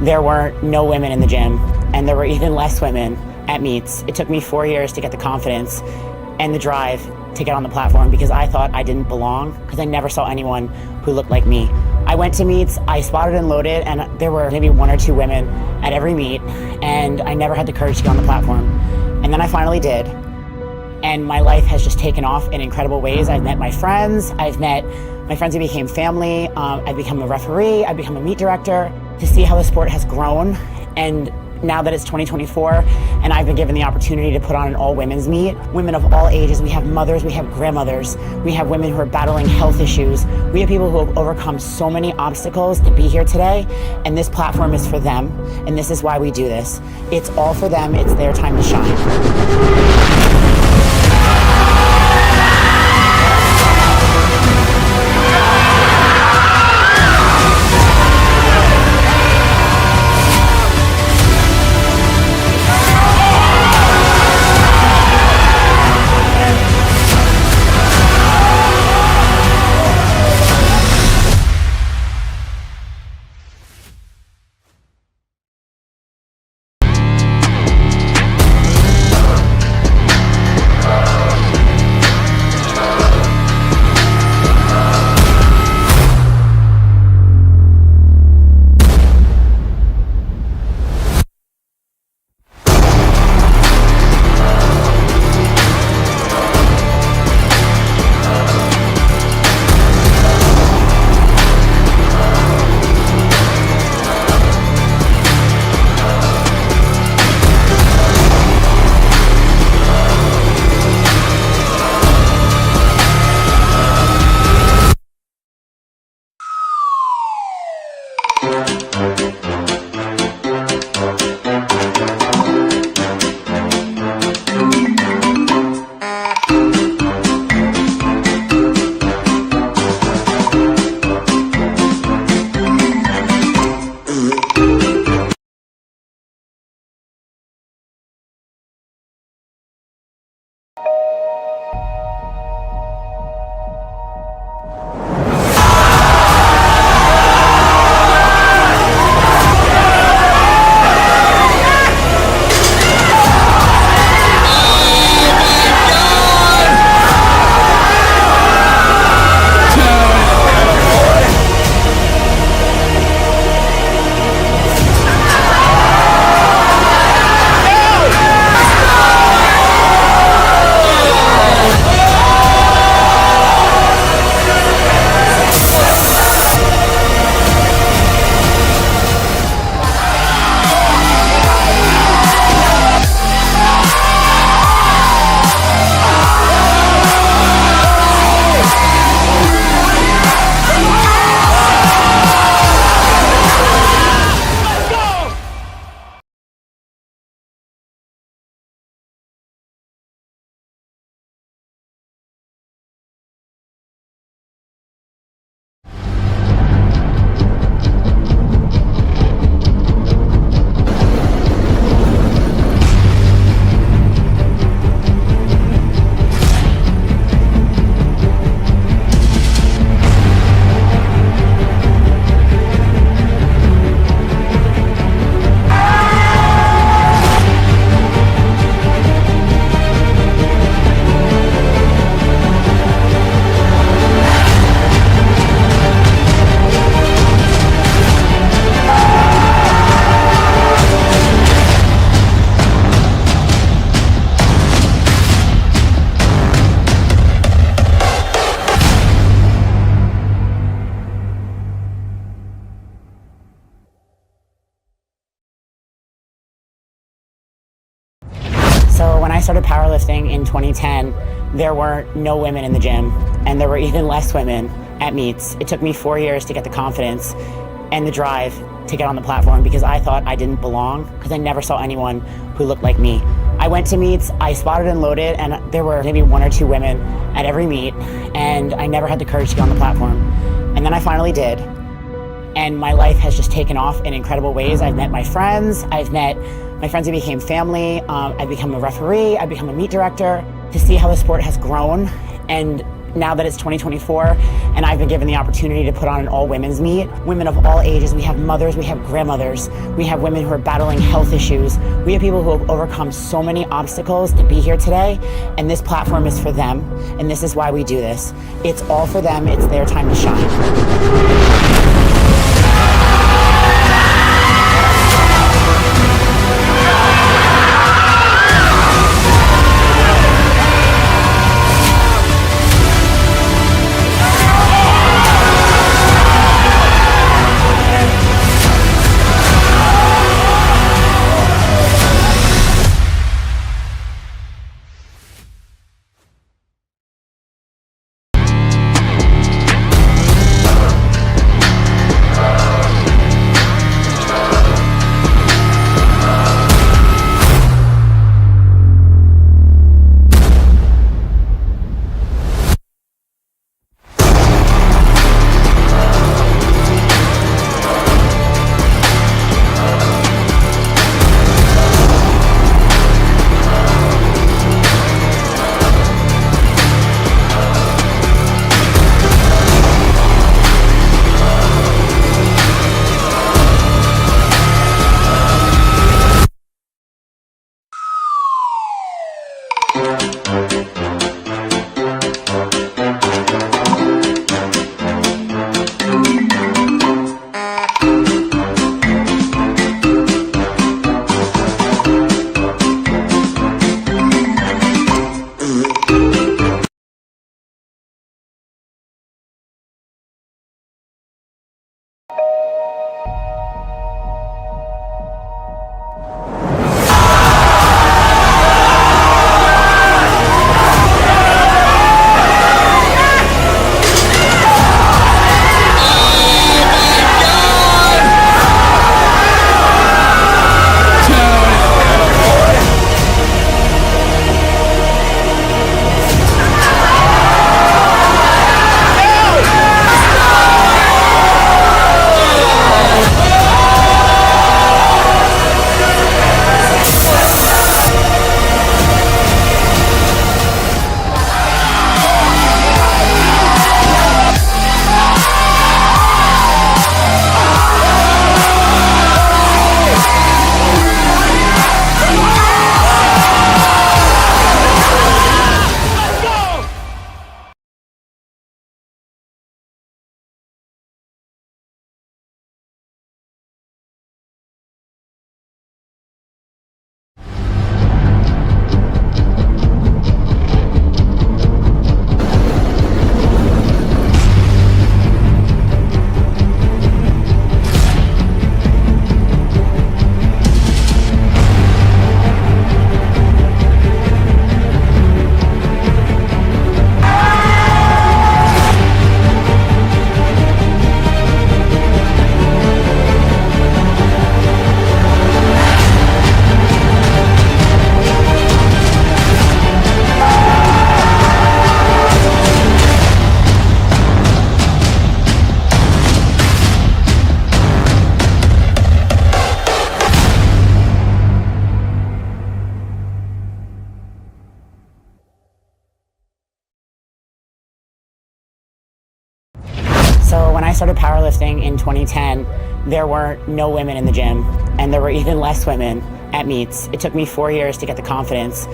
there were no women in the gym, and there were even less women at meets. It took me 4 years to get the confidence and the drive to get on the platform because I thought I didn't belong because I never saw anyone who looked like me. I went to meets, I spotted and loaded, and there were maybe 1 or 2 women at every meet, and I never had the courage to get on the platform. And then I finally did. And my life has just taken off in incredible ways. I've met my friends. I've met my friends who became family. I've become a referee. I've become a meet director. To see how the sport has grown, and now that it's 2024 and I've been given the opportunity to put on an all-women's meet, women of all ages, we have mothers, we have grandmothers, we have women who are battling health issues. We have people who have overcome so many obstacles to be here today, and this platform is for them, and this is why we do this. It's all for them. It's their time to shine. So when I started powerlifting in 2010, there were no women in the gym, and there were even less women at meets. It took me 4 years to get the confidence and the drive to get on the platform because I thought I didn't belong because I never saw anyone who looked like me. I went to meets, I spotted and loaded, and there were maybe 1 or 2 women at every meet, and I never had the courage to get on the platform. And then I finally did. And my life has just taken off in incredible ways. I've met my friends. I've met my friends who became family. I've become a referee. I've become a meet director. To see how the sport has grown, and now that it's 2024 and I've been given the opportunity to put on an all-women's meet, women of all ages, we have mothers, we have grandmothers, we have women who are battling health issues, we have people who have overcome so many obstacles to be here today, and this platform is for them, and this is why we do this. It's all for them, it's their time to shine. So when I started powerlifting in 2010, there were no women in the gym, and there were even less women at meets. It took me 4 years to get the confidence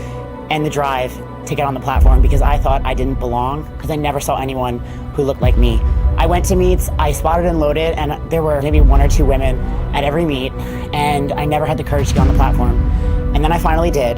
and the drive to get on the platform because I thought I didn't belong because I never saw anyone who looked like me. I went to meets, I spotted and loaded, and there were maybe 1 or 2 women at every meet, and I never had the courage to get on the platform. And then I finally did.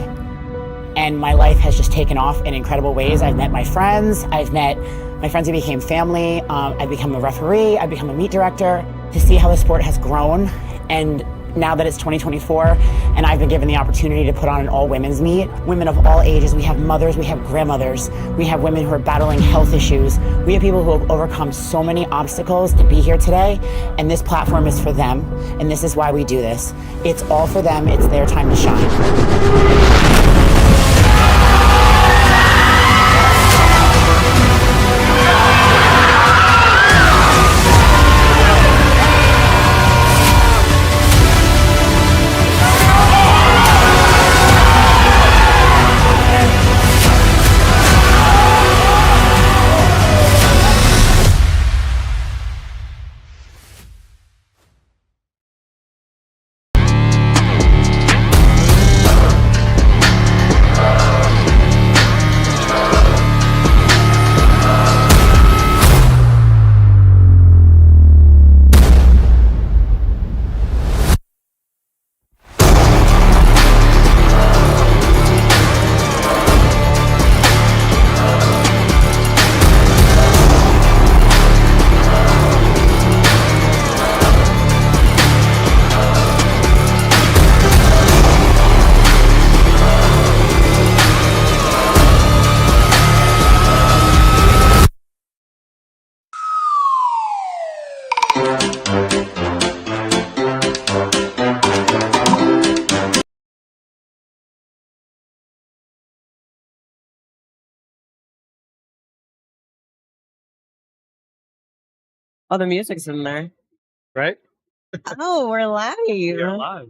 And my life has just taken off in incredible ways. I've met my friends. I've met my friends who became family. I've become a referee. I've become a meet director. To see how the sport has grown, and now that it's 2024 and I've been given the opportunity to put on an all-women's meet, women of all ages, we have mothers, we have grandmothers, we have women who are battling health issues, we have people who have overcome so many obstacles to be here today, and this platform is for them, and this is why we do this. It's all for them, it's their time to shine. Oh, the music's in there. Right? Oh, we're live. You're live.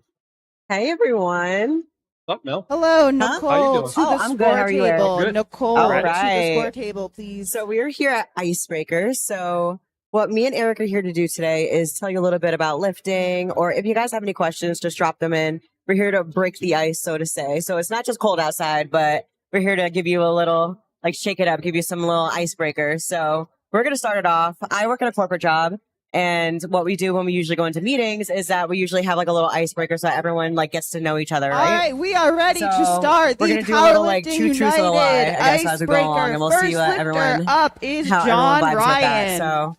Hey, everyone. What's up, Mel? Hello, Huh? Nicole. How you doing? To the I'm good. How score are you, Eric? table. Good. Nicole, All to the right. score table, please. So we're here at Icebreaker. So what me and Eric are here to do today is tell you a little bit about lifting, or if you guys have any questions, just drop them in. We're here to break the ice, so to say. So it's not just cold outside, but we're here to give you a little, like, shake it up, give you some little icebreakers. So we're going to start it off. I work in a corporate job. And what we do when we usually go into meetings is that we usually have like a little icebreaker so that everyone like gets to know each other, All right? right, we are ready So to start. we're The gonna do a little like Powerlifting true truth or a lie, United I guess, as we go along, Icebreaker. and we'll First see what lifter everyone up is how John everyone vibes with that. Ryan. So,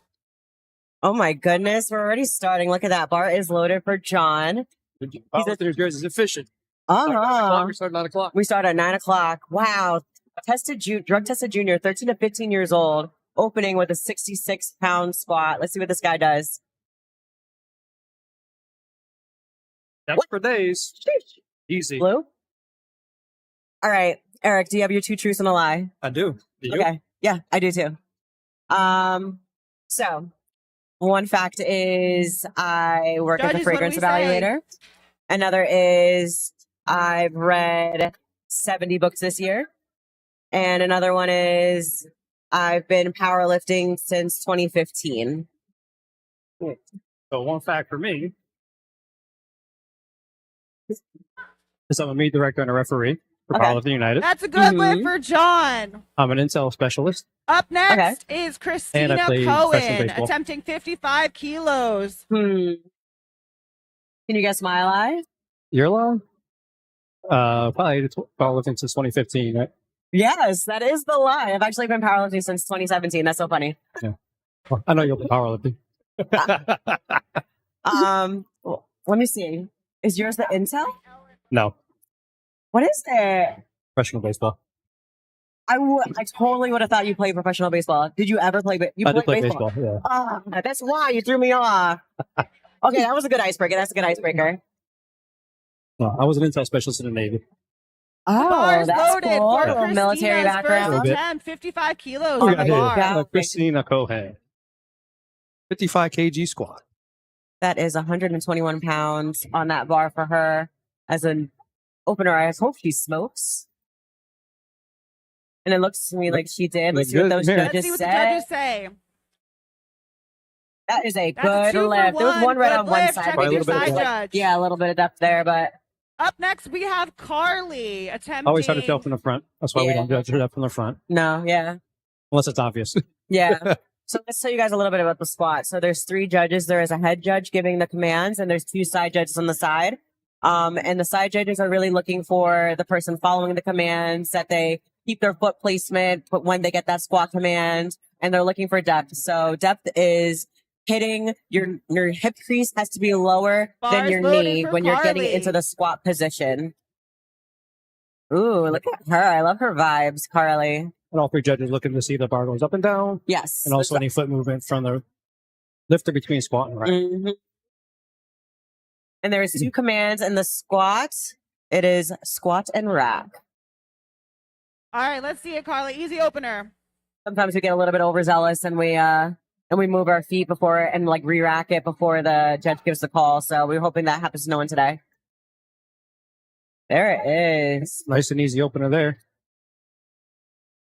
oh my goodness, we're already starting. Look at that. Bar is loaded for John. Powerlifting New Jersey is efficient. Uh-huh. We start at 9 o'clock. We start at 9 o'clock. Wow. Drug tested junior, 13 to 15 years old, opening with a 66-pound squat. Let's see what this guy does. That's for days. Easy. Blue? All right. Eric, do you have your two truths and a lie? I do. Do you? Okay. Yeah, I do too. So one fact is I work as a Judges, what do fragrance we say? evaluator. Another is I've read 70 books this year. And another one is I've been powerlifting since 2015. So one fact for me is I'm a meet director and a referee for Okay. Powerlifting United. That's a good Mhm. lift for John. I'm an intel specialist. Up next is Christina play professional Cohen, baseball. attempting 55 kilos. Can you guess my lie? You're long? Probably powerlifting since 2015, right? Yes, that is the lie. I've actually been powerlifting since 2017. That's so funny. Well, I know you'll be powerlifting. Let me see. Is yours the Intel? No, What is it? professional baseball. I totally would have thought you played professional baseball. Did you ever play? I did play baseball, yeah. That's why you threw me off. Okay, that was a good icebreaker. That's a good icebreaker. Well, I was an intel specialist in the Navy. Oh, Bars that's loaded cool. for A little Christina's military first background. attempt, 55 kilos Oh, on Yeah, the yeah. bar. Yeah. Christina Cohen. 55 kg squat. That is 121 pounds on that bar for her as an opener. I hope she smokes. And it looks to me like she did. Let's see what those Here. Let's judges see what say. the judges say. That is a That's a good 2 for lift. There was one right Good on one lift. side. Check Probably with a your little bit side of judge. Yeah, a little bit of depth there, but Up next, we have Carly attempting. Always try to tell from the front. That's why we don't judge it up from the front, no, yeah. unless it's obvious. Yeah. So let's tell you guys a little bit about the squat. So there's 3 judges. There is a head judge giving the commands, and there's 2 side judges on the side. And the side judges are really looking for the person following the commands, that they keep their foot placement, but when they get that squat command, and they're looking for depth. So depth is hitting your hip crease has to be lower than Bars your loaded knee for when you're getting Carly. into the squat position. Ooh, look at her. I love her vibes, Carly. And all 3 judges looking to see the bar goes up and down, Yes. and also any foot movement from the lifter between squat and rack. Mhm. And there's 2 commands in the squat. It is squat and rack. All right, let's see it, Carly. Easy opener. Sometimes we get a little bit overzealous and we move our feet before and like re-rack it before the judge gives the call. So we're hoping that happens to no one today. There it is. Nice and easy opener there.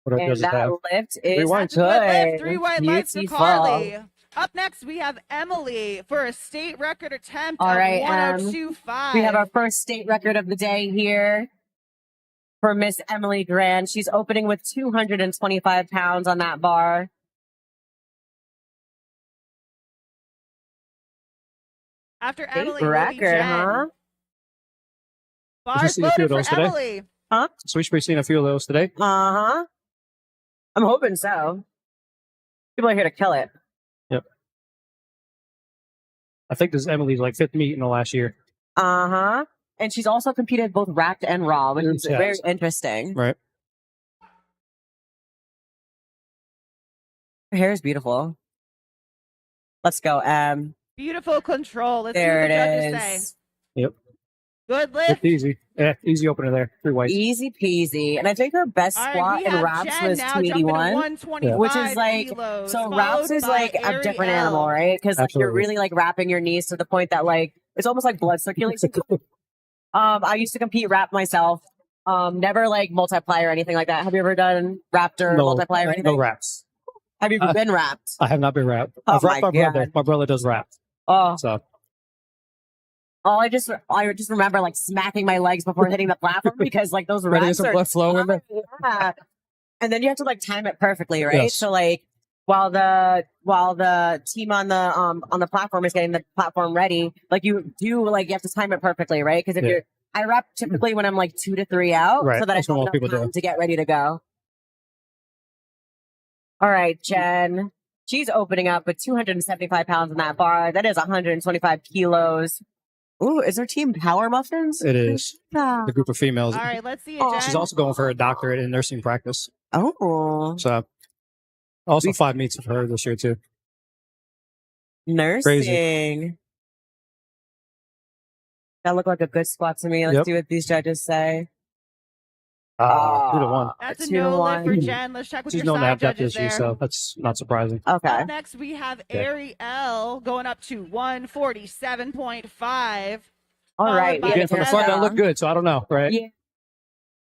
What our And judges that have. lift is Three whites. Good good. lift. 3 white lights for Beautiful. Carly. Up next, we have Emily for a state record attempt All of right, 102.5. We have our first state record of the day here for Miss Emily Grand. She's opening with 225 pounds on that bar. After State Emily, will be record, Jen. huh? Bars see a few loaded of those for today? Emily. So we should be seeing a few of those today. Uh-huh. I'm hoping so. People are here to kill it. I think this is Emily's like 5th meet in the last year. Uh-huh. And she's also competed both racked and raw, which is Yes. very interesting. Right. Her hair is beautiful. Let's go, Beautiful control. Let's There see what the it judges say. is. Yep. Good lift. It's easy. Yeah, easy opener there. 3 whites. Easy peasy. And I think her best All right, squat we in have wraps Jen was now jumping to 281. 125 Which is like, kilos, so followed wraps is by like a different Ariel. animal, right? Because like, you're Absolutely. really like wrapping your knees to the point that like it's almost like blood circulation. I used to compete wrap myself. Never like multiply or anything like that. Have you ever done wrapped or multiply or anything? No wraps. Have you ever been wrapped? I have not been wrapped. Oh I've wrapped my my brother. God. My brother does wrap. Oh, So I just remember like smacking my legs before hitting the platform because like those ready to get wraps some are blood flow in there. yeah. And then you have to like time it perfectly, right? Yes. So like while the team on the platform is getting the platform ready, like you have to time it perfectly, right? Because if Yeah. I wrap typically when I'm like 2 to 3 out, Right. so that I That's what have most enough people do. time to get ready to go. All right, Jen. She's opening up with 275 pounds in that bar. That is 125 kilos. Ooh, is her team Power Muffins? It is Yeah. the group of females. All right, let's see it, Oh. Jen. She's also going for a doctorate in nursing practice. Oh, So also 5 meets for her this year too. nursing. That looked like a good squat to me. Let's Yep. see what these judges say. 2 to 1. That's a 2 to no lift for 1. Jen. Let's check with She's your known to side have depth judges issues, there. so that's not surprising. Okay. Up next, we have Okay. Ariel going up to 147.5. All followed right. by Again, from the front, that looked good, so I don't know, right? Yeah.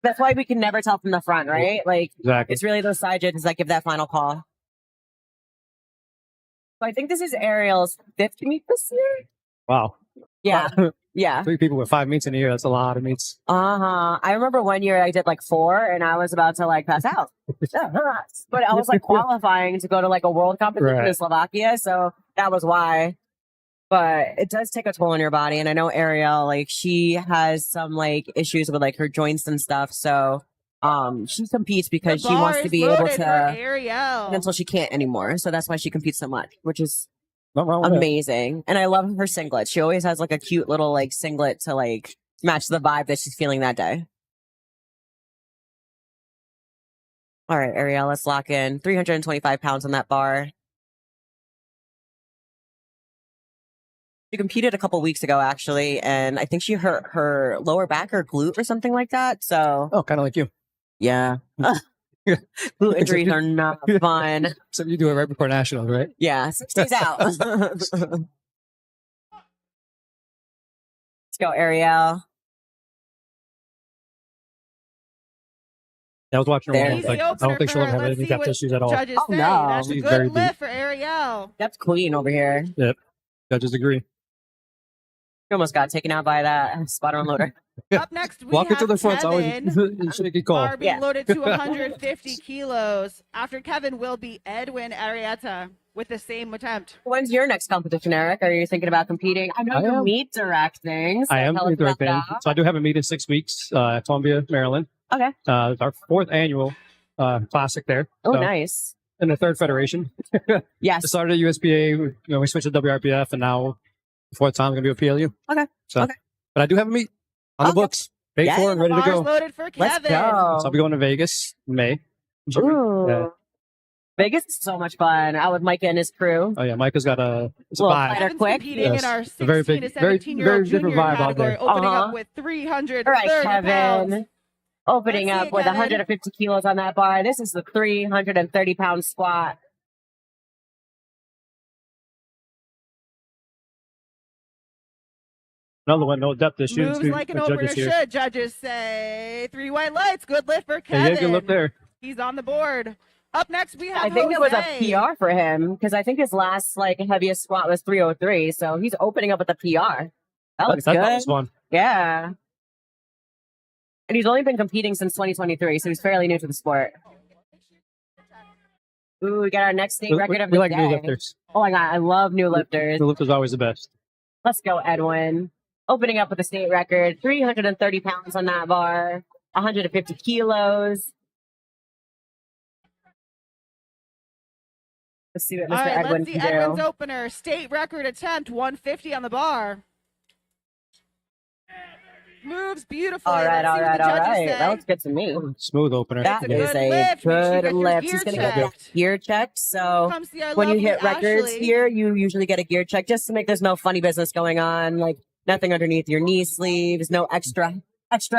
That's why we can never tell from the front, right? Like, Exactly. it's really those side judges that give that final call. So I think this is Ariel's 5th meet this year. Wow. Yeah. Yeah. 3 people with 5 meets in a year, that's a lot of meets. I remember one year I did like 4 and I was about to like pass out. But I was like qualifying to go to like a world competition in Right. Slovakia. So that was why. But it does take a toll on your body. And I know Ariel, like she has some like issues with like her joints and stuff. So she competes because The she bar wants to is be able loaded for to Ariel. until she can't anymore. So that's why she competes so much, which is Nothing wrong with that. amazing. And I love her singlet. She always has like a cute little like singlet to like match the vibe that she's feeling that day. All right, Ariel, let's lock in 325 pounds on that bar. She competed a couple weeks ago, actually, and I think she hurt her lower back or glute or something like that. So, Oh, kind of like you. yeah. Glute injuries are not fun. So you do it right before nationals, right? Yeah, 6 days out. Let's go, Ariel. Yeah, I was watching her There one. I it was is. like, I don't think she'll ever have any depth issues at all. Judges Oh, say. no. That's a She's good very lift deep. for Ariel. That's queen over here. Judges agree. You almost got taken out by that spot unloader. Up next, we Walk have into the front. It's Kevin. always a shaky call. Bar being Yeah. loaded to 150 kilos. After Kevin will be Edwin Arietta with the same attempt. When's your next competition, Eric? Are you thinking about competing? I know I you am. meet directing. So I am tell us about directing. that. So I do have a meet in 6 weeks at Columbia, Maryland. Okay. It's our 4th annual classic there. Oh, So, nice. in the 3rd federation. Yes. I started at USPA. We switched to WRPF, and now the 4th time I'm going to be a PLU. Okay. So, Okay. But I do have a meet on the Okay. books. Paid Yeah. for and ready to Bars go. loaded for Let's Kevin. go. So I'll be going to Vegas in May. Ooh. Yeah. Vegas is so much fun. Out with Micah and his crew. Oh yeah, Micah's got a Little vibe. fighter. Kevin's quick. competing Yes. in our A 16 very to big, very, 17-year-old very different junior vibe out category, there. opening Uh-huh. up with 330 All right, pounds. Kevin. Opening Let's see up it, with Kevin. 150 kilos on that bar. This is the 330-pound squat. Another one, no depth issues. Moves like an opener judges here. should, judges say. 3 white lights. Good lift for Yeah, Kevin. yeah, good look there. He's on the board. Up next, we have I think Jose. it was a PR for him because I think his last like heaviest squat was 303. So he's opening up with a PR. That looks That good. was fun. Yeah. And he's only been competing since 2023, so he's fairly new to the sport. Ooh, we got our next state record of We the like day. new lifters. Oh my god, I love new lifters. New lifters are always the best. Let's go, Edwin. Opening up with a state record, 330 pounds on that bar, 150 kilos. Let's see what Mr. All right, Edwin let's see can do. Edwin's opener. State record attempt, 150 on the bar. Moves beautifully. All right, Let's all see what right, the all judges right. say. That looks good to me. Smooth opener. That It's a is good a lift. Make sure you good get your lift. gear He's going to get checked. a gear checked. So Come see our when you lovely hit records Ashley. here, you usually get a gear check just to make there's no funny business going on. Like nothing underneath your knee sleeves, no extra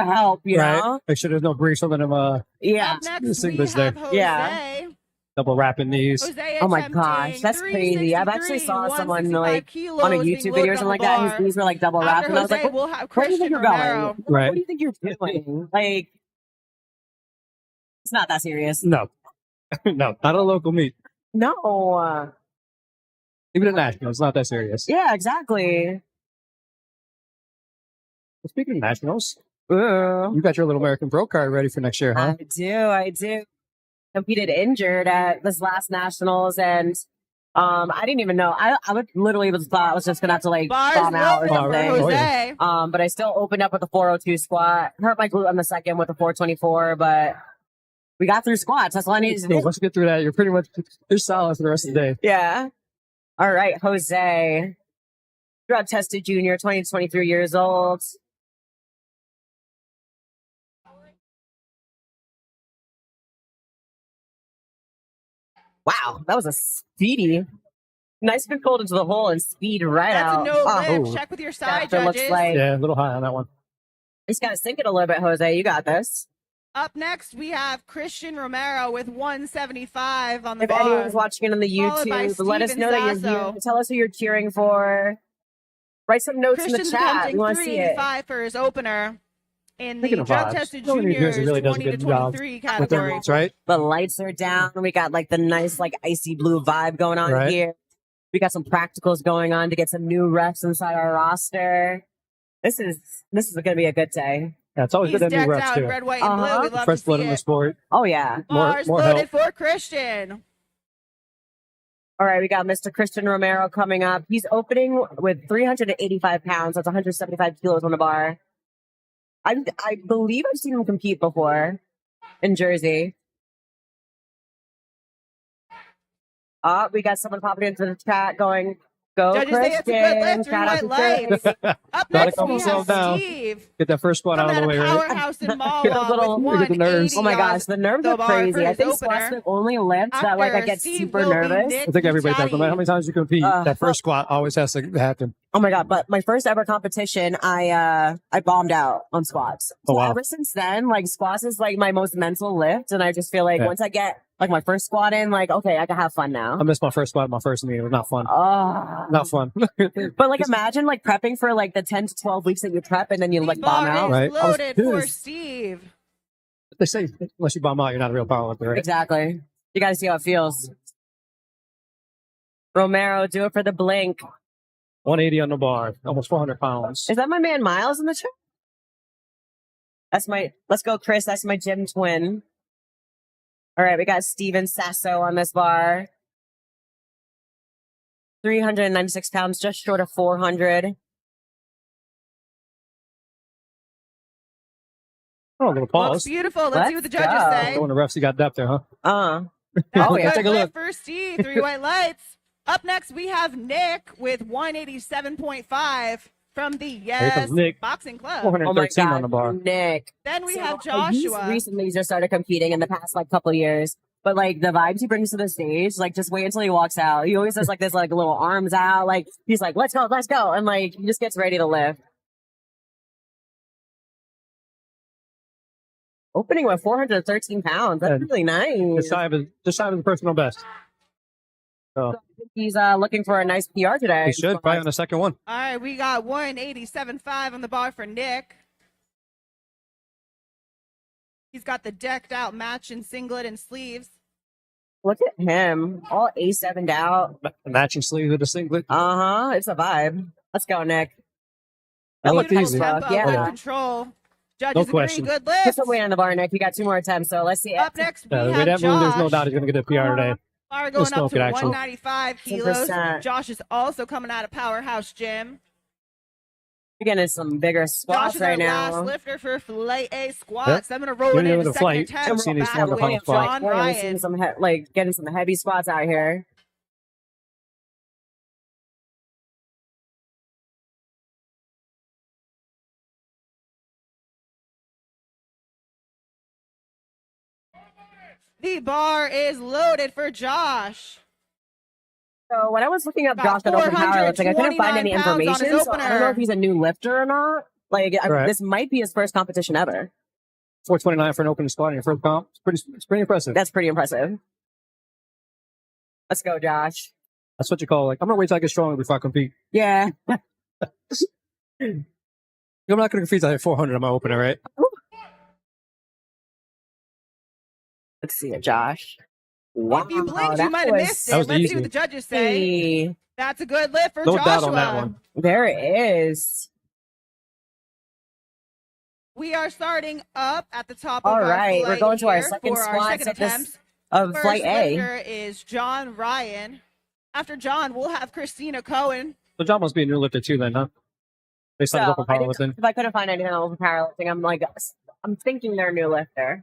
help, you Right. know? Make sure there's no grease on them. Yeah. Up next, the we singlets have there. Jose. Yeah. Double wrapping these. Jose Oh my attempting gosh, that's crazy. I've actually 363, saw someone 165 like kilos on a being YouTube loaded video or on something the like that. His bar. knees were like double wrapped, After and I was Jose, like, we'll have where do you think Christian you're Romero. going? Right. What do you think you're doing? Like, it's not that serious. No. No, not a local meet. No. Even a national, it's not that serious. Yeah, exactly. Speaking of nationals, Ooh. you got your little American Pro card ready for next year, huh? I do. Competed injured at this last nationals, and I didn't even know. I would literally thought I was just gonna have to like Bars bomb out or loaded for something. Oh, Jose. yeah. But I still opened up with a 402 squat. Hurt my glute on the second with a 424, but we got through squats. That's all I needed to So do. once you get through that, you're solid for the rest of the day. Yeah. All right, Jose. Drug tested junior, 20 to 23 years old. Wow, that was a speedy. Nice big fold into the hole and speed right That's out. a no Oh, lift. Check with your side that looks judges. like Yeah, a little high on that one. just gotta sink it a little bit, Jose. You got this. Up next, we have Christian Romero with 175 on the If bar. anyone's watching on the Followed by YouTube, let us Steven know that you're Sasso. here. Tell us who you're cheering for. Write some notes Christian's in the chat. attempting We want to see it. 385 for his opener in Speaking the of drug vibes, tested nobody New juniors Jersey really does a 20 to good job 23 with their category. meets, right? The lights are down. We got like the nice, like icy blue vibe going on Right. here. We got some practicals going on to get some new refs inside our roster. This is going to be a good day. Yeah, it's always He's good to have new decked reps out too. in red, white, and Uh-huh. blue. We love Fresh to blood see in the it. sport. Oh yeah. Bars more loaded help. for Christian. All right, we got Mr. Christian Romero coming up. He's opening with 385 pounds. That's 175 kilos on the bar. I believe I've seen him compete before in Jersey. We got someone popping into the chat going, go Judges say it's a good Christian. lift. Shout out to White lights. Christian. Up Gotta next, calm we yourself have down. Steve. Get that first squat out Coming of the out way, of right? Powerhouse in Get a Mawa little- with look at the nerves. 180 Oh my gosh, the nerves the are bar crazy. for I his think opener. squat's the only lift that like I After get Steve super will be nervous. Nick I think everybody does. No matter how Bucciati. many times you compete, that first squat always has to happen. Oh my god! But my first ever competition, I bombed out on squats. So Oh, wow. ever since then, like squats is like my most mental lift, and I just feel like Yeah. once I get like my first squat in, like okay, I can have fun now. I missed my first squat, my first meet. It was not fun. Oh, Not fun. but like imagine like prepping for like the 10 to 12 weeks that you prep, and then you The like bomb bar out. is Right. I was loaded for pissed. Steve. They say unless you bomb out, you're not a real powerlifter, right? Exactly. You got to see how it feels. Romero, do it for the blink. 180 on the bar, almost 400 pounds. Is that my man Miles in the chat? Let's go, Chris. That's my gym twin. All right, we got Steven Sasso on this bar. 396 pounds, just short of 400. Oh, a little Looks pause. beautiful. Let's see what the judges go. say. Going to refs, you got depth there, huh? Oh That's yeah. good Take a look. lift for Steve. 3 white lights. Up next, we have Nick with 187.5 from the Yes comes Nick. Boxing Club. Oh my 413 God, on the bar. Nick. Then we So, have He's Joshua. recently just started competing in the past like couple years. But like the vibes he brings to the stage, like just wait until he walks out. He always does like this like little arms out, like he's like, let's go. And like he just gets ready to lift. Opening with 413 pounds. That's And really nice. Just shy of his personal best. So He's looking for a nice PR today. he should probably on the second one. All right, we got 187.5 on the bar for Nick. He's got the decked out matching singlet and sleeves. Look at him. All A7'd out. Matching sleeve with a singlet. Uh-huh. It's a vibe. Let's go, Nick. That looked Beautiful easy. tempo, Yeah. good Yeah. control. Judges No agree, question. good Put lift. some weight on the bar, Nick. You got 2 more attempts, so let's see it. Up next, we The way have that move, there's no Josh. doubt he's going to get a PR today. Bar going Just up smoke to it, actually. 195 kilos. 10%. Josh is also coming out of Powerhouse Gym. You're getting some bigger Josh squats is right our now. last lifter for Filet A squats. Yep. I'm going to roll You're it doing into the second flight. attempt. I've seen these Back 400 with pound squats. John We're Ryan. seeing some getting some heavy squats out here. The bar is loaded for Josh. So when I was looking up Got Josh on open powerlifting, I couldn't find any 429 pounds on his information. So I don't know opener. if he's a new lifter or not. Like Right. this might be his first competition ever. 429 for an open squat in your first comp. It's pretty impressive. That's pretty impressive. Let's go, Josh. That's what you call like, I'm gonna wait till I get stronger before I compete. Yeah. I'm not gonna compete till I hit 400 on my opener, right? Let's see it, Josh. Wow, If you blinked, you that might have was missed that it. was Let's see easy. what the judges say. easy. That's a good lift for No Joshua. doubt on that one. There it is. We are starting up at the top All of our right, we're flight going to our here second for our squats second of this- attempt. Of First flight A. lifter is John Ryan. After John, we'll have Christina Cohen. So John must be a new lifter too then, huh? Based on his open powerlifting. If I couldn't find anything on open powerlifting, I'm thinking they're a new lifter.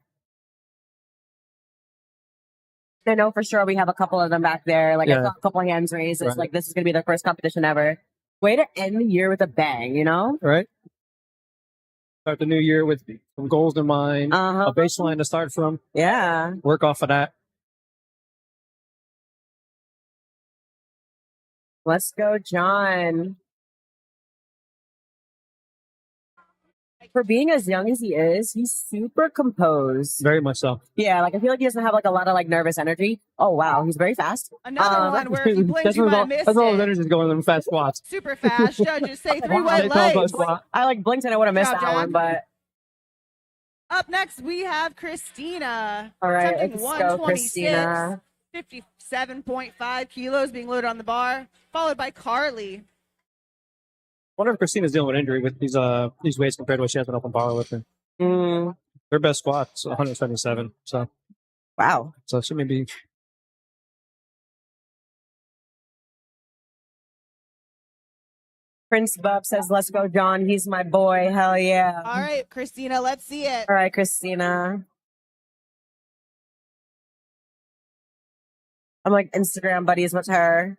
I know for sure we have a couple of them back there. Like I Yeah. saw a couple of hands raised. It's Right. like this is gonna be their first competition ever. Way to end the year with a bang, you know? Right? Start the new year with some goals in mind, Uh-huh. a baseline to start from, Yeah. work off of that. Let's go, John. For being as young as he is, he's super composed. Very much so. Yeah, like I feel like he doesn't have like a lot of like nervous energy. Oh wow, he's very fast. Another one where if you blinked, you might have missed That's all his it. energy's going in fast squats. Super fast. Judges say 3 Wow. white They call it a lights. squat. I like blinked and I would have missed Good that job, one, John. but Up next, we have Christina. all right, Attempting let's go, 126, Christina. 57.5 kilos being loaded on the bar, followed by Carly. Wonder if Christina's dealing with injury with these weights compared to what she has in open powerlifting. Mm, Their best squat's 177. So wow. she may be. Prince Bub says, "Let's go, John. He's my boy. Hell yeah." All right, Christina, let's see it. All right, Christina. I'm like Instagram buddies with her.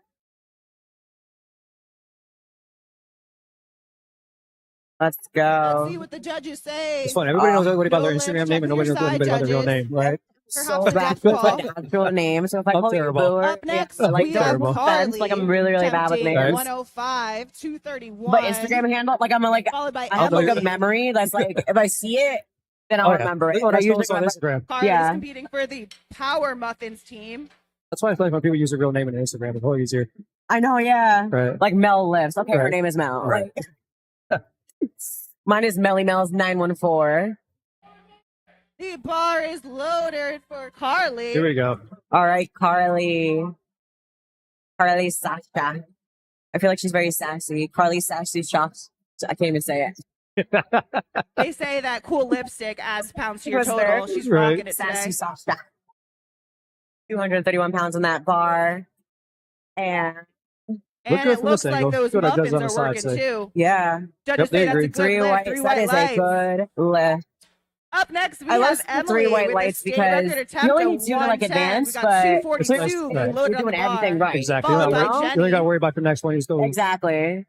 Let's Let's go. see what the judges say. It's fun. Everybody knows everybody about no their lips, Instagram check name and nobody your knows anybody side about their real judges. name, right? So Perhaps a bad death with call. like actual names. So if I I'm call you terrible. Booer, Up next, yeah, like we no have terrible. offense, like I'm really, really bad with attempting names. 105, 231. But Instagram handle, like I'm like followed by I have a know. good memory. That's like if I see it, then I'll Oh, yeah. remember it. Oh, And I that's usually also on remember. Instagram. Carly Yeah. is competing for the Power Muffins team. That's why I feel like when people use their real name in Instagram, it's a whole easier. I know, yeah. Right. Like Mel lives. Okay, her Right. name is Mel. Right. Like, mine is Melly Mel's 914. The bar is loaded for Carly. Here we go. All right, Carly. Carly Sasha. I feel like she's very sassy. Carly Sassy Shots. I can't even say it. They say that cool lipstick adds pounds to your Was total. there? She's Right. rocking it Sassy today. Sasha. 231 pounds on that bar. And Look And good it from looks this like angle. those See what our judges muffins on are the side working say. too. yeah, Judges they say that's agree. a good three lift. whites. 3 That white is lights. a good lift. Up next, we I love have the Emily 3 white with lights a state because record you attempt only of need to do like 110. advanced, We got but 242 Right. being you're loaded on doing the bar. everything right. Exactly. Followed You by don't Jenny. got to worry about the next one. You just go. Exactly.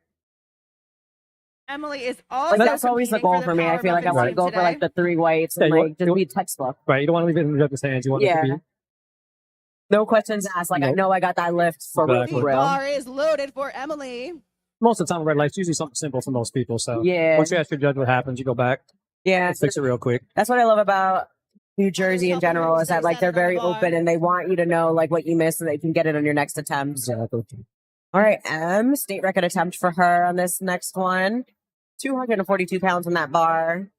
Emily is also Like that's always the competing goal for me. I Power feel like I Muffins want to team go for like today. the 3 whites and Yeah, you like want- just be textbook. Right. You don't want to leave it in the judge's hands. You want it Yeah. to be. No questions asked. Like I Nope. know I got that lift for real. Exactly. The For real. bar is loaded for Emily. Most of the time, red lights usually something simple for most people. So Yeah. once you ask your judge what happens, you go back, Yeah. fix it real quick. That's what I love about New Jersey in general is that like they're very open and they want you to know like what you missed so that you can get it on your next attempt. Exactly. All right, state record attempt for her on this next one. 242 pounds on that bar.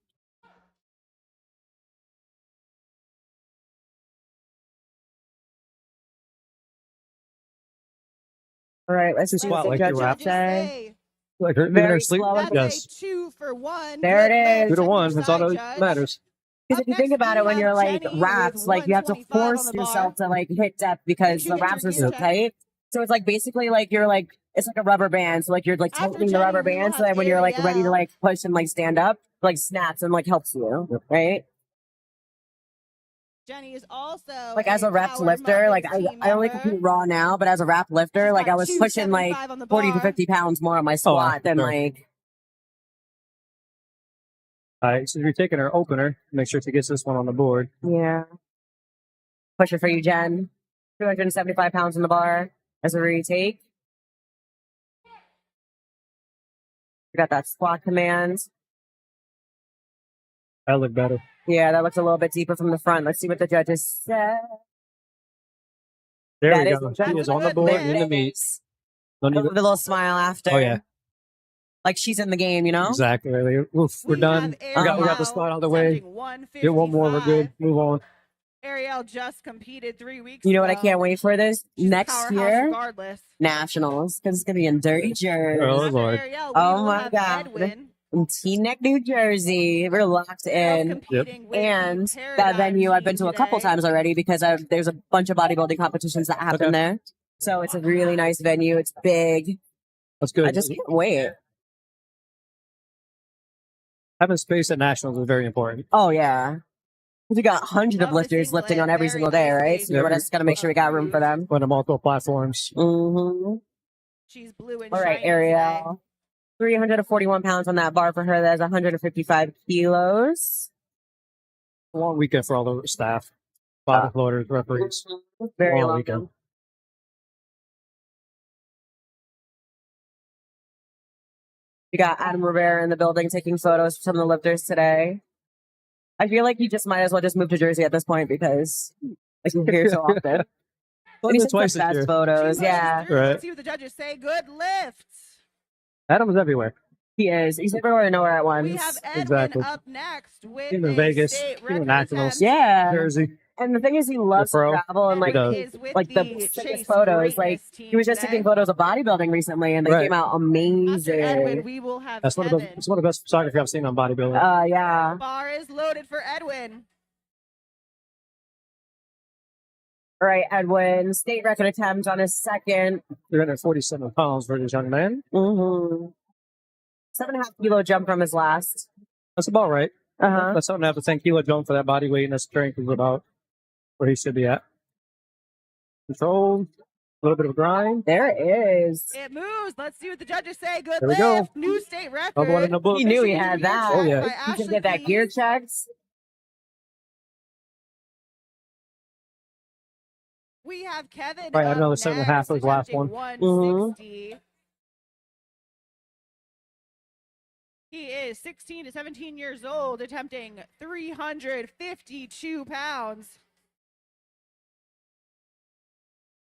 All right, let's Just see squat what the like you judges rap. Judges say. say Like her, Very even her sleep. slow and that's Yes. a 2 for 1. There it Good is. lift. 2 to Check 1. your That's all side, that judge. matters. Because Up if you think next, about we it, when have you're like Jenny wraps, with like you have to 125 on force the bar. yourself to like hit depth because Did the you get wraps your are so gear check? tight. So it's like basically like you're like it's like a rubber band. So like you're like After tightening the Jenny, rubber we will band so have that when you're like ready to Ariel. like push and like stand up, like snaps and like helps you, right? Jenny is also Like as a reps Power lifter, like Muffins team I only member. compete raw now, but as a rap lifter, She's like got I was pushing like 275 on the 40 to bar. 50 pounds more on my squat than sure. like All right. So if you're taking her opener, make sure she gets this one on the board. yeah. Push it for you, Jen. 275 pounds on the bar. as a retake. We got that squat command. That looked better. Yeah, that looks a little bit deeper from the front. Let's see what the judges said. There That we is go. a She good is on the lift. board There in the it meet. is. Don't With even- a little smile after. Oh yeah, Like she's in the game, you know? exactly. Oof, we're We done. have We got the Ariel spot out of the way. attempting 155. Get one more. We're good. Move on. Ariel just competed 3 weeks You know what I ago. can't wait for this? She's a Next powerhouse year, regardless. Nationals, because it's going to be in Dirty Jersey. Oh, After Lord. Ariel, we Oh, will my have God. Edwin In Teaneck, New Jersey. We're locked in. competing with And the that Paradigm venue I've team been to a couple today. times already because there's a bunch of bodybuilding competitions that happen Okay. there. So it's a really nice venue. It's big. That's good. I just can't wait. Having space at nationals is very important. Oh, yeah. We got hundreds of Love the lifters singlet, lifting on every very single day, nice right? space. So we just got to make sure we got room for them. On the multiple platforms. Mm-hmm. She's blue and All right, shiny today. Ariel. 341 pounds on that bar for her. That's 155 kilos. A long weekend for all the staff, body floaters, referees. Very Long long. weekend. We got Adam Rivera in the building taking photos for some of the lifters today. I feel like you just might as well just move to Jersey at this point because like you're here so often. And Well, he's twice taking this year. best photos. She Yeah, pushes through. Right. Let's see what the judges say. Good lifts. Adam's everywhere. he is. He's everywhere and nowhere at once. We have Edwin Exactly. up next with Even a Vegas, state even record nationals. attempt. Yeah. Jersey. And the thing is, he loves to pro. travel and like does. Is with like the sickest Chase photos. Like Greatness team he was just today. taking photos of bodybuilding recently, and they Right. came out After Edwin, amazing. we will have That's one of the Kevin. it's one of the best photography I've seen on bodybuilding. Yeah. Bar is loaded for Edwin. All right, Edwin. State record attempt on his second. 347 pounds for this young man. Mm-hmm. 7.5 kilo jump from his last. That's about right. Uh-huh. That's something to have a 10 kilo jump for that body weight and that strength is about where he should be at. Control, a little bit of a grind. There it is. It moves. Let's see what the judges say. Good There we lift. go. New state record. Another one in the book. He knew he Issued had gear that. check Oh, yeah. by He can Ashley get that gear Keys. checked. We have Kevin. Right, up another 7.5 next, was the last attempting one. 160. He is 16 to 17 years old, attempting 352 pounds.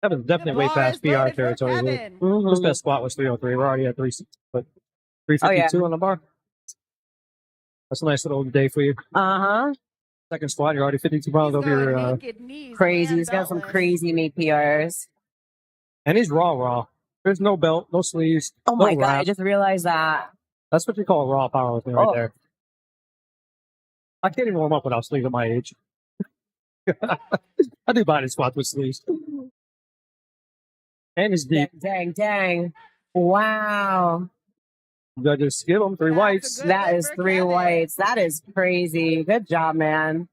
Kevin's definitely The way bar past is PR loaded for territory. His Kevin. Mhm. best squat was 303. We're already at 352 on the bar. That's a nice little day for you. Uh-huh. Second squat, you're already 52 pounds He's over your. going naked knees Crazy. and He's got some beltless. crazy meat PRs. And he's raw. There's no belt, no sleeves. Oh my no God, I wrap. just realized that. That's what you call raw powerlifting right Oh. there. I can't even warm up without sleeves at my age. I do body squats with sleeves. And it's deep. Dang. Wow. Judges give them 3 That's a whites. good That lift is for 3 Kevin. whites. That is crazy. Good job, man.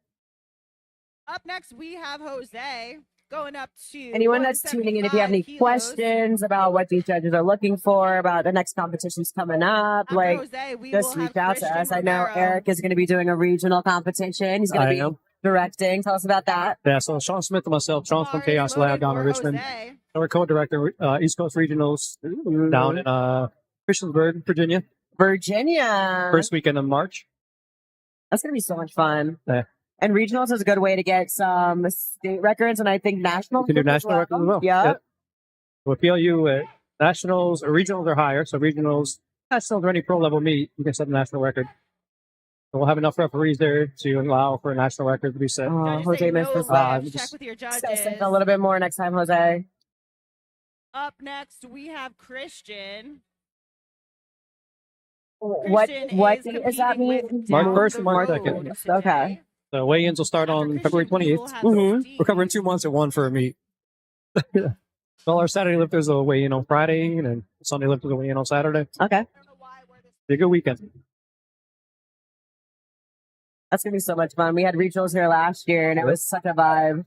Up next, we have Jose going up to Anyone that's tuning in, if you have any 175 kilos. questions about what these judges are looking for, about the next competitions coming up, After like Jose, we just will reach have out to Christian us. I know Romero. Eric is going to be doing a regional competition. He's going I to be am. directing. Tell us about that. Yeah, so Sean Smith and myself, Sean's from Bar is Chaos loaded Lab down in for Richmond. Jose. We're co-director, East Coast Regionals down in Christiansburg, Virginia. Virginia. First weekend of March. That's going to be so much fun. Yeah. And regionals is a good way to get some state records, and I think national. You can do national records as well. Yeah. With PLU, nationals or regionals are higher. So regionals, nationals or any pro level meet, you can set a national record. So we'll have enough referees there to allow for a national record to be set. Oh, Judges Jose say missed no this lift. one. Check with your judges. Say a little bit more next time, Jose. Up next, we have Christian. What Christian what is date is that competing meet? with March Down 1st the and March Road 2nd. today. Okay. The weigh-ins will start After on Christian, February we will 28th. have Mhm. Steve. We're covering 2 months at one for a meet. Well, our Saturday lifters will weigh in on Friday, and then Sunday lifters will weigh in on Saturday. Okay. Be a good weekend. That's gonna be so much fun. We had regionals here last year, and it was such a vibe.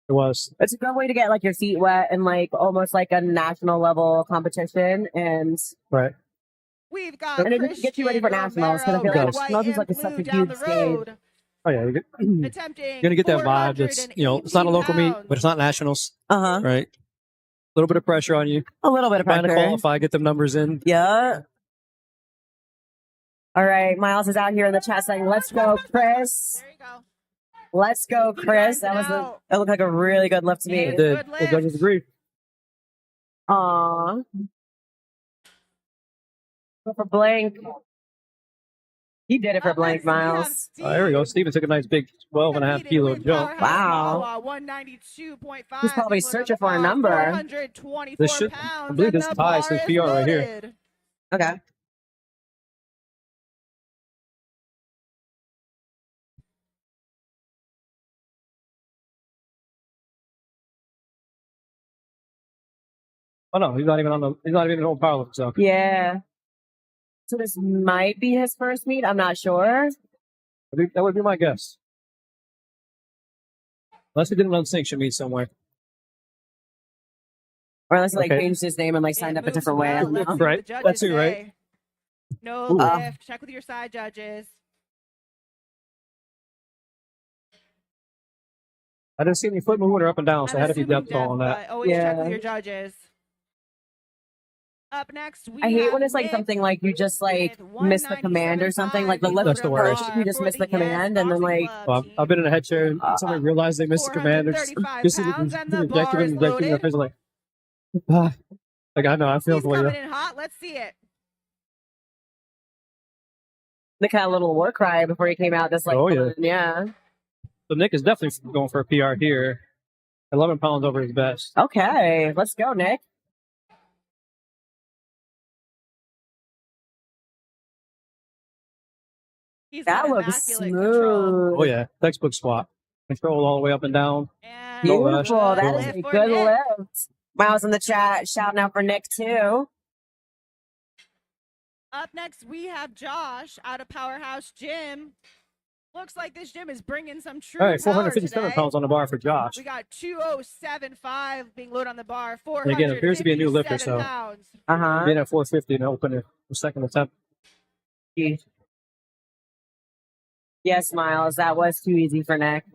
It was. It's a good way to get like your feet wet and like almost like a national level competition, and Right. We've got And it just gets you ready for Christian nationals, 'cause I feel like Romero, nationals red, is like white, such and a blue down huge the road, Oh, yeah. You're attempting going to get that vibe. It's, it's not a local meet, but it's not nationals, uh-huh. right? little bit of pressure on you. A little bit of Trying to pressure. qualify, get them numbers in. Yeah. All right, Miles is out here in the chat saying, "Let's go, Chris. There you go. Let's go, Chris." That was that looked like a really good lift to me. It It's did. good The judges lift. agree. Aw. Go for blank. He did it for Up blank, next, we have Miles. Oh, there we go. Steve. Steven took a nice big 12.5 kilo Competed with jump. Powerhouse Wow. Mawa, 192.5. He's probably Being loaded on searching the for a bar, number. 424 This should- pounds. I believe and this the ties bar his is PR right here. loaded. Okay. Oh no, he's not even an old powerlifter. So Yeah. So this might be his first meet. I'm not sure. that would be my guess. Unless he did an unsanctioned meet somewhere. Or unless he like Okay. changed his name and like signed It up a moves different way. I well. don't Let's know. see what Right. the judges That's it, right? say. No Ooh. lift. Check with your side judges. I didn't see any foot movement or up and down, so I'm I had to be assuming depth call on that. but always check Yeah. with your judges. Up next, we I hate have when it's like Nick something like you just like with miss the command or something. Like the 197.5 lift That's the first, worst. you just for miss the Yes command and then Boxing like Club Well, team. I've been in a head chair and somebody realized they missed the command. They're just 435 pounds and the bar is injecting their loaded. face. Like, like I know, I feel He's for you. coming in hot. Let's see it. the kind of little war cry before he came out. This like Oh, yeah. yeah. So Nick is definitely going for a PR here. 11 pounds over his best. Okay, let's go, Nick. He's That got looks immaculate smooth. control. Oh yeah, textbook squat. Control all the way up and down. And No rush. Beautiful. good That Cool. is lift a for good Nick. lift. Miles in the chat shouting out for Nick too. Up next, we have Josh out of Powerhouse Gym. Looks like this gym is bringing some true All right, power 457 today. pounds on the bar for Josh. We got 2075 being loaded on the bar. And again, it appears to be a new lifter, 457 so- pounds. Uh Being at 450 and open the second attempt. huh. Yes, Miles. That was too easy for Nick.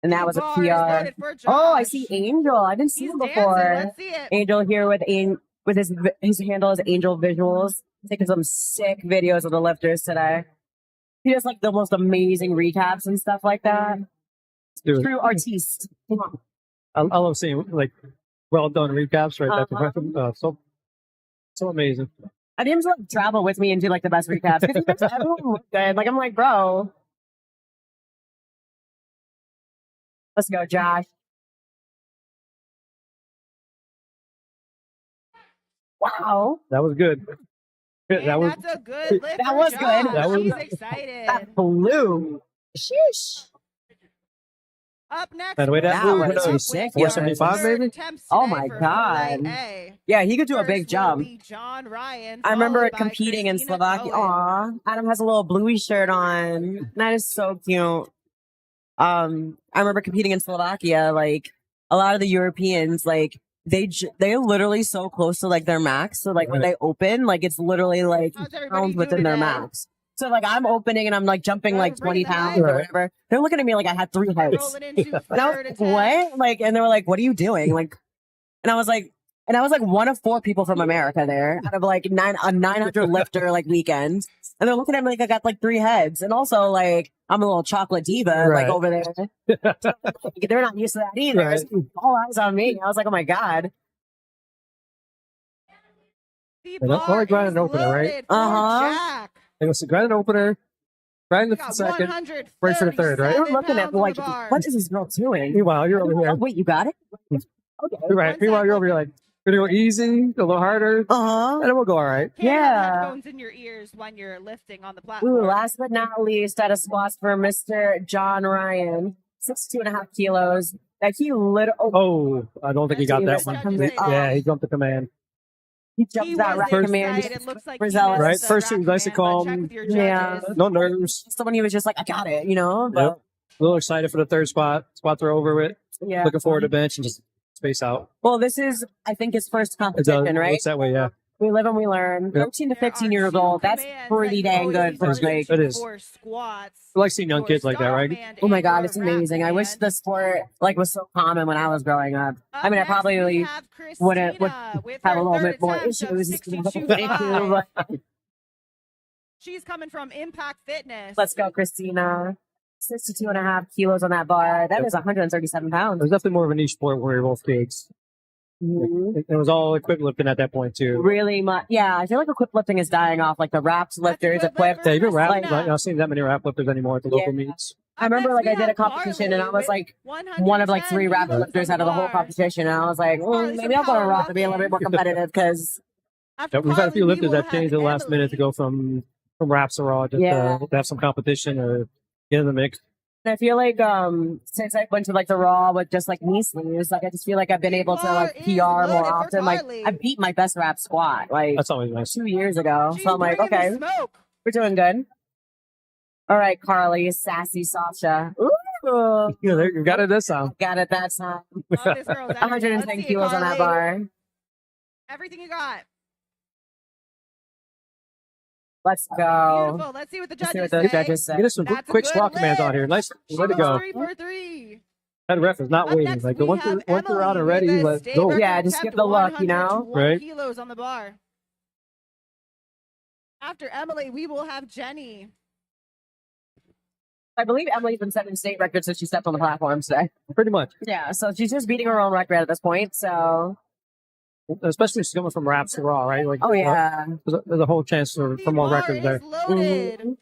And that The was a bar is PR. loaded for Oh, I Josh. see Angel. I didn't see He's him dancing. before. Let's see it. Angel here with his handle is Angel Visuals, taking some sick videos of the lifters today. He does like the most amazing recaps and stuff like that. Dude, True artiste. Come on. I love seeing like well done recaps right there. Uh-huh. So amazing. I need him to like travel with me and do like the best recaps because he makes everyone look good. Like I'm like, bro. Let's go, Josh. Wow. That was good. And That was that's a good lift That for was good. Josh. That was- He's That excited. blew. Sheesh. Up next, By the way, we that have move Nick was with sick, 475 third maybe? attempts Oh today my for God. 4A. Yeah, he could do a First big will jump. be John Ryan, I remember followed by competing in Christina Slovakia. Cohen. Aw, Adam has a little bluey shirt on. That is so cute. I remember competing in Slovakia. Like a lot of the Europeans, like they're literally so close to like their max. So like when Right. they open, like it's literally like How's everybody pounds doing within their today? max. So like I'm opening and I'm like jumping Good, like we're bringing 20 them pounds in. or Right. whatever. They're looking at me like I had 3 heads. Rolling into And I was third like, attempt. what? Like, and they were like, what are you doing? Like, and I was like one of 4 people from America there out of like a 900 lifter like weekend. And they're looking at me like I got like 3 heads. And also like, I'm a little chocolate diva like Right. over there. They're not used to that either. Right. So all eyes on me. I was like, oh my God. The And that's bar only grind is and opener, right? loaded for Uh-huh. Jack. It was a grind opener, grind We the got second. 137 break for the third, right? They were looking at pounds me on like, the bar. what is this girl doing? Meanwhile, you're over Oh, here. wait, you got it? Okay. Right. Meanwhile, you're over here like, we're gonna go easy, a little harder, Uh-huh. and then we'll go all right. Can't have Yeah. headphones in your ears when you're lifting on the Ooh, platform. last but not least, at a squats for Mr. John Ryan, 62.5 kilos. That he Oh, I don't think he got that That's one. what judges say. Yeah, he jumped the command. he He jumped that was right command. excited. Looks like he Brazil. missed Right, the first he rack was nice and command, but check calm. with your Yeah. judges. No nerves. Someone he was just like, I got it, you know? But, Yep. A little excited for the third spot. Spots are over with. yeah. Looking forward to bench and just space out. Well, this is, I think, his first It does. competition, right? Looks that way, yeah. We live and we learn. 13 to 15 years old. That's pretty dang good for like. It is. For squats. I like seeing young kids like that, right? Oh my God, it's amazing. I wish the sport like was so common when I was growing up. I mean, I probably would have a little bit more issues. She's coming from Impact Fitness. Let's go, Christina. 62.5 kilos on that bar. That is 137 It pounds. was definitely more of a niche sport where we were both kids. Mhm. It was all equip lifting at that point too. Really much. Yeah, I feel like equip lifting is dying off. Like the wrapped lifters, equipped. Yeah, even wrap. Like, Like, I'm not seeing that many wrap lifters anymore at the local Yeah. meets. I remember like I did a competition and I was like one of like 3 wrap lifters out of the whole competition. And I was like, maybe I'll go to Raw to be a little bit more competitive because Yeah, we've had a few lifters that changed at the last minute to go from wraps to raw just to have some competition or get in the mix. I feel like since I went to like the Raw with just like knee sleeves, like I just feel like I've been able to like PR more often. Like I beat my best wrap squat like That's always nice. 2 years ago. So I'm like, okay, we're doing good. All right, Carly, sassy Sasha. Ooh. Yeah, there, you got it this time. Got it that time. 110 kilos on that bar. Everything you got. Let's go. Beautiful. Let's see what the Let's see judges what the say. judges say. Get us some That's a quick good squat commands lift. on here. Nice. She Way to goes go. 3 for 3. That ref is not Up waiting. next, Like, we once have you're out and Emily ready, with a let's state go. record Yeah, just attempt, give the look, you know? 101 Right. kilos on the bar. After Emily, we will have Jenny. I believe Emily's been setting state records since she stepped on the platform today. Pretty much. Yeah, so she's just beating her own record at this point. So, Especially if she's coming from wraps to raw, right? Like, oh yeah, there's a whole chance for more bar records there. is loaded. Mhm.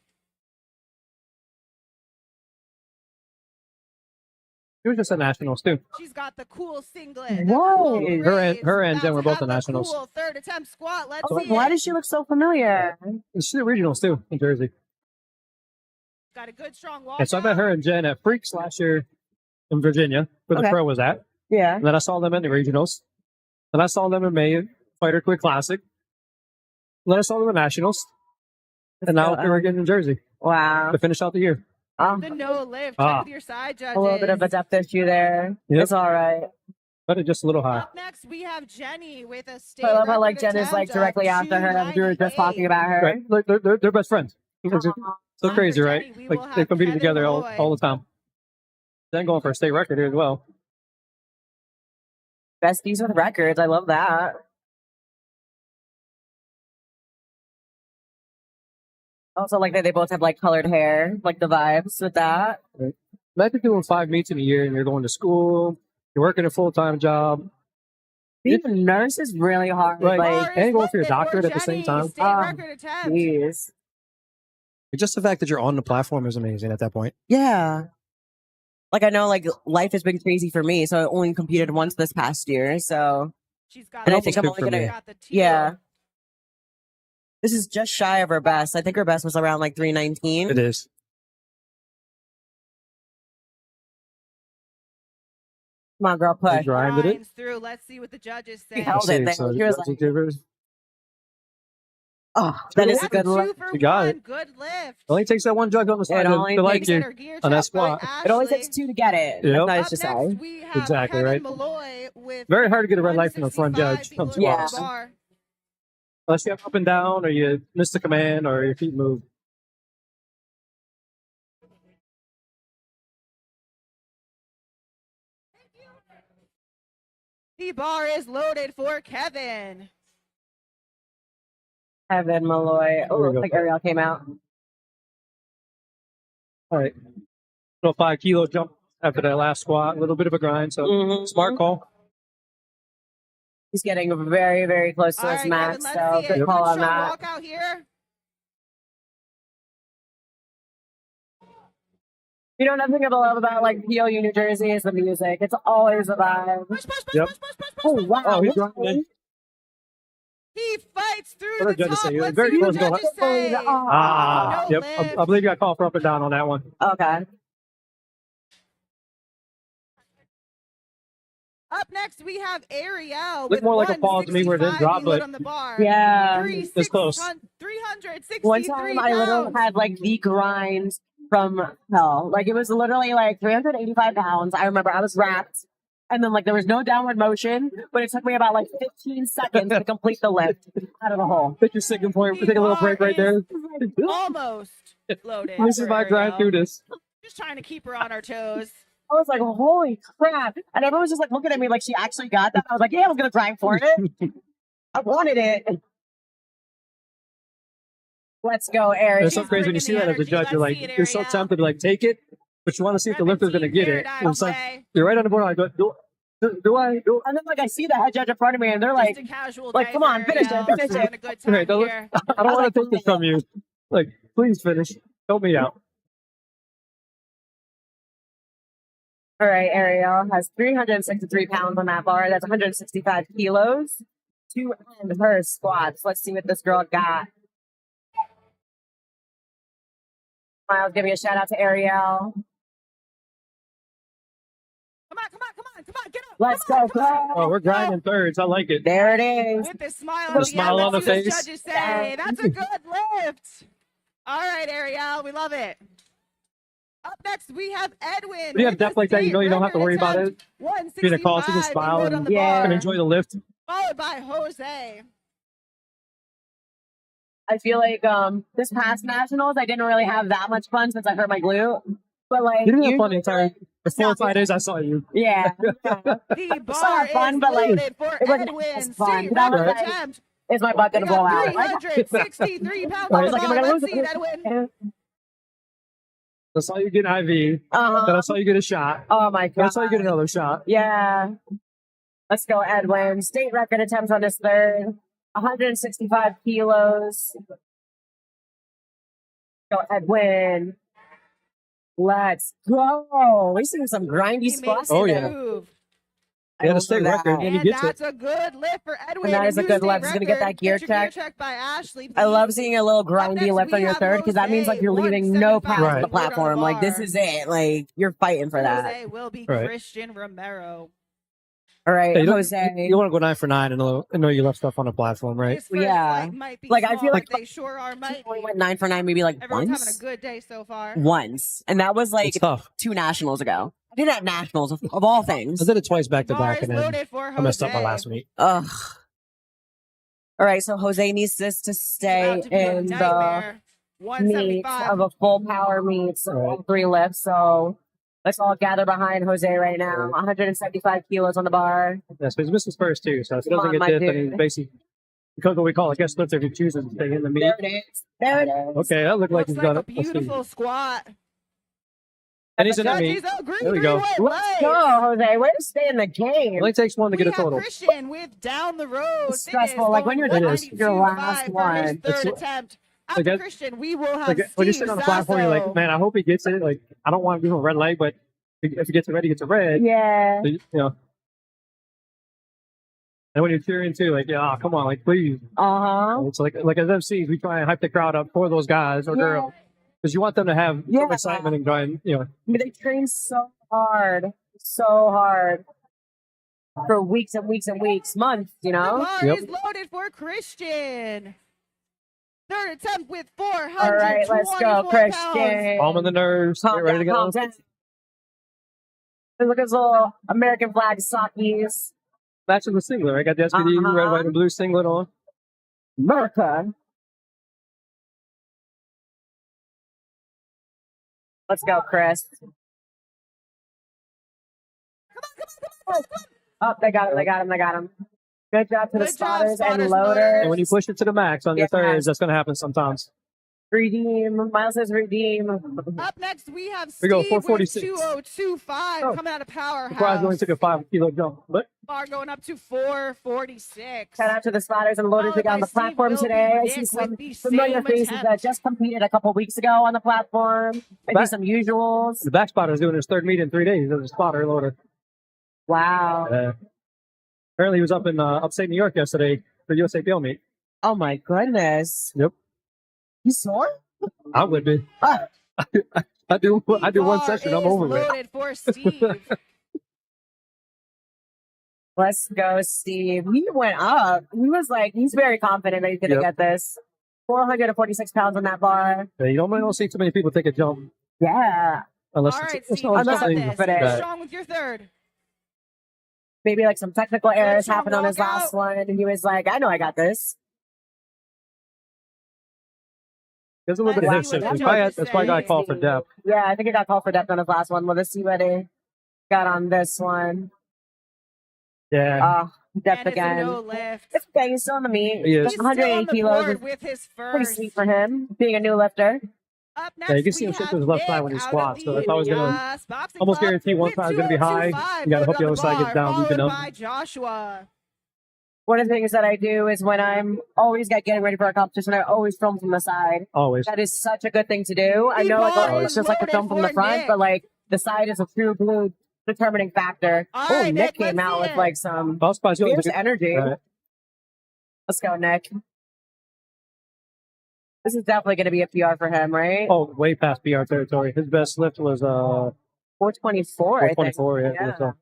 It was just a nationals too. She's got the cool singlet. Whoa. Her and Jen were both the nationals. Cool third attempt squat. Let's I was see like, why it. does she look so familiar? She's the regionals too in Jersey. Got a good strong walk. And so I met her and Jen at Freaks last year in Virginia, where Okay. the pro was at. Yeah. And then I saw them in the regionals. Then I saw them in May Fighter Quick Classic. And then I saw them in nationals. And now we're again in Jersey Wow. to finish out the year. The no lift. Check with your side judges. A little bit of a depth issue there. Yep. It's all right. But it's just a little high. Up next, we have Jenny with a state I love how like record Jen is like attempt directly of after her. We were just talking about her. Right? Like, they're best friends. It's so crazy, For right? Jenny, we will Like they have competed Kevin together Malloy. all the time. Then going for a state record here as well. Besties with records. I love that. Also, like that they both have like colored hair, like the vibes with that. Imagine doing 5 meets in a year and you're going to school, you're working a full-time job. Being a nurse is really hard. Right. Like, And going for your Loaded doctorate at the same Jenny, time. State record attempt. jeez. Just the fact that you're on the platform is amazing at that point. Yeah. Like I know, like life has been crazy for me, so I only competed once this past year. So, She's got and I the think I'm good only for gonna. me. got the teal. Yeah. This is just shy of her best. I think her best was around like 319. It is. Come on, girl, push. Grinded it. Grinds through. Let's see what the judges She say. held it there. So She was judges like, give her- oh, that is a That's good 2 look. for You got 1. it. Good lift. Only takes that one judge on the side It only to like takes you. Her gear on that check by squat. It only Ashley. takes 2 to get it. Yep. That's nice Up to next, say. we have Exactly, Kevin right. Malloy with Very hard to get a red light from the front 165 judge on below Yeah. squats. the bar. Unless you have up and down or you miss the command or your feet move. The bar is loaded for Kevin. Kevin Malloy. Oh, There we looks go. like Ariel came out. All right. Little 5 kilo jump after that last squat. A little bit of a grind. So Mhm. smart call. He's getting very, very close to All his right, max. Kevin, So let's see it. good Good call on strong that. walk out here. You know, nothing I love about like PLU New Jersey is the music. It's always a vibe. Push, push, push, Yep. push, push, push, push, Oh push, wow! Oh, he's Look- grinding. He fights through What the did judges top. say? Let's Very see what close goal. judges say. Ah, No yep. lift. I believe you got called for up and down on that one. Okay. Up next, we have Ariel. Looked with more like a pause to me where it didn't 165 drop, below but- on the bar. Yeah. It's close. 363 One time I literally pounds. had like the grind from hell. Like it was literally like 385 pounds. I remember I was wrapped And then like there was no downward motion, but it took me about like 15 seconds to complete the lift out of the hole. Pick your second point. Take a little break right there. Almost loaded. This is for my drive Ariel. through this. Just trying to keep her on our toes. I was like, holy crap. And everyone was just like looking at me like she actually got that. I was like, yeah, I was going to grind for it. I wanted it. Let's go, Eric. It's so crazy when you see that as a judge. You're like, you're so tempted to like take it, but you want to see if the lifter's going to get it. And it's like, you're right on the border. Like, do I? And then like I see the head judge in front of me and they're like, come on, finish it, finish it. A good time Right, here. I don't want to take this from you. Like, please finish. Help me out. All right, Ariel has 363 pounds on that bar. That's 165 kilos to end her squats. Let's see what this girl got. Miles, give me a shout out to Ariel. Come on, get up. Let's go, girl. Oh, we're grinding thirds. I like it. There it is. With the smile The on smile the on the end. Let's see what face. Judges say. That's a good lift. All right, Ariel, we love it. Up next, we have Edwin. When you have depth like that, you know you don't have to worry about it. Being a call, you can smile and enjoy the lift. Followed by Jose. I feel like this past nationals, I didn't really have that much fun since I hurt my glute. But like, You didn't have fun the entire 4 or 5 days I saw you. yeah. The It's bar not fun, is but like, loaded for it wasn't Edwin. as fun. See, That was record like- attempt. Is my butt We gonna blow got out? Like, 363 pounds I on was the like, am I bar. gonna Let's lose see it, it? Edwin. I saw you get an IV. Then Uh-huh. I saw you get a shot. Oh my Then I god. saw you get another shot. Yeah. Let's go, Edwin. State record attempts on his third. 165 kilos. Go, Edwin. Let's go. We're seeing some grindy He spots. Oh, makes yeah. a move. He had a love state that. record and he And gets it. that's a good lift for Edwin. And that is a new good state lift. He's gonna get that record. gear Get your check. gear check by Ashley. I love please. seeing a little Up grindy next, lift on we your have third because that means like you're leaving no pounds on the 175 platform. Like this bar. is it. Like you're fighting for that. Jose will be Right. Christian Romero. All right, Hey, you don't- Jose. You want to go 9 for 9 and know you left stuff on the platform, right? His first Yeah. flight might be Like, I small, feel but like- they sure are mighty. We went 9 for 9 maybe like Everyone's having a once. good day so far. Once. And that was like It's tough. 2 nationals ago. I did it at nationals of all things. I did it twice back to Bar back is and then loaded for Jose. I messed up my last meet. Ugh. All right, so Jose needs this to stay About to be a in the nightmare. meets 175. of a full power meets of all 3 lifts. So let's all gather behind Jose right now. 175 kilos on the bar. Yes, but he's missed his first too, so if he Come doesn't on, get my this, then dude. he's basically because what we call a guest lifter if he chooses to stay in the meet. There it is. There it is. Okay, that looked like Looks he's got a it. Let's see. beautiful squat. And he's in the meet. Judges agree There we go. 3-way Let's legs. go, Jose. Way to stay in the game. It only takes one to get We a have total. Christian with down the road. It's stressful, like, when you're doing your 192.5 last for his one. third It's- attempt. like After that- Christian, we will have Like when you're Steve sitting on the platform, you're Sasso. like, man, I hope he gets it. Like, I don't want to give him a red light, but if he gets it red, he gets a red. Yeah. So, you know. And when you're cheering too, like, yeah, oh, come on, like, please. Uh-huh. It's like as MCs, we try and hype the crowd up for those guys or Yeah. girls because you want them to have Yeah. some excitement and going, you know. I mean, they train so hard for weeks and weeks and weeks, months, you The know? bar Yep. is loaded for Christian. Third attempt with 424 All right, let's go, pounds. Christian. Calm in the nerves, Calm get ready to down, go. calm down. And look at his little American flag sockies. Matching the singlet. I got the SPD Uh-huh. red, white, and blue singlet on. America. Let's go, Chris. Oh, they got him. Good job to the Good job, spotters and spotters, loaders. And when you push it to the max on your Yeah. thirds, that's going to happen sometimes. Redeem. Miles says redeem. Up next, we have We go, Steve 446. with 2025 Oh. coming out of Powerhouse. Surprised we only took a 5-kilo jump, but Bar going up to 446. Shout out to the spotters and loaders we got on the Followed by platform Steve today. I Wilby see Dick some with the familiar same faces attempt. that just competed a couple weeks ago on the platform. Maybe Back- some usuals. the back spotter's doing his third meet in 3 days as a spotter loader. Wow. Apparently, he was up in upstate New York yesterday for USAPL meet. Oh my goodness. Yep, You sore? I would be. Ah. I do one Bar session, I'm is over it. loaded for Steve. Let's go, Steve. He went up. He was like, he's very confident that he's going to Yep. get this. 446 pounds on that bar. Yeah, you don't see too many people take a jump Yeah. unless All right, it's Steve, you not got something this. but bad. Strong with your third. maybe like some technical errors Strong happened on his last one, and he was like, "I know I got this." There's a little bit of hip Let's see shift. what the That's judges why I got say. called for depth. Yeah, I think he got called for depth on his last one. Let's see what he got on this one. Yeah. Depth And it's a again. no lift. It's okay. He's still on the meat. He is. He's still on 180 the kilos board is with his pretty first. sweet for him, being a new lifter. Up next, Yeah, you can see we him shift have to his left side Nick when he out of squats. So that's the always going to US Boxing almost Club guarantee one with side is going to be high. 2025 You got to hope the on other side gets down deep followed enough. by Joshua. One of the things that I do is when I'm always getting ready for a competition, I always film from the side. Always. That is such a good thing to do. I The know bar like, is it's just like a film from the loaded for front, Nick. but like the side is a true blue determining factor. All Oh, right, Nick Nick, came let's out see with it. like some Boss spots, you fierce look at- energy. All right. Let's go, Nick. This is definitely going to be a PR for him, right? Oh, way past PR territory. His best lift was 424. I think. 424. Yeah. So.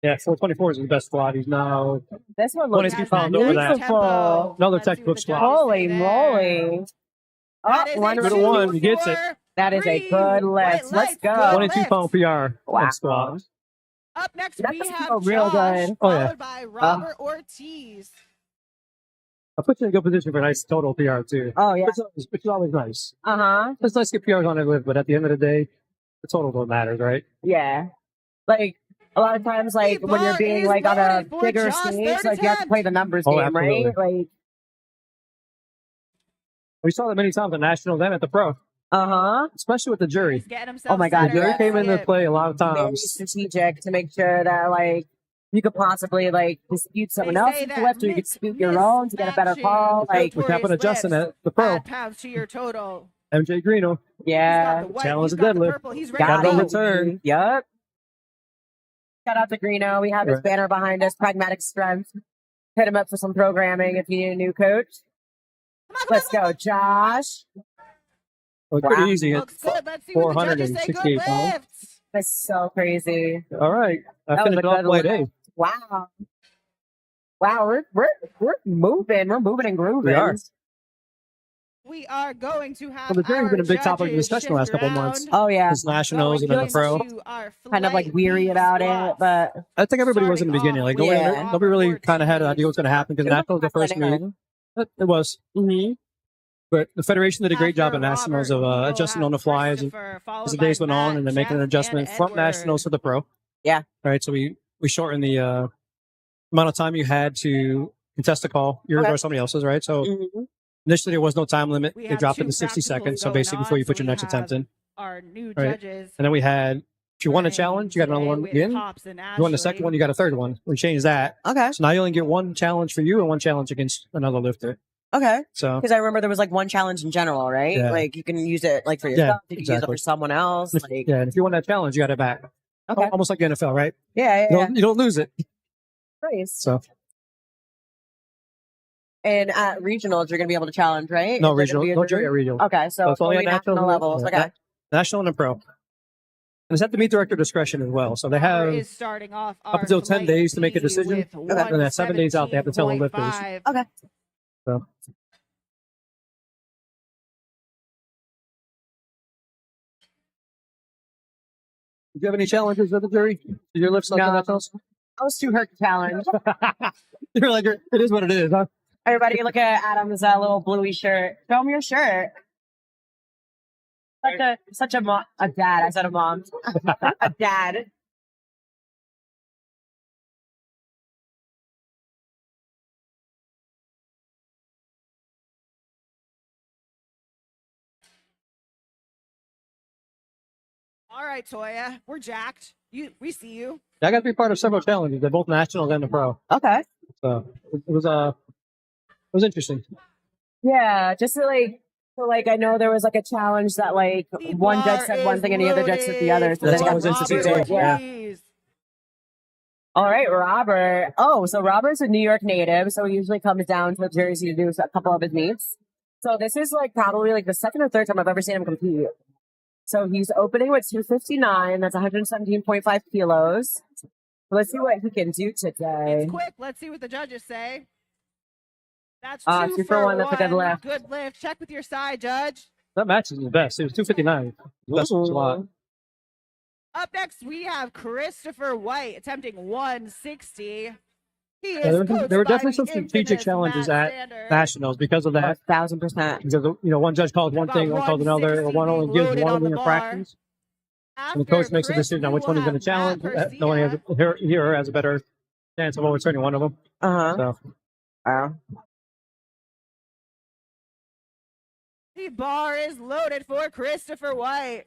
Yeah, 424 is his best squat. He's now This one looks 22 pounds over that. beautiful. Another Let's see textbook what the squat. judges Holy say there. moly. Oh, That is one a Good one. He gets it. 2-4. That is a good lift. Let's go. Good 22 lift. pound PR Wow. squat. Up next, That we does have feel real Josh, good. Oh, yeah. followed by Robert Ortiz. I put you in a good position for a nice total PR too. Oh, yeah. Which is always nice. Uh-huh. It's nice to get PRs on every lift, but at the end of the day, the total don't matter, right? Yeah. Like, a lot of times, like, The when you're bar being, is like, on a loaded for bigger Josh, stage, third like, you have to attempt. play the numbers Oh, game, right? absolutely. Like, We saw that many times at nationals and at the pro, uh-huh. especially with the jury. He's getting himself Oh my God, The jury yeah. came into centered. play a lot of Very times. strategic to make sure that, like, you could possibly, like, dispute someone They say else's that lift or you could Nick dispute your own to get a better call. mismatching Like, Which happened to Notorious Justin lifts. at the pro. Add pounds to your total. MJ Greeno. yeah. He's got the white, Challenge he's the got the deadlift. purple. He's ready Got to it go. overturned. Yep. Shout out to Greeno. We have his Right. banner behind us, Pragmatic Strength. Hit him up for some programming if you need a new coach. Let's go, Josh. Well, Wow. pretty easy. Looks good. Let's see what the judges say. Good 468 pounds. lifts. That's so crazy. All right. I That was finished a off good plate one. A. Wow. Wow, we're moving. We're moving and grooving. We are. We are going to have Well, the jury's our been a big topic of judges discussion the last shift couple of months. around. Oh yeah. His nationals and then the pro. Going to our Kind of like flight weary beat about it, squats. but I think everybody was in the Starting beginning. Like off nobody, with nobody really Robert kind of had an Ortiz. idea what's going to happen because nationals the first meet. It was. Mm-hmm. But the federation did a great job After at nationals Robert, of we will adjusting have on the fly as Christopher, followed the by days went on, Matt, and then making an Jeff, adjustment and from Edward. nationals to the pro. Yeah. All right. So we shortened the amount of time you had to contest a call, yours Okay. or somebody else's, right? So Mm-hmm. initially there was no time limit. We They have dropped it two to 60 practicals seconds. So going basically on, before you put so your we next attempt have in. Our new Right. judges. And then we had, if you won a trained challenge, you got another today one with again. Pops and You won the second Ashley. one, you got a third one. We changed that. Okay. So now you only get one challenge for you and one challenge against another lifter. Okay. So Because I remember there was like one challenge in general, right? Yeah. Like you can use it like for Yeah, yourself, you can use it exactly. for someone else. Like yeah, and if you won that challenge, you got it back. okay. Almost like the NFL, right? Yeah, You yeah, don't, you don't lose it. yeah. Nice. So And at regionals, you're gonna be able to challenge, right? no Is there regional, gonna be a no jury? jury at regional. Okay, so it's only only at national levels. yeah, Okay. national and a pro. And it's at the meet director discretion as well. So they Robert have is starting off up until 10 flight days to make a B decision. with And then 7 days out, they have to tell the lifters. 117.5. Okay. So did you have any challenges with the jury? Did your lifts like No. the nationals? I was too hurt to challenge. You're like, it is what it is, huh? Everybody look at Adam's little bluey shirt. Show him your shirt. Such a mom, a dad. I said a mom. A dad. All right, Toya, we're jacked. We see you. I got to be part of several challenges. They're both nationals and the pro. Okay. So it was interesting. Yeah, just to like I know there was like a challenge that like The one judge bar said one is thing and the other judge said the other. So That's then always you interesting Robert too. Yeah. Ortiz. All right, Robert. Oh, so Robert's a New York native, so he usually comes down to Jersey to do a couple of his meets. So this is like probably like the second or third time I've ever seen him compete. So he's opening with 259. That's 117.5 kilos. Let's see what he can do today. It's quick. Let's see what the judges say. That's 2 for 1. That's a good lift. Good lift. Check with your side, judge. That match is the best. It was 259. That's a lot. Up next, we have Christopher White attempting 160. He is Yeah, coached there were by definitely the some strategic infamous challenges Matt at Standard. nationals because of that. 1,000%. Because one judge called one About thing, one called another, or 160 one only gives loaded one on of the the bar. infractions. After And the coach makes a Chris, decision on we which one he's will going to have challenge. Matt No one has Persia. he or her has a better chance of overturning one of them. Uh-huh. So Wow. The bar is loaded for Christopher White.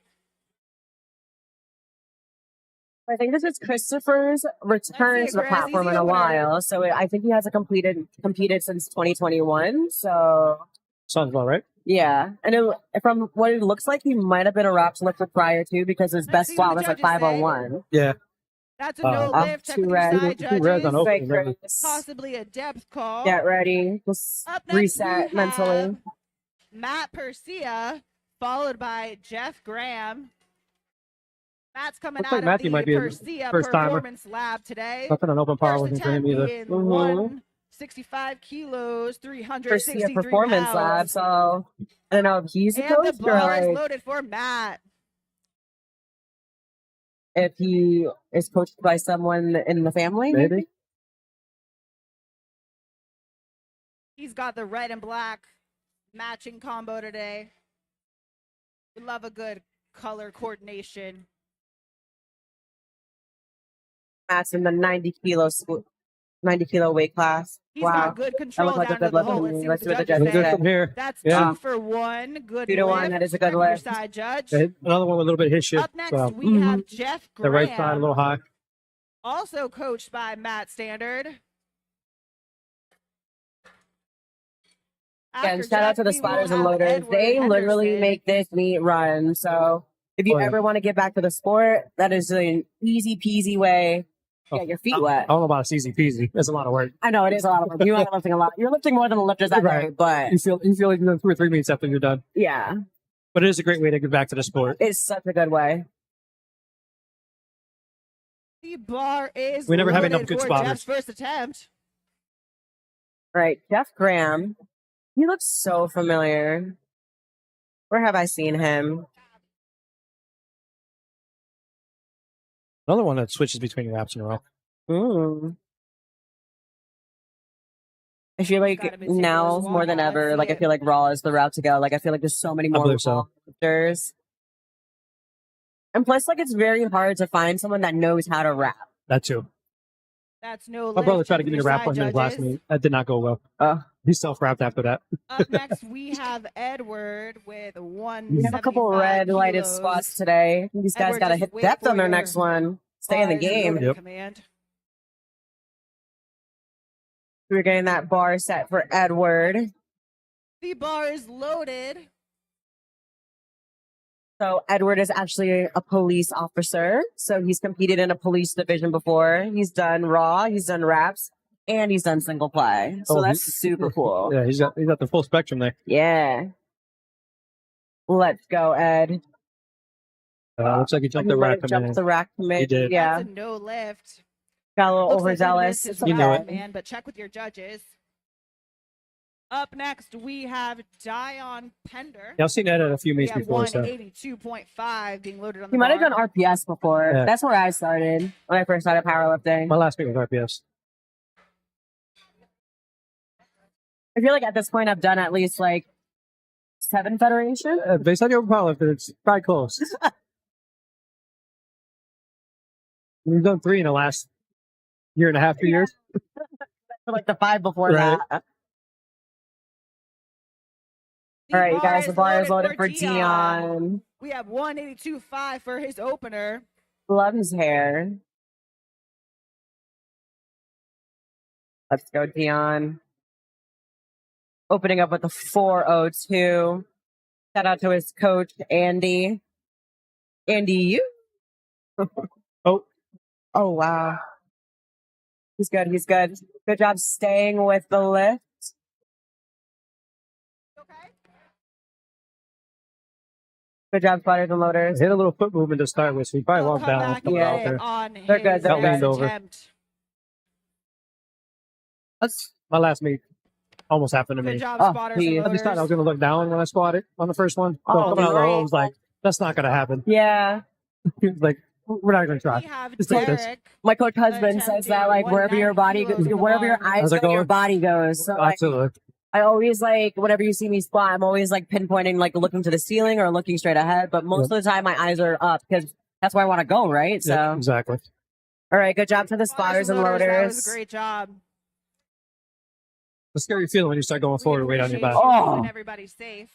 I think this is Christopher's return That's it, to the Chris. platform Easy in a opener. while. So I think he hasn't competed since 2021. So sounds about right. yeah, and from what it looks like, he might have been a ROPS lifter prior to because his Let's best see squat what was the like judges say. 501. Yeah. That's a no Up lift. Check to with your red. side Two reds on judges. opening. Great, Remember. Chris. Possibly a depth call. Get ready. Just Up next, we reset mentally. have Matt Persia, followed by Jeff Graham. Matt's coming Looks out like Matthew of might the be a Persia first timer. Performance Lab today. Nothing on open power First wasn't for him attempt either. being 165 kilos, First 363 performance lab. pounds. So I don't know if he's a And the coach or bar is like loaded for Matt. if he is coached by someone in the family. Maybe. He's got the red and black matching combo today. We love a good color coordination. Matt's in the 90 kilo weight class. He's Wow. got good control like a down to good the lift hole. for Let's me. see Let's what the see what the judges Looking good say. from here. That's Yeah. 2 for 1. Good 2 to 1. lift. That is a Check good with your lift. side judge. Another one with a little bit of his shift. Up next, So we have Jeff the right side a Graham, little high. also coached by Matt Standard. Again, After shout out Jeff, to the we will spotters and have loaders. Edward They literally Henderson. make this meet run. So if you Oh, yeah. ever want to get back to the sport, that is an easy peasy way to get your feet wet. I don't know about it's easy peasy. It's a lot of work. I know it is a lot of work. You are lifting a lot. You're lifting more than the lifters that Right. day, but You feel like you've done 2 or 3 meets after you're done. yeah, But it is a great way to get back to the sport. it's such a good way. The bar is We never have loaded enough good for spotters. Jeff's first attempt. All right, Jeff Graham. He looks so familiar. Where have I seen him? Another one that switches between wraps in a row. I feel Gotta like be taking now those more than walk-ons. ever, like I feel like Raw is the route to go. Like I feel like there's so many more believe so. lifters. And plus, like it's very hard to find someone that knows how to rap. That too. That's no My brother lift. tried to Check give me with the your rap side one in his last judges. meet. That did not go well. He self-wrapped after that. Up next, we have Edward with We have a couple 175 red lighted kilos. spots today. I think these guys Edward, got to just hit wait depth for on their your next one. Stay in the Bars is game. loaded Yep. Command. We're getting that bar set for Edward. The bar is loaded. So Edward is actually a police officer. So he's competed in a police division before. He's done raw, he's done raps, and he's done single play. So Oh, that's super cool. Yeah, he's got the full spectrum there. Yeah. Let's go, Ed. Looks like he jumped the He might rack. have jumped the rack commit. He did. Yeah. That's a no lift. Got a little Looks like he overzealous. missed his It's You know okay. it. man, but check with your judges. Up next, we have Dion Pender. Yeah, I've seen Ed at a few We meets have before. So 182.5 being loaded on the He might have bar. done RPS before. Yeah. That's where I started when I first started powerlifting. my last meet was RPS. I feel like at this point I've done at least like 7 federation. Based on your powerlifter, it's probably close. We've done 3 in the last year and a half, 2 years. For like the 5 before Right. that. The All right, you guys, is the bar is loaded for Dion. Dion. We have 182.5 for his opener. Love his hair. Let's go, Dion. Opening up with the 402. Shout out to his coach, Andy. Andy, you? Oh. Oh, wow. He's good. He's good. Good job staying with the lift. Okay. Good job, spotters and loaders. Hit a little foot movement to start with, so he probably He'll walked come down. back Coming Yeah. out there. on They're his good, they're next good. Over. attempt. That's my last meet. Almost happened to Good me. job, Oh, spotters he- and I just thought I was loaders. going to look down when I squatted on the first one. So Oh, coming out of the hole, I great. was like, that's not going to happen. Yeah. Like, We're not going to try. We have Just take this. Derek. My coach husband says that like wherever your body goes, wherever your eyes How's it go, your going? body goes. So like, Absolutely. I always like whenever you see me squat, I'm always like pinpointing, like looking to the ceiling or looking straight ahead. But most of the time, my eyes are up because that's where I want to go, right? So, Yeah, exactly. all right, good job to the spotters and That was a loaders. great job. The scary feeling when you start going forward, weight on your back. Oh. And everybody's safe.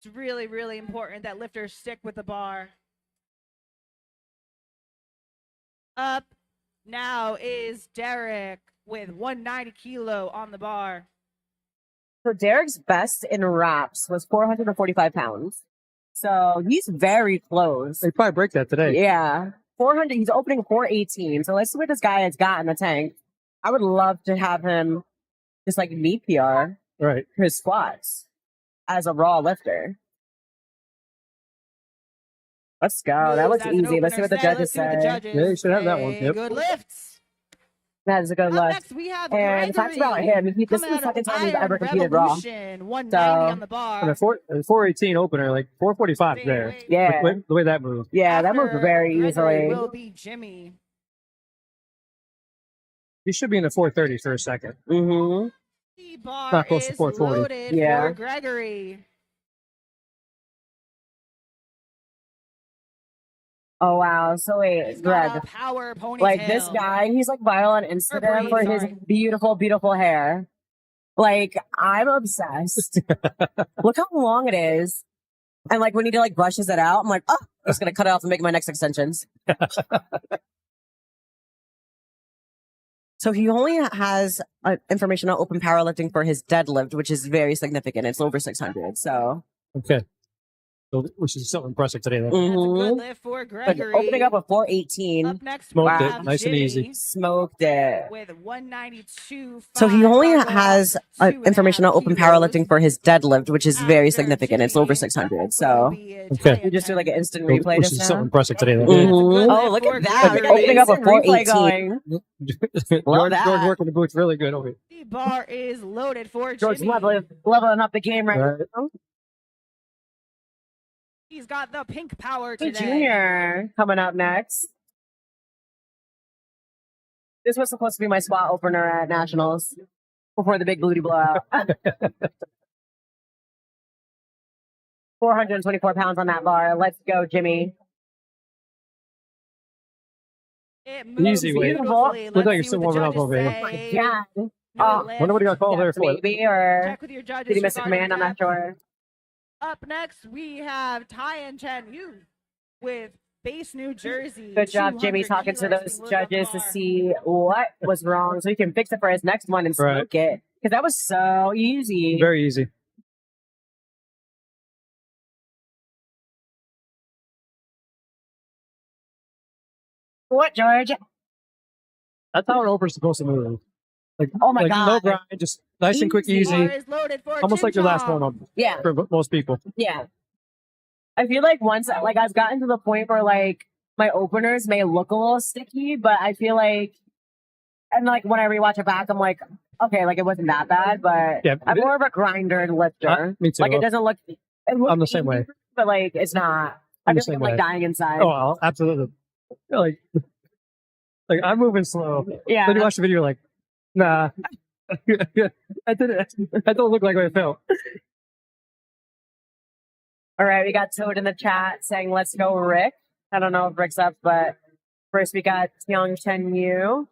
It's really, really important that lifters stick with the bar. Up now is Derek with 190 kilo on the bar. So Derek's best in reps was 445 pounds. So he's very close. They probably break that today. Yeah. 400. He's opening 418. So let's see what this guy has got in the tank. I would love to have him just like meet PR Right. for his squats as a raw lifter. Let's go. That looks Moves as an easy. Let's see what the opener. judges Let's see what the say. judges Yeah, you should have that one. say. Yep. Good lifts. That is a good Up look. next, we have And talks about him. This is coming the out second of time he's Iron ever competed raw. Revolution, 190 on the bar. And a 418 opener, like 445 Stay there. away. Yeah. The way that moved. Yeah, that moved After very Gregory easily. will be Jimmy. You should be in the 430s for a second. Mm-hmm. The bar Not close to is 440. loaded Yeah. for Gregory. Oh, wow. So wait, He's got Greg. a power ponytail. Like this guy, he's like viral on Instagram for his sorry. beautiful, beautiful hair. Like, I'm obsessed. Look how long it is. And like when he like brushes it out, I'm like, oh, I'm just gonna cut it off and make my next extensions. So he only has information on open powerlifting for his deadlift, which is very significant. It's over 600. So Okay. So, which is something impressive today. Then. That's a good mhm. lift for But Gregory. opening up a 418, Up next, Smoked we it. have Nice and Jimmy easy. smoked it. with 192. So he only has 2.5 information on open kilos. powerlifting for his deadlift, which is very After significant. It's over Jimmy 600. will So be Okay. you just do like an instant So, replay which just is now. something impressive today. Then. Mhm. Good Oh, lift look for at that. We Gregory. got the opening up a instant replay 418. George, Love that. George working the boots really good over here. The bar is loaded for George Jimmy. leveling up the game right Right. now. He's got the pink power The today. junior coming up next. This was supposed to be my spot opener at Nationals before the big booty blowout. 424 pounds on that bar. Let's go, Jimmy. It moves Easy weight. beautifully. Look like you're Let's see still what the warming up judges over here. Oh my say. God. No Oh, lift. Wonder what he got called there for. Maybe, or Check with your judges. did he miss a regarding command? I'm not that. sure. Up next, we have Ty and Chen Yu with Base New Jersey. Good job, Jimmy, 200 talking to kilos those being loaded on the judges to bar. see what was wrong so he can fix it for his next one and Right. smoke it. Because that was so easy. Very easy. What, George? That's how an opener's supposed to move. Like, Oh my like God. no grind, just nice and quick, Easy. easy. Bar is loaded for Almost like your last Jim one Jong. Yeah. for most people. Yeah. I feel like once, like, I've gotten to the point where, like, my openers may look a little sticky, but I feel like, and like, when I rewatch it back, I'm like, okay, like, it wasn't that bad, but Yeah, I'm more of a grinder and lifter. me too. Like, it doesn't look, it looks I'm the same way. easy, but, like, it's not. I I'm the feel like same I'm, like, way. dying inside. Oh, well, absolutely. Like, like I'm moving slow. Yeah. Then you watch the video, like, nah, that don't look like what I felt. All right, we got Toad in the chat saying, let's go, Rick. I don't know if Rick's up, but first we got Young Chen Yu.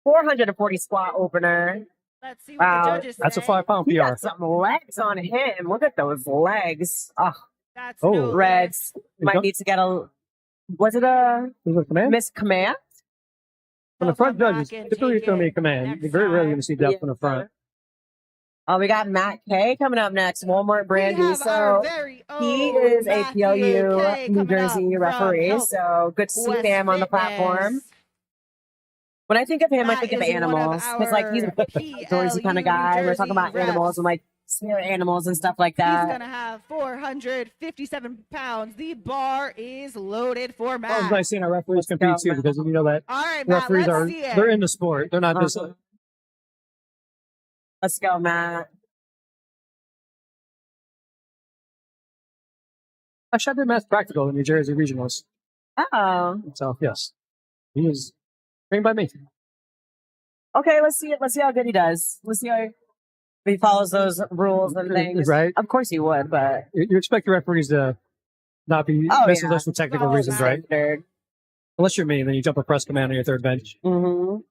440 squat opener. Let's see what Wow. the judges That's a say. 5-pound He PR. got some legs on him. Look at those legs. Oh, That's Oh. no Reds. Might need to get a, was it a Is it command? miss command? From the They'll front come judges, back and typically it's take going to be it a command. next You're very rarely going time. to see depth Yeah. from the front. Oh, we got Matt K coming up next. Walmart We Brandy. have our So very he own is a Matthew PLU K New coming up Jersey from referee. Health So good to see West him on the platform. Fitness. When I think of him, I Matt think of is one of animals. Because, like, he's a our outdoorsy kind PLU of guy. New We're talking about Jersey animals reps. and, like, spirit animals and stuff like He's that. going to have 457 pounds. The bar is loaded for Well, it's Matt. nice seeing our referees Let's compete go, too, Matt. because you know that All right, Matt, referees let's are see it. they're in the sport. They're not just Uh-huh. Let's go, Matt. I shot him as practical in New Jersey regionals. Oh. So yes, he was trained by me. Okay, let's see it. Let's see how good he does. Let's see how he follows those rules and things. Right. Of course he would, but You expect the referees to not be messing with us for technical reasons, right? Standard. Unless you're me, then you jump a press command on your third bench. Mm-hmm.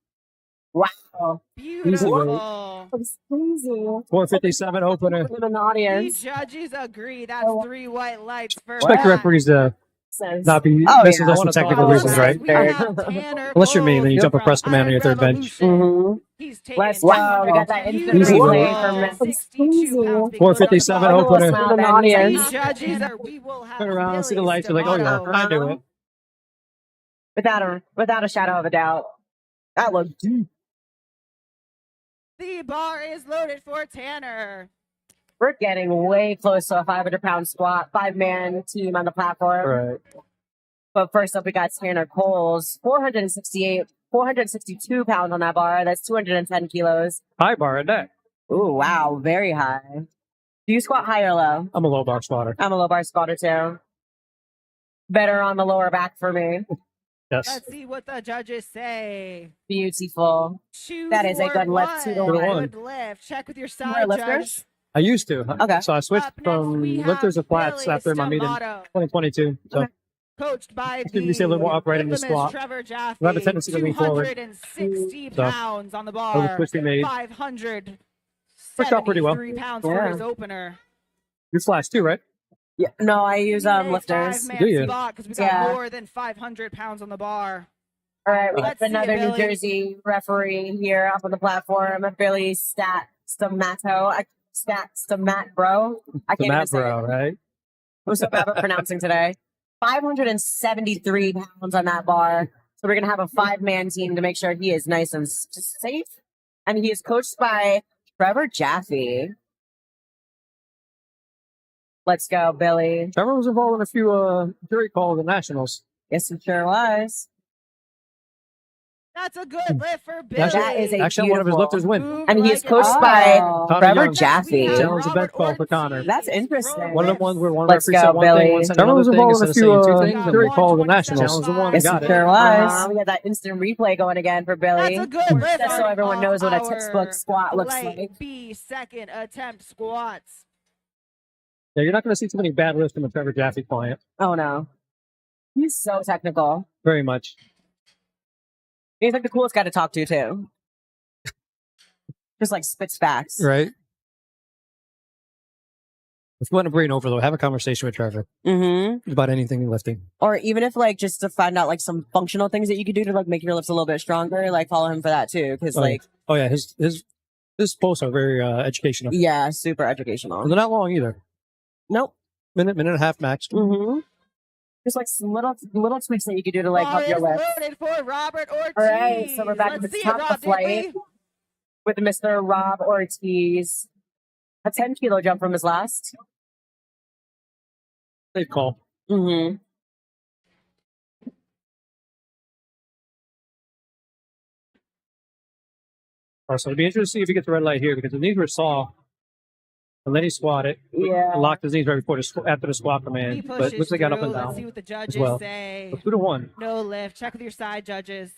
Wow. Beautiful. That's crazy. 457 opener. In an The audience. judges agree. That's 3 white lights for Expect the that. referees to Says, not be Oh, messing yeah. with us for technical Oh, reasons, right? we have Tanner Unless you're me, then you Cole jump a from press command on your third bench. Revolution. Mm-hmm. He's taking Let's go. We got that instant Easy replay work. from 62 pounds. 457 Oh, opener. smile The an audience. judges are, we will have Turn around, see the Billy lights. You're like, oh yeah, Stamato. I do it. Without a shadow of a doubt. That looked deep. The bar is loaded for Tanner. We're getting way close to a 500-pound squat, 5-man team on the platform. Right. But first up, we got Tanner Coles, 462 pounds on that bar. That's 210 kilos. High bar at that. Ooh, wow, very high. Do you squat high or low? I'm a low bar squatter. I'm a low bar squatter too. Better on the lower back for me. Yes. Let's see what the judges say. Beautiful. Choose That is a word good lift, one. 2 to 1. Good lift. Check with your You are side lifters? judge. I used to. Okay. So I switched Up next, from we have lifters to flats Billy after my meet in Stamato, 2022. So coached by Give me a little more upright in the infamous squat. Trevor Jaffe. We have a tendency to lean forward. 260 So, pounds on the that was the bar. switch we made. 573 out pretty well. pounds for Yeah. his opener. you're flats too, right? Yeah. No, I use lifters. Do you? Because we got Yeah. more than 500 pounds on the bar. All right, we Let's got see it, another New Billy. Jersey referee here up on the platform. Billy Stamato. Stamat, bro. I The can't even mat say bro, it. right? I'm so bad at pronouncing today. 573 pounds on that bar. So we're going to have a 5-man team to make sure he is nice and safe. And he is coached by Trevor Jaffe. Let's go, Billy. Trevor was involved in a few jury calls at nationals. Yes, he sure was. That's a good lift for Billy. That is a Actually, one of his beautiful- lifters win. Move And he is like coached an by arrow. Connor Trevor Young. Jaffe. Challenge the bench Robert call for Connor. Ortiz. That's interesting. One of them ones where one Let's referee go, said one Billy. thing, one said Trevor another was thing, involved in instead a of saying two few things. got Jury called at 127 nationals. The one Yes, got he it. sure was. Uh-huh. We got that instant replay going again for Billy. That's a good lift. Just so everyone off knows what a our textbook squat looks light like. B second attempt squats. Yeah, you're not going to see too many bad lifts from a Trevor Jaffe client. Oh no. He's so technical. Very much. He's like the coolest guy to talk to too. Just like spits facts. Right. If you want to bring over, though, have a conversation with Trevor Mm-hmm. about anything lifting. Or even if like just to find out like some functional things that you could do to like make your lifts a little bit stronger, like follow him for that too. Cause Oh, yeah. like, Oh, yeah. His posts are very educational. yeah, super educational. They're not long either. Nope. Minute and a half max. Mm-hmm. Just like some little tweaks that you could do to like Bar help your is lifts. loaded for Robert Ortiz. All right, so we're back Let's to the see top it, of Rob the flight. Digby. With Mr. Rob Ortiz. A 10-kilo jump from his last. Safe call. Mm-hmm. So it'd be interesting to see if he gets the red light here because the knees were soft. And then he squatted. Yeah. Locked his knees right before after the squat He command. But pushes looks like he got up and through. Let's down. see what the judges well. say. So 2-1. No lift. Check with your side judges.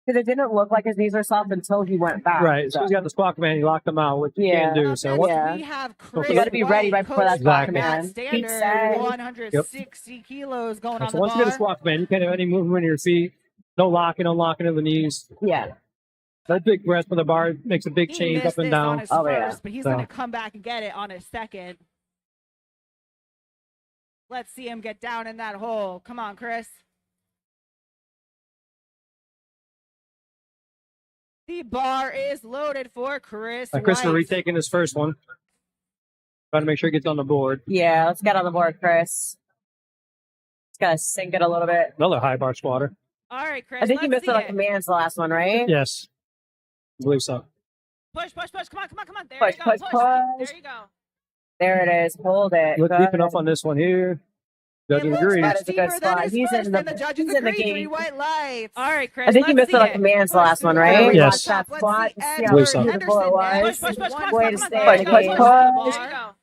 Because it didn't look like his knees were soft until he went back. Right. So he's got the squat command. He locked him out, which you Yeah. can't do. Up So next, what? Yeah. we have You Chris gotta be ready right before that coached squat by Matt command. Keep Standard, saying. 160 kilos going on So the once you get a bar. squat command, you can't have any movement in your feet. No locking of the knees. Yeah. That big breath for the bar makes a big He change missed up and this on down. his Oh, first, yeah. but he's So- going to come back and get it on his second. Let's see him get down in that hole. Come on, Chris. The bar is loaded for Chris. Christopher White. retaking his first one. Trying to make sure he gets on the board. Yeah, let's get on the board, Chris. Just gotta sink it a little bit. Another high bar squatter. All right, Chris. I think you let's missed see it on commands the last one, right? Yes. I believe so. Push. Come on. There Push, you go. push, push. There you go. There it is. Hold it. Look Good. deep enough on this one here. Judges It looks agree. That much is a good deeper than spot. his He's first, in the- and the judges he's in the agree. game. 3 white lights. All right, Chris. I think you let's missed it see on commands the last one, Push right? through the Yes. top. Watch that Let's squat. see See how Believe so. Edward beautiful it Henderson was. next. Way to Come on, stay there in you the go. game. Push. There you go.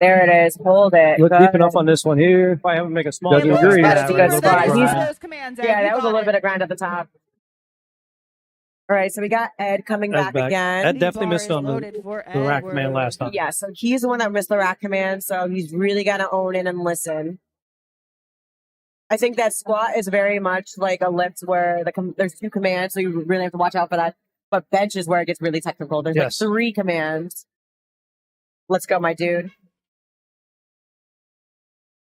There it is. Hold it. Look Good. deep enough on this one here. If I have to make a small Doesn't degree, agree. That's that good was a spot. little He's- grind. those commands, Ed. Yeah, You that was a got little it. bit of grind at the top. All right, so we got Ed coming Ed's back back. again. Ed The definitely bar missed is on loaded for the rack Edward. command last time. Yeah, so he's the one that missed the rack command, so he's really got to own it and listen. I think that squat is very much like a lift where there's 2 commands, so you really have to watch out for that. But bench is where it gets really technical. There's Yes. like 3 commands. Let's go, my dude.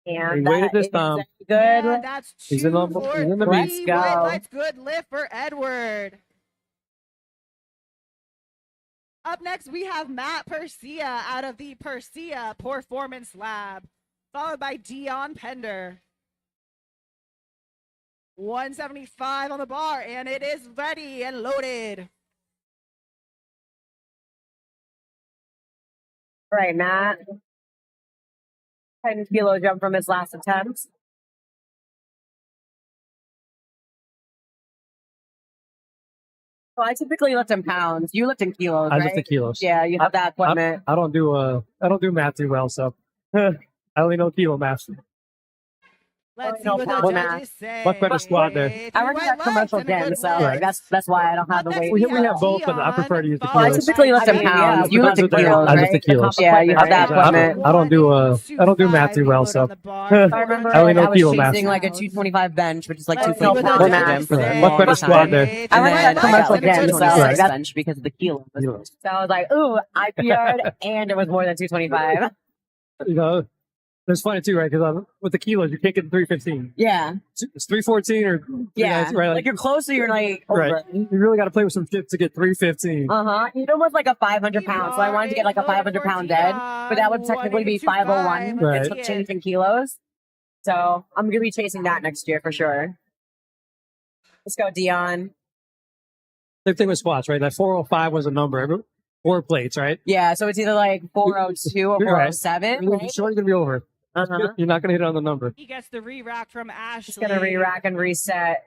And He waited that this is time. Good. And that's He's in 2 the- for he's in the 3 Let's go. highlights. Good lift for Edward. Up next, we have Matt Persia out of the Persia Performance Lab, followed by Dion Pender. 175 on the bar, and it is ready and loaded. All right, Matt. 10-kilo jump from his last attempt. So I typically lift in pounds. You lift in kilos, I right? lift the kilos. Yeah, you have that equipment. I don't do math too well, so I only know kilo math. Let's see no what the problem. judges say. Much better squat there. I work at commercial gym, so Right. that's why I don't have the weight. We have both, but I prefer to use the Well, I kilos. typically lift in I mean, pounds. yeah, You lift in because of kilos, that, I lift right? the kilos. Yeah, you have that I don't- equipment. I don't do math too well, so I remember I only know I was kilo math. chasing like a 225 bench, which is like Let's 2 see what the pounds judges max. say. Much better squat there. I And went then to commercial I got gym, so 226. that's bench because of the kilos. Kilos. So I was like, ooh, I PR'd and it was more than 225. You know, it's funny too, right? Because with the kilos, you can't get to 315. Yeah. It's 314 or Yeah. right? Like you're closer, you're like over. right. You really got to play with some shit to get 315. Uh-huh. You'd almost like a 500 pounds. So I wanted to get like a 500 pound dead, but that would technically be 501 Right. with change in kilos. So I'm going to be chasing that next year for sure. Let's go, Dion. Same thing with squats, right? That 405 was a number. 4 plates, right? Yeah, so it's either like 402 or You're right. 407. You're Right? sure you're gonna be over. Uh-huh. You're not gonna hit it on the number. He gets the re-rack from Ashley. Just going to re-rack and reset.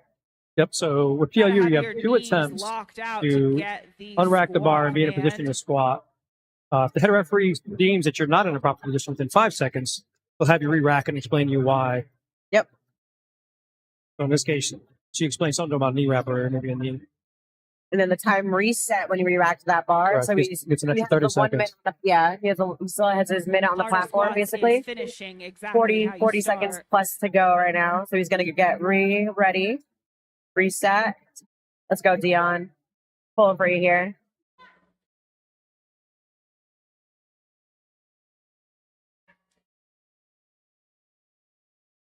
Yep. So with Gotta PLU, you have your 2 knees attempts locked out to get the unrack the bar and be in a squat position to command. squat. If the head referee deems that you're not in a proper position within 5 seconds, they'll have you re-rack and explain to you why. Yep. So in this case, she explained something about knee wrap or maybe a knee. And then the time reset when you re-rack to that bar. Correct. So Gets an he extra has 30 the 1 minute. seconds. Yeah, he still has his minute on the Bar platform, squats is basically. finishing exactly 40, how you 40 seconds start. plus to go right now. So he's going to get ready, reset. Let's go, Dion. Pull for you here.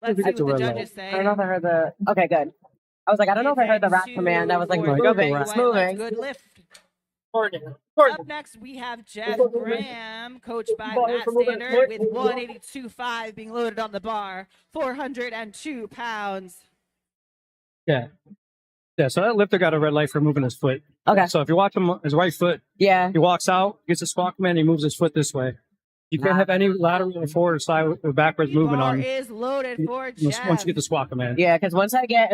Let's we see get to what the red judges I say. don't know if I heard the. Okay, good. I was like, I don't know if I heard the rack command. I was like, No, you got the moving, rack. it's moving. Good lift. Gordon. Up next, we have Jeff Graham, coached by Matt Standard, with 182.5 being loaded on the bar, 402 pounds. Yeah. Yeah. So that lifter got a red light for moving his foot. Okay. So if you watch him, his right foot, Yeah. he walks out, gets a squat command, he moves his foot this way. You can't have any lateral or forward or side or backwards movement Bar on is loaded for Jeff. once you get the squat command. Yeah, because once I get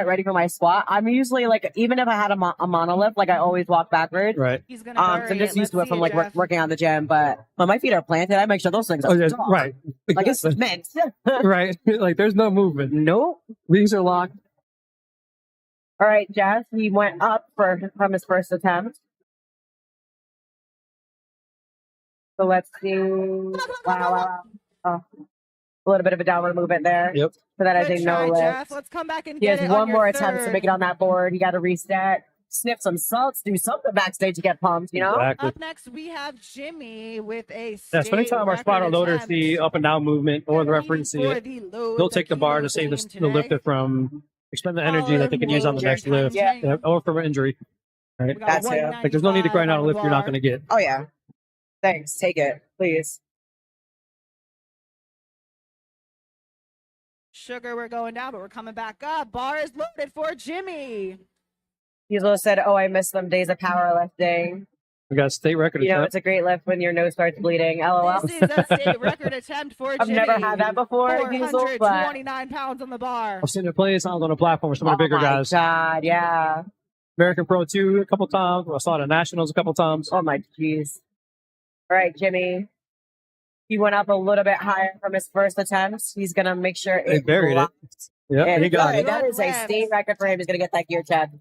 ready for my squat, I'm usually like, even if I had a monolift, like I always walk backwards. Right. He's gonna bury I'm just it. used to Let's it from see like Jeff. working on the gym, but when my feet are planted, I make sure those things Oh, are yeah, tall. right. Like it's meant. Right. Like there's no movement. Nope. Wings are locked. All right, Jeff. He went up from his first attempt. So let's see. Wow. Oh, a little bit of a downward movement there. Yep. So that I Good think no try, lift. Jeff. Let's come back and He get has it on one your more attempt to third. make it on that board. He got to reset, sniff some salts, do something backstage to get pumped, you know? Exactly. Up next, we have Jimmy with a Yeah, so anytime our spotter loaders see up and down movement or the referee see it, they'll take the bar to save the lifter from expend the energy that they can use on the next lift. Yeah. Or from an injury. Right. That's it. Like there's no need to grind out a lift you're not going to get. Oh, yeah. Thanks. Take it, please. Sugar, we're going down, but we're coming back up. Bar is loaded for Jimmy. He's also said, oh, I miss them days of powerlifting. We got a state record You know, attempt. it's a great lift when your nose starts bleeding. LOL. This is a state record attempt for I've Jimmy. never had that before, Hazel, but 429 pounds on the bar. I've seen it play sounds on a platform with some of the bigger oh my guys. God, yeah. American Pro 2 a couple times. I saw it at Nationals a couple times. Oh my jeez. All right, Jimmy. He went up a little bit higher from his first attempt. He's going to make sure He buried it. blocked. Yep, And he got good. it. That is a Lift. state record for him. He's going to get that gear, Chad.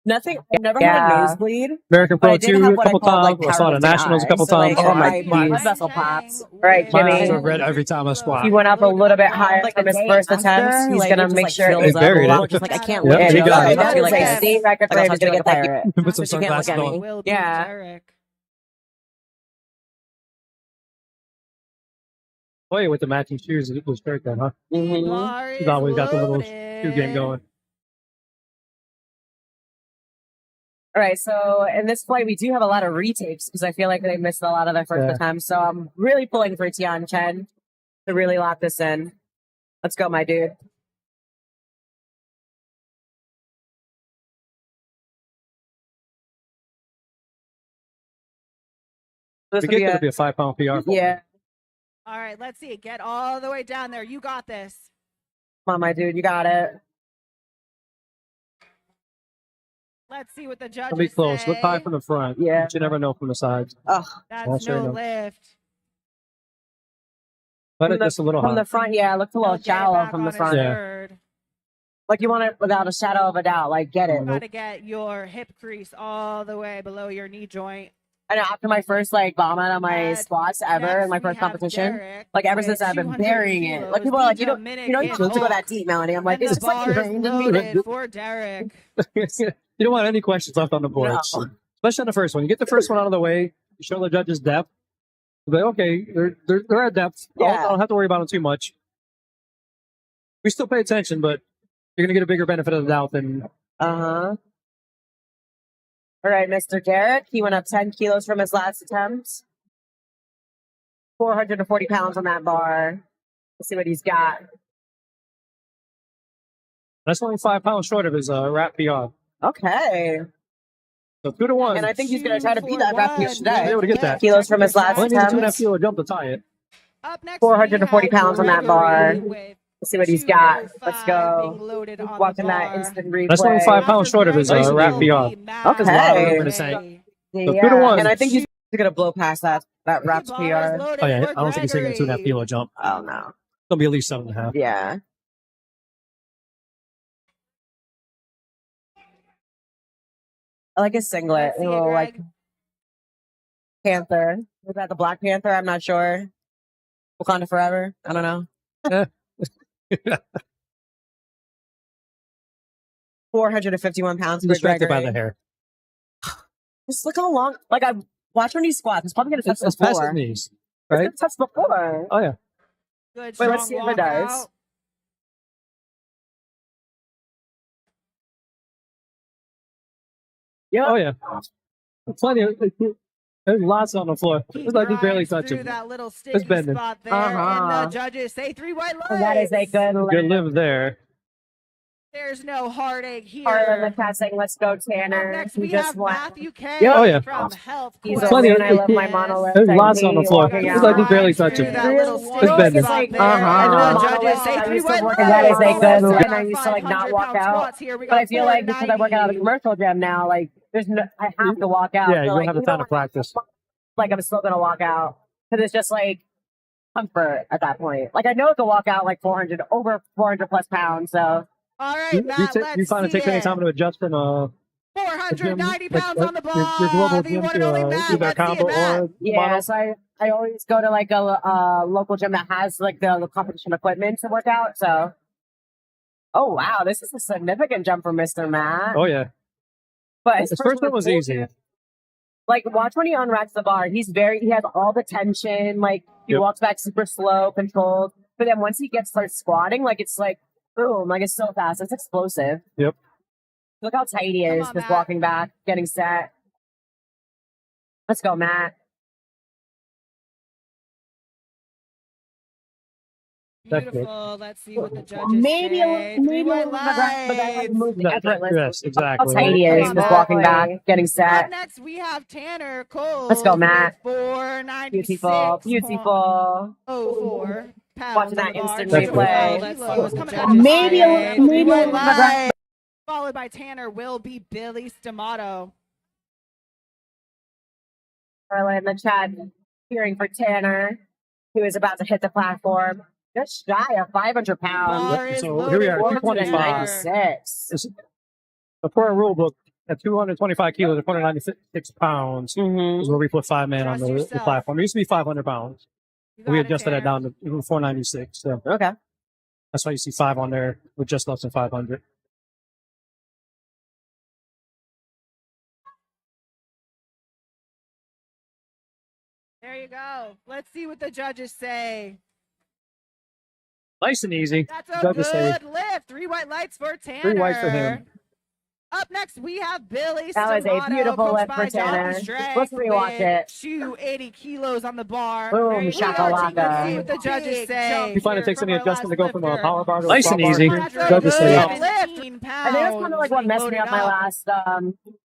Nothing. I've never had a nosebleed. American But I Pro did 2 have a what I couple called, like, times. I saw the powerlifting Nationals a eyes. couple So, like, times. oh Oh my my blood geez. vessel pops. Right, My Jimmy. eyes are red every time I squat. He went up a little bit higher from his first attempt. He's going to make sure He buried it. just like I can't Yep, look he at got it. That is like a state record for him. He's going to get that gear. Put some But you can't look sunglasses at me. on. Will be Yeah. Derek. Oh yeah, with the matching shoes, it was great then, huh? Bar He's is always got the little shoe game loaded. going. All right, so in this flight, we do have a lot of retakes because I feel like they missed a lot of their first attempts. So I'm really pulling for Tian Chen to really lock this in. Let's go, my dude. This We would be get a- to be a 5-pound PR. For yeah, All right, let's see. Get all the way down there. You got this. come on, my dude, you got it. Let's see what the I'll judges be close. say. Look high from the front. Yeah. But you never know from the sides. Oh, That's I'll show no you. lift. Let it just a little from high. the front, yeah, it looks a He'll little get shallow back from on the his front. Yeah. third. Like you want it without a shadow of a doubt. Like get it. Got to get your hip crease all the way below your knee joint. And after my first like bomb out of my Uh, squats ever Next, in my we first have competition, Derek like ever with since I've been 200 burying it. Like kilos. people are like, These you don't Dominican have to go Hulk. that deep, Melanie. I'm like, And it's the just like bar is ingrained in me. loaded for Derek. You don't want any questions left on the board. No. Especially on the first one. You get the first one out of the way, you show the judges depth. They're like, okay, they're at depth. Yeah. I don't have to worry about them too much. We still pay attention, but you're going to get a bigger benefit of the doubt than. Uh-huh. All right, Mr. Derek. He went up 10 kilos from his last attempt. 440 pounds on that bar. Let's see what he's got. That's only 5 pounds short of his rap PR. Okay. So 2 to 1. And I think he's going to try to beat that rap Be today. able to get that. Kilos from his last Only needs a 2.5 attempt. kilo jump to tie it. Up next, 440 pounds on that bar. With Let's see what he's got. Let's 205 go. being loaded on the Watching that bar. instant replay. That's only 5 pounds short of his After rap will PR. be Matt Okay. We're gonna say. Yeah. So 2 to 1. And I think he's going to blow past that rap's Bar PR. is loaded Oh, yeah. for I don't think he's taking a 2.5 Gregory. kilo jump. Oh, no. It'll be at least 7.5. Yeah. I like his singlet. Let's A see it, little like Greg. Panther. Was that the Black Panther? I'm not sure. Wakanda Forever. I don't know. 451 pounds for Distracted by Gregory. the hair. Just look how long. Like I watch when he squats. He's probably gonna touch It's the past his floor. knees, He's right? gonna touch the floor. Oh, yeah. Good Wait, let's strong see if it does. walkout. Yeah. Oh, yeah. Plenty of. There's lots on the floor. He It's like he's barely grinds through touching. that little It's sticky bending. spot there, and Uh-huh. the judges say 3 white lights. And that is a good Good lift. live there. There's no heartache here. Harlan the cat saying, "Let's go, Up Tanner." next, He we just have won. Matthew K. Yeah, oh, yeah. From Health He's Quest a Plenty of- win. I love my Fitness. monolith. There's lots on the floor. Walking It's like he's out. barely Through touching. that little Really? sticky bending. spot Like, there, uh-huh. and the Monolith. judges say I 3 used to white work lights. in that is a good Almost lift. at I our used to, like, not 500 walk pound out. squats here. We But got I feel like because I work out at a 490. commercial gym now, like there's no, I have to walk out. Yeah, So, you don't like, have the even time though to practice. like I'm still gonna walk out because it's just like comfort at that point. Like I know to walk out like 400 over 400 plus pounds. So All right, You, Matt, you let's find it see takes any it. time to adjust in the 490 gym, pounds like, on the your global bar. The gym one and to only Matt. either Let's see combo it, Matt. or yeah, mono. so I always go to like a local gym that has like the competition equipment to work out. So oh wow, this is a significant jump for Mr. Matt. Oh yeah, But his first one was easy. Like watch when he unracks the bar. He has all the tension. Like he Yep. walks back super slow, controlled. But then once he starts squatting, like it's like boom, like it's so fast. It's explosive. Yep. Look how tight he Come is, on, just Matt. walking back, getting set. Let's go, Matt. Beautiful. Let's see what the judges Maybe a say. little, 3 maybe a white little bit aggressive, but that like lights. moves effortless. Yes, How exactly. tight he is, Come on, just Matt. walking back, getting Up set. next, we have Tanner Cole. Let's go, Matt. 496. Beautiful, beautiful. 04 pounds Watching that on the bar. instant Beautiful. replay. Let's see what's coming out of Maybe a little, Three maybe a white little bit aggressive. lights. Followed by Tanner will be Billy Stamato. Carla in the chat cheering for Tanner. He was about to hit the platform. Just shy of 500 pounds. Bar is So here we are, loaded for 225. dinner. 496. So for our rule book, at 225 kilos, or 496 pounds, Mm-hmm. is where we put 5 men on Trust the yourself. platform. It used to be 500 pounds. You We got it, adjusted that Tara. down to 496. So Okay. that's why you see 5 on there with just less than 500. There you go. Let's see what the judges say. Nice and easy. That's a Judges say good lift. 3 white lights for Tanner. 3 whites for him. Up next, we have Billy That was a Stellato, beautiful coached lift by for Tanner. Donkey Strength Let's rewatch with it. 280 kilos on the bar. Boom, We are shakalaka. taking a see what the judges say. You find it takes any adjustment to go from a power bar to a Nice squat and bar? easy. That's a Judges say good yeah. lift. I think that's kind of like what messed me up my last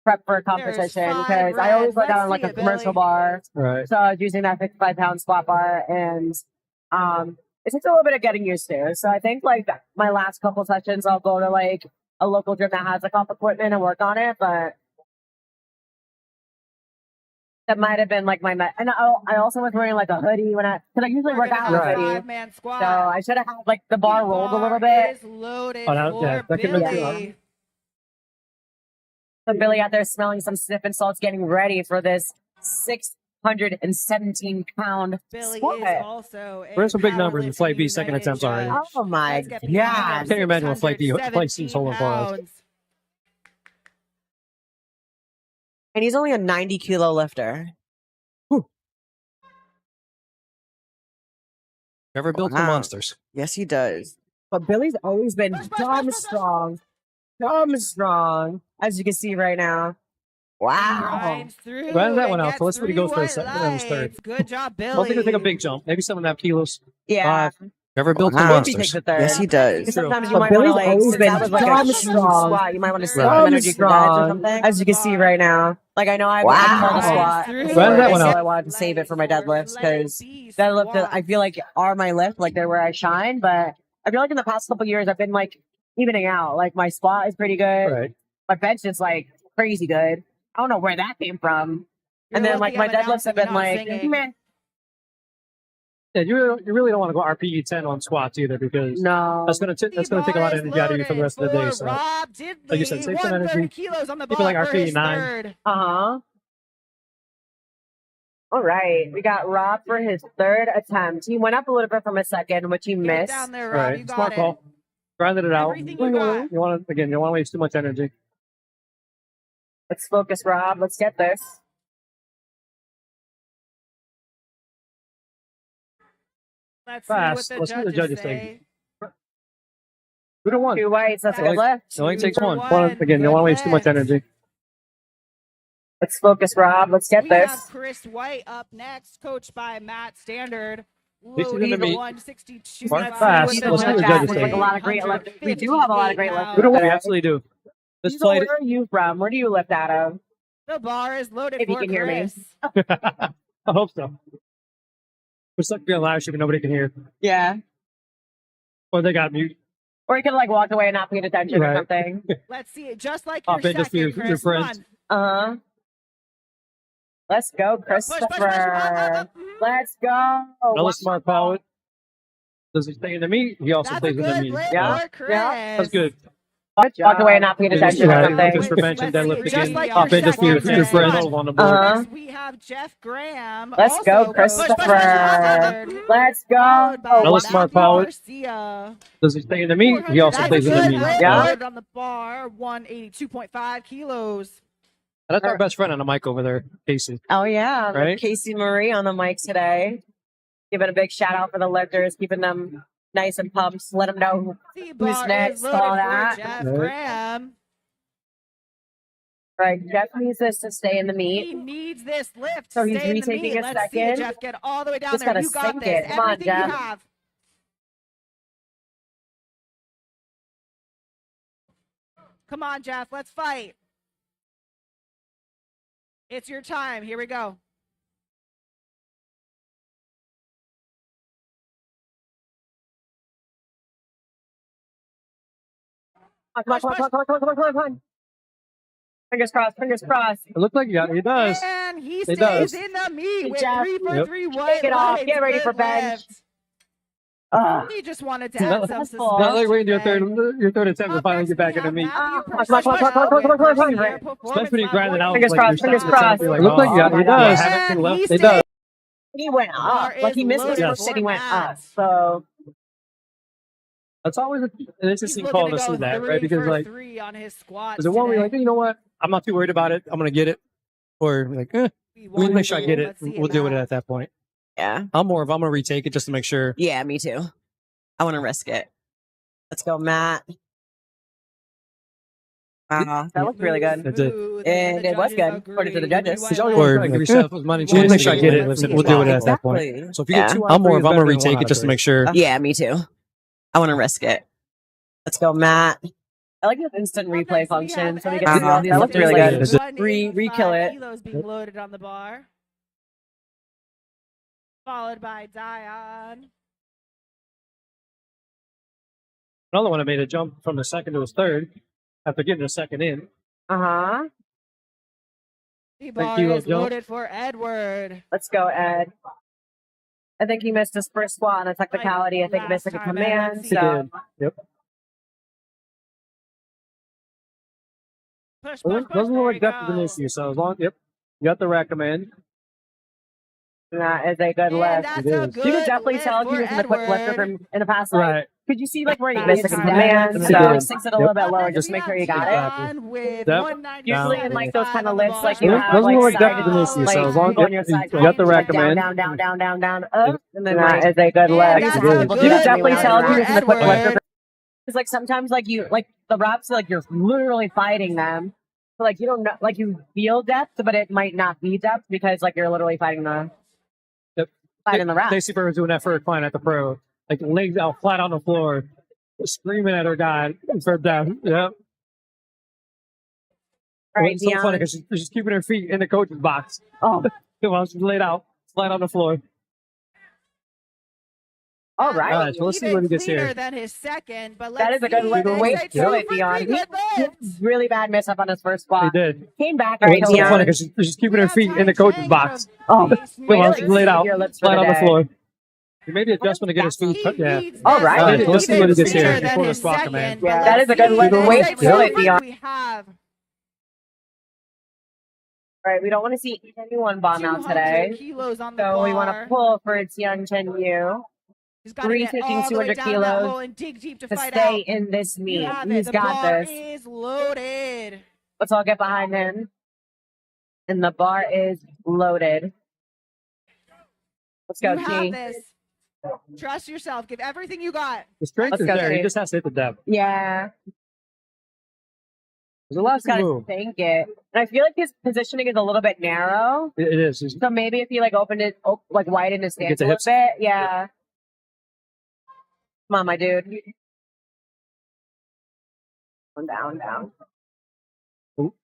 prep for a competition, five because I always red. went on Let's like see a it, commercial Billy. bar. Right. So I was using that 55-pound squat bar, and it takes a little bit of getting used to. So I think like my last couple sessions, I'll go to like a local gym that has like comp equipment and work on it. But that might have been like my and I also was wearing like a hoodie because I usually work out in a hoodie. Five-man squat. So I should have had like the bar rolled a little bit. Is loaded Oh, that- for yeah, that can make you Billy. So Billy out there smelling some sniffing salts, getting ready for this 617-pound Billy squat. is also We're in some big numbers in powerlifting Flight B second United attempts already. judge. Oh my Let's get god! behind I him. can't imagine what Flight C is holding for us. 617 pounds. And he's only a 90-kilo lifter. Never built for Wow. monsters. Yes, he does. But Billy's always been dumb strong, as you can see right now. Wow. Grinds through Round that and one out, gets so let's see what he goes for a 3 second. white That was third. lights. Good job, I don't think Billy. he'll take a big jump. Maybe 7.5 kilos. Yeah. 5. Never built for Wow. He monsters. takes the third. Yes, he does. Because sometimes you But might want to Billy's like, always since been that was like a dumb huge strong. squat, you might want to save Right. some energy for that or something. As you can see right now. Like I know I've Wow. called a squat. Round before, that one so out. I wanted to save it for my deadlifts because deadlift I feel like are my lift, like they're where I shine. But I feel like in the past couple years I've been like evening out. Like my squat is pretty good. Right. My bench is like crazy good. I don't know where that came from. And then like my deadlifts have been like, man, Yeah, you really don't want to go RPE 10 on squats either because no. that's gonna take a lot of energy out of you for the rest of the day. So Rob Diddley, like you said, save some 130 energy. kilos on the Keep bar it like for his RPE 9. third. Uh-huh. All right. We got Rob for his third attempt. He went up a little bit from a second, which he Get it missed. down there, All Rob. right, You got smart it. call. Grinded it out. Everything you got. You want to waste too much energy. Let's focus, Rob. Let's get this. Let's Fast. see what Let's see the what the judges judges say. say. 2 to 1. 2 whites. That's a good lift. It only takes one. Again, you don't want to waste too much Good energy. Let's focus, Rob. Let's get We have this. Chris White up next, coached by Matt Standard. This is Loading gonna be 162. Mark Let's see fast. what the Let's see what the judges judges say. say. Like a lot of great lift. We do have a lot of great lifters. 2 to 1. today. We absolutely do. This So flight. where are you from? Where do you lift out of? The bar is loaded If you for can hear me. Chris. I hope so. We're stuck being live stream, but nobody can hear. Yeah. Or they got mute. Or you could like walk away and not pay attention or Right. something. Let's see it. Just like I'll your pay just for second, your Chris. friends. Come Uh-huh. Let's go, push, push, push. Christopher. Let's go. Another smart power. Does he stay in the meat? He also That's a stays in the good meat. lift Yeah. for Chris. Yeah. That's good. Walk away and not pay attention or Right. something. Just prevention, Let's see deadlift it. Just again. like I'll your pay just for your second, friends Chris. on the board. Uh-huh. Next, we have Jeff Graham. Let's also go, push, push, push, push, Christopher. push. Let's go. Followed by Another Matthew smart power. Garcia. Does he stay in the meat? He also That's stays in the good meat. lift. Yeah. Loaded on the bar, 182.5 kilos. That's our best friend on the mic over there, Casey. Oh, yeah. Right? Casey Marie on the mic today. Giving a big shout out for the lifters, keeping them nice and pumped. Let them know. T-bar next? is loaded All for that. Jeff Right. Graham. Right. Jeff needs this to stay in the He meat. needs this lift. So to he's stay in the retaking meat. a Let's see it, second. Jeff. Get all the way down Just there. gotta You got sink this. it. Come on, Everything Jeff. you have. Come on, Jeff. Let's fight. It's your time. Here we go. Come on. Fingers crossed. Fingers crossed. It looked like he does. And he It stays does. in the meat with Jeff. 3 for Yep. 3 white Take it off. lights. Get ready Good for bench. lift. He just wanted to add some suspense. Not like waiting your today. third attempt to Up finally next, get back we in the have meat. Matthew Come on, Purcell come on, come on, come on, with come on, come on, Persevere come on. Performance Especially when you grind it out. Fingers like crossed, you're fingers saying. crossed. It looked like he does. And Everything left. he It does. He went up. Bar Like he is missed his loaded first for hit. He went up. Matt. So That's always an He's interesting looking call to to see go that, 3 right? Because for like, 3 on his squats is it one where you're today. like, you know what? I'm not too worried about it. I'm gonna get it, or like, let me make sure I get it. Let's see We'll deal with it Matt. at that point. yeah, I'm gonna retake it just to make sure. yeah, me too. I want to risk it. Let's go, Matt. That looked really good. It did. Smooth, And the it was judges good, according to the agree. judges. White Because y'all light. were like, give yourself as many chances. make sure I get it. We'll deal with it at that point. Exactly. So if you Yeah. get 2 out of 3, I'm gonna retake it just to make sure. Yeah, me too. I want to risk it. Let's go, Matt. I like this instant Up replay next, we function, have so we Ed get to see all these. Wilson That looked really with good. Is it- 185 Re-kill it. kilos being loaded on the bar. Followed by Dion. Another one that made a jump from the second to his third after getting a second in. Uh-huh. The bar kilo is jump. loaded for Edward. Let's go, Ed. I think he missed his first squat on a technicality. I think he missed like a Last time command. at He So did. Yep. Push, Well, push, push. doesn't There look you like depth of go. an issue. So as long, yep, you got the recommend. that is a good And lift. that's It a is. good You could definitely lift tell he for was in the quick lifter Edward. from in the past. Like, Right. could you see like where he Last missed a time command? at So He he did. sinks it a little bit Up lower. next, Just we make have sure you got it. Dion with Yep. 195 Usually in like those kind of lifts, like you Doesn't have like look like side depth of an issue. like So as long, people on yep, your side, you got the like down, recommend. down, up, and then that like, is a good and lift. that's a You good could definitely lift tell for he was in the quick Edward. lifter. It's like sometimes like you like the reps like you're literally fighting them. So like you don't know like you feel depth, but it might not be depth because like you're literally fighting the Yep. fighting the reps. Stacy Burr was doing that for a client at the pro, like legs out flat on the floor, screaming at her guy for down. Yep. All right, It's so funny Dion. because she's keeping her feet in the coach's box Oh, while she's laid out flat on the floor. all right. All right, so let's see what he gets Cleaner here. than his second, but That let's is a good see. lift. It's Way a to 2 do it, for Dion. 3 good lifts. Really bad miss up on his first He spot. did. Came back. All right, It's so funny Dion. because she's keeping We her have feet in the Ty coach's Chang box Oh, from Base while she's Matrix. laid out Your lips for flat the on the day. floor. He made the adjustment to get his feet. He Yeah. leads All this right. one. Let's see what he gets here Cleaner than before the his squat second, command. but Yeah, let's that is a good see. lift. It's Way a to 2 do it, for Dion. 3 we have. All right, we don't want to see anyone bomb out 200 today. kilos on the So bar. we want to pull for Tian Chen Yu He's got to get 350, all the way 200 down that kilos hole and dig deep to to fight stay out. in this You meet. have it. He's The got bar this. is loaded. Let's all get behind him. And the bar is loaded. Let's go, You have G. this. Trust yourself. Give everything you got. The strength Let's is go, there. He Steve. just has to hit the depth. Yeah. There's a lot Just gotta to move. think it. And I feel like his positioning is a little bit narrow. It is. He's- So maybe if he like opened it, like widened his Get stance the a little hips. bit. Yeah. Come on, my dude. Down.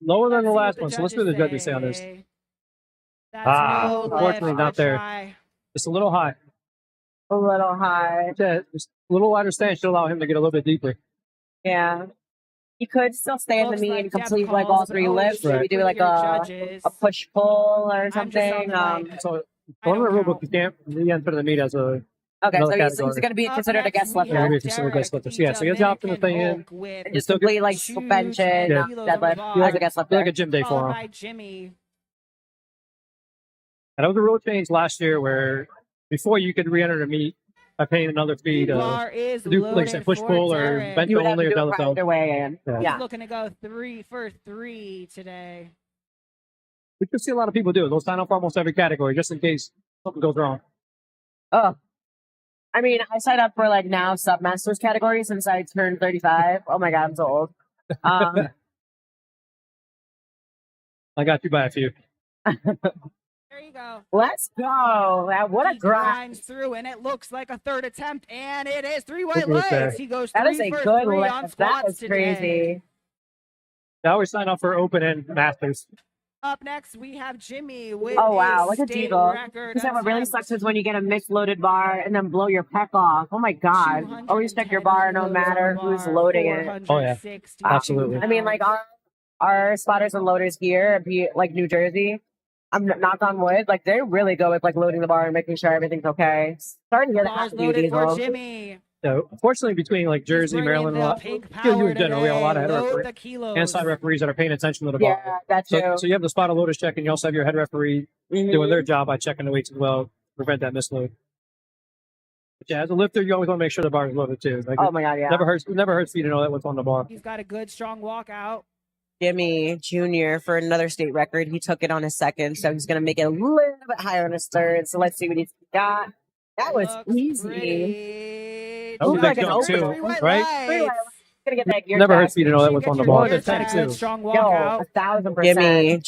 Lower than the Let's see last what one. So let's see what the judges say on this. That's Ah, no unfortunately lift. not Good there. try. Just a little high. A little high. Just a little wider stance should allow him to get a little bit deeper. Yeah. You could still stay in the Looks meet like and Deb complete like all calls 3 an lifts. Right. Maybe do with like your a judges. push pull or I'm just on something. the mic. So I one of the don't rule book count. you can't you enter the meet as a Okay, another so he's category. going to be Up considered a next, guest we lifter. Yeah, have we consider Derek, guest lifter. the Yeah, so he has the option to stay in. Dominican Hulk with And just still complete like huge benches, Yeah. kilos on the deadlift bar. as a guest Feel like lifter. a gym day for Followed him. by Jimmy. And that was a rule change last year where before you could re-enter the meet by paying another fee The to bar is do like say loaded push for pull or Derek. bench You would have only to or do double it thumb. either way in. Yeah. Yeah. He's looking to go 3 for 3 today. We could see a lot of people do it. They'll sign up for almost every category just in case something goes wrong. Oh. I mean, I signed up for like now submasters category since I turned 35. Oh my God, I'm so old. I got you by a few. There you go. Let's go. What a He grind. grinds through, and it looks like a third attempt, and it is 3 white Look at that. legs. He goes That 3 is a for good 3 on lift. That squats is today. crazy. They always sign up for open and masters. Up next, we have Jimmy with Oh wow, a look at state Deagle. record Because what really attempt. sucks is when you get a misloaded bar and then blow your pec off. Oh my God. Always check your bar no matter who's loading it. Oh, yeah. 460 Absolutely. I mean, like our spotters and loaders here, like New Jersey, I'm knock on wood, like they really go with like loading the bar and making sure everything's okay. Starting to hear that Bars happen to you, loaded for Diesel. Jimmy. So, unfortunately, between like He's Jersey, bringing Maryland, a the lot, pink you power in general, we have a lot of head today. Load referees the kilos. and side referees that are paying attention to the bar. Yeah, that's true. So you have the spot and loaders check, and you also have your head referee doing their job by checking the weights as well, to prevent that misload. But yeah, as a lifter, you always want to make sure the bar is loaded too. Like, Oh my God, yeah. Never hurts for you to know that what's on the bar. He's got a good, strong walkout. Jimmy Jr. for another state record. He took it on his second, so he's going to make it a little bit higher on his third. So let's see what he's got. That was Looks easy. pretty. That was Ooh, a like big an jump open too, Three white right? lights. Gonna get that gear Never check. hurts for you to know that what's on the Get your bar. gear The tech check. too. Strong Yo, walkout. 1,000%. Jimmy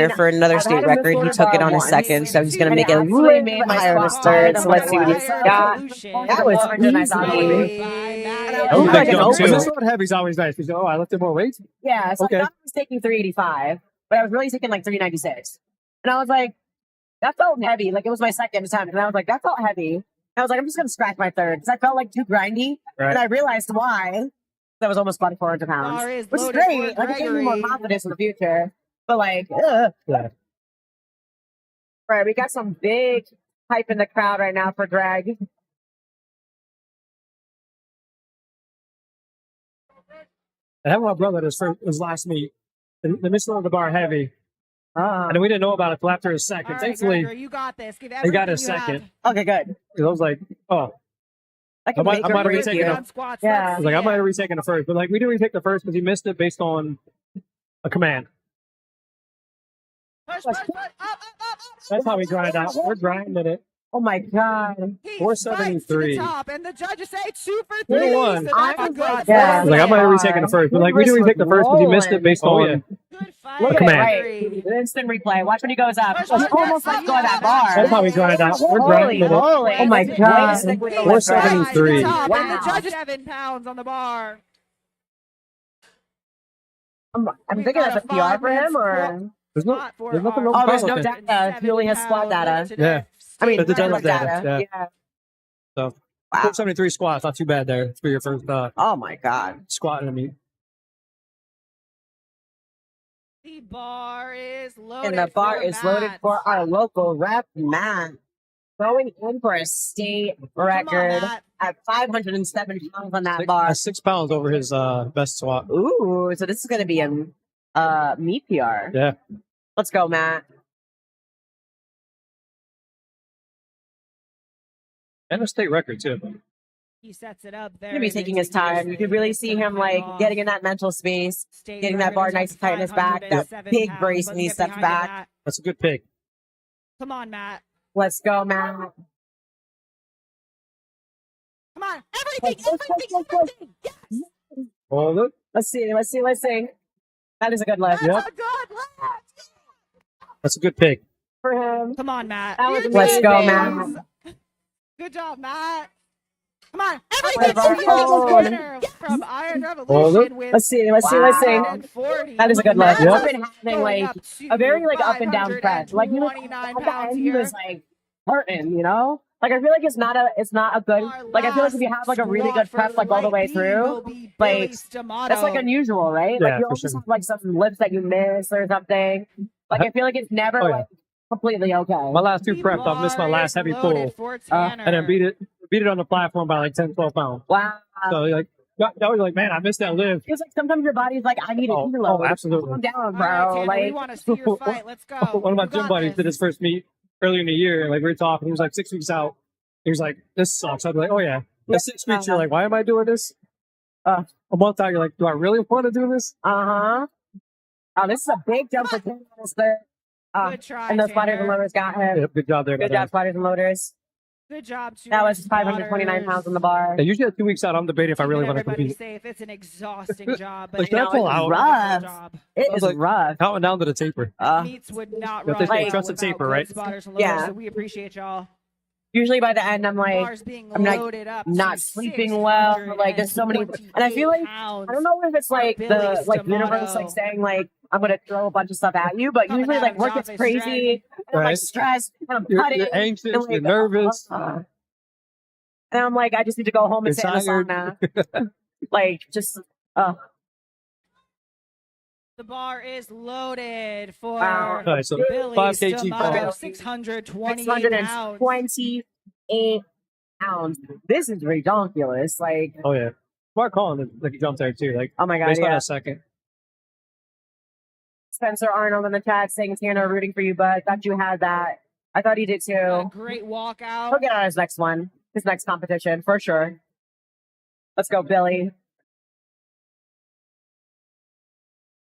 Jr. for another I've state had him record. He loaded took it bar on his once, second, so he's going to and make he it a absolutely little made bit my higher on his spot third. hard So let's see what on he's fire got. Evolution. That was easy. That was a Like big an jump open- too. So heavy's always nice. Because, I lifted more weights. Yeah, so Okay. I thought I was taking 385, but I was really taking like 396. And I was like, that felt heavy. Like it was my second attempt. And I was like, that felt heavy. I was like, I'm just going to scratch my third because I felt like too grindy. Right. And I realized why. That was almost about 400 pounds. Bar is Which is loaded great. for Like it gave me more Gregory. confidence in the future. But like, ugh. Yeah. Right, we got some big hype in the crowd right now for Greg. I had my brother his last meet. The missile of the bar heavy. And then we didn't know about it until after his second. All right, Thankfully, Gregory, you got this. Give he got everything his you have. second. Okay, good. 'Cause I was like, oh. I can I might- make I or might have break retaken you. it. On squats. Yeah. I Let's was like, see I might it. have retaken the first. But like, we didn't retake the first because he missed it based on a command. Push, push, push. Up. That's how we grind out. We're grinding it. Oh my God. He 473. fights to the top, and the judges say 2 for 2 to 3. 1. So that's a good Yeah. I was like, I might have Yeah. retaken the first. But like, we Wrist didn't retake the was first because he missed it rolling. based on Good fight. Look at it, command. right. Instant replay. Watch when he goes up. Push, It's push, almost push, like going that That's bar. how we grind out. We're Holy grinding it. moly. Oh my Way to God. stick with the the left 473. side to the top, and the Wow. judges 7 pounds on the bar. I'm We've thinking got that's a a PR for him, 5-minute or? There's Spot nothing for wrong Oh, with there's no powerlifting. data. He only has squat data. Yeah. I mean, But the deadlift data, data. yeah. Yeah. So, Wow. 473 squats, not too bad there for your first Oh my God. squat in a meet. The bar is loaded. And the bar for is loaded Matt. for our local rep, Matt. Going in for a state Come on, record Matt. at 507 pounds on that bar. 6 pounds over his best squat. Ooh, so this is going to be a meat PR. Yeah. Let's go, Matt. And a state record, too. He sets it up there. He's going to be taking his time. You could really see him like getting in that mental space, getting that bar nice and tight in his back, that big brace when he steps back. That's a good pick. Come on, Matt. Let's go, Matt. Come on. Everything. Yes. Hold it. Let's see. That is a good lift. That's a good lift. That's a good pick. For him. Come on, Matt. That was You're Let's doing go, this. Matt. Good job, Matt. Come on. Let's Everything. go. Winner from Iron Hold Revolution it. with Let's see. 140. That is a good lift. Matt He's been having going like up to a very like up and down press. Like he was, 529 okay, pounds he here. was like hurting, you know? Like I feel like it's not a good like I feel like if you have like a really good prep like all the way through, like that's like unusual, right? Yeah, Like you for always sure. have like some lifts that you miss or something. Like I feel like it's never Oh, yeah. like completely okay. My last 2 preps, I've missed my last heavy pull. And then beat it on the platform by like 10, 12 pounds. Wow. So like, that was like, man, I missed that lift. It's like sometimes your body's like, I need a kilo. Oh, absolutely. Calm down, All bro. right, Tanner, we Like want to see your fight. Let's go. One of my You gym got buddies this. did his first meet earlier in the year. Like we were talking, he was like 6 weeks out. He was like, "This sucks." I'd be like, "Oh yeah." The 6 weeks, you're like, "Why am I doing this?" A month out, you're like, "Do I really want to do this?" oh, this is a big jump for Tanner. Good try, And those spotters and Tanner. loaders got him. Yeah, good job there. Good job, spotters and loaders. Good job, to That our was 529 pounds on the spotters. bar. Yeah, usually at 2 weeks out, I'm debating if I really Keeping want to everybody compete. safe. It's an exhausting job, but Like, you know, that's all it's a out. rough. job. It was is like- rough. Counting down to the taper. Meets would not But run they say well trust the without taper, good right? spotters and loaders, Yeah. so we appreciate y'all. Usually by the end, I'm like, Bars being I'm loaded up not to sleeping well. Like there's so many, and I feel like pounds. I don't know if it's like the Billy's like universe D'Amato. like saying like I'm gonna throw a bunch of stuff at you, but Coming usually out like of work gets Java's crazy, strategy. and I'm like Right. stressed, and I'm You're, cutting, you're anxious, and, like, you're nervous. and I'm like, I just need to go home and You're sit in the tired. sauna, like just The The bar is loaded for Wow. All right, so Billy 5 kg Stamato, bar. 628 pounds. 628 pounds. This is ridiculous. Like, Oh yeah, Mark Collins like he jumped there too. Like oh my God, based on yeah. a second. Spencer Arnold in the chat saying, Tanner, rooting for you, bud. Thought you had that. I thought he did Got a too. great He'll walkout. get on his next one, his next competition, for sure. Let's go, Billy.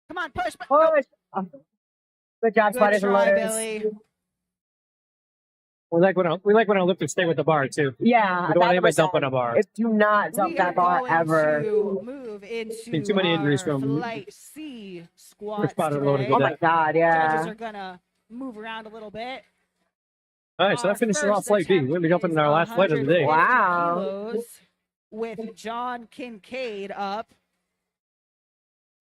Come on, push. Push. Oh, good job, Good Spiders and try, Loaders. Billy. We like when our lifters stay with the bar too. Yeah, We don't want anybody 100%. dumping a bar. Do not dump We that are bar going ever. to move into Seen too many injuries our from Flight C squats spotted and loaded today. with Oh my God, yeah. Judges are gonna move around a little bit. All right, so Our that finishes first off flight B. attempt We'll be jumping is in our last flight of the day. 150 Wow. kilos with John Kincaid up,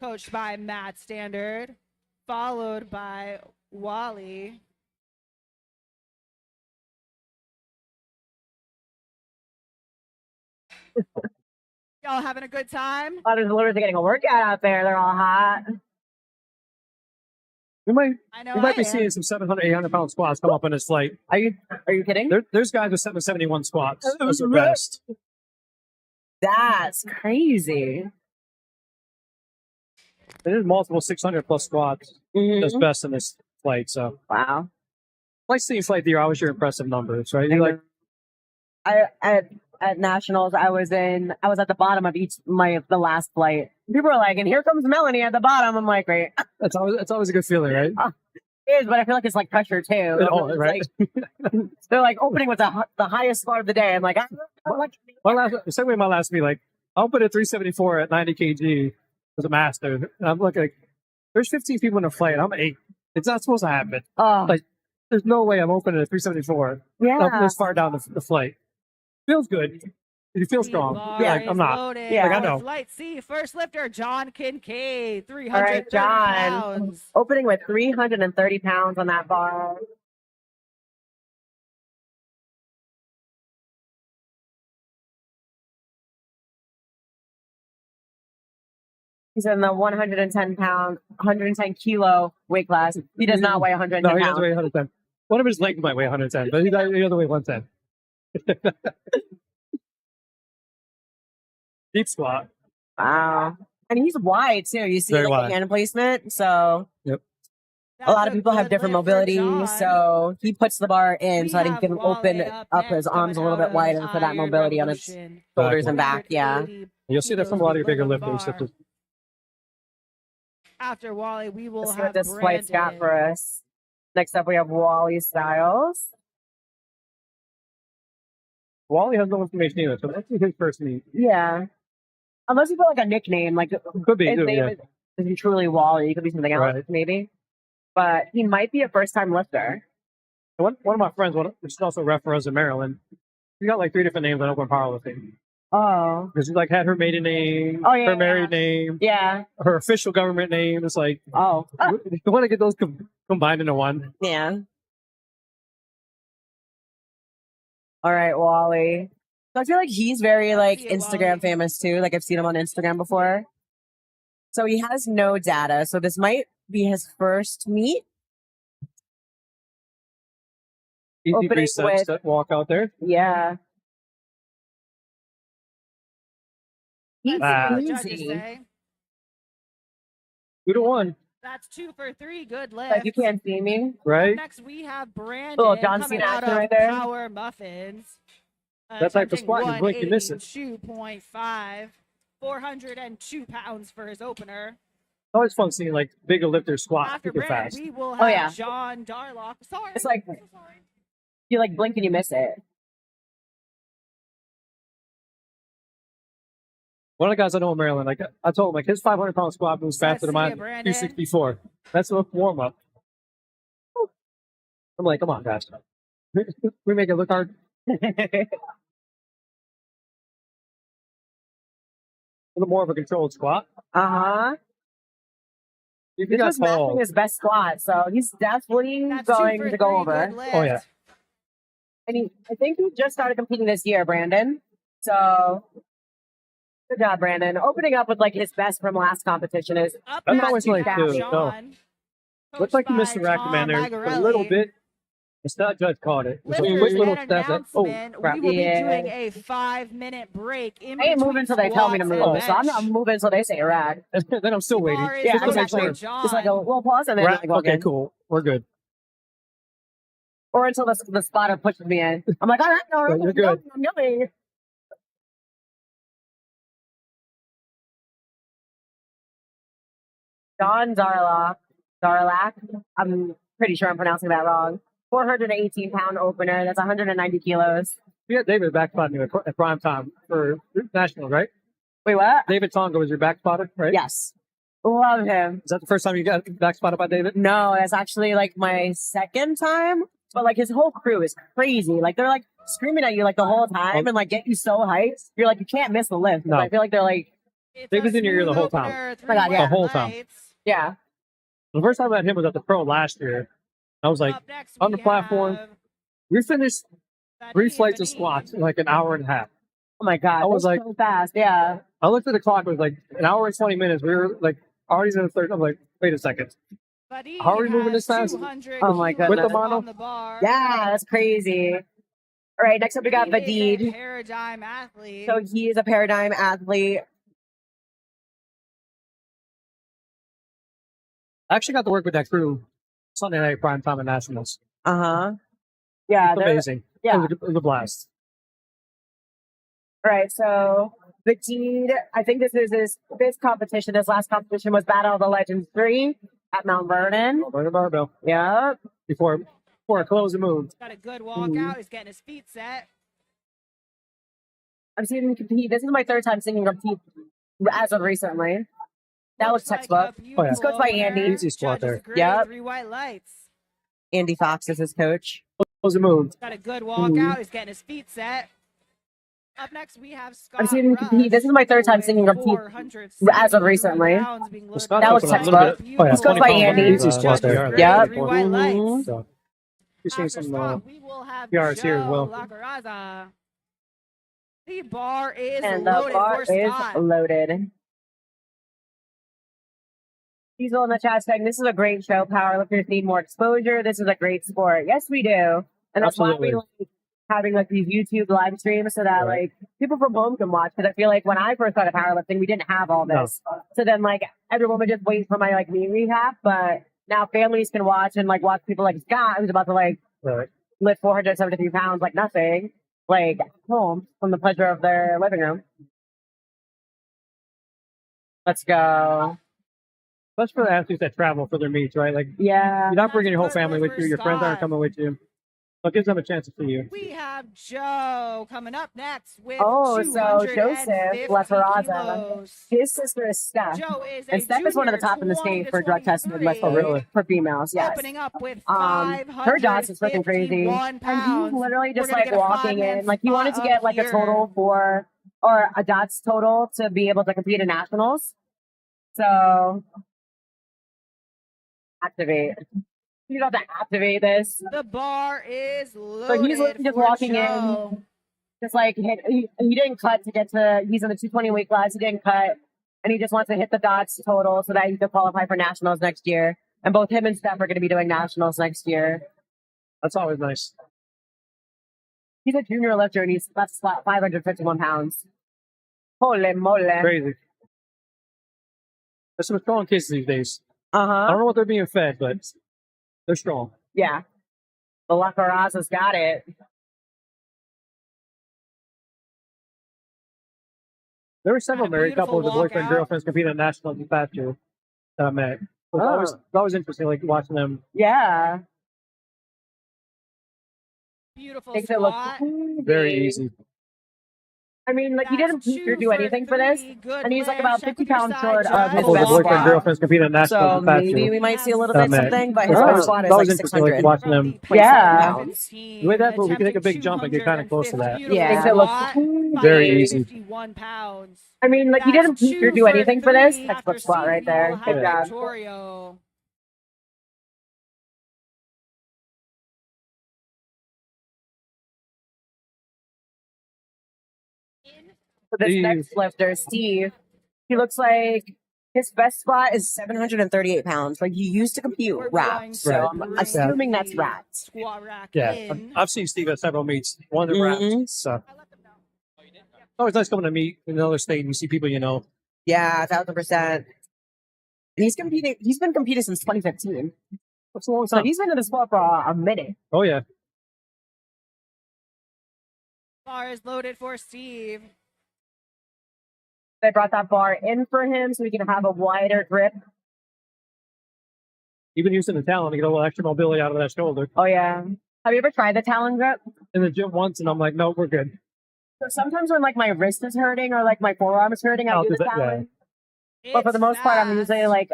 coached by Matt Standard, followed by Wally. Y'all having a good time? Spiders and Loaders are getting a workout out there. They're all hot. We might I know we might I be am. seeing some 700, 800 pound squats come up in this flight. Are you kidding? There's guys with 771 squats as their best. That's crazy. There's multiple 600 plus squats that's best in this flight. So Wow. like seeing flight D, always your impressive numbers, right? You like At nationals, I was at the bottom of the last flight. People are like, and here comes Melanie at the bottom. I'm like, great. that's always a good feeling, right? It is, but I feel like it's like pressure too. Oh, It's right. like- they're like opening with the highest spot of the day. I'm like, My last meet, like I'll put a 374 at 90 kg as a master. And I'm looking like there's 15 people in the flight. I'm 8. It's not supposed to happen. oh, Like there's no way I'm opening a 374 yeah. up this far down the flight. Feels good. You feel strong. Bar Yeah, is I'm not. loaded. Yeah. Like, I know. Flight C, first lifter, John Kincaid, 330 All right, John. pounds. Opening with 330 pounds on that bar. He's in the 110 kilo weight class. He does not weigh 110 No, he pounds. doesn't weigh 110. One of his legs might weigh 110, but he doesn't weigh 110. Deep squat. Wow. And he's wide too. You see Very like wide. the hand placement. So That's a lot of people have good different lift for mobility. John. So he puts the bar in We so that he have can Wally open up his next, arms a coming little bit out wider of for that Iron mobility on his Revolution. shoulders and back. Yeah. 180 You'll see that from a lot of your bigger kilos lifters. with the bar. After Wally, we will Let's see what have this flight's got Brandon. for us. Next up, we have Wally Styles. Wally has no information either, so that's his first meet. Yeah. Unless you put like a nickname, like Could be, his too, name yeah. is he truly Wally? He could be something else, Right. maybe. But he might be a first-time lifter. One of my friends, which is also a ref for us in Maryland, she got like 3 different names on Open Powerlifting. Oh. Because she like had her maiden name, Oh, yeah, her yeah. married name, Yeah. her official government name. It's like, Oh. you want to get those combined into one. Yeah. All right, Wally. So I feel like he's very like see it, Instagram Wally. famous too. Like I've seen him on Instagram before. So he has no data. So this might be his first meet. Easy Opening 3 sets that walk out there. Yeah. He's Ah. What the judges easy. say. 2 to 1, That's 2 for 3. Good lift. Like you can't see me. right? Next, we have Brandon Little John coming Cena out action of right there. Power Muffins. That type of squat, you blink, you miss it. 2.5. 402 pounds for his opener. It's always fun seeing like bigger lifters squat After super Brandon, fast. we will Oh, have yeah. John Darlock. Sorry. It's like- I'm so sorry. You like blink and you miss it. One of the guys I know in Maryland, like I told him, like his 500-pound squat moves faster than see mine. it, Brandon. 264. That's a warm up. I'm like, come on, guys. We make it look hard. A little more of a controlled squat. Uh-huh. You This got was matching tall. his best squat, so he's definitely That's 2 going for to go 3. over. Good lift. Oh, yeah. And I think he just started competing this year, Brandon. So Good job, Brandon. Opening up with like his best from last competition is Up That's next, always we like have two. Sean, Looks like you missed coached the by rack command Tom there a little Magarelli. bit. The stud judge caught it. It was a Lifters quick little and step that, oh, announcement, crap. we will be Yeah. doing a 5-minute break in I ain't between moving until they tell me to squats and move, so I'm not bench. moving until they say rack. Then I'm still waiting. Bar is Yeah, Just to make exactly. sure. John. Just like a little pause and then Rack, like walk okay, in. cool. We're good. Or until the spotter pushes me in. I'm like, all right, no, So you're good. I'm going. John Zarlak. I'm pretty sure I'm pronouncing that wrong. 418-pound opener. That's 190 kilos. You got David back spotting you at prime time for national, right? Wait, what? David Tonga was your back spotter, right? Yes. Love him. Is that the first time you got back spotted by David? No, that's actually like my second time. But like his whole crew is crazy. Like they're like screaming at you like the whole time and like get you so hyped. You're like, you can't miss the lift. No. I feel like they're like, It's David's a in your ear the smooth whole time. opener, Oh my God, 3 yeah. The whole time. lights. yeah. The first time I met him was at the Pro last year. I was like, Up next, on we the platform, have we finished 3 Sadim flights of Benin. squats in like an hour and a half. Oh my God. I was that's like- so fast. Yeah. I looked at the clock, it was like an hour and 20 minutes. We were like already in the third. I'm like, wait a second. Sadim How are we moving has this fast? 200 Oh my kilos With the goodness. mono? on the bar. Yeah. That's crazy. All right. Next up, we got He is a Vadid. paradigm athlete. So he is a paradigm athlete. I actually got to work with that crew Sunday night prime time at Nationals. Uh-huh. Yeah. It's they're- amazing. Yeah. It was a blast. All right, so Vadid, I think this is his fifth competition. His last competition was Battle of the Legends 3 at Mount Vernon. Right a barbell. Yep. Before I close and move. Got a good walkout. He's getting his feet set. I've seen him compete. This is my third time seeing him compete as of recently. That was Looks like textbook. a Oh, yeah. He's coached by beautiful Andy. opener. Easy squat Judges there. agree, Yep. 3 white lights. Andy Fox is his coach. Close and move. Got a good walkout. He's getting his feet set. Up next, we have Scott I've seen him compete. Rush This is my third time with seeing him compete 473 as of recently. pounds being loaded Scott That was took a textbook. little bit- oh, yeah, He's coached 20 by pounds Andy. easy squat there. Judges Yep. agree, 3 white lights. So you're seeing After some Scott, we will have PRs here as Joe well. Lacaraza. The bar is And the loaded bar for is Scott. loaded. Diesel in the chat saying, this is a great show. Powerlifters need more exposure. This is a great sport. Yes, we do. And that's why Absolutely. we like having like these YouTube live streams so that Right. like people from home can watch. Because I feel like when I first started powerlifting, we didn't have all No. this. So then like everyone would just wait for my like knee rehab. But now families can watch and like watch people like Scott who's about to like Right. lift 473 pounds like nothing, like at home from the pleasure of their living room. Let's go. That's for the athletes that travel for their meets, right? Like Yeah. you're not bringing your whole That's family with perfect you. Your for friends aren't Scott. coming with you. So it gives them a chance to see you. We have Joe coming up next with Oh, so Joseph 250 Lacaraza. kilos. His sister is Steph. Joe is a And Steph is one of the junior, top in the 20 state to for drug testing and 23, really? for females. Yes. Opening up with Her dots is freaking crazy. 551 And pounds. he's literally just We're gonna like get a walking five-man in. Like he wanted to spot get up like a here. total for or a dots total to be able to compete in nationals. So activate. You got to activate this. The bar is loaded. he's literally just for walking Joe. Just like he didn't cut to get to, he's in the 220 weight class. He didn't cut. And he just wants to hit the dots total so that he can qualify for nationals next year. And both him and Steph are going to be doing nationals next year. That's always nice. He's a junior lifter and he's about to squat 551 pounds. Holy moly. Crazy. There's some strong kids these days. I Uh-huh. don't know what they're being fed, but they're strong. Yeah. The Lacaraza's got it. There were several Got a married beautiful couples and boyfriend walkout. girlfriends competing at nationals this past year that I met. It was Oh. always interesting, like watching them. Yeah. Beautiful Makes it look squat. Very easy. I mean, like, he That's didn't teach or 2 do for anything for this. 3. Good And he's like lift. about Check 50 with your pounds side short of judge. his Couples best and boyfriend squat. girlfriends competing at nationals So this past maybe year. we might see a little that I bit met. something, but his That best was- squat is that like was interesting, like 600. watching them. Yeah. The way that move, we can take a big jump and get kind of close to that. Yeah. Very easy. 51 pounds. I mean, like, he That's didn't teach or 2 do anything for this. 3 Textbook after squat right Stevie there. will Good have job. Victorio. For this Steve. next lifter, Steve, he looks like his best spot is 738 pounds. Like, he used to compete We're with going wraps, to so I'm bring assuming that's the wraps. Squat rack Yeah, in. I've seen Steve at several meets. One of the Mhm. raps. So always nice coming to meet in another state and you see people you know. Yeah, 1000%. And he's competing. He's been competing since 2015. That's a long So time. he's been in the sport for a minute. Oh yeah. Bar is loaded for Steve. They brought that bar in for him so he can have a wider grip. Even using the talon to get a little extra mobility out of that shoulder. Oh yeah. Have you ever tried the Talon grip? In the gym once, and I'm like, no, we're good. So sometimes when like my wrist is hurting or like my forearm is hurting, I I'll do do the that, yeah. Talon. But for the most part, I'm usually like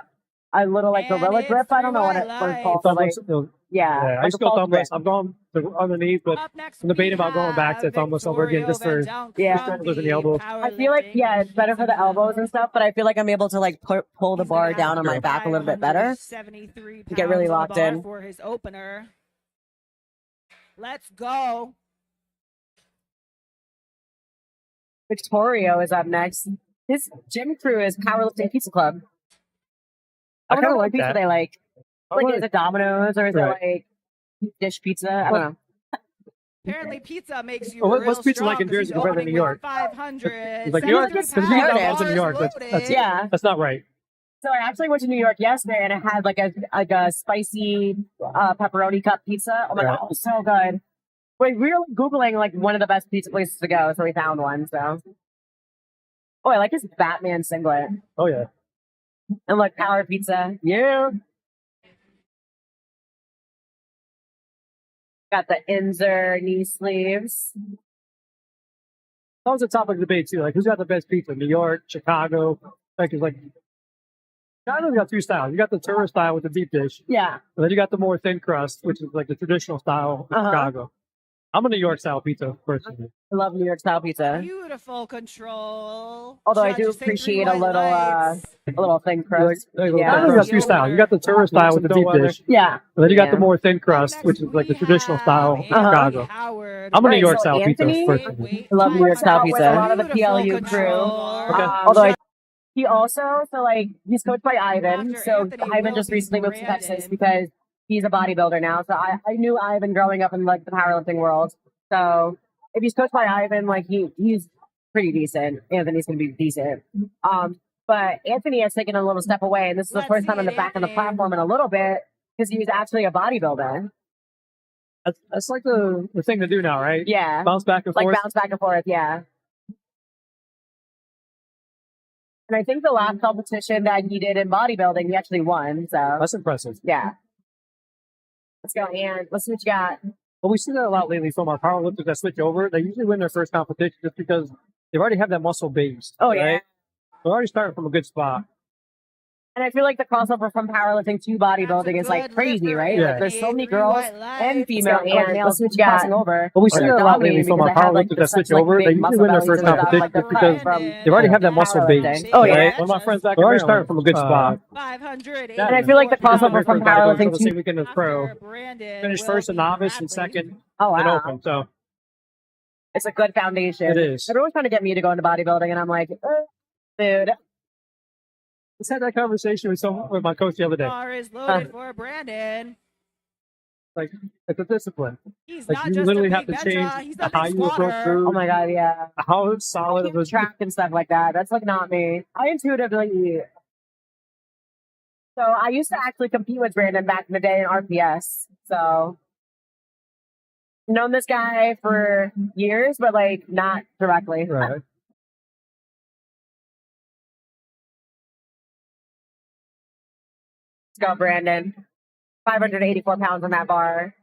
a little like And gorilla it's grip. I don't know what three it's white called. But, like, Thumbless, yeah, yeah, I like used a to go false thumbless. grip. I've gone to underneath, but Up next, I'm debating we about going back to have thumbless over again just for Victoria Van Yeah. Dunk from shoulders and the elbows. I feel like, powerlifting yeah, it's better for the Pizza elbows and stuff, but I feel like I'm able to like pull the He's bar gonna down on my Sure. back a little bit better. 573 Get really pounds on locked the bar in. for his opener. Let's go. Victorio is up next. His gym crew is Powerlifting Pizza Club. I I kinda wonder what like pizza that. they like. I Like, wanna- is it Domino's or is Right. it like dish pizza? I don't know. Apparently, pizza makes you Oh, real what's pizza strong like in 'cause Jersey he's compared to opening New with York? 500. He's like, New York? Because Because we we got got Harden's in New York. That's loaded. Yeah. That's not right. So I actually went to New York yesterday and it had like a spicy pepperoni cup pizza. Oh my Right. god, it was so good. We were Googling like one of the best pizza places to go, so we found one. So, oh, I like his Batman singlet. Oh yeah. And look, Power Pizza. Yeah. Got the Inzer knee sleeves. That was a topic of debate too. Like, who's got the best pizza? New York, Chicago. Like, it's like Chicago's got two styles. You got the tourist style with the deep dish, Yeah. and then you got the more thin crust, which is like the traditional style of Uh-huh. Chicago. I'm a New York style pizza personally. I love New York style pizza. Beautiful control. Although I do Judges say three appreciate a white little, lights. thin crust. Yeah. Yeah. Chicago's got two styles. You got the tourist style with the deep dish, Yeah. and then you got the Yeah. more thin crust, which is like the traditional style of Uh-huh. Chicago. Howard. I'm a New Right, York so style pizza Anthony- personally. I love New York style With pizza. a A lot of the PLU beautiful crew. control. Okay. Although he also, so like, he's coached by Ivan. After So Anthony Ivan will just be recently moved to Brandon. Texas because he's a bodybuilder now. So I knew Ivan growing up in like the powerlifting world. So if he's coached by Ivan, like he's pretty decent. Anthony's gonna be decent. But Anthony has taken a little step away, and this is the Let's first time see on the it, back of the Anthony. platform in a little bit because he was actually a bodybuilder. That's like the thing to do now, right? Yeah, Bounce back and like forth. bounce back and forth. Yeah. And I think the last competition that he did in bodybuilding, he actually won. So That's impressive. yeah. Let's go, Aaron. Let's see what you got. But we see that a lot lately from our powerlifters that switch over. They usually win their first competition just because they already have that muscle base. Oh, right? yeah. They're already starting from a good spot. And I feel like the crossover from powerlifting to bodybuilding is like Good crazy, lifter, right? Yeah. Like, there's so many Three girls white lights. and female Let's go, and males crossing over. But we see Or that a lot lately dominating from our because they have, like, powerlifters the that such, switch like, over. big They usually muscle win their bellies first and stuff, competition like the just because cut from they already have that muscle base. powerlifting. Oh, yeah. right? One of my friends back in They're already Maryland, starting from a good spot. 500. Yeah. And I feel like the crossover from powerlifting the to same weekend as pro. Brandon Finished will first in be novice and Bradley. second oh in wow, open. So it's a good foundation. it is. Everyone's trying to get me to go into bodybuilding, and I'm like, dude. Just had that conversation with my coach the other day. Bar is loaded for Brandon. Like, it's a discipline. He's Like, not you just literally a have big to bencher, change he's a how big you approach squatter. food, Oh my god, yeah. how solid of a Track and stuff like that. That's like not me. I intuitively eat. So I used to actually compete with Brandon back in the day in RPS. So known this guy for years, but like not directly. right. Let's go, Brandon. 584 pounds on that bar.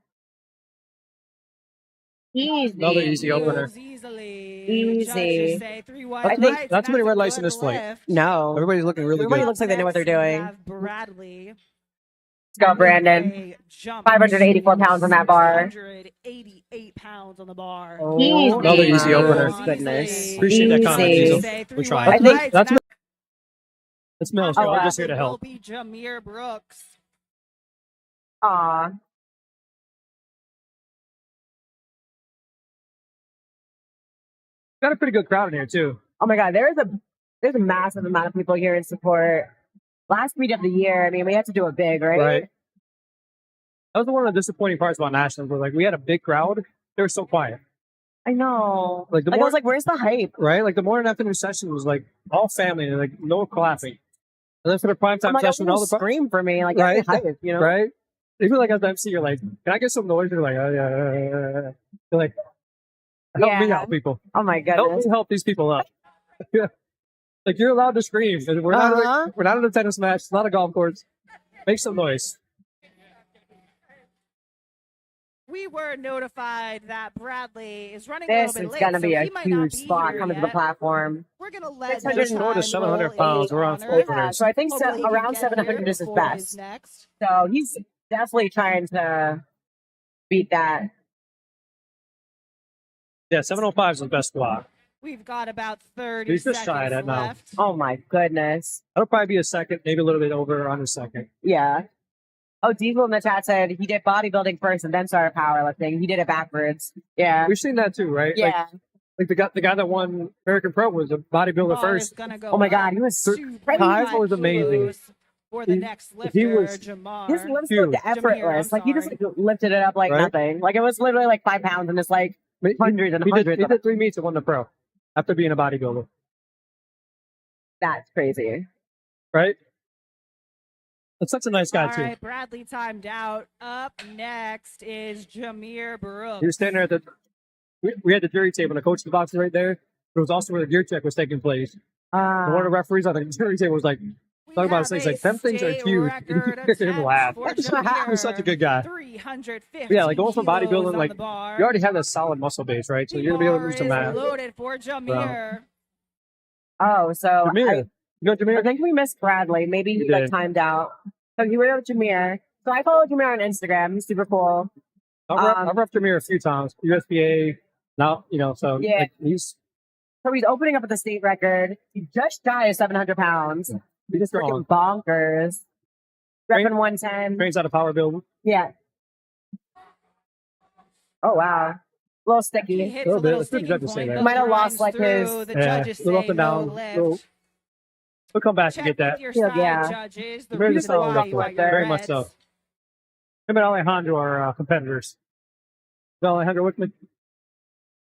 Easy. Another easy opener. Easily. Easy. Judges say three white I think- lights, not too many that's a red lights in good this fight. lift. No. Everybody's looking really Everybody good. looks like they know what they're Next, we doing. have Bradley. Let's go, Brandon. A jump 584 pounds on that bar. 688 pounds on the bar. Easy. Another easy opener. Goodness. Appreciate that comment, Easy. Diesel. Say three We tried. white I think- lights, That's and It's Mills. Oh, I'm wow. just here to will help. be Jameer Brooks. Aw. Got a pretty good crowd in here too. Oh my God, there's a massive amount of people here in support. Last meet of the year, I mean, we had to do it big, right? Right. That was one of the disappointing parts about nationals. Where like we had a big crowd, they were so quiet. I know. Like, the I more- was like, where's the hype? Right? Like the morning afternoon session was like all family and like no clapping. And then for the prime I'm time like, session, all everyone the scream for me, like, Right. right? Hype, you know? right? Even like as the MC, you're like, can I get some noise? You're like, You're like, help me Yeah. out, people. Oh my Help goodness. me help these people out. Yeah. Like you're allowed to scream. We're not Uh-huh. we're not in a tennis match. It's not a golf course. Make some noise. We were notified that Bradley is running a This little bit is late, going to so be a he might not huge be spot here coming to the yet. platform. We're gonna let 600 the and short of time 700 roll pounds. in We're on honor. full Yeah, openers. so I think Hopefully he around gets 700 here is his before best. next. So he's definitely trying to beat that. Yeah, 705 is the best squat. We've got about 30 He's just shy of seconds that now. left. Oh my goodness. That'll probably be a second, maybe a little bit over on a second. Yeah. Oh, Diesel in the chat said he did bodybuilding first and then started powerlifting. He did it backwards. Yeah. We've seen that too, right? Yeah. Like the guy that won American Pro was a bodybuilder Bar is first. gonna go Oh my up God, he was Sir, to Kyle 45 was amazing. kilos for the He- next lifter, he was- Jamar. his lifts Huge. looked effortless. Jameer, I'm Like he just sorry. like, lifted it up like Right? nothing. Like it was literally like 5 pounds and it's like hundreds and He hundreds. did of 3 meets and won the pro after being a bodybuilder, That's crazy. right? That's such a nice guy All too. right, Bradley timed out. Up next is Jameer Brooks. He was standing there at the. We had the jury table, and the coach's box was right there. But it was also where the gear check was taking place. And one of the referees on the jury table was like, We talking about have things a like, them things are state huge. record And you him laugh. attempts for He was such a good guy. 350 Yeah, like going from kilos bodybuilding, on like the bar. you already have that solid muscle base, right? So The you're gonna be able to bar move some is mass. loaded for Jameer. Oh, so Jameer, you know I Jameer? think we missed Bradley. Maybe he You like did. timed out. So he went with Jameer. So I follow Jameer on Instagram. He's super cool. I've roughed Jameer a few times. USPA, now so Yeah. like, he's He's opening up at the state record. He just shy of 700 pounds. he's Freaking strong. bonkers. Train- Repping 110. Trains out of power build. Yeah. Oh wow. A little He sticky. hits little a bit. little That's what the sticking judges say point, there. but Might have grinds lost, like, his- through. The Yeah, judges little say up and no down. lift. Little- We'll come back Check to get that. with your Yeah, side yeah. judges. The Very reason solid why up you there. got your Very much so. reds. Him and Alejandro are competitors. Is Alejandro with me?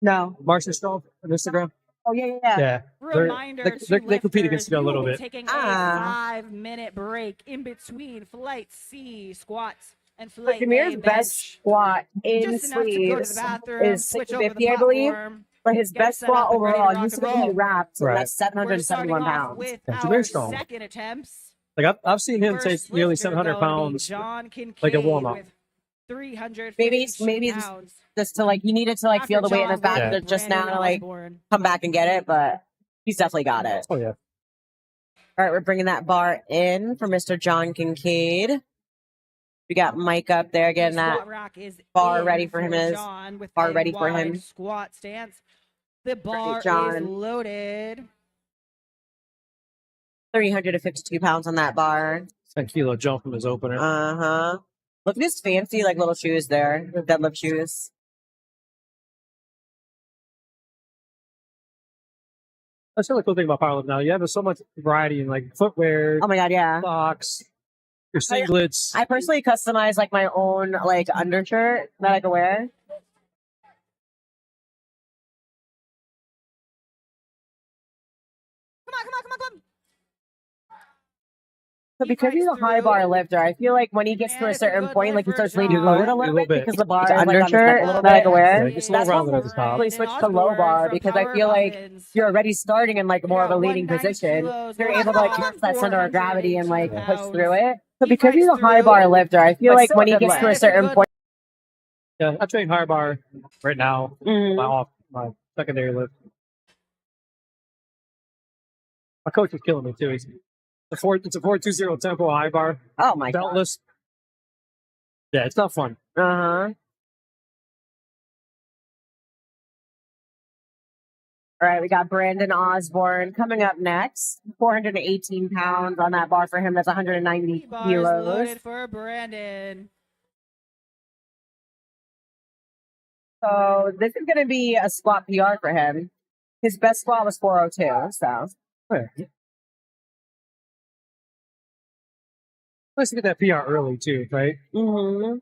No. Martian Strong on Instagram? Oh yeah, yeah, yeah. Yeah. Reminder They- to they compete against lifters, each other a little we will be bit. Taking Ah. a 5-minute break in between flight C squats and But flight A Jameer's bench. best squat in Just enough to go to the sleeves bathroom, is switch over the 650, I believe. platform. But his Get best set up squat and ready to overall rock used and to be roll. wrapped, and Right. that's We're starting 771 off pounds. with Yeah, our Jameer's strong. second attempts. Like I've seen him take First nearly lifter 700 going to be pounds. John Kincaid like a warm-up. with 350 Maybe pounds. just to like he needed to like After feel the weight in John his back Yeah. to just now Brandon to like Osborne. come back and get it, but he's definitely got it. Oh yeah. All right, we're bringing that bar in for Mr. John Kincaid. We got Mike up there getting The that. squat rack is bar in ready for him is- John with bar a ready for him. wide Squat stance. The bar is John. loaded. 352 pounds on that bar. 10 kilo jump from his opener. Uh-huh. Look at his fancy like little shoes there. The deadlift shoes. That's the really cool thing about powerlifting now. You have so much variety in like footwear, Oh my god, yeah. socks, your singlets. I personally customize like my own like undershirt that I can wear. Come on. So He because he's a fights high bar through. lifter, I feel like when he gets And to a it's a certain good point, like he lift for starts leaning John. forward a A little little bit bit. because the bar His is like on his undershirt neck a little bit. I can wear. Yeah, just a little That's rounded why at the top. we switched to low bar because I feel like you're already starting in like more of a leading position. You're able to like catch that center of gravity and like push through it. So because he's a high bar lifter, I feel like when he gets to a certain point, Yeah, I train high bar right now. My secondary lift. My coach is killing me too. It's a 420 tempo high bar, oh my god. beltless. Yeah, it's not fun. Uh-huh. All right, we got Brandon Osborne coming up next. 418 pounds on that bar for him. That's 190 Bars kilos. loaded for Brandon. So this is going to be a squat PR for him. His best squat was 402. So Yeah. Nice to get that PR early too, right? mm-hmm.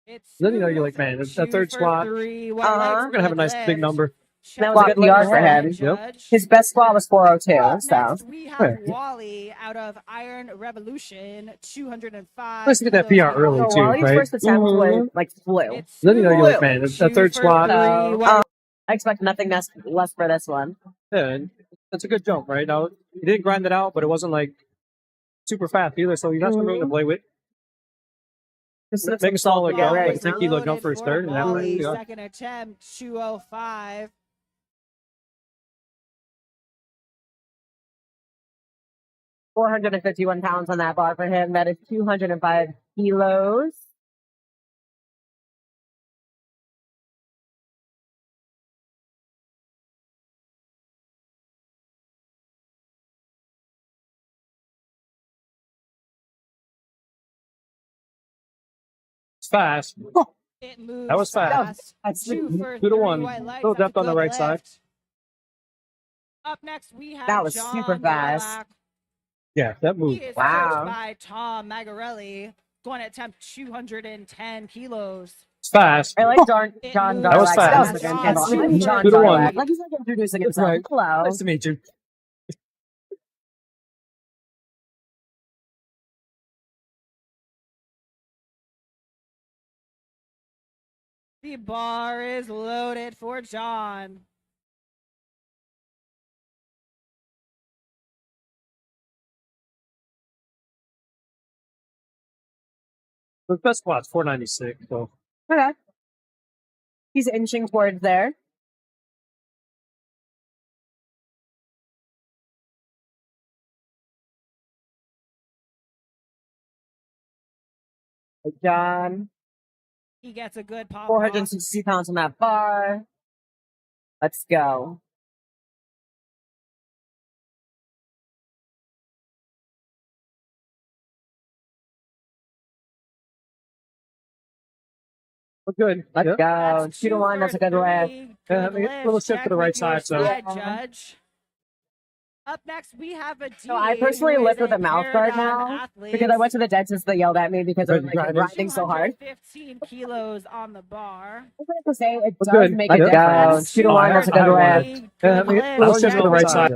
It's Then you know you're smooth. like, man, that 2 third for squat, 3. White Uh-huh. legs we're gonna have a good nice big lift. number. That was a good PR for him. Judge. His best squat was 402. Up So next, we have Yeah. Wally out of Iron Revolution, 205. Nice to get that kilos PR early on the so too, bar. Wally's right? first attempt was like flu. It's Then you know you're like, smooth. man, that 2 third for squat, 3. White I expect nothing less for this one. yeah, and that's a good jump, right? Now you didn't grind it out, but it wasn't like super fast either, so you got some room to play with. Just Make a solid get jump, ready. like 3 kilo jump for his third, and that Wally, way, yeah. second attempt, 205. 451 pounds on that bar for him. That is 205 kilos. It's fast. It moves That was fast. That's 2 for 2 to 3. 1. White legs. Little That's a depth on the good right side. lift. Up next, we have That was John super fast. Dorlack. Yeah, that He move. is Wow. coached by Tom Magarelli. Going to attempt 210 kilos. It's fast. I like John That was Dorlack. fast. That That was was a good fast. John 2 to 1. Dorlack. Like he's like introducing himself. Right. Hello. Nice to meet you. The bar is loaded for John. The best squat's 496, so Okay. He's inching towards there. John, He gets a good pop. 460 pounds on that bar. Let's go. we're good. Let's Yep. go. That's 2 to 1. That's a good lift. Yeah, a little shift to the right side, so- Judge. Up next, we have a So I personally lift with a mouth guard now because I went to the dentist that yelled at me because I was like grinding so hard. 15 kilos on the bar. I was going to say it does good. make a Let's go. difference. 2 to 1. That's a good lift. Yeah, a little shift to the right side.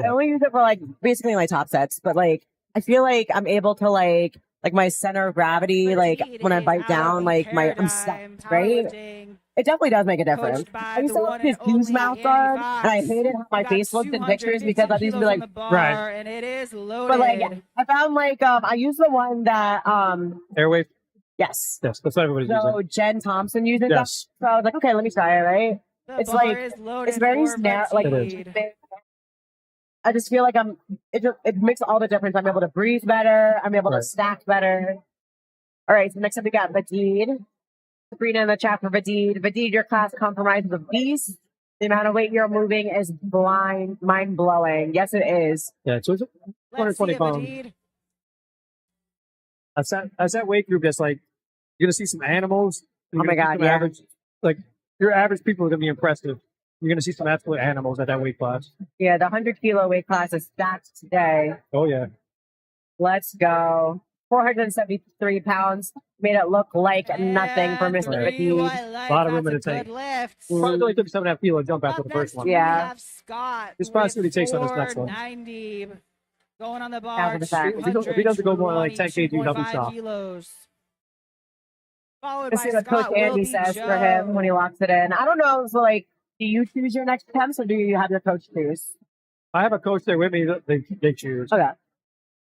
I only use it for like basically my top sets, but like I feel like I'm able to like my center of gravity, like when I bite down, like I'm stacked, right? It definitely does make a difference. I used to love his huge mouth guard, and I hated how my face looked in pictures because I used to be like, Right. And it is loaded. but like I found like I use the one that Airwave. yes. Yes, that's what everybody's So using. Jen Thompson uses Yes. that. So I was like, okay, let me try it, right? The It's bar like is loaded it's very for snap like It is. Majid. I just feel like it makes all the difference. I'm able to breathe better. I'm able to Right. stack better. All right, so next up we got Vadid. Sabrina in the chat for Vadid. Vadid, your class compromises of beast. The amount of weight you're moving is mind blowing. Yes, it is. Yeah, so it's Let's 220 see it, pounds. Vadid. As that weight group that's like, you're going to see some animals. You're Oh my gonna see God, some yeah. Average, like, your average people are going to be impressive. You're going to see some absolute animals at that weight class. Yeah, the 100 kilo weight class is stacked today. Oh, yeah. Let's go. 473 pounds. Made it look like nothing for Mr. Right. Vadid. A lot of room in the tank. Probably only took 7.5 kilo jump after the first one. Yeah. Scott. This probably see what he takes on this next one. 90 going on the bar. After the fact. If he doesn't go more like 10 kg, I'll be 222.5 shocked. kilos. Followed Let's by see what Coach Scott Andy Wilby says Joe. for him when he locks it in. I don't know. So, like, do you choose your next attempts or do you have your coach choose? I have a coach there with me that they choose. Okay.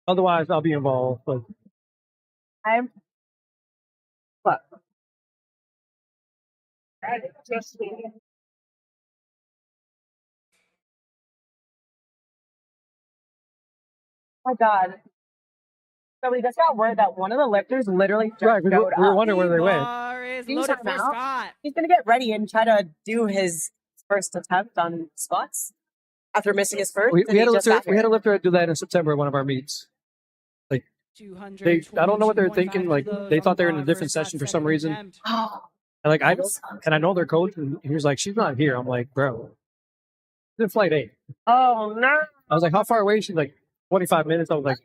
Otherwise, I'll be involved. But I'm. What? Oh my God. So we just got word that one of the lifters literally just right, we showed were up. wondering where they went. Bar is Can you loaded time for out? Scott. He's gonna get ready and try to do his first attempt on squats after missing his first. We and had a he just lifter. got We had a here. lifter do that in September at one of our meets. I don't know what they're thinking. Like they thought they were in a different session for some reason. And like I know their coach, and he was like, "She's not here." I'm like, "Bro, in flight 8. Oh no. I was like, how far away? She's like, 25 minutes. I was like,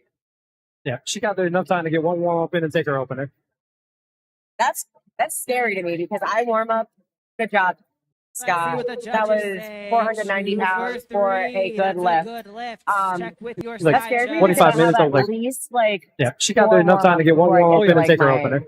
yeah, she got there enough time to get one warm up in and take her opener. That's scary to me because I warm up. Good job, Let's see Scott. what the That was judges say. 490 pounds Two for a three. good That's lift. a good lift. Check with your like, That side scares me judge. 25 because I minutes, have I was at like- least like Yeah, she got there enough time to get one warm up in and take her opener.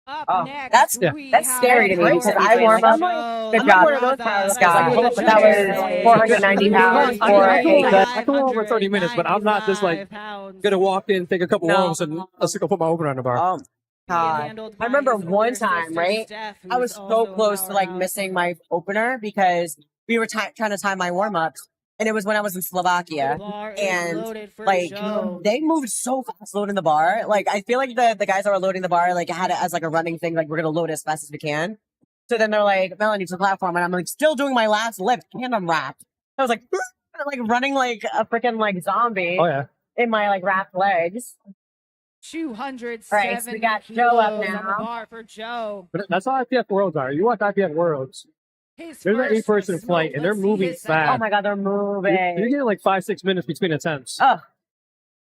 Up Oh, next, that's- we that's have scary to me Power because I warm up. Joe Good Lozada. job, Let's see Scott. what the That judges was say. 490 pounds for a good. I can go over 30 minutes, but I'm not just like 595 gonna walk in, take a couple No. warms, and let's go put my opener on the bar. Oh God. handled I remember by his one older time, sister, right? Steph, who I was is so also a close to like powerhouse. missing my opener because we were trying to time my warm ups, and it was when I was in The Slovakia. bar is and, loaded for Like Joe. they moved so fast loading the bar. Like I feel like the guys that were loading the bar like had it as like a running thing, like we're gonna load as fast as we can. So then they're like, Melanie, to the platform, and I'm like still doing my last lift, and I'm wrapped. I was like, like running like a freaking like zombie Oh yeah, in my like wrapped legs. 207 Right, so we got Joe up kilos on the now. bar for Joe. but that's how IPF Worlds are. You watch IPF Worlds. His There's an first 8-person smoke. flight, and they're Let's see moving his second. fast. Oh my God, they're You're moving. getting like 5-6 minutes between attempts. Oh,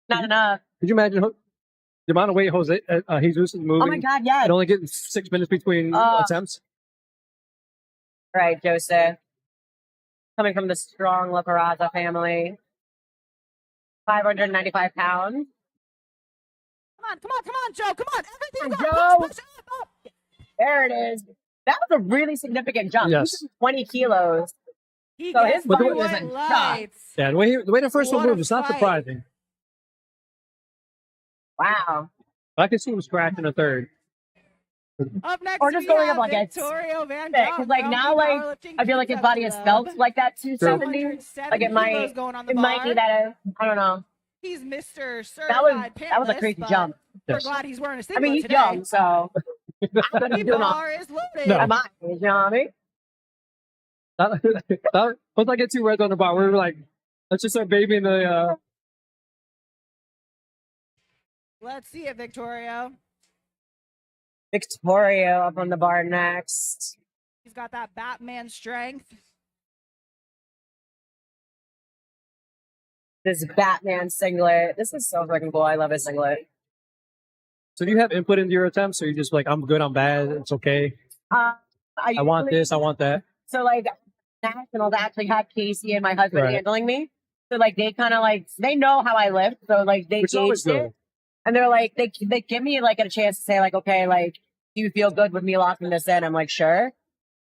not enough. Could you imagine the amount of weight Jesus is moving? Oh my God, yeah. And only getting 6 minutes between attempts. Right, Joseph. Coming from the strong La Peraza family. 595 pounds. Come on, Joe. Come on. Everything Come go. on, Push Joe. up. There it is. That was a really significant jump. Yes. This is 20 kilos. He So gets his body the was white in lights. Yeah, the way the first What one a moves, it's not fight. surprising. Wow. But I can see him scratching a third. Up next, Or just we going up have like it's Victorio Van thick, Gogh 'cause, like, from now, the like, Powerlifting I feel like his Pizza body is Club. felt like that 270. 270 Like it might, kilos going on the it might be bar. that, I don't know. He's Mr. That was, Certified that was a Pantless, crazy but jump. We're Yes. glad he's wearing a I singlet mean, he's today. young, so. The bar is loaded. No. Am I? You know what I mean? Once I get 2 reds on the bar, we were like, let's just start babying the. Let's see it, Victorio. Victoria up on the bar next. He's got that Batman strength. This Batman singlet. This is so freaking cool. I love his singlet. So do you have input into your attempts, or you just like, I'm good, I'm bad, it's okay. I want usually- this, I want that. So like nationals actually had Casey and my husband Right. handling me. So like they kind of like they know how I lift. So like they Which is always gauged it. good. And they're like they give me like a chance to say like, okay, like do you feel good with me locking this in? I'm like, sure.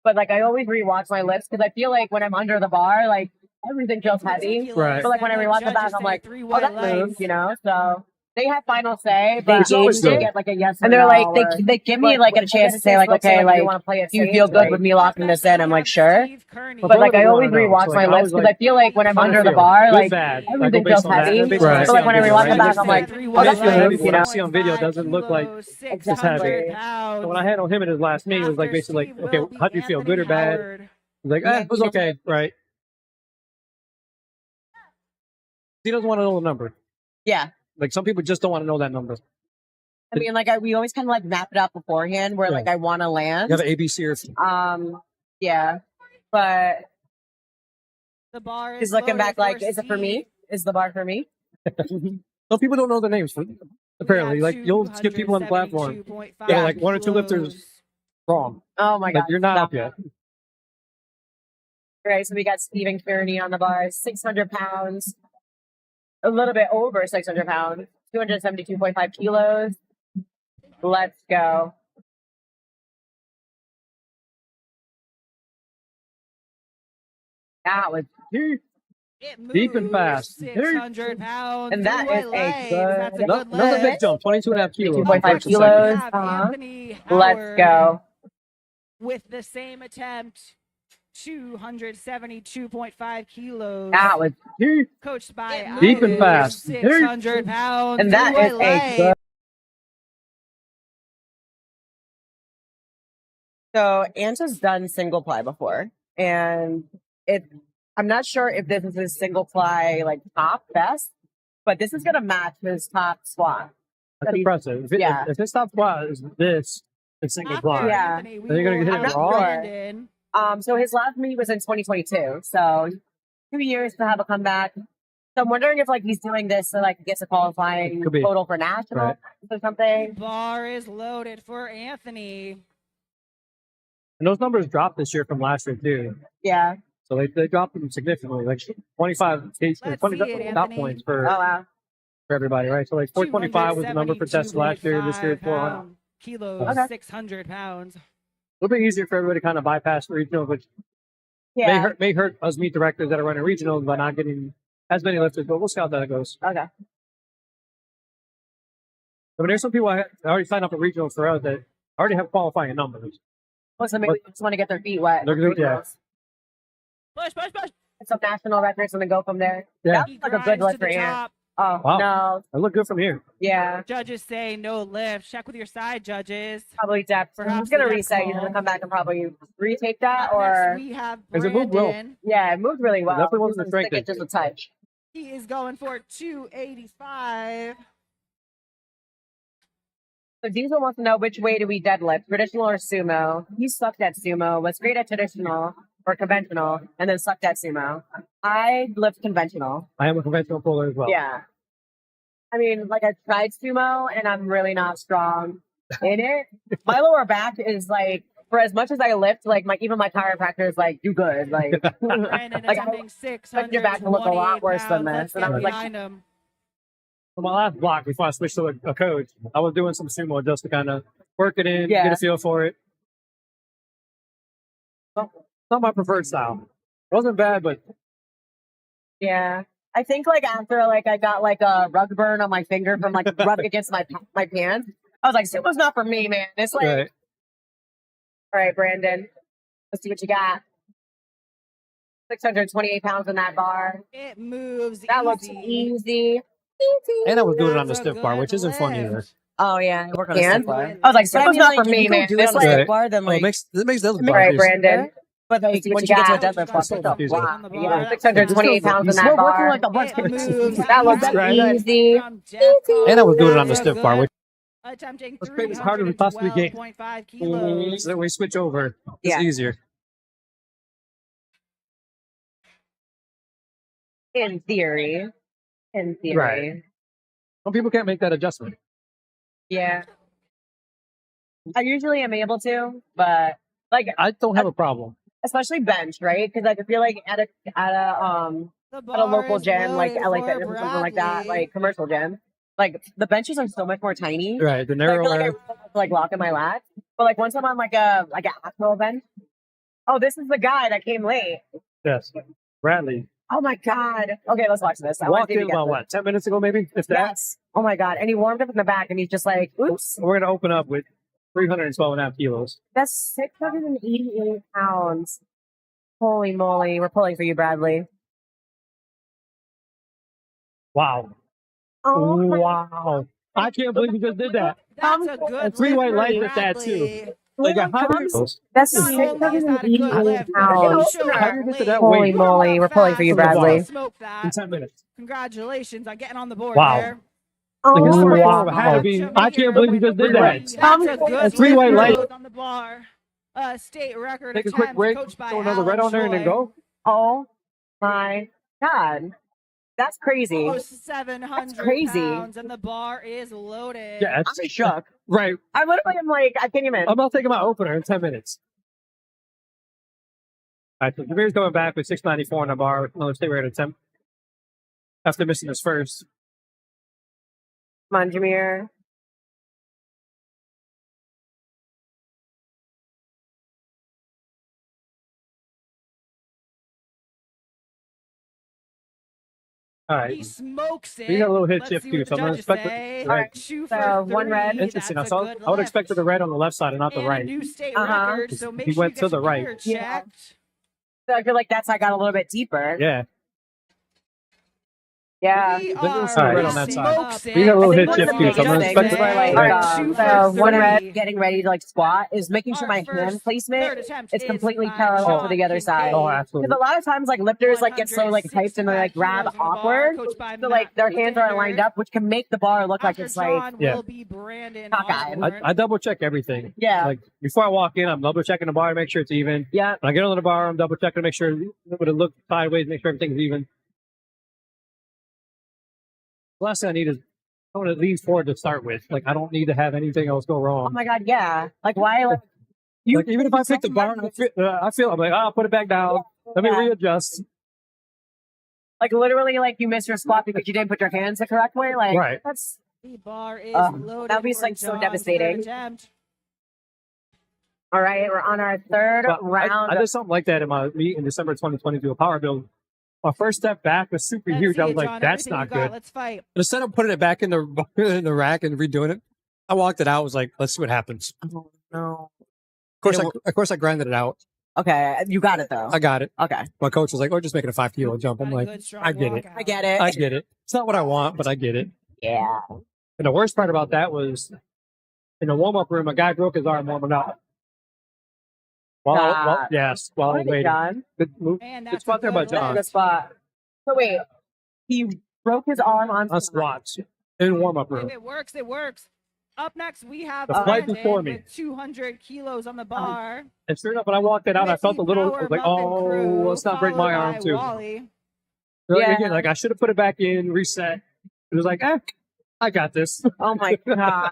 But like I always rewatch my lifts because I feel like when I'm under the bar, like everything feels heavy. Right. But like when I rewatch it back, I'm like, oh, that moves, you know. So they have final say, but It's always they good. get like a yes. And they're like they give me like a chance to say like, okay, like do you feel good with me locking this in? I'm like, sure. But like I always rewatch my lifts because I feel like when I'm under the bar, like bad. everything feels heavy. Right. But like when I rewatch it back, I'm like, oh, that's heavy. good, you What I know. see on video doesn't look like it's heavy. So when I handled him in his last meet, it was like basically like, okay, how do you feel, good or bad? He's like, it was okay, right? He doesn't want to know the number. Yeah. Like some people just don't want to know that number. I mean, like we always kind of like map it out beforehand where like I want to land. You have an ABC or Yeah, but The bar he's is looking back loaded like, for is it for me? speed. Is the bar for me? some people don't know their names. Apparently, like you'll skip people on the platform. Yeah, like 1 or 2 lifters wrong. Oh my Like god, you're not stop up yet. it. Right, so we got Stephen Kearney on the bar, 600 pounds, a little bit over 600 pounds, 272.5 kilos. Let's go. That was It Deep and moves fast. 600 pounds. And that Blue is a legs. good- That's a No, good another leg. big jump, 22.5 kilos. 2.5 First and We kilos. have Uh-huh. Anthony Let's Howard go. with the same attempt, 272.5 kilos. That was Coached by Deep and Alex, fast. 600 pounds. And that Blue is a legs. good. So Anta's done single ply before, and I'm not sure if this is his single ply like top best, but this is gonna match his top squat. That's impressive. If his top squat is this, it's single After block. Yeah. Anthony, we Then you're gonna will get hit have it raw? Brandon. So his last meet was in 2022. So 2 years to have a comeback. So I'm wondering if like he's doing this so like he gets a qualifying Could be. total for national Right. or something. Bar is loaded for Anthony. And those numbers dropped this year from last year too. Yeah. So they dropped them significantly, like 25, Let's 20 see it, top Anthony. points Oh wow. for everybody, right? So like 425 was the number for tests last year. This year it's 400. Kilos, Okay. 600 pounds. A little bit easier for everybody to kind of bypass regionals, which Yeah. may hurt us meet directors that are running regionals by not getting as many lifters, but we'll see how that goes. Okay. I mean, there's some people that already signed up for regionals for us that already have qualifying numbers. Listen, maybe we just want to get their feet wet. They're good, yeah. Push. Get some national records and then go from there. Yeah. That He was like a good grinds lift to for the Aaron. top. Oh Wow. no. I look good from here. Yeah. Judges say no lift. Check with your side judges. Probably depth. Perhaps He's gonna the depth reset. He's call. gonna come back and probably retake that Up next, or we have Is it moved well? Brandon. yeah, it moved really well. Definitely wasn't Just a strength stick it just a touch. He is going for 285. So Diesel wants to know which way do we deadlift, traditional or sumo? He sucked at sumo, was great at traditional or conventional, and then sucked at sumo. I lift conventional. I am a conventional puller as well. Yeah. I mean, like I tried sumo and I'm really not strong in it. My lower back is like, for as much as I lift, like even my chiropractor is like, you good. Like, Brandon like attempting expect your back to look a lot worse than this. And I was like, behind him. For my last block, before I switched to a coach, I was doing some sumo just to kind of work it in, Yeah. get a feel for it. Not my preferred style. It wasn't bad, but yeah. I think like after like I got like a rug burn on my finger from like rubbing against my pants, I was like, sumo's not for me, man. It's like, right. all right, Brandon, let's see what you got. 628 pounds in that bar. It moves That looks easy. easy. And I was doing it on the That's a stiff bar, good which isn't fun either. lift. Oh yeah, Work on a and stiff bar. I was like, But I sumo's mean, not like, for if me, you don't man. do it It's on a like, stiff bar, then Oh, like it makes the other all bar right, easier. Brandon. But like Let's see what once you you get to a got. deadlift, So block, confusing. On the bar. Yeah, 628 pounds in that Working bar. like a bunch It moves That looks Right. easy. From Defcon. And I was doing it on the That's stiff bar, good. which Attempting Let's make this harder than we possibly get. 312.5 kilos. so that we switch over. It's Yeah. easier. In theory. In theory. Right. Some people can't make that adjustment. Yeah. I usually am able to, but like I don't have a problem. especially bench, right? Because like I feel like at a The at a bar local is gym like loaded LA for Fitness or something like that, Bradley. like commercial gym, like the benches are so much more tiny. Right. The So I feel like I narrower. really have to like lock in my lats. But like once I'm on like an actual bench, oh, this is the guy that came late. Yes. Bradley. Oh my god. Okay, let's watch this. I want Walked to see in if he about gets what, 10 minutes ago, maybe? If this. that. Yes. Oh my god. And he warmed up in the back, and he's just like, oops. We're going to open up with 312.5 kilos. That's 688 pounds. Holy moly. We're pulling for you, Bradley. Wow. Oh my Wow. I can't believe you just did that. That's a good And three lift white for lights with that, Bradley. too. Like a hundred. That's Not only is that a good 688 lift, but pounds. it showed How do you get to that Holy weight moly. We're pulling for you, Wow. Bradley. Smoke in that. 10 minutes? Congratulations on getting on the board Wow. there. Like, this Oh is wow. had to be. I can't believe you just did that. That's a good And three white lift lights. on the bar. State record Take a quick attempt break, coached by throw another red Alan on there, and then Choi. go. Oh my god. That's crazy. Almost 700 crazy. pounds, and the bar is loaded. Yeah, I'm shook. right. I literally am like, I can't even. I'm not taking my opener in 10 minutes. All right, so Jameer's going back with 694 on the bar with another state record attempt after missing his first. Come on, Jameer. All right. He smokes it. He got a little hit Let's chip see too, what so the I'm gonna judges expect say. it. Right. Two So, for one three. red. Interesting. That's I a good would expect lift. the red on the left side and not the And right. a new state Uh-huh. record, so make He sure went you to get the your right. gear Yeah. checked. So I feel like that's I got a little bit deeper. Yeah. Yeah. We There's a little are side red on that side. smoke We got a little I hit think chip one of the too, so I'm gonna biggest expect things it. for like Right. the one red Three. getting ready to like squat is making sure Our my hand first placement third attempt is is completely by parallel to John the other side. Oh, Kincaid. absolutely. Because a lot of times like lifters like get so like hyped and they like grab 165 kilos on the bar, awkward, coached by so like Matt their hands aren't lined Standard. up, which can make the bar look like After it's like John Yeah. will be Brandon Cockeyed. Osborne. I double check everything. yeah, Like before I walk in, I'm double checking the bar to make sure it's even. yeah. When I get on the bar, I'm double checking to make sure it would look sideways, make sure everything's even. The last thing I need is someone that leans forward to start with. Like I don't need to have anything else go Oh wrong. my god, yeah. Like why like you Like, even if I pick the bar, I feel I'm like, I'll put it back down. Let me Yeah. readjust. like literally like you missed your squat because you didn't put your hands the correct way. Like Right. that's The bar is Ugh, loaded. that'd be, for like, so John's devastating. third attempt. all right. We're on our third So round. I did something like that in my meet in December 2022, a power build. My first step back was super Let's huge. see I it, was like, John. that's Everything not you got. good. Let's fight. But instead of putting it back in the in the rack and redoing it, I walked it out. Was like, let's see what happens. Oh, no. Of course, I grinded it out. Okay, you got it though. I got it. Okay, My coach was like, "Oh, just making a 5 kilo jump." I'm Got a like, good, strong I get it. walkout. I get it. I get it. It's not what I want, but I get it. Yeah. And the worst part about that was in the warm up room, a guy broke his arm warming up. While I was waiting. John. Good move. Man, Good that's spot a there good by roll. John. Good spot. So wait, he broke his arm on On squats in warm up room. If it works, it works. Up next, we have The flight Brandon before me. with 200 kilos on the bar. And sure enough, when I walked it out, I With felt the a little Power I was like, Muffin oh, crew, let's not break my followed arm by too. Wally. So Yeah. again, like I should have put it back in, reset. It was like, I got this. Oh my god.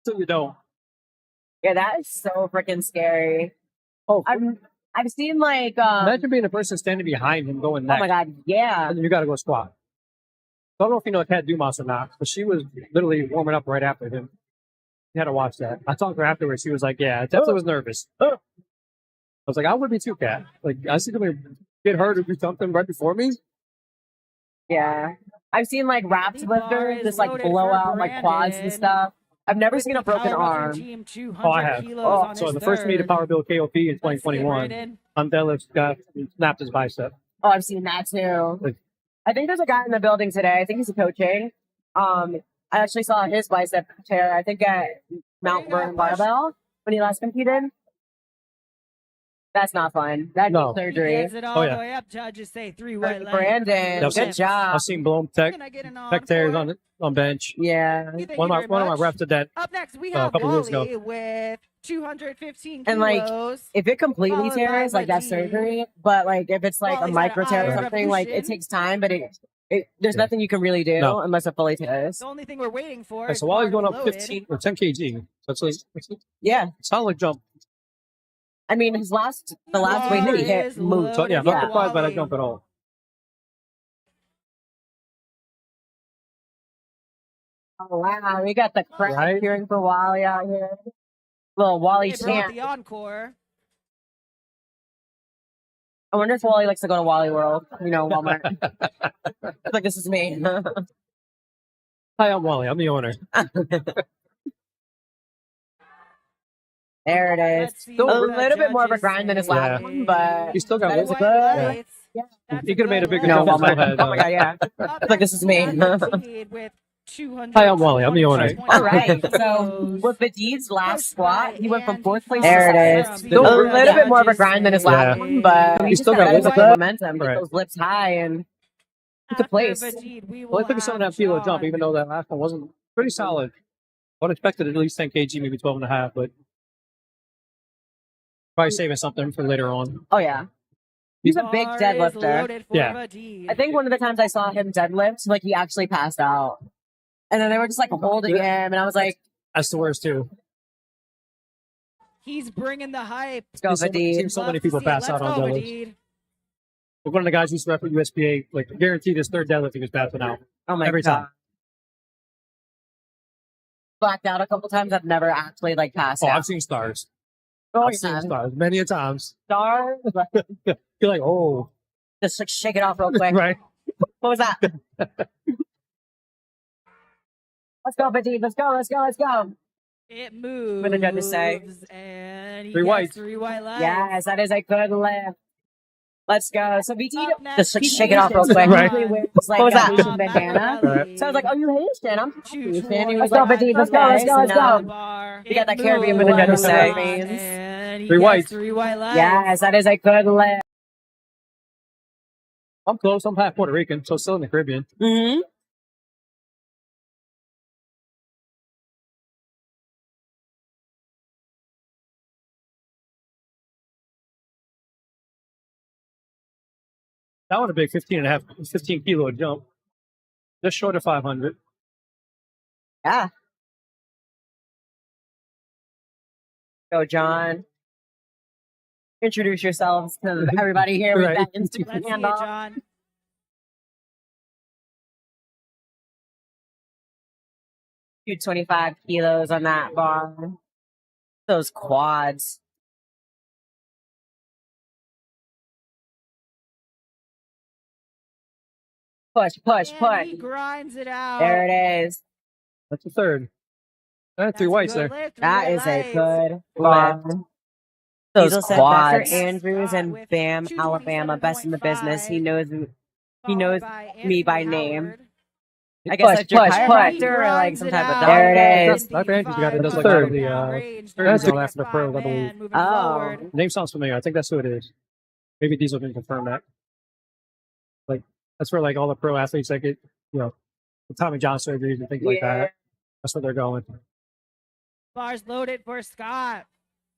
So you don't. Yeah, that is so freaking scary. Oh, I've seen like imagine being a person standing behind him going oh next. my god, yeah. And then you got to go squat. I don't know if you know Kat Dumas or not, but she was literally warming up right after him. You had to watch that. I talked to her afterwards. She was like, yeah, I definitely was nervous. I was like, I would be too, Kat. Like, I see somebody get hurt or do something right before me. Yeah. I've seen like wrapped The bar lifters is just like loaded blow for out like quads and Brandon. stuff. I've never With seen a the broken Powerlifting arm. Team, 200 Oh, I have. kilos Oh, on So his the first meet of third. Power Build KOP in Let's see it, 2021, Brandon. on deadlifts, snapped his bicep. Oh, I've seen that too. Like- I think there's a guy in the building today. I think he's coaching. I actually saw his bicep tear. I think at Mount There you Vernon go, push. Barbell when he last competed. That's not fun. That No. needs He surgery. gets it all Oh, yeah. the way up. Judges say 3 white lights. Brandon, I've good job. I've seen blown tech Can I get an tears encore? on bench. Yeah. Thank you One very of my much. reps did that. Up next, we a have couple years ago. Wally with 215 kilos. And, like, If it completely Followed by tears, like that's Reggie. surgery. But like if it's like a Wally's micro got tear or eye something, like it revolution. takes time, but there's Yeah. nothing you can really do No. unless it fully tears. the only thing we're waiting for And is so while he's bar going to up be 15 loaded. or 10 kg, so it's a Yeah. solid jump. I mean the last weight that he hit Is moved. So yeah, I'm loaded not for surprised by that Wally. jump at all. Oh wow, we got the crowd Right? cheering for Wally out here. Little Wally They brought chant. the encore. I wonder if Wally likes to go to Wally World. You know, Walmart. It's like this is me. Hi, I'm Wally. I'm the owner. There it is. Let's see A what the little bit more of a judges grind than his say. last one, but He still got that one. was a White good. lights. Yeah. That's He could have made a good bigger No, roll. jump. Walmart. Still Oh my had, god, yeah. Up It's like this is me. next, we have Vadid with 200 Hi, I'm Wally. I'm the owner. All right. So kilos. with Vadid's last squat, he went from fourth place. There to it second. is. A little bit more of a grind than his last Yeah. one, but He he still still got got lips good up. momentum. Get Right. those lips high and After to place. Vadid, we Well, will I took a have 7.5 kilo John. jump, even though that last one wasn't pretty solid. I would expect at least 10 kg, maybe 12.5, but probably saving something for later on. oh yeah, he's a big Bar is deadlifter. loaded for Yeah. Vadid. I think one of the times I saw him deadlift, like he actually passed out, and then they were just like holding him, and I was like, That's the worst, too. He's bringing the hype. "Let's go, Vadid." So Love many to people see it. pass out Let's on go, deadlifts. Vadid. Like one of the guys who used to rep at USPA, like guaranteed his third deadlift, he was passing out. Oh my Every god. time. Blacked out a couple times. I've never actually like passed Oh, out. I've seen stars. Oh, I've seen stars many a times. stars. You're like, oh, Just like shake it off real quick. right. What was that? Let's go, Vadid. Let's go. Let's go. Let's go. It moves. What did the judges say? And he 3 gets whites. 3 white lights. Yes, that is a good lift. Let's go. So BT Up next, just BT shake it off real Haitian. quick. Right. He wears, like, What was that? Haitian bandana. Right. So I was like, oh, you Haitian? I'm Choo Haitian. He choo. was like, Let's go, let's go, let's go, let's go. Bar. You got that Move Caribbean on, banana move say. on, and he Three gets whites. 3 white lights. Yes, that is a good lift. I'm close. I'm half Puerto Rican, so still in the Caribbean. Mm-hmm. That one a big 15 kilo jump. Just short of 500. Yeah. Go, John. Introduce yourselves to everybody here with Right. that Let's Instagram see it, handle. John. Do 25 kilos on that bar. Those quads. Push, push, And push. he grinds it out. There it is. That's the third. That's Three a whites good there. lift, 3 That white is a lights. good lift. Those Diesel said quads. Dr. Andrews and With Bam, Alabama, best in the business. He knows he knows me by name. I guess Push, that's your push, push. chiropractor or like some type of doctor. There it is. Dr. Andrews got it. Does like Third. out of the third zone after the pros, I believe. Oh. Name sounds familiar. I think that's who it is. Maybe Diesel can confirm that. Like that's where like all the pro athletes like it, the Tommy John surgeries and things like Yeah. that. That's where they're going. Bars loaded for Scott.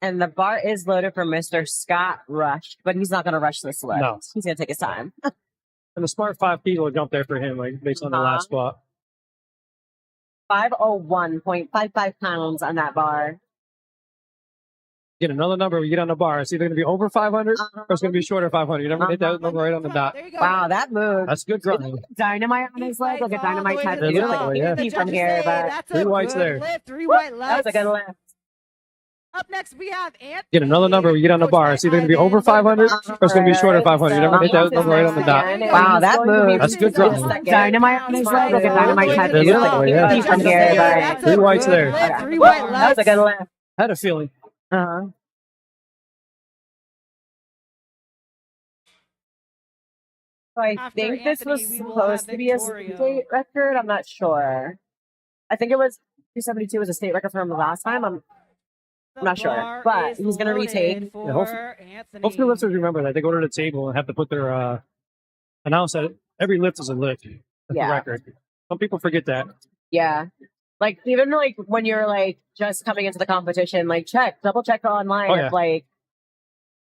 And the bar is loaded for Mr. Scott Rush, but he's not going to rush this lift. No. He's going to take his time. And the smart 5 kilo jump there for him, like based on the last squat. 501.55 pounds on that bar. Get another number. We get on the bar. It's either going to be over 500 or it's going to be shorter 500. You never hit that number right on the dot. There you go. Wow, that move. That's good grind. Dynamite on his leg. Look at dynamite type. It looks like it, yeah. Keep from here, but That's Three a whites good there. lift, 3 white that lights. was a good lift. Up next, we have Anthony. Get another number. We get on the bar. It's either going to be over 500 or it's going to be shorter 500. You never hit that number right on the dot. Wow, that move. That's good grind. Dynamite on his leg. Look at dynamite type. It looks like it, yeah. Keep from here, That's but a Three whites good there. lift, 3 white that was a lights. good lift. I had a feeling. Uh-huh. So I After think this was Anthony, we will supposed have to be a Victoria. state record. I'm not sure. I think it was 272 was a state record from the last time. I'm not sure, bar but is he's gonna loaded retake. for Yeah, hopefully- Anthony. Hopefully lifters remember that. They go to the table and have to put their announce that every lift is a lift. That's Yeah. the record. Some people forget that. Yeah. Like even like when you're like just coming into the competition, like double check online Oh, if yeah. like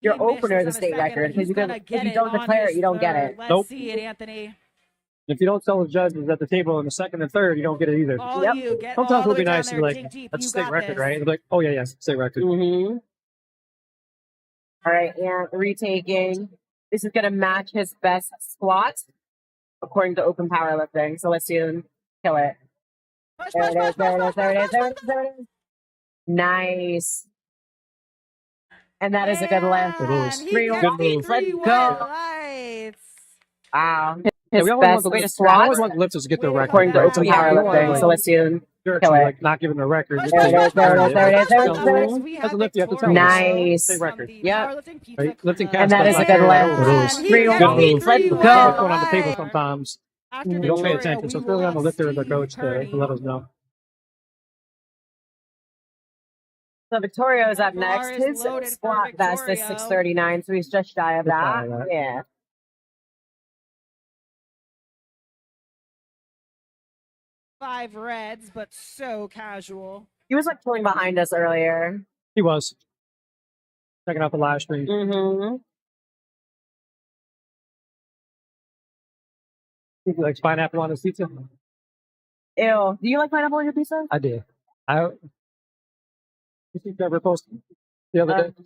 He your misses opener on is a a state second, record and he's because gonna if get you it don't on declare it, his you don't get third. it. Let's Nope. see it, Anthony. If you don't tell the judges at the table in the second and third, you don't get it either. All Yep. you get Sometimes all it'll the be way down nice to there, be like, dig deep. that's You a state got record, this. right? They're like, oh yeah, state record. Mm-hmm. All right, and retaking. This is gonna match his best squat according to Open Powerlifting. So let's see him kill it. Push, There push, it is, push, there it push, is, there it push, is, there it push, is, there it is. Nice. And that is a good lift. It is. And he Three gets Good the move. 3 Let's go. white lights. Wow. Yeah, His we always best want the squat I always want the lifters to get their record. according to right? Open Yeah, we don't Powerlifting. want, So let's see him Jerks kill are, it. like not giving the record. Push, Just push, saying, push, there it "Oh, is, there it is, there it is, yeah." there it is. We That's have a lift you have to tell them. Nice. State record. From the Yep. Powerlifting Pizza Right? Lifting Club. And that is a cast good stuff like lift. that. It is. And he Three gets Good white. the move. Let's 3 go. What's going on the white. table sometimes. After You don't pay Victoria, attention, so we it's really will on the have lifter or the Steve coach Purdy. to let us know. So Victorio is up The bar next. is His loaded for squat best is Victorio. 639, so he's just shy of Just that. shy of that. Yeah. 5 reds, but so casual. He was like pulling behind us earlier. He was checking out the live stream. Mm-hmm. He likes pineapple on his pizza. Ew. Do you like pineapple on your pizza? I did. You see Trevor posted the other day?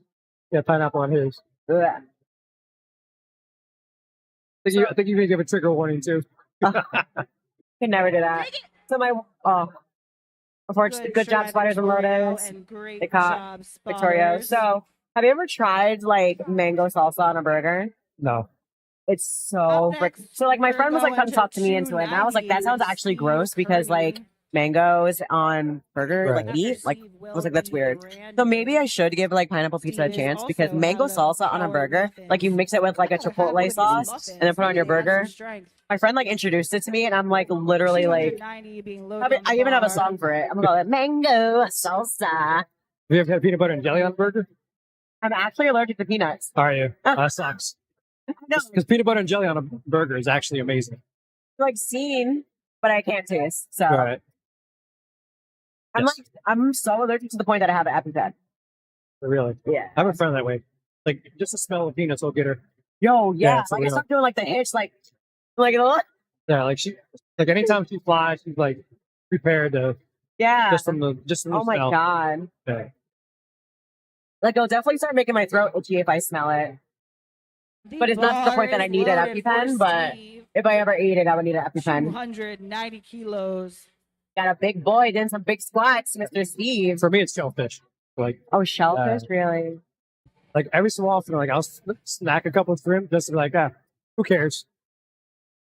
Yeah, pineapple on his. Ugh. I think you may give a trigger warning too. Could never do that. So unfortunately, good job, try, spiders and Victorio, loaders. and great They caught job, Victorio. spotters. So, have you ever tried like mango salsa on a burger? No. It's so Up next, so like my we're friend was like, going "Come talk to me into it," and I was like, "That sounds actually gross because like mangoes on burger, Right. like meat. Like I was like, that's weird. So maybe I should give like pineapple pizza a chance because mango salsa on a burger, like you mix it with like a chipotle sauce and then put it on your burger. My friend like introduced it to me and I'm like literally like, I even have a song for it. I'm gonna call it mango salsa. Have you ever had peanut butter and jelly on a burger? I'm actually allergic to peanuts. Are you? That sucks. No, Because peanut butter and jelly on a burger is actually amazing. like seen, but I can't taste. So Right. I'm Yes. like, I'm so allergic to the point that I have an EpiPen. Really. Yeah. I have a friend that way. Like, just the smell of peanuts will get her. Yo, yeah. Yeah, it's like I real. start doing like the itch, like, Yeah, like anytime she flies, she's like prepared to yeah. just from the Oh my smell. god. Yeah. Like it'll definitely start making my throat itchy if I smell it. But it's not to the point that I need an EpiPen, but if I ever ate it, I would need an EpiPen. 290 kilos. Got a big boy doing some big squats, Mr. Steve. For me, it's shellfish. Like Oh, shellfish, really? like every so often, like I'll snack a couple of shrimp just to be like, who cares?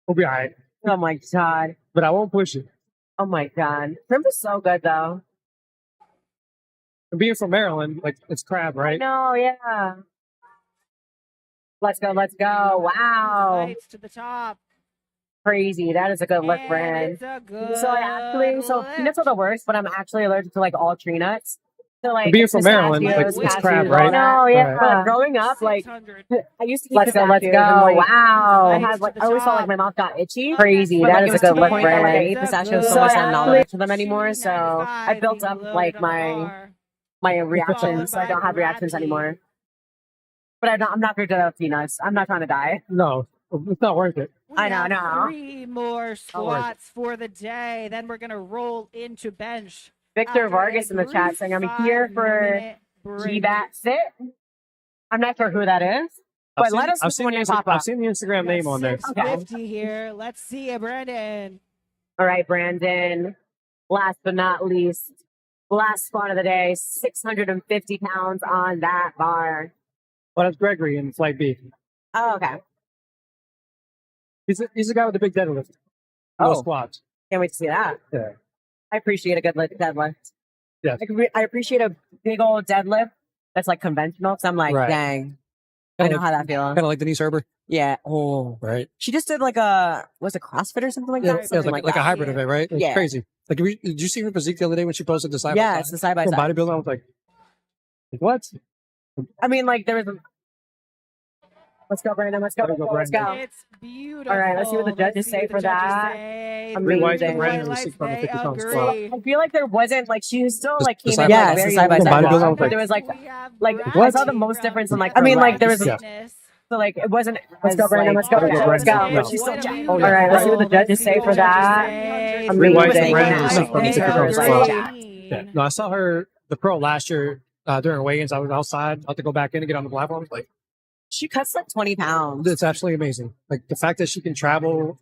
We'll be all right. Oh my god. But I won't push it. Oh my god. Shrimp is so good though. And being from Maryland, like it's crab, right? No, yeah. Let's go, let's go. Wow. Lights to the top. Crazy. That is a good lift, And brand. it's a good So I actually, so lift. peanuts are the worst, but I'm actually allergic to like all tree nuts. So like Being from Maryland, like, pistachios, it's cashews, crab, all right? that. No, yeah. Right. But growing up, like 600. I used to eat let's go. Wow. I had like I always felt like my mouth got itchy. Crazy. But, That like, is it a was good to the lift, point that, brand. like, I eat the pistachios so good much I'm not allergic to them lift. anymore. So I built up like my reactions. So I don't have reactions anymore. But I'm not going to do peanuts. I'm not trying to die. No, it's not worth it. I know, no. 3 more squats for the day. Then we're gonna roll into bench. Victor after Vargas a in the chat saying I'm brief here for 5-minute break. GBAT Fit. I'm not sure who that is. But let us know when you pop up. I've seen the Instagram name on there. 650 here. Let's see it, Brandon. All right, Brandon. Last but not least, last spot of the day, 650 pounds on that bar. Well, that's Gregory in Flight B. Oh, okay. He's the guy with the big deadlift. Oh. No squats. Can't wait to see that. Yeah. I appreciate a good deadlift. Yes. I appreciate a big old deadlift that's like conventional. Because I'm like, Right. dang, I know how that feels. Kind of like Denise Herber. Yeah. Oh, Right. she just did like was it CrossFit or something like Yeah, that? it was Something like a that. hybrid of it, right? It's Yeah. crazy. Like, did you see her physique the other day when she posted the side Yeah, by it's side? the side by From side. bodybuilding, I was like, what? I mean, like there was. Let's go, Brandon. Let's go. Gotta go, Let's go. It's beautiful. All right, let's see what the judges say for that. Amazing. Brandon was 650 pounds squat. I feel like there wasn't like she was still like came in side by like side. very Yeah, low. it's the side by side. But there was like I What? saw the most difference in like I mean like there was- was Yeah. so like it wasn't. Let's go, Brandon. Let's go. Brandon. Let's go. No. She's still jacked. Oh, All yeah. right, let's see what the judges say for that. Amazing. Brandon was Yeah. 650 Her pounds like squat. jacked. Yeah. No, I saw her, the pro last year during weigh-ins. I was outside. I had to go back in and get on the platform. Like, She cuts like 20 pounds. it's absolutely amazing. Like the fact that she can travel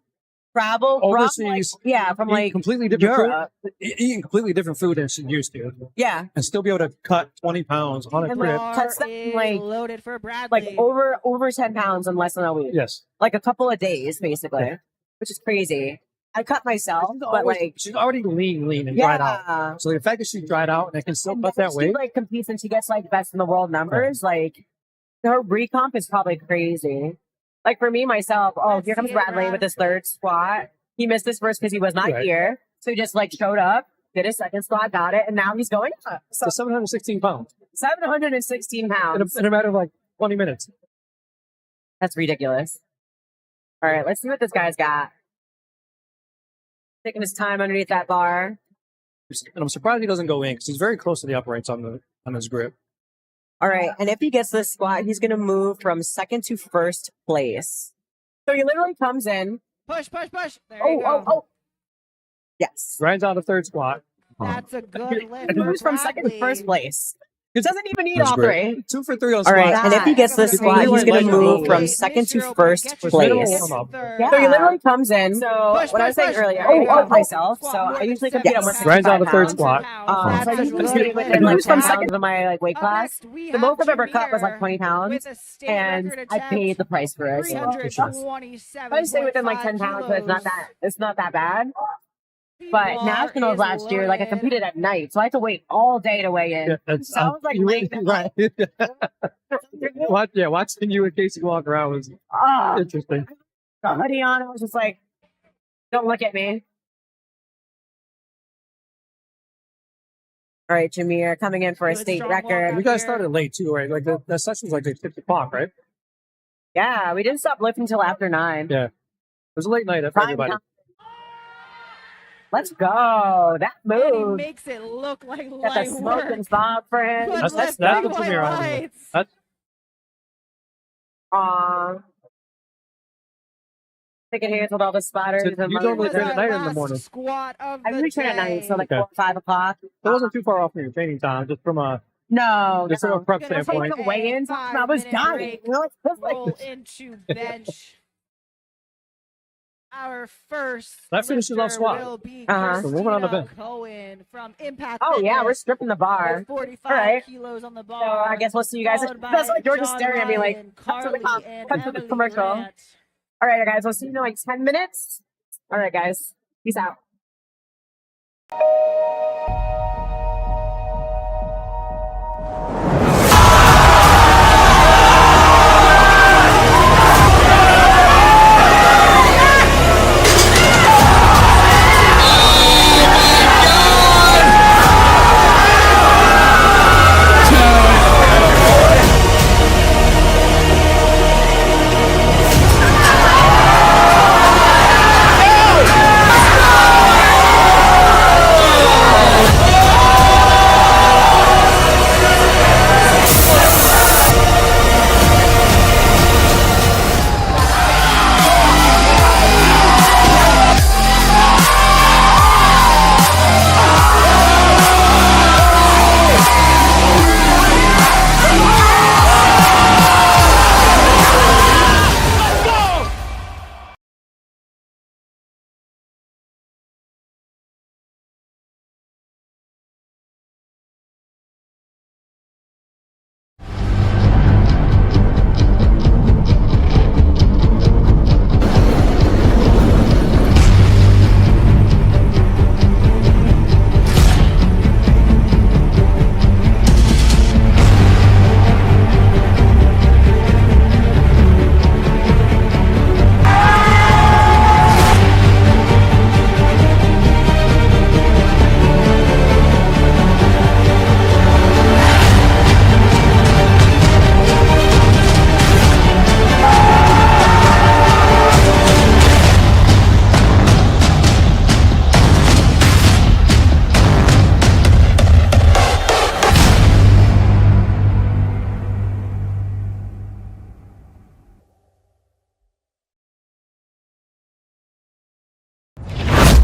Travel from like, overseas, yeah, from eat like completely different Europe. food, eating completely different food than she used to, Yeah, and still be able to cut 20 pounds on a And trip. cuts them, like- loaded for Bradley. like over 10 pounds in less than a week. Yes. Like a couple of days, basically, which is crazy. I cut myself, but like she's already lean and dried out. yeah. So the fact that she dried out and can still And cut then that she weight, like competes and she gets like best in the world numbers. Like her recomp is probably crazy. Like for me myself, Let's here comes see it, Bradley Brad. with his third squat. He missed his first because he was not Right. here, so he just like showed up, did his second squat, got it, and now he's going up. So so 716 pounds 716 in pounds. a matter of like 20 minutes. That's ridiculous. All right, let's see what this guy's got. Taking his time underneath that bar. And I'm surprised he doesn't go in because he's very close to the uprights on his grip. All right, and if he gets this squat, he's going to move from second to first place. So he literally comes in. push. There you go. Oh. Yes. Grinds out a third squat. That's a good lift. He moves for from second to Bradley. first place. He doesn't even need That's all great. three. 2 for 3 on All squat. right, and if he gets this He's squat, he's going to really move light. from Wait, second to Mr. first Get your place. shit together. So he literally comes in. So Push, what I was saying push. earlier, There you I go. cut myself. Squat So more I than usually 70 compete on pounds. 165 Grinds out a third pounds. squat. So I That's usually a compete good within lift. like Moves 10 from pounds second- of my like weight Up class. next, we The have most I've ever cut was Jameer like 20 pounds, with a state and record I paid the price for it. So 327. I would say within like 10 pounds, but it's not that bad. But Bar nationals is last year, like I loaded. competed at night, so I had to wait all day to weigh in. That's, So I was like, you late. right. Watching you and Casey walk around was Oh, interesting. the hoodie on. I was just like, don't look at me. All right, Jameer coming in for a Good state strong walk record. You out guys here. started late too, right? Like the session's like 6 o'clock, right? Yeah, we didn't stop lifting until after 9. Yeah. It was a late night for Prime everybody. time. Let's go. That And he move. makes it look like Got the light smoke work. and bob for him. Good That's Let's the lifting go. white Jameer I remember. lights. That's Aw. Taking hands with all the spotters. So and you He normally was train our at night or in the last morning? squat of I the usually train at night, so like Okay. 4 or 5 o'clock. It wasn't too far off from your training time, just from a No, just from a no. prep Gonna From like standpoint. a weigh-in time, I was 5-minute dying. break. You know, it's just like Roll into bench. Our first That finishes off lifter squat. will be Uh-huh. So moving on to Christina bench. Cohen from Impact oh yeah, we're Fitness stripping the bar. with 45 All right. kilos on the So bar. I guess we'll see you guys. followed by That's like Georgia John staring at me like, Ryan, come to the Carly, and come to the Emily commercial. Grant. All right, guys, we'll see you in like 10 minutes. All right, guys. Peace out.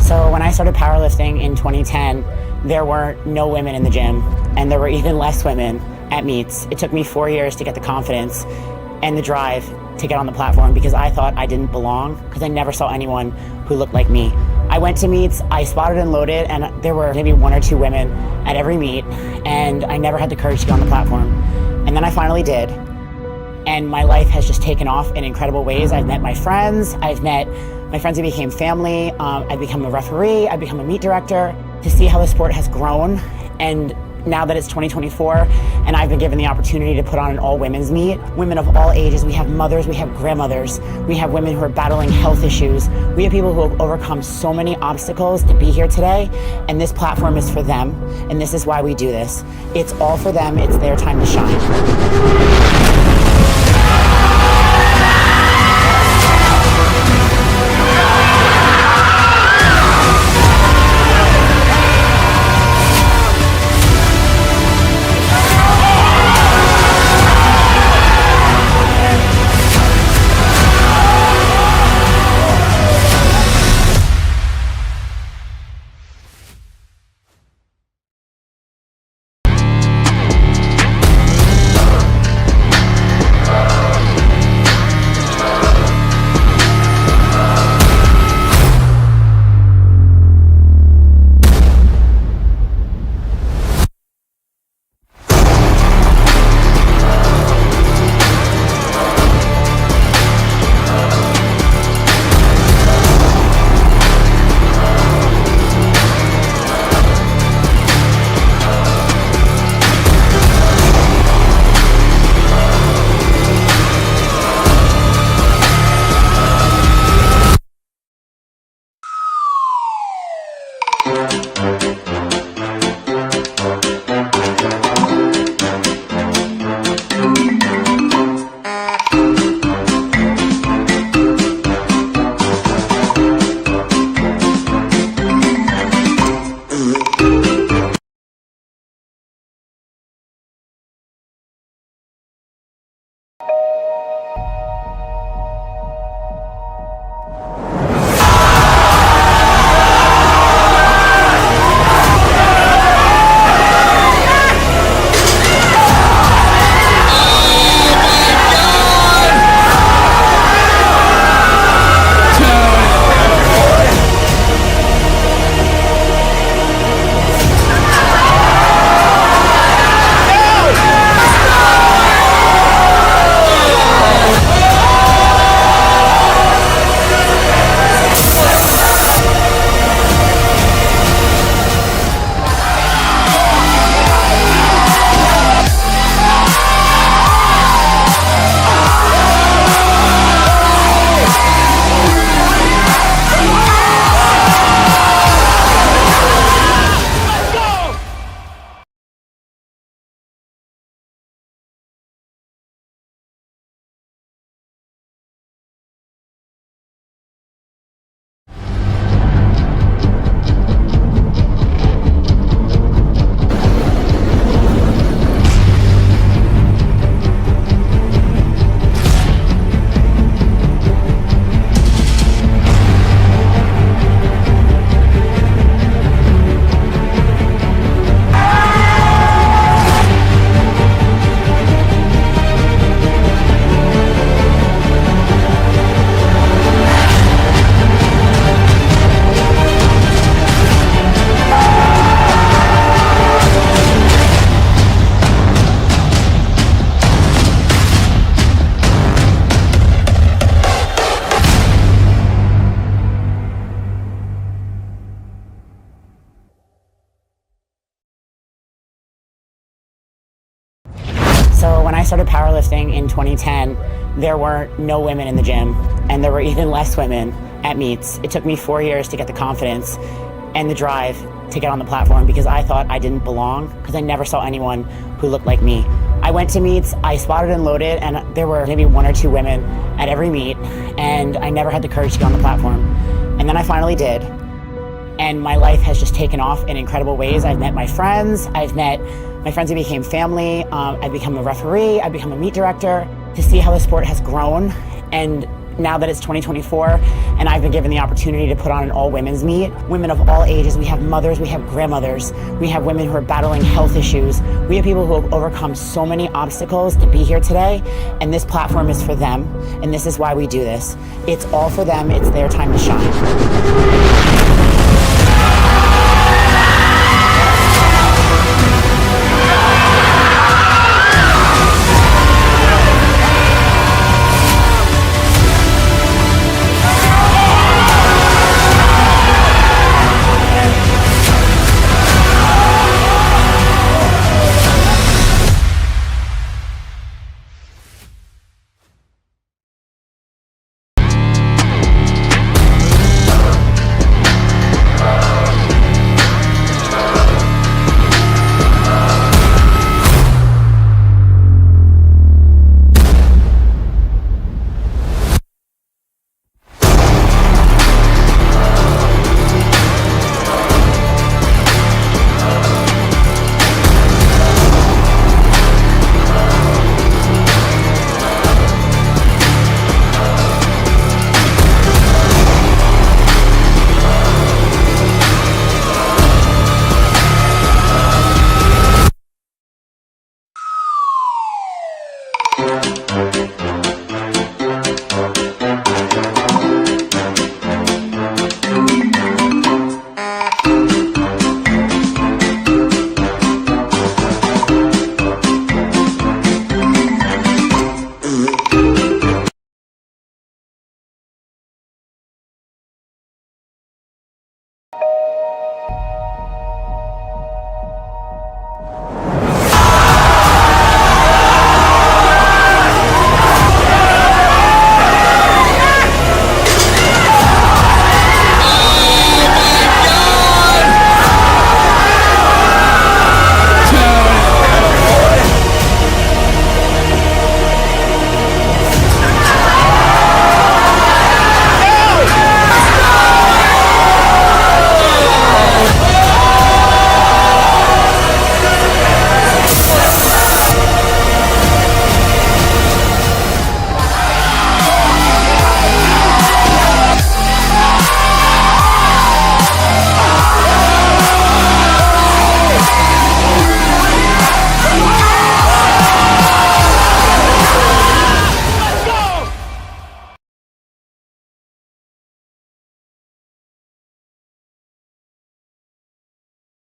So when I started powerlifting in 2010, there were no women in the gym, and there were even less women at meets. It took me 4 years to get the confidence and the drive to get on the platform because I thought I didn't belong because I never saw anyone who looked like me. I went to meets, I spotted and loaded, and there were maybe 1 or 2 women at every meet, and I never had the courage to get on the platform. And then I finally did. And my life has just taken off in incredible ways. I've met my friends. I've met my friends who became family. I've become a referee. I've become a meet director. To see how the sport has grown, and now that it's 2024, and I've been given the opportunity to put on an all-women's meet, women of all ages. We have mothers, we have grandmothers, we have women who are battling health issues. We have people who have overcome so many obstacles to be here today, and this platform is for them, and this is why we do this. It's all for them. It's their time to shine. started powerlifting in 2010, there were no women in the gym, and there were even less women at meets. It took me 4 years to get the confidence and the drive to get on the platform because I thought I didn't belong because I never saw anyone who looked like me. I went to meets, I spotted and loaded, and there were maybe 1 or 2 women at every meet, and I never had the courage to get on the platform. And then I finally did. And my life has just taken off in incredible ways. I've met my friends. I've met my friends who became family. I've become a referee. I've become a meet director. To see how the sport has grown, and now that it's 2024, and I've been given the opportunity to put on an all-women's meet, women of all ages. We have mothers, we have grandmothers, we have women who are battling health issues. We have people who have overcome so many obstacles to be here today, and this platform is for them, and this is why we do this. It's all for them. It's their time to shine.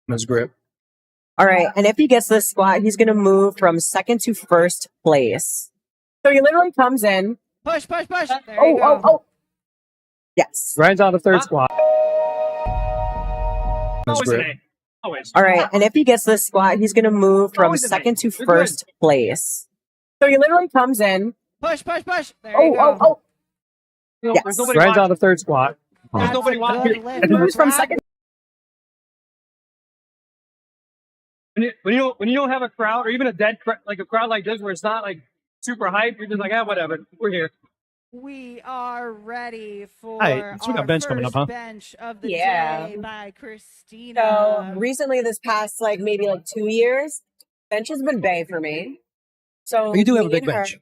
His grip. All right, and if he gets this squat, he's gonna move from second to first place. So he literally comes in. Push, push, push. There you go. Oh. Yes. Ryan's on the third squat. His Always an grip. A. Always. All right, and if he gets this squat, he's gonna move from Always an A. second to You're first place. So he literally comes in. Push, push, push. There you go. Oh. There's Yes. nobody Ryan's on the third squat. That's There's nobody a watching. good lift. He moves from second. When you don't have a crowd or even a dead like a crowd like this where it's not like super hype, you're just like, whatever, we're here. We are ready for Hey, so we got our bench coming up, huh? bench of the Yeah. day by Christina. So recently, this past maybe 2 years, bench has been bae for me. So You do have a me big and her- bench.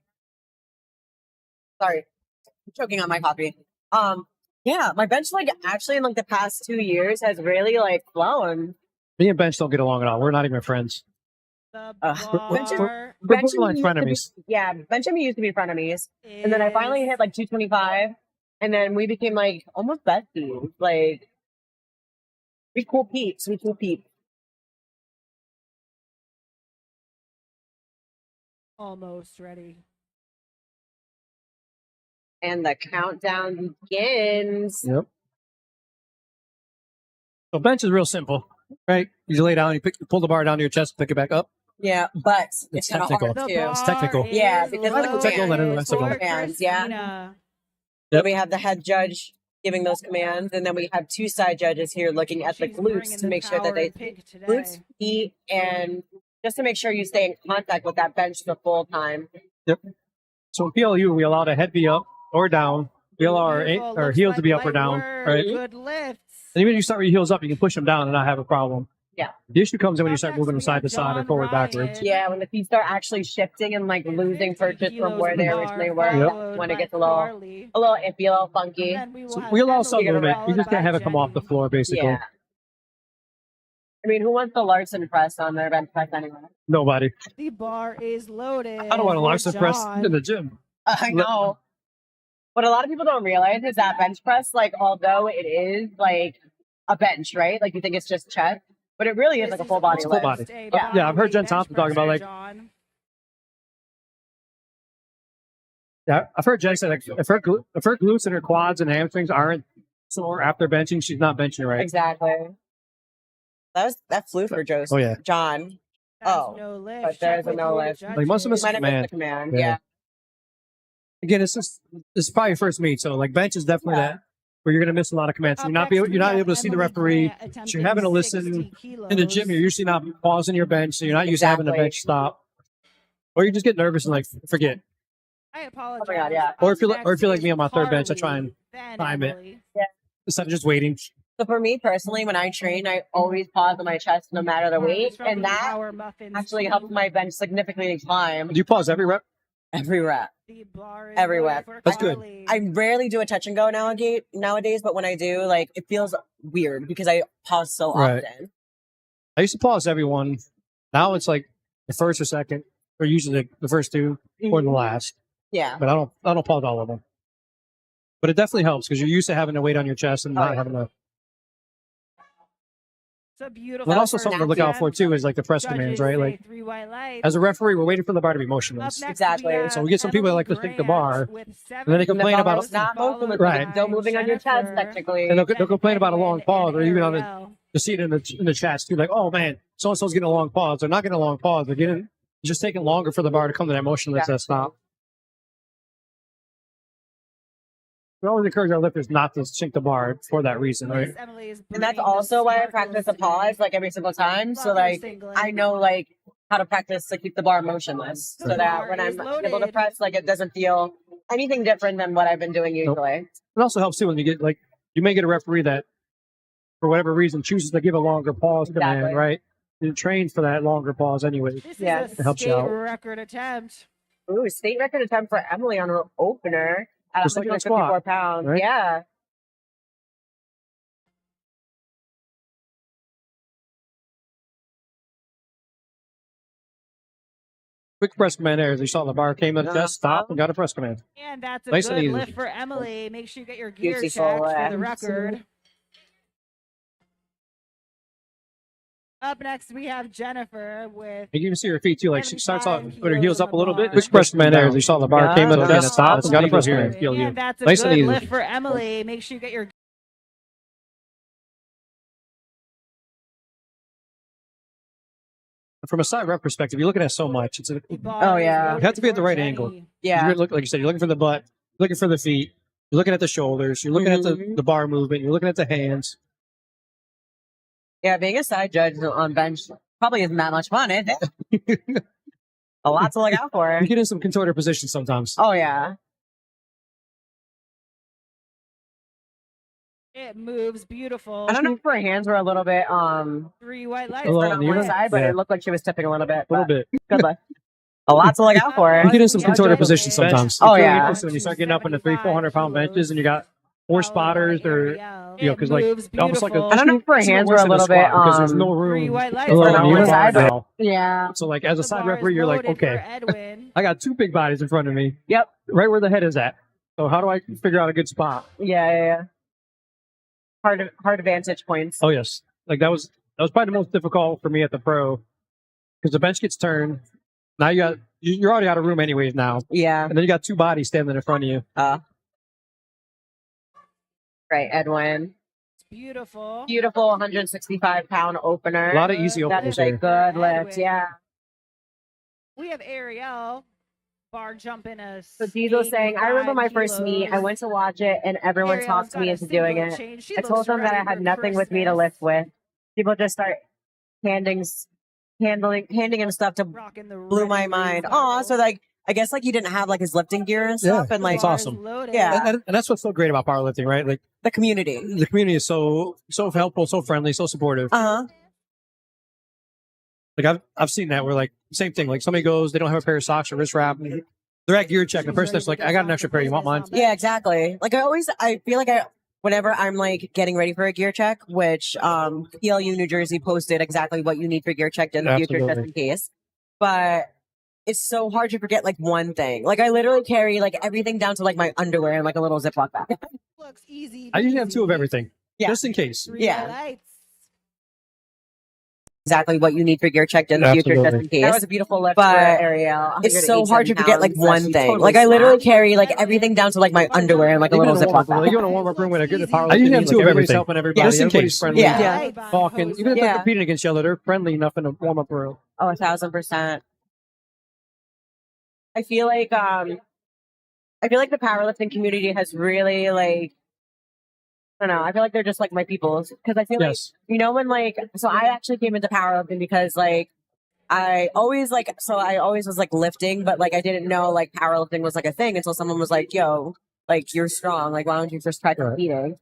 Sorry, I'm choking on my coffee. Yeah, my bench actually in the past 2 years has really flown. Me and Bench don't get along at all. We're not even friends. The Bench is- bar We're Bench and borderline me used to be- frenemies. Yeah, bench and me used to be frenemies, and then I finally hit 225, and then we became almost besties. We cool peeps. almost ready. And the countdown begins. Yep. So bench is real simple, right? You lay down, you pull the bar down to your chest, pick it back up. Yeah, but it's kind of technical. hard The too. bar technical. Yeah, is because I think it's technical and loaded it's technical. for commands, yeah. Christina. Then we have the head judge giving those commands, and then we have two side judges here looking at the She's glutes bringing to the make sure that power they in pink today. glutes, feet, and just to make sure you stay in contact with that bench the full time. Yep. So in PLU, we allow the head be up or down. We allow Beautiful. our Looks heels like to be up or light down. work. Right. Good lifts. And even if you start with your heels up, you can push them down and not have a problem. Yeah. The issue comes in when you Up start next, moving we them side have to side or John forward backwards. Ryan. Yeah, when the feet start actually shifting and like losing 50 purchase from kilos where they of bar, originally were, followed when it by gets Carly. a little iffy, a little funky. And then we will So have we allow Emily, some movement. You followed just can't by have it come off the Jenny. floor, basically. Yeah. I mean, who wants the Larson press on their bench press anyway? Nobody. The bar is loaded. I don't want to for Larson press John. in the gym. I know. What a lot of people don't realize is that bench press, like, although it is like a bench, right? Like you think it's just chest, but it really is This like a full body It's a full lift. body. Yeah. Yeah, I've heard bodyweight Jen bench Thompson talking about, press like- for John. Yeah, I've heard Jen say like if her glutes and her quads and hamstrings aren't sore after benching, she's not benching right. Exactly. That flew for Oh yeah. John. That's Oh, no lift. but Check there's a with no your lift. Like, most of You us- might have missed the command. Yeah. Yeah. Again, this is probably your first meet, so like bench is definitely Yeah. that where you're gonna miss a lot of commands. So you're not able to see the referee. So you're having to listen in the gym. You're usually not pausing your bench, so you're not used to having the Exactly. bench stop, or you just get nervous and like forget. I apologize. Oh my God, yeah. Or if you're Up or if you're like next me on my is third bench, I try Carly, and then time it. Emily. instead of just waiting. So for me personally, when I train, I always pause on my chest no matter the Carly's weight, from and the that Power Muffins actually team. helps my bench significantly climb Do you pause every rep? every rep. The bar is Every loaded rep. for That's good. Carly. I rarely do a touch and go nowadays, but when I do, like, it feels weird because I pause so Right. often. I used to pause every one. Now it's like the first or second, or usually the first two or the last. Yeah. But I don't pause all of them. But it definitely helps because you're used to having to weight on your chest and not yeah. having to. It's a beautiful. But also for something to look out for too is like the press commands, right? Like three white lights. as a referee, we're waiting for the bar to be Up motionless. next, Exactly. we have So we get some people that like to stick the bar, Grant with and then they 7 complain the about- bar's not moving, it's Right. still moving on your chest, Jennifer, technically. And they'll complain about a long pause, or even on the Ariel. see it in the chats too. Like, oh man, so and so's getting a long pause. They're not getting a long pause. They're getting it's just taking longer for the bar to come to that motionless that stop. We always encourage our lifters not to sink the bar for that reason, right? Miss Emily is And that's bringing the also why I sparkles practice a today. pause like every single time. So Love her like singlet. I know like how to practice to keep the bar motionless, so The that bar when is I'm able to loaded. press, like it doesn't feel anything different than what I've been doing usually. It also helps too when you get like you may get a referee that for whatever reason chooses to give a longer pause command, Exactly. right? It trains for that longer pause anyway. This Yeah. is It a helps you state out. record attempt. Ooh, state record attempt for Emily on her opener at Just like that 154 squat, pounds. right? Yeah. Quick press command there. As you saw the bar came to the chest, stopped, and got a press command. And that's a Nice and good easy. lift for Emily. Make sure you get your gear Beautiful checked for the lifts. record. Up next, we have Jennifer with You can even see her feet too. Like she starts off 75 with her heels up a little bit. kilos Quick press command there. As you saw the bar Yeah. came to the Yeah. chest, stopped, and got a press Here. command. Feel you. and that's a Nice and good easy. lift for Emily. Make sure you get your From a side rep perspective, you're looking at so much. It's a, Oh, yeah. You have to be at the right angle. Yeah. You're like you said, you're looking for the butt, you're looking for the feet, you're looking at the shoulders, you're looking at the bar movement, you're looking at the hands. Yeah, being a side judge on bench probably isn't that much fun, is it? A lot to look out for. You get in some contorted positions sometimes. Oh yeah. It moves beautiful. I don't know if her hands were a little bit 3 white lights. A little on one uneven? side, but Yeah. it looked like she was tipping a little bit. A little but bit. Good luck. A lot to look out for. You get in some Yeah, contorted judges. positions sometimes. Oh, It's really yeah. interesting when you start getting up into 300-400 pound benches and you got 4 spotters or you know, because like almost like a I don't know if her it's even hands were worse a than little squat bit because there's no 3 room. white lights. A little on uneven one side, but- now. Yeah. So like as a The side bar is referee, you're like, loaded for okay, Edwin. I got 2 big bodies in front of me, Yep. right where the head is at. So how do I figure out a good spot? Yeah. Hard vantage points. Oh yes, like that was probably the most difficult for me at the pro because the bench gets turned. Now you're already out of room anyways now, Yeah. and then you got 2 bodies standing in front of you. Right, Edwin. It's beautiful. Beautiful 165-pound opener. A lot of easy That openers is a here. good lift. Yeah. We have Ariel bar jumping a. So Diesel's saying, I remember my first meet. I went to watch it and everyone Ariel's talked got me a into doing single it. chain. She I told looks them that I ready had for nothing with me to Christmas. lift with. People just start handing him stuff to Rocking the blew red my and blue mind. Oh, sparkle. so like I guess like he didn't have like his lifting gear and Yeah, stuff, and The like that's bar is awesome. loaded. Yeah. And that's what's so great about powerlifting, right? Like the community. the community is so helpful, so friendly, so supportive. Uh huh. Like I've seen that where like same thing. Like somebody goes, they don't have a pair of socks or wrist wrap. They're at gear check. The person that's like, I got an extra pair. You want mine? Yeah, exactly. Like I feel like whenever I'm like getting ready for a gear check, which PLU New Jersey posted exactly what you need for gear check in the future just in case. But it's so hard to forget like one thing. Like I literally carry like everything down to like my underwear and like a little Ziploc bag. Looks easy. I usually have 2 of everything, Yeah. just in case. Yeah. Lights. Exactly what you need for gear check in the future just in case. That was a beautiful lift, but Ariel. It's so hard to forget like one thing. Like I literally carry like everything down to like my underwear and like a little Ziploc bag. You're in a warm up room with a good powerlifting. I usually team, have 2 of everybody's everything. helping everybody. Just in Everybody's case. friendly. Yeah. Talking. Even if they're competing against each other, they're friendly enough in a warm up room. Oh, 1,000%. I feel like the powerlifting community has really like I don't know. I feel like they're just like my people because I feel like when like so I actually came into powerlifting because like I always was like lifting, but like I didn't know like powerlifting was like a thing until someone was like, "Yo, like you're strong. Like why don't you just try competing?"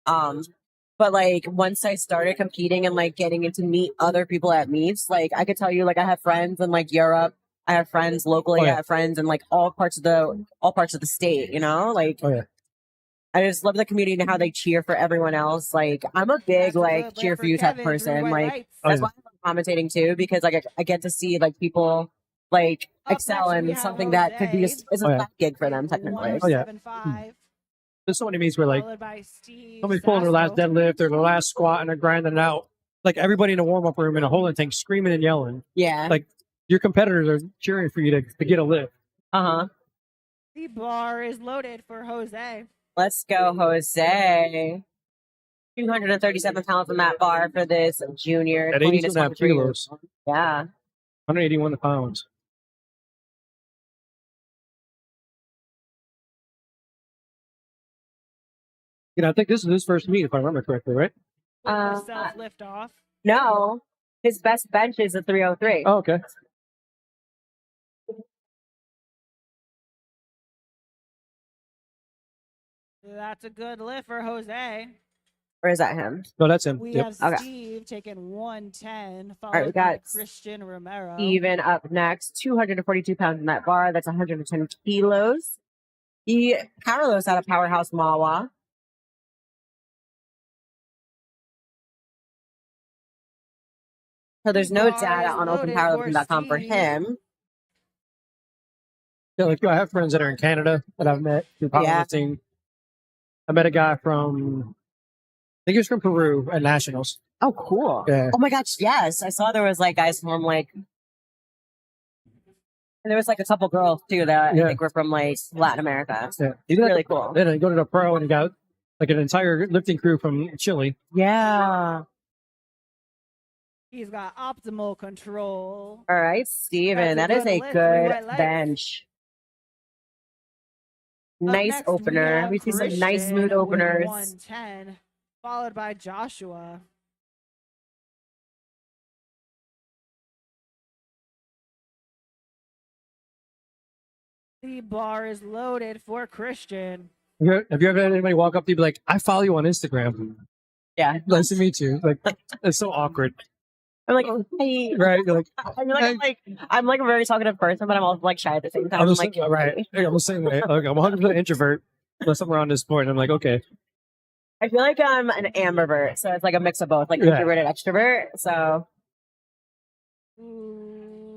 But like once I started competing and like getting into meet other people at meets, like I could tell you like I have friends in like Europe. I have friends locally. I have friends in like all parts of the state. You know, like I just love the community and how they cheer for everyone else. Like I'm a big like cheer for you type person. Like that's why I love commentating too because like I get to see like people like excel in something that could be is a side gig for them technically. Oh yeah. There's so many meets where like somebody's pulling their last deadlift or their last squat and they're grinding it out. Like everybody in a warm up room in a holding tank screaming and yelling. Yeah. Like your competitors are cheering for you to get a lift. The bar is loaded for Jose. Let's go, Jose. 237 pounds on that bar for this junior. At 82.5 kilos. Yeah. 181 pounds. I think this is his first meet, if I remember correctly, right? Self lift off. No. His best bench is a 303. Oh, okay. That's a good lift for Jose. Or is that him? No, that's him. We have Steve taking 110, followed we by got Christian Romero. Even up next, 242 pounds in that bar. That's 110 kilos. Carlos out of Powerhouse Mawa. So there's no data on openpowerlifting.com for him. Yeah, like I have friends that are in Canada that I've met through powerlifting. I met a guy from, I think he was from Peru at Nationals. Oh, cool. Yeah. Oh my gosh, yes. I saw there was like guys from like, and there was like a couple girls too that I think were from like Latin America. Yeah. He's really cool. Then I go to the pro and he got like an entire lifting crew from Chile. Yeah. He's got optimal control. All right, Steven. That is a good bench. Nice opener. We see some nice smooth openers. 110, followed by Joshua. The bar is loaded for Christian. Have you ever had anybody walk up to you and be like, I follow you on Instagram? Yeah. Nice to meet you. Like, it's so awkward. I'm like, hey. Right. You're like, I'm like a very talkative person, but I'm also like shy at the same time. I'm the like, same, right. I'm the same way. Like, I'm 100% introvert. Unless I'm around this point, I'm like, okay. I feel like I'm an ambivert, so it's like a mix of both, like introvert and extrovert. So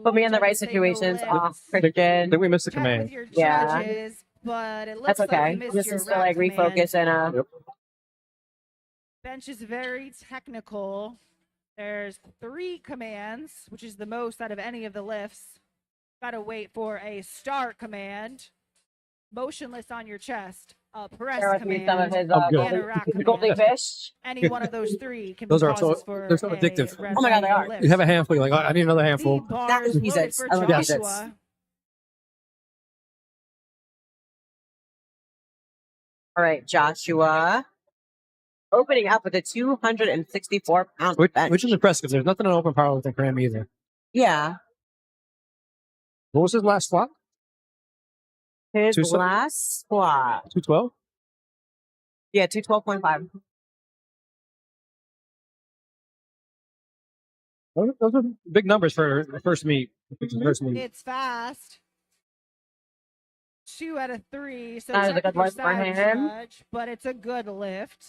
put me in the right situations. Christian. I think we missed the command. Yeah. But it looks that's okay. Like This is to like refocus and bench is very technical. There's 3 commands, which is the most out of any of the lifts. Gotta wait for a start command. Motionless on your chest. press Share with me some of command, his I'm good. and a rack goldie command. fish. Any one of those three can Those be are causes so for they're so a addictive. red Oh my God, they flag are. lift. You have a handful, you're like, oh, I need another The handful. bars That and loaded Cheez-Its. for I love Cheez-Its. Joshua. All right, Joshua. Opening up with a 264-pound bench. Which is impressive because there's nothing on open powerlifting for him either. Yeah. What was his last squat? His 2 last squat. 212? Yeah, 212.5. Those are big numbers for the first meet. First meet. It's fast. 2 out of 3, so That is a good technically lift for side him. judge, but it's a good lift.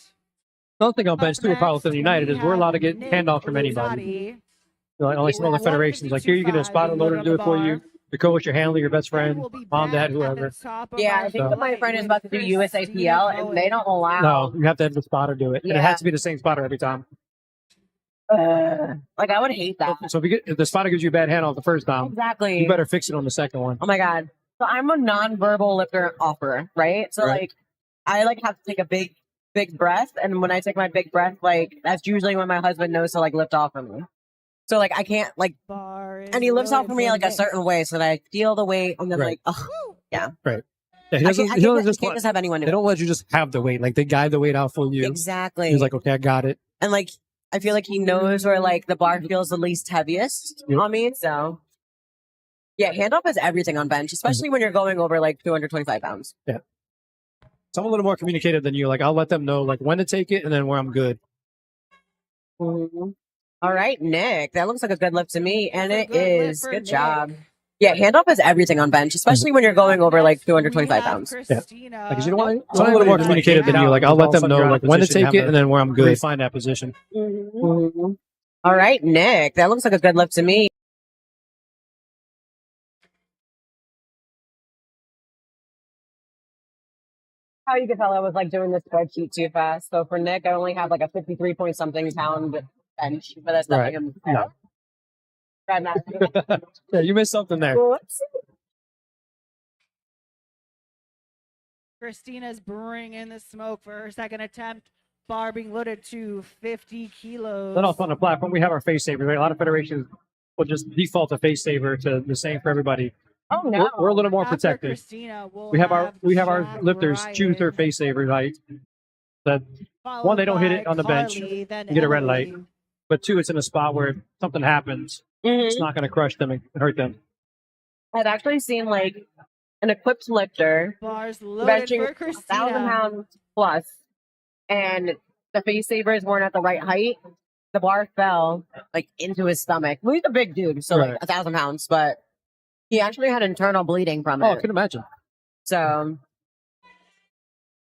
The other thing on bench too with Up Powerlifting next, United we is we're have allowed to get Nick handoffs from anybody. Luzati. Like some other federations, like here you get a spotter loader to do it for you. Your coach, your handler, your best friend, Will be mom, dad, back at whoever. the top of Yeah, our I think that my flight friend is with about to do USAPL, and they don't allow. No, you have to have the spotter do it. And it Yeah. has to be the same spotter every time. Like, I would hate that. So if the spotter gives you a bad handoff the first time, Exactly. you better fix it on the second one. Oh my God. So I'm a non-verbal lifter offerer, right? So Right. like, I like have to take a big breath. And when I take my big breath, like that's usually when my husband knows to like lift off from me. So like, I can't like, bar is and he lifts off loaded from me for like a Nick. certain way so that I feel the weight and then Right. like, oh, yeah. Yeah, he I doesn't, can't, he doesn't just, can't just have anyone do they it. don't let you just have the weight. Like they guide the weight out for you. Exactly. He's like, okay, I got it. And like, I feel like he knows where like the bar feels the least heaviest Yep. on me. So yeah, handoff is everything on bench, especially when you're going over like 225 pounds. Yeah. So I'm a little more communicative than you. Like I'll let them know like when to take it and then where I'm good. Mhm. All right, Nick, that looks like a good lift to me. And It's a it good lift is. for Good Nick. job. Yeah, handoff is everything on bench, especially when you're going over like 225 pounds. Christina. Like, you know what? So I'm a little more communicative than you. Like I'll let them know like when to take it and then where I'm good. Find that position. Mhm. All right, Nick, that looks like a good lift to me. How you could tell I was like doing this spreadsheet too fast. So for Nick, I only have like a 53 point something pound bench, but that's nothing. Right. In No. Grab that. Yeah, you missed something there. Whoops. Christina's bringing the smoke for her second attempt. Bar being loaded to 50 kilos. Then also on the platform, we have our face saver. Right? A lot of federations will just default a face saver to the same for everybody. Oh no. We're a little more After protected. Christina, we'll We have our Jack lifters choose their Ryan, face saver height. That followed one, they don't hit it by on the bench. Carly, then You get a red light. Emily. But two, it's in a spot where if something happens, it's not going to crush them and hurt them. I've actually seen like an equipped lifter Bars loaded benching for 1,000 Christina. pounds plus, and the face savers weren't at the right height. The bar fell like into his stomach. Well, he's a big dude, so like Right. 1,000 pounds, but he actually had internal bleeding from Oh, I it. can imagine. So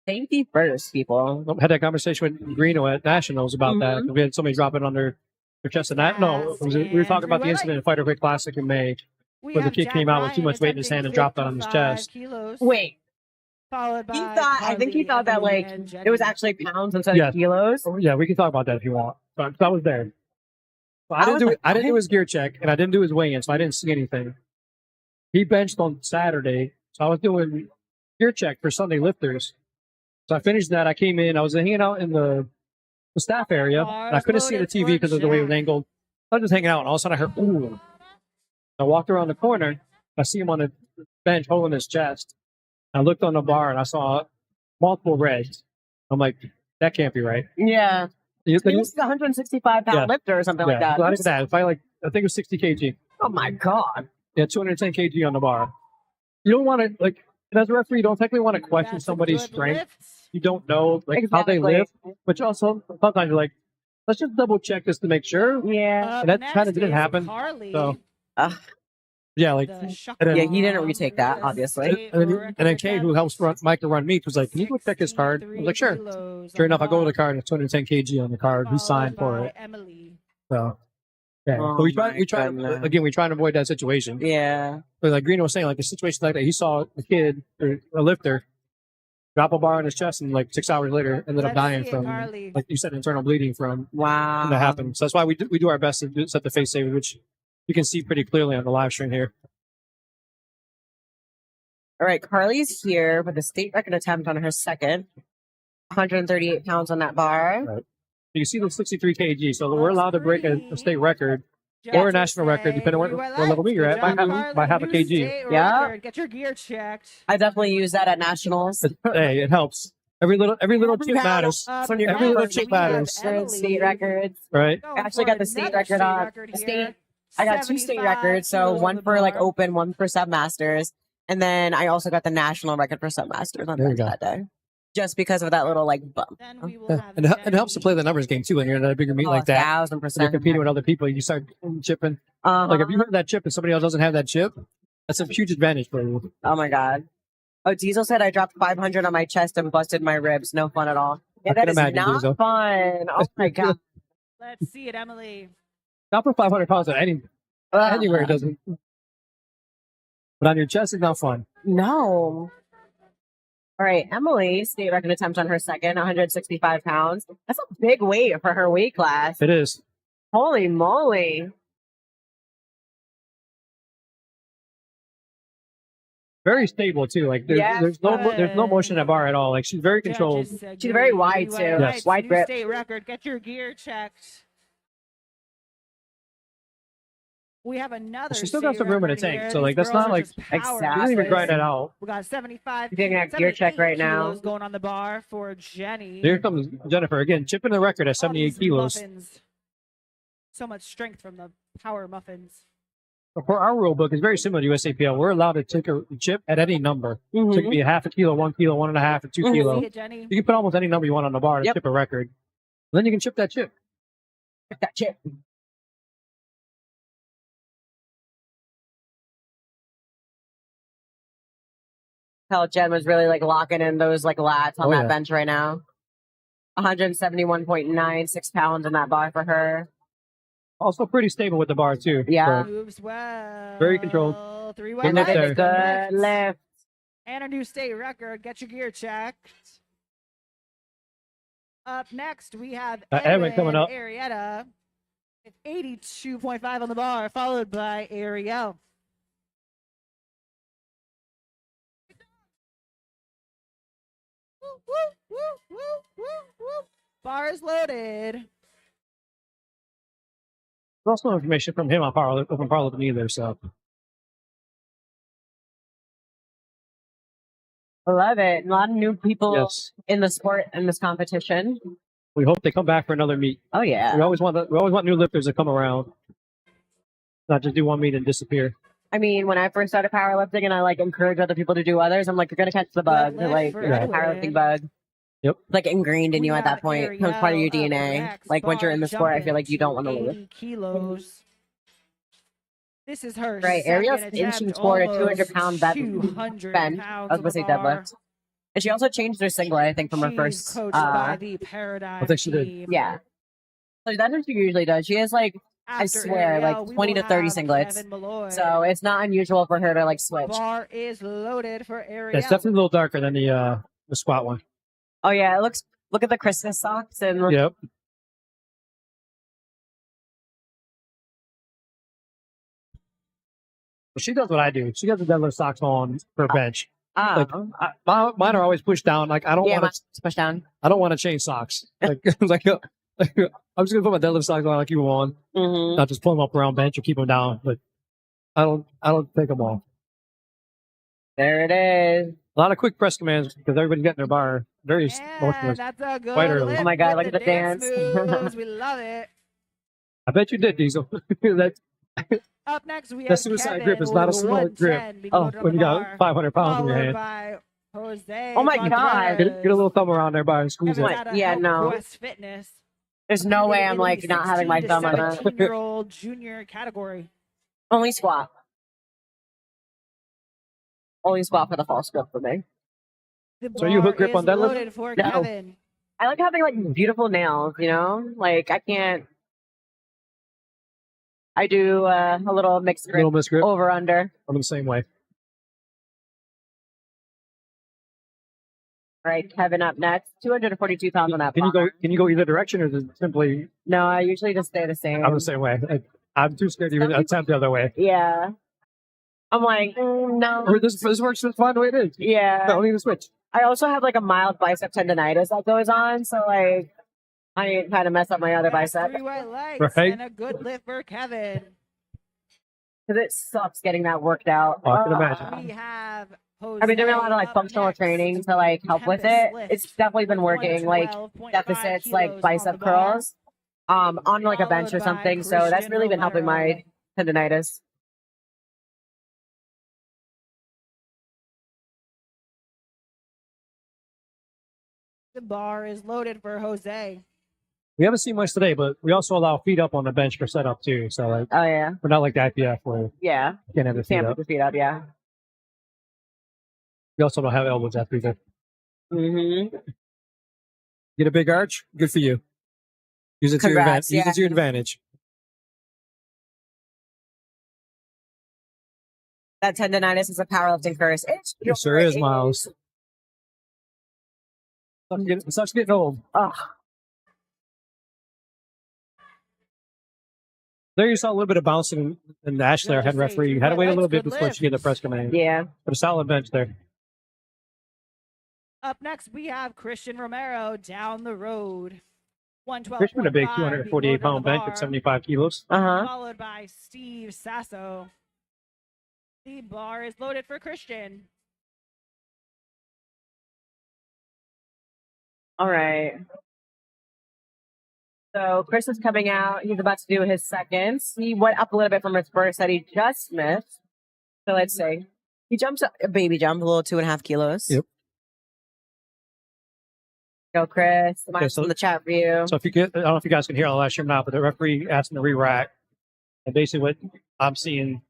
safety first, people. I had that conversation with Greeno at Nationals about that. We had somebody drop it on their chest. And that, no, we were talking about the incident in Fighter Quick Classic in May. We Where the have kid Jack came out with too Ryan much weight in his hand and dropped it on his 55 chest. Kilos, Wait, followed by I think he Carly, thought that Emily, like and Jenny. it was actually pounds instead Yes. of kilos. Oh, yeah, we can talk about that if you want. So I was there. So I I didn't was do like, I didn't do his gear check and I didn't do his weigh-in, so I didn't see anything. He benched on Saturday, so I was doing gear check for Sunday lifters. So I finished that. I came in. I was hanging out in the staff area. And I couldn't see the TV because of the way it was angled. I was just hanging out, and all of a sudden I heard, ooh. I walked around the corner. I see him on the bench holding his chest. I looked on the bar, and I saw multiple reds. I'm like, that can't be right. Yeah, You- he was a 165 pound Yeah. lifter or something like that. Well, I didn't that. If I think it was 60 kg. Oh my god. Yeah, 210 kg on the bar. You don't want to, like, and as a referee, you don't technically want to question That's a somebody's good strength. lift. You don't know, like, how they Exactly. live. But you also, sometimes you're like, let's just double check this to make sure. Yeah. Up that next kinda didn't is happen, Carly, so- Ugh. Yeah, like, the shock and then- Yeah, he didn't retake that, the obviously. state and then Kay, who helps Mike to run meets, was like, can you go check his card? I was like, sure. 63 kilos Sure on enough, I go to the bar, card, and it's 210 kg on the card. He signed for followed it. by Emily. So, yeah. Oh But we my try, goodness. again, we try and avoid that situation. Yeah. But like Greeno was saying, like a situation like that, he saw a kid, or a lifter, drop a bar on his chest, and like 6 hours later ended up Let's dying see it, from, Carly. like you said, internal bleeding from Wow. when that happened. So that's why we do our best to set the face saver, which you can see pretty clearly on the live stream here. All right, Carly's here with a state record attempt on her second. 138 pounds on that bar. Right. You see the 63 kg, so we're allowed to break a state record or a national record, depending on what level meet you're at, by half a kg. Yeah. Get your gear checked. I definitely use that at nationals. Hey, it helps. Every little chip matters. When you're Every little going chip for matters. state records. Right. I actually got the state record on state. I got 2 state records, so one for like open, one for submasters, and then I also got the national record for submasters on that day. Just because of that little like bump. Then we will have And it helps to play the numbers game too when you're in a bigger meet like that. 1,000%. You're competing with other people. You start chipping. Like if you have that chip and somebody else doesn't have that chip, that's a huge advantage for you. Oh my god. Oh, Diesel said I dropped 500 on my chest and busted my ribs. No fun at all. Yeah, that is not Diesel. fun. Oh my god. Let's see it, Emily. Not for 500 pounds at anywhere it doesn't. But on your chest, it's not fun. No. All right, Emily, state record attempt on her second, 165 pounds. That's a big weight for her weight class. It is. Holy moly. Very stable too. Like there's no motion at bar at all. Like she's very controlled. She's very wide too. Yes. Wide grip. State record. Get your gear checked. We have another. She still got state some room in the record tank, here. so like These that's girls not are like just Exactly. power she didn't even grind that out. We got 75. You're getting a gear check 78 right now. kilos going on the bar for Jenny. Here comes Jennifer again, chipping the record at All 78 these kilos. muffins. So much strength from the power muffins. For our rule book, it's very similar to USAPL. We're allowed to take a chip at any number. So it can be a half a kilo, 1 kilo, 1.5, or 2 kilo. See it, Jenny? You can put almost any number you want on the bar to chip a record. Then you can chip that chip. That chip. How Jen was really like locking in those like lats on that bench right now. 171.96 pounds in that bar for her. Also pretty stable with the bar too. Yeah. Moves well. Very controlled. 3 Good lift there. Good lift. And a new state record. Get your gear checked. Up next, we have Edwin coming up. Arietta. It's 82.5 on the bar, followed by Ariel. Woo, woo, woo, woo, woo, woo. Bar is loaded. There's also information from him on Powerlifting either, so. I love it. A lot of new people Yes. in the sport in this competition. We hope they come back for another meet. Oh yeah. We always want new lifters to come around. Not just do one meet and disappear. I mean, when I first started powerlifting and I like encourage other people to do others, I'm like, you're gonna catch the bug, lift like for the Edwin. powerlifting bug. Yep. Like ingrained in We you at got that point. It becomes part of your Ariel DNA. up next, Like once you're in the bar sport, I feel like you don't jumping want to to lose. 80 kilos. This is her Right, second Ariel's attempt, inching toward a almost 200-pound bench. 200 bench. pounds I was on gonna say the bar. deadlift. And she also changed her singlet, I think, from her She's first. coached by the Paradigm I think she did. team. Yeah. So that's what she usually does. She has like, I After swear, Ariel, like we 20 will to 30 have singlets. Kevin Malloy. So it's not unusual for her to like switch. Bar is loaded for Ariel. It's definitely a little darker than the squat one. Oh yeah, it looks. Look at the Christmas socks and Yep. She does what I do. She has the deadlift socks on her bench. Like, mine are always pushed down. Like I don't want to push down. I don't want to change socks. Like, I'm just gonna put my deadlift socks on like you want, not just pull them up around bench or keep them down. But I don't take them off. There it is. A lot of quick press commands because everybody's getting their bar very motionless. That's a good Quite early. lift Oh my God, with look at the dance. moves. We love it. I bet you did, Diesel. That's Up next, we that have suicide Kevin grip is not a with small grip. 110 being Oh, loaded on when the you bar, got 500 pounds in your followed hand. by Jose Oh my Contreras. God. Get a little thumb around there bar and squeeze Kevin's it. out of Yeah, Health no. Quest Fitness. There's no way I'm In the like not having my 16 to thumb on that. 17-year-old junior category. Only squat. Only squat for the false grip for me. The So you hook bar grip on is deadlift? loaded for No. Kevin. I like having like beautiful nails, you know? Like I can't. I do a little mixed grip, Little misgrip. over under. I'm the same way. All right, Kevin up next. 242 pounds on that Can you bar. go either direction or is it simply? No, I usually just stay the same. I'm the same way. I'm too scared to even attempt the other way. Yeah. I'm like, no. Or this works just fine the way it is. Yeah. Don't need to switch. I also have like a mild bicep tendonitis that goes on, so like I ain't kind of mess up my other bicep Three white lights Right. and a good lift for Kevin. because it sucks getting that worked out. I can imagine. We have Jose I've been doing a lot of like up functional next. training to like help with Tempest it. lift It's definitely been with working, like 112.5 deficits, kilos like on bicep the bar. curls, on like a bench or Followed by something. So that's Christian really been helping my Romero. tendonitis. The bar is loaded for Jose. We haven't seen much today, but we also allow feet up on the bench for setup too. So like Oh yeah, we're not like the IPF where you yeah. can't have the feet Can't up. put your feet up. Yeah. We also don't have elbows after either. Mm-hmm. Get a big arch, good for you. Use it to your Congrats, advantage. Use yeah. it to your advantage. That tendonitis is a powerlifting curse. It Yes, sure is, Miles. It sucks getting old. Ugh. There you saw a little bit of bouncing in the Ashley, our head referee. You had to wait a little bit before she get the press command. Yeah. But a solid bench there. Up next, we have Christian Romero down the road. 112. Christian with a big 248-pound bench at 75 kilos. Uh-huh. Followed by Steve Sasso. The bar is loaded for Christian. All right. So Chris is coming out. He's about to do his seconds. He went up a little bit from his first that he just missed. So let's see. He jumps a baby jump, a little 2.5 kilos. Yep. Go, Chris. The mine's so- in the chat for you. So if you get, I don't know if you guys can hear all that shit or not, but the referee asked him to re-rack. And basically what I'm seeing,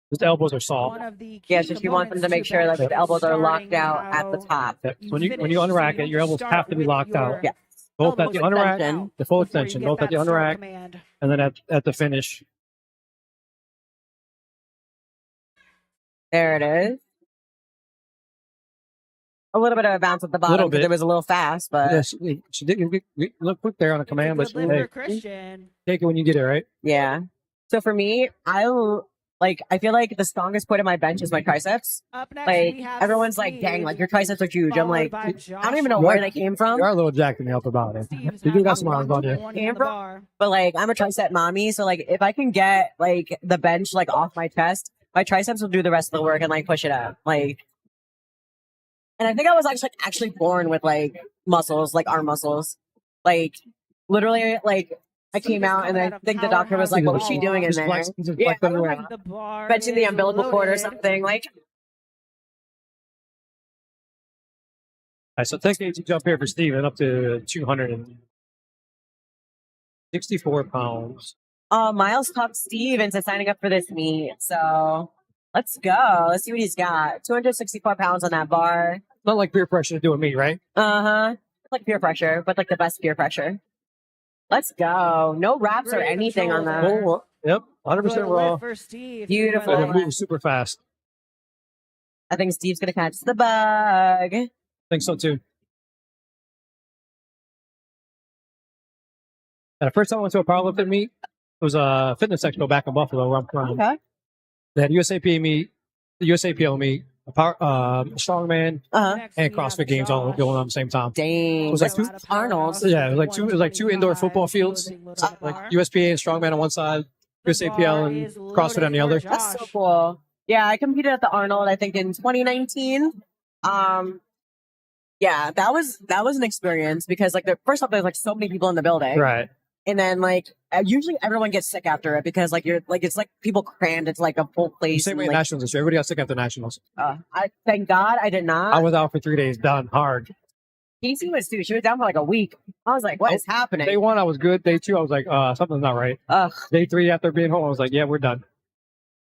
his elbows are soft. One of the key Yeah, so she wants them to make sure that the elbows are locked out at the top. Yeah. When you unrack it, your elbows have to be locked out. Yeah. Both at elbows the unrack, extension the full before you extension, get both at the that start unrack, command. and then at the finish. There it is. A little bit of a bounce at the bottom Little because bit. it was a little fast, but Yeah, she didn't look quick there on the command, but It's a good lift hey, for Christian. take it when you get it, right? yeah. So for me, I feel like the strongest point of my bench is my triceps. Up next, Like we have everyone's like, dang, Steve, like your triceps are huge. I'm followed like, by I don't even know Josh. where they came from. You are a little jacked in the upper body. Steve's You do got having some arms on you. 120 on the bar. But like I'm a tricep mommy, so like if I can get like the bench like off my chest, my triceps will do the rest of the work and like push it up. Like, and I think I was actually born with like muscles, like arm muscles. Like literally, like I came out and I think the doctor was like, "What was she doing in Just there?" flex- just Yeah, flex them around. The bar benching the is umbilical cord or loaded. something. Like, All right, so 10 kg jump here for Steven up to 264 pounds. Miles talked Steve into signing up for this meet, so let's go. Let's see what he's got. 264 pounds on that bar. Not like peer pressure to do with me, right? Uh-huh. Like peer pressure, but like the best peer pressure. Let's go. No wraps or Great anything on control that. there. Full, yep, 100% Good raw. lift for Steve. Beautiful. And it moves super fast. I think Steve's gonna catch the bug. I think so too. And the first time I went to a powerlifting meet, it was a fitness expo back in Buffalo where I'm from. Okay. They had USAPA meet, the USAPL meet, a power, strongman, Uh-huh. Next, and we have CrossFit games all Josh. going on at the same time. Dang. It was like That's two- Arnold's. Yeah, it was like two indoor football fields, like USPA and strongman on one side, USAPL and CrossFit on the other. That's so cool. Yeah, I competed at the Arnold, I think in 2019. Yeah, that was an experience because like first off, there's like so many people in the building. Right. And then like usually everyone gets sick after it because like it's like people crammed into like a full place. Same way and, at like, nationals this year. Everybody got sick after nationals. I thank God I did not. I was out for 3 days, done hard. Casey was too. She was down for like a week. I was like, what is happening? Day 1, I was good. Day 2, I was like, something's not right. Ugh, Day 3, after being home, I was like, yeah, we're done.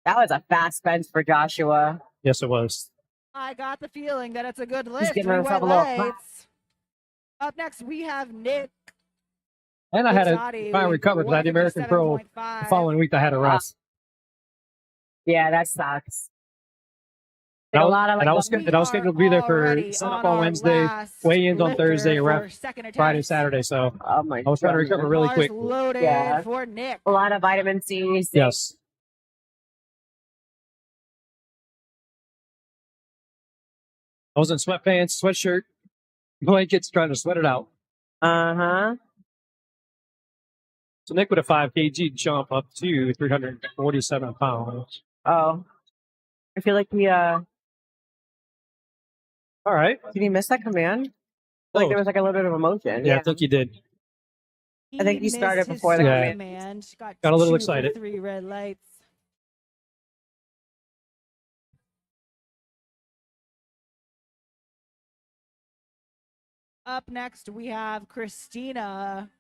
that was a fast bench for Joshua. Yes, it was. I got the feeling that it's a good lift. getting Three himself white a little lights. Up next, we have Nick. And I had Pizzati to finally with recover because I had the American Pro 157.5. the following week. I had a rest. Yeah, that sucks. And I a was, lot of, like, and I was, We and I was scheduled to be there for already set up on on our Wednesday, last weigh-ins on lifter Thursday, and for rep second attempt. Friday, Saturday. So Oh my I was trying to God. recover really Bars quick. loaded Yeah. for Nick. A lot of vitamin C. Yes. I was in sweatpants, sweatshirt, blankets, trying to sweat it out. Uh-huh. So Nick with a 5 kg jump up to 347 pounds. Oh. I feel like we, All right. did he miss that command? Like there was like a little bit of emotion. Yeah, I think you did. I think he missed started his before the Yeah. command. Got a little 2 for excited. 3 red lights. Up next, we have Christina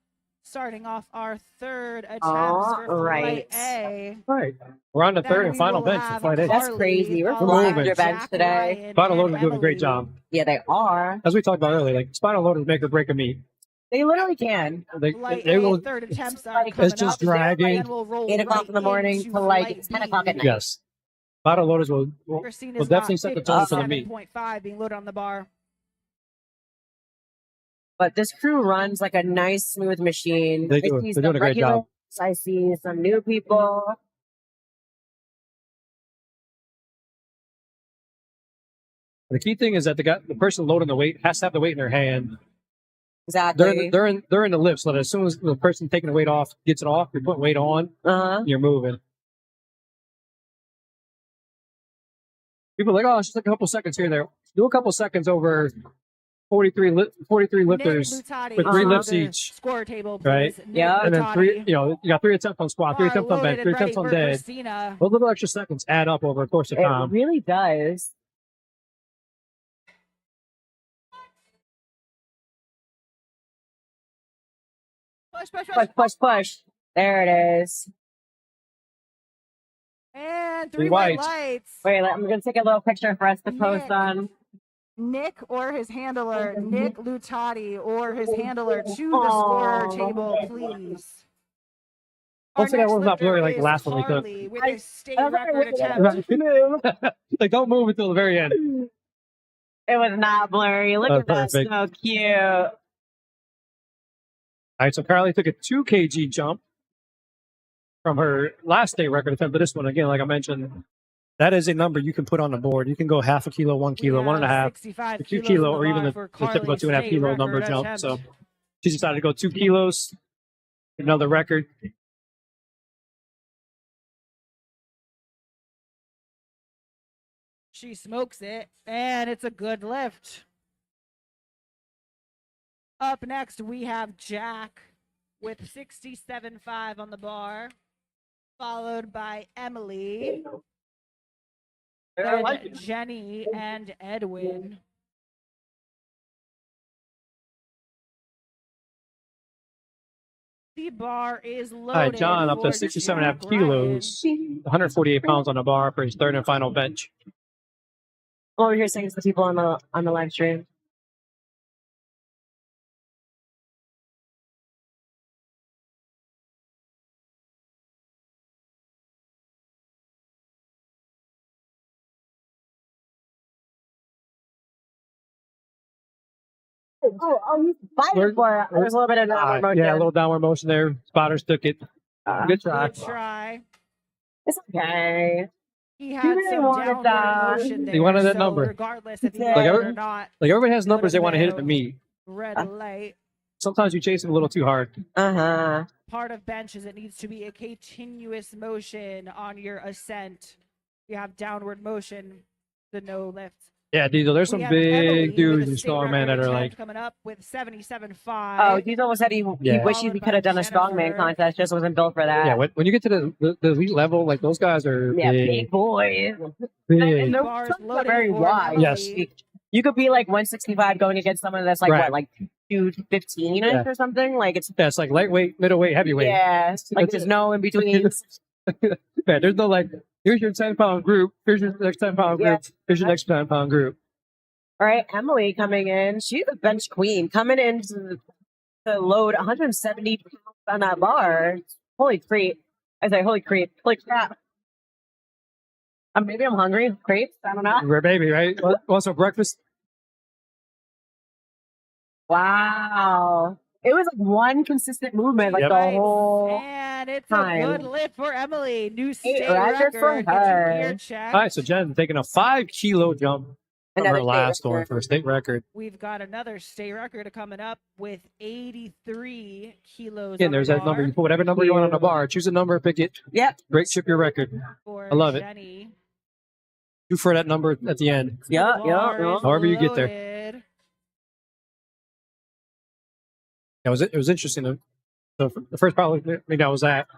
starting off our third attempt for Alright. Flight A. All right. We're on the Then third and we final will bench for have Flight A. That's Carly, crazy. We're followed moving. by Your bench Jack today. Ryan Spinal and loaders doing a great Emily. job. Yeah, they are. As we talked about earlier, like spinal loaders make or break a meet. They literally can. Flight They A will. third attempts are like- coming It's just up. dragging. Then we'll roll 8 o'clock in the morning into to like Flight 10 B. o'clock at night. Yes. Spinal loaders will Christina's definitely got set the tone for the meet. 57.5 being loaded on the bar. But this crew runs like a nice, smooth machine. They I do. see They're some doing a great job. regulars, I see some new people. The key thing is that the person loading the weight has to have the weight in their hand. Exactly. They're in the lift, so that as soon as the person taking the weight off gets it off, you're putting weight on, Uh-huh. you're moving. People are like, oh, it's just like a couple seconds here and there. Do a couple seconds over 43 lifters, Nick Lutati with 3 on lifts the each. Score table, Right? please. Nick Yeah. and then 3, Lutati. you got 3 attempts on squat, 3 attempts on Loaded bench, and 3 ready attempts on for dead. Christina. Those little extra seconds add up over the course of It time. really does. Push, push, push. Push, push, push. There it is. And 3 Three white whites. lights. Wait, I'm going to take a little picture for us to post Nick. on. Nick or his handler, Nick Lutati or his handler to the scorer table, please. Our Hopefully that next one's not blurry lifter like the is last one we took. Carly with a state I was record looking at attempt. Like, don't move until the very end. It was not blurry. Look Oh, at that. perfect. So cute. All right, so Carly took a 2 kg jump from her last day record attempt to this one. Again, like I mentioned, that is a number you can put on the board. You can go half a kilo, 1 kilo, We 1.5, have 65 2 kilos kilo, on or even bar the for typical Carly's 2.5 state kilo number record jump. attempt. So she decided to go 2 kilos, another record. She smokes it, and it's a good lift. Up next, we have Jack with 67.5 on the bar, followed by Emily, then Jenny, and Edwin. The bar is loaded. All right, John up to for 67.5 Jack kilos, 148 pounds on the bar for his third and final bench. Well, we're here saying to the people on the live stream. He's fighting for it. There's a little bit of downward motion. Yeah, a little downward motion there. Spotters took it. Good try. Good try. It's okay. He had really some wanted downward that. motion there. He wanted that so number. Regardless if he Like got it every- or not, Like everybody has numbers they Would've want to hit at the been meet. red light. Sometimes you chase it a little too hard. Uh-huh. Part of bench is it needs to be a continuous motion on your ascent. You have downward motion, the no lift. Yeah, Diesel, there's some We have Emily big with dudes a and state strongmen that record are attempt like, coming up with 77.5. Oh, he's almost said he Yeah. wishes he could have done a strongman contest. Just wasn't built for that. yeah, when you get to the elite level, like those guys are Yeah, big. big boys. big. And those Bars trucks are loaded very for wide. Yes. You could be like 165 going against someone that's like Right. what, like 215 Yeah. or something. Like it's Yeah, it's like lightweight, middleweight, heavyweight. yeah, like That's there's it. no in between. Yeah, there's no like, here's your 10-pound group, here's your next 10-pound group, Yeah. here's your next 10-pound group. All right, Emily coming in. She's a bench queen coming in to load 170 pounds on that bar. Holy creep! I say, holy creep! Holy crap! Maybe I'm hungry. Crepes? I don't know. Rare baby, right? Want some breakfast? Wow. It was like one consistent movement, like Yep. the whole. And it's time. a good lift for Emily. New state record record. for Get your her. gear checked. All right, so Jen taking a 5 kilo jump From her Another last state one record. for a state record. We've got another state record coming up with 83 kilos. Again, on there's the that number. bar You put whatever number you want on the bar. Choose a number, pick it. Yep. Break, chip your record. for I love it. Jenny. Do for that number at the end. Yeah, The yeah, bar yeah. is However you get there. loaded. It was interesting. So the first power meet I was at,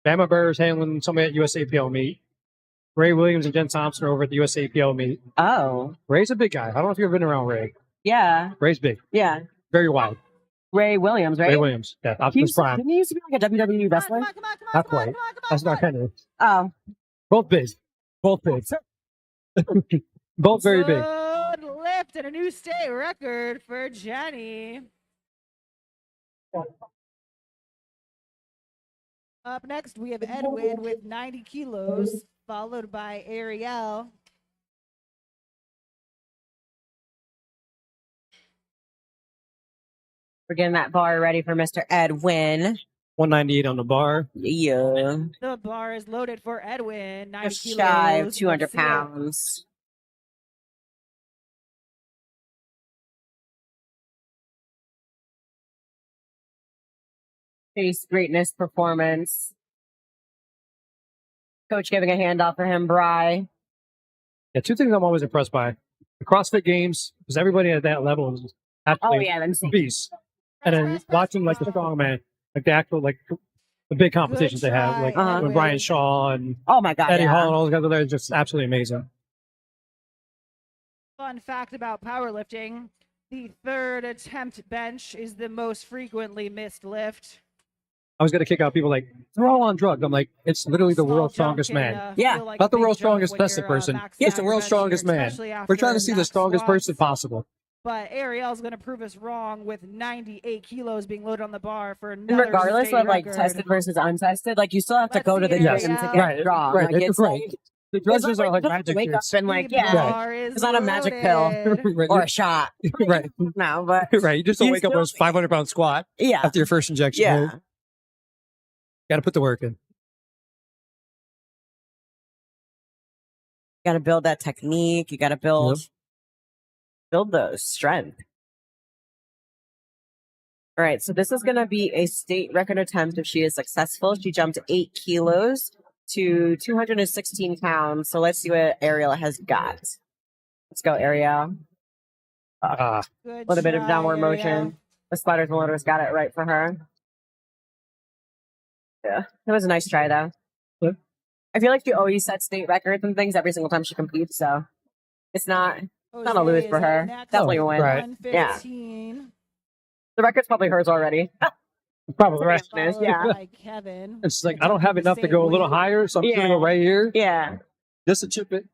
Bama Burr's handling somebody at USAPL meet. Ray Williams and Jen Thompson are over at the USAPL meet. Oh, Ray's a big guy. I don't know if you've ever been around Ray. yeah, Ray's big, yeah. very wide. Ray Williams, right? Ray Williams, yeah, He Optimus used, Prime. didn't he used to be like a WWE wrestler? Come on, come on, come on, Not come on, quite. come on, come on, That's come not on. kind of Oh, both big, both big, both very big. Good lift and a new state record for Jenny. Up next, we have Edwin with 90 kilos, followed by Ariel. we're getting that bar ready for Mr. Edwin. 198 on the bar. Yeah, The bar is loaded for Edwin. 90 just kilos. shy of Let's 200 see it. pounds. Face greatness performance. Coach giving a handoff for him, Bry. Yeah, two things I'm always impressed by: the CrossFit Games, because everybody at that level is Oh absolutely yeah, them beast. And then watching like the strongman, like the actual like the big competitions they have, like try, when Edwin. Brian Shaw and Oh my god, Eddie yeah. Hall and all those guys are there, it's just absolutely amazing. Fun fact about powerlifting: the third attempt bench is the most frequently missed lift. I was gonna kick out people like they're all on drugs. I'm like, it's literally the Small world's jump strongest can, man. Yeah, feel like Not a the big world's jump strongest when tested you're, person. maxed It's out the your world's bench, strongest man. especially We're trying after to see the max strongest squats. person possible. But Ariel's going to prove us wrong with 98 kilos being loaded on the bar for And another regardless state of like record. tested versus untested, like you still have to Let's go to see the it, gym to Ariel. get Right, strong. right, Like, it's it's right. like, The it's drugs not are like like you just magic wake tricks. up and like, The yeah, bar is it's not a magic pill loaded. Right, or a shot. right, No, but right. You just don't You wake up still- with a 500-pound squat yeah, after your first injection. yeah. Got to put the work in. You got to build that technique. You got to build the strength. All right, so this is going to be a state record attempt if she is successful. She jumped 8 kilos to 216 pounds. So let's see what Ariel has got. Let's go, Ariel. Ah, Good A little bit of try, downward Ariel. motion. The spiders and loaders got it right for her. Yeah, that was a nice try, though. Good. I feel like she always sets state records and things every single time she competes, so it's not a lose Jose for is her. up next Definitely a with win. Right. 115, The record's probably hers already. probably right. Honest, followed yeah. by Kevin. It's like I don't have enough to go a little higher, so I'm just gonna go right here Yeah. just to chip it.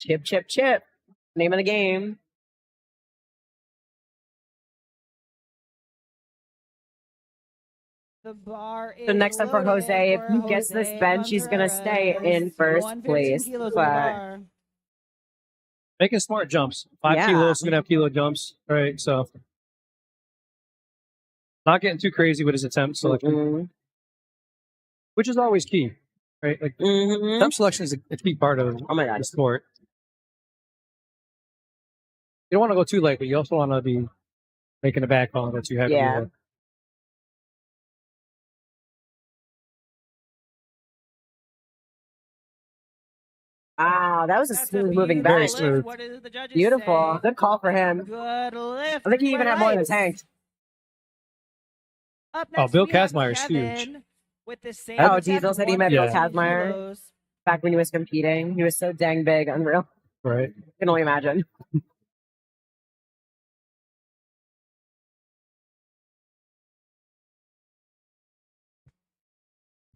Chip, chip, chip. Name of the game. The bar is So next up for loaded Jose, if for he gets this Jose bench, he's gonna stay Contreras. in first 115 place. kilos on the But bar. Making smart jumps. 5 Yeah. kilos, you're gonna have kilo jumps. All right, so not getting too crazy with his attempt selection, which is always key, right? Like attempt selection is a key part of Oh my god. the sport. You don't want to go too light, but you also want to be making a back call that you have. Yeah. Wow, that was a That's smooth moving beautiful Very bench. lift. smooth. What did the judges Beautiful. say? Good call for him. Good lift. I think he even had more in the Right. tank. Up Oh, next, Bill we have Kazmaier's huge. Kevin With the same Oh, attempt, Diesel said he met Bill 115 Kazmaier. kilos. Back when he was competing, he was so dang big, unreal. Right. Can only imagine.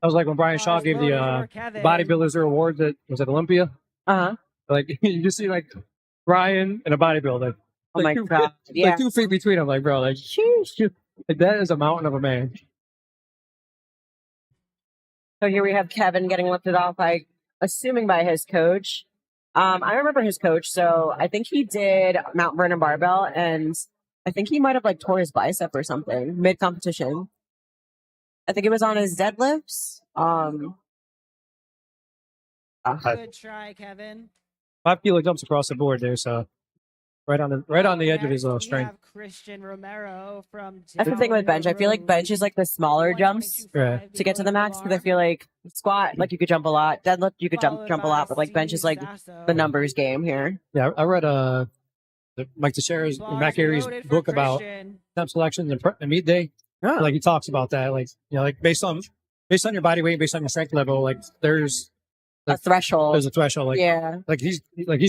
That was like when Brian Shaw Bars gave the loaded for Kevin. bodybuilders their awards at Olympia. Uh-huh. Like you just see like Brian and a bodybuilder. Oh my Like, god. Yeah. Like 2 feet between them. Like bro, like, like that is a mountain of a man. So here we have Kevin getting lifted off by, assuming by his coach. I remember his coach, so I think he did Mount Vernon barbell, and I think he might have like tore his bicep or something mid competition. I think it was on his deadlifts. Good try, Kevin. 5 kilo jumps across the board there. So right on the edge of his Next, we strength. have Christian Romero from That's the thing with bench. I feel like bench is like the smaller jumps Right. to get to the max, because I feel like squat, like you could jump a lot, deadlift you could jump a lot, but like bench is like the numbers game here. Yeah, I read Mike Teixeira's Mac Aries book about temp selections and meet day. Oh. Like he talks about that, like like based on your body weight, based on your strength level, like there's A threshold. there's a threshold. Like Yeah. like he's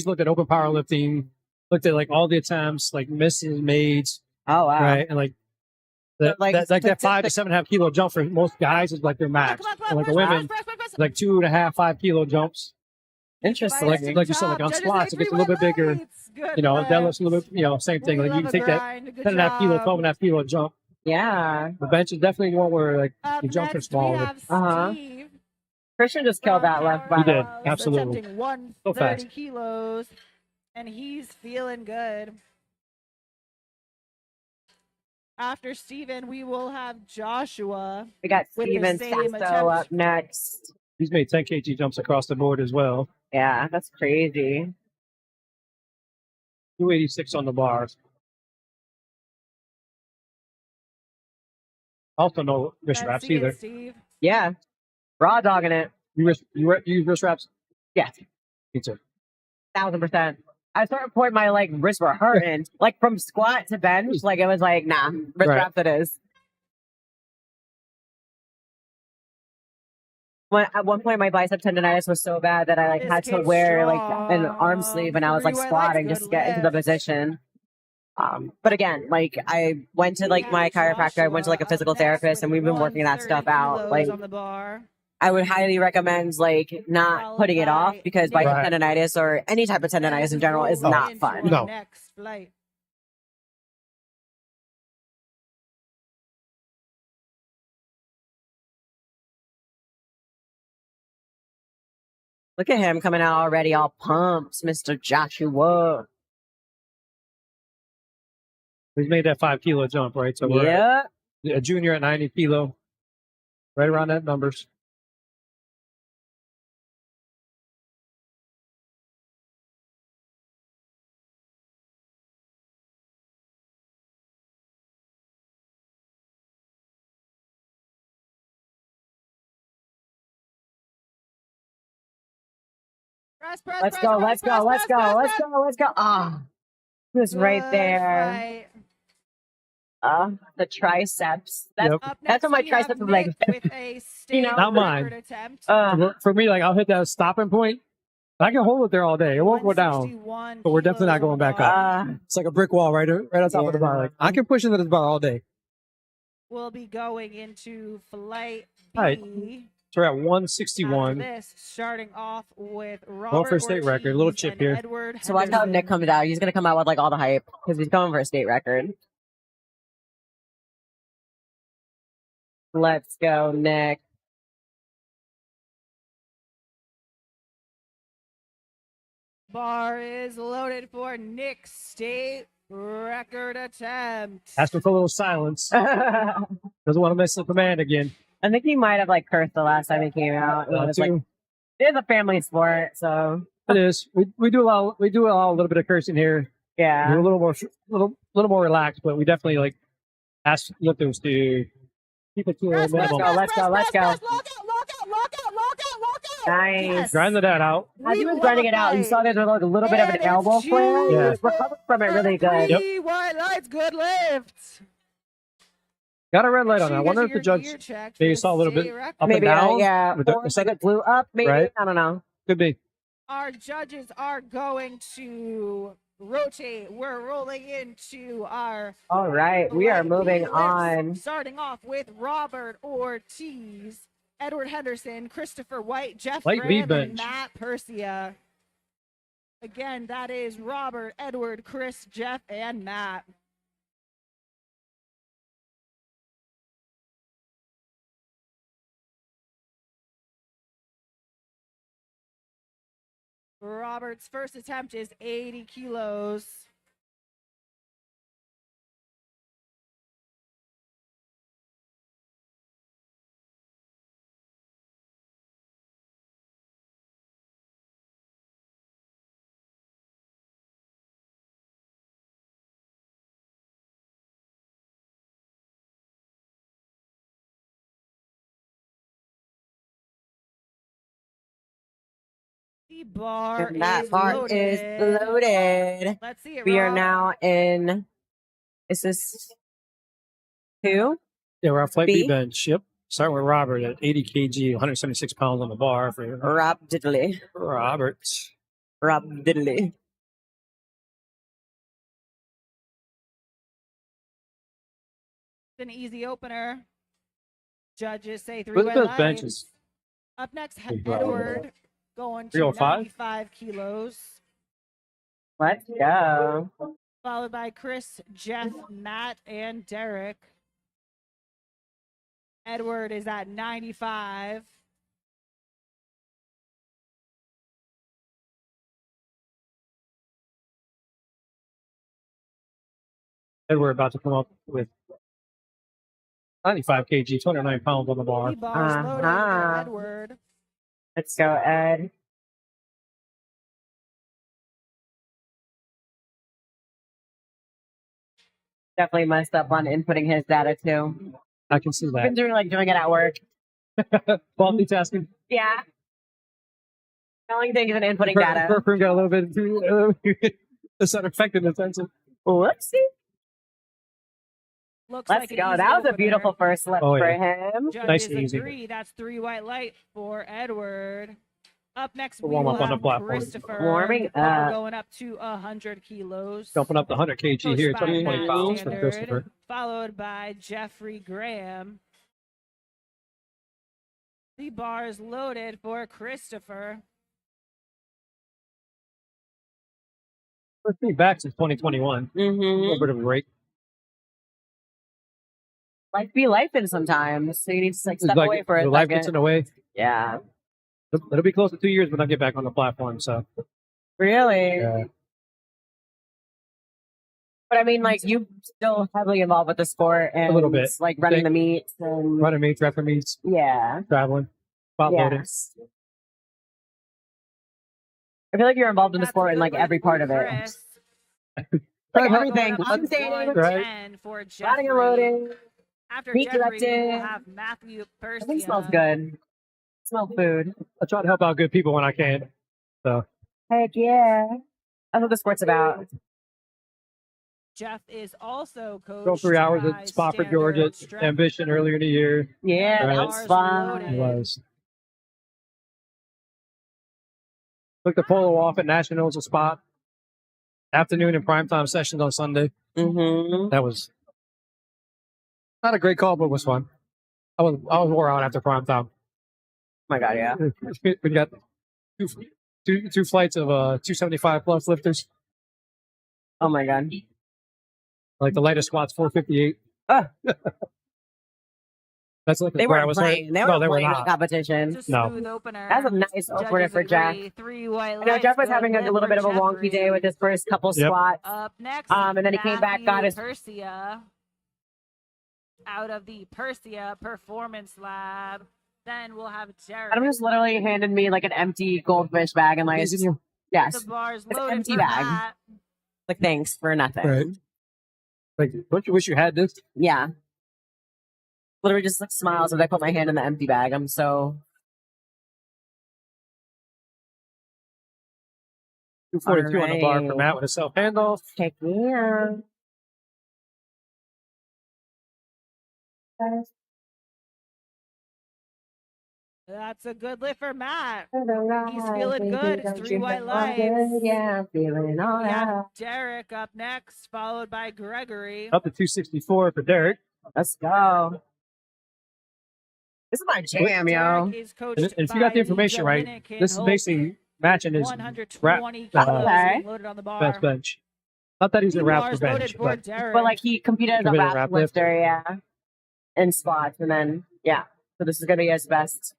looked at open powerlifting, looked at like all the attempts, like misses, made, Oh wow. right, and like But, that 5 to 7.5 kilo jump for most guys is like their max. And like the women, like 2.5, 5 kilo jumps. Interesting. Like you said, like on squats, it gets a little bit bigger. Deadlifts a little bit, same thing. Like you can take that 10.5 kilo, 12.5 kilo jump. Yeah. The bench is definitely one where like you jump for small. Uh-huh. Christian just killed that left He by did, absolutely. Attempting 130 So fast. kilos, and he's feeling good. After Steven, we will have Joshua. We got with the Steven same Sasso attempt. up next. He's made 10 kg jumps across the board as well. Yeah, that's crazy. 286 on the bar. Also no wrist Let's wraps see it, either. Steve. Yeah. Raw dogging it. You use wrist wraps? Yes. Me too. 1000%. At a certain point, my like wrists were hurting. Like from squat to bench, like it was like, nah, wrist Right. wraps it is. At one point, my bicep tendonitis was so bad that I like This had to kid's wear like an strong. arm sleeve, and I was like 3 white squatting lights, just to good get into the lift. position. But again, like I went to like my chiropractor, I went to like a physical therapist, and we've been working that stuff out. Like on the bar. I would highly recommend like not putting it off, because bicep Right. tendonitis or any type of tendonitis in general is not fun. No. Next flight. Look at him coming out already all pumped, Mr. Joshua. He's made that 5 kilo jump, right? So we're Yeah. a junior at 90 kilo, right around that numbers. Press, press, Let's press, go, press, let's press, go, let's press, go, press, let's press. go, let's go. Ah, he was right Good there. fight. The triceps. That's Yep. Up That's next, when my we have triceps are like, Nick with a state Not mine. record attempt. For me, like I'll hit that stopping point. I can hold it there all day. It won't go down. 161 but we're definitely not kilos going on the back bar. up. It's like a brick wall right on top of the bar. Like I can push into this bar all day. We'll be going into flight B. Right. So we're at After 161. this, starting off with Robert Going for a state record, a little Ortiz chip and here. Edward So watch how Henderson. Nick comes out. He's gonna come out with like all the hype because he's going for a state record. Let's go, Nick. Bar is loaded for Nick's state record attempt. Asking for a little silence. I Doesn't want to miss the command again. think he might have like cursed the last time he came out. It was like, it's a family sport, so It is. We do allow a little bit of cursing here. yeah. We're a little more relaxed, but we definitely like ask lifters to keep it to a Press, press, minimum. go, let's go, let's go. press, lock out, lock out, lock out, lock out, lock out. Nice. Yes. Grinding that out. As he We was grinding it out, you love saw there's like a little bit of an And elbow it's flare. Yeah. He recovered from it really good. Yep. 3 white lights, good lift. Got a red light on Sure that. I you wonder get if the your judge gear checked maybe for saw a little bit state record. up Maybe, and down. yeah. with the- Or it's like it blew up, maybe. Right. I don't know. Could be. Our judges are going to rotate. We're rolling into our All right, we are light moving lifts, on. Starting off with Robert Ortiz, Edward Henderson, Christopher White, Jeff Light Graham, lead and bench. Matt Persia. Again, that is Robert, Edward, Chris, Jeff, and Matt. Robert's first attempt is 80 kilos. The bar And that is bar loaded. is loaded. Let's see it. We are Rob. now in. Is this 2? Yeah, we're on flight B B? bench. Yep. Starting with Robert at 80 kg, 176 pounds on the bar for Rob Diddley. Robert. Rob Diddley. An easy opener. Judges say 3 Look by at those lights. benches. Up next, Big round. Edward going to 305? 95 kilos. Let's go. Followed by Chris, Jeff, Matt, and Derek. Edward is at 95. And we're about to come up with 95 kg, 209 pounds on the bar. The bar's loaded for Uh-huh. Edward. Let's go, Ed. Definitely messed up on inputting his data too. I can see I've been that. doing it at work. Multitasking. Yeah. The only thing is an inputting Her data. room got a little bit too. It's not affected in the sense of. Whoopsie. Looks Let's like an go. easy That was a opener. beautiful first lift Oh, for yeah. him. Judges Nice and easy. agree. That's 3 white light for Edward. Up next, we Warm will up on the have platform. Christopher. Warming Bar up. going up to 100 kilos. Jumping up to 100 kg here, Coached by 20 Matt pounds for Standard, Christopher. Followed by Jeffrey Graham. The bar is loaded for Christopher. Let's be back since 2021. A little Mm-hmm. bit of a break. Life be life in sometimes. So you need to like It's step like away for a the life gets second. in the way. Yeah. It'll be close to 2 years when I get back on the platform. So Really? yeah. But I mean, like, you still heavily involved with the sport and little bit. like running the meets and Running meets, repping meets, yeah. traveling, spot loading. Yes. I feel like you're involved in the That's sport a in good like lift every for part of it. Chris. Like Going everything. up to I'm saying, 110 for riding Jeffrey. and loading. After meat Jeffrey, we directing. will have Matthew Persia. Everything smells good. Smell food. I try to help out good people when I can. So Heck yeah. That's what the sport's about. Jeff is also coached go 3 hours by at Spofford, Standard Georgia, Strength. Ambition earlier in the year. Yeah, Right. that Bars was fun. loaded. It was. Took the polo off at Nationals a spot. Afternoon and primetime sessions on Sunday. Mm-hmm. That was not a great call, but it was fun. I was wore out after primetime. Oh my God, yeah. We got two flights of 275 plus lifters. Oh my God. Like the lightest squat's 458. Ah. That's like They where I weren't was playing. They no, weren't they were playing in not. competition. It's a No. smooth opener. That's a nice opener Judges for Jeff. agree. 3 white I know lights. Jeff was Good having a lift little for bit of a wonky Jeffrey. day with his first couple Yep. squats. Up next, And then he came back, got his- Persia out of the Persia Performance Lab. Then we'll have Derek. Adam just literally handed me like an empty goldfish bag and like, Pleasing you. yes, The bar's It's an loaded empty for bag. Matt. like thanks for nothing. Right. Like, don't you wish you had this? Yeah. Literally just like smiles as I put my hand in the empty bag. I'm so 242 on the bar for Alright. Matt with a self handoff. heck yeah. That's a good lift for Matt. He's feeling good. It's 3 white lights. Yeah, feeling all We have right. Derek up next, followed by Gregory. Up to 264 for Derek. Let's go. This is my jam, yo. Derek is coached And if you got by the information right, Dominican this is Hope. basically matching his 120 rap- kilos Okay. being loaded on the bar. best bench. Not that he's The a rap bar's for bench, loaded for but Derek. But like he competed as a Competed rap rap lifter, yeah. In squats. And then, yeah. So this is going to be his best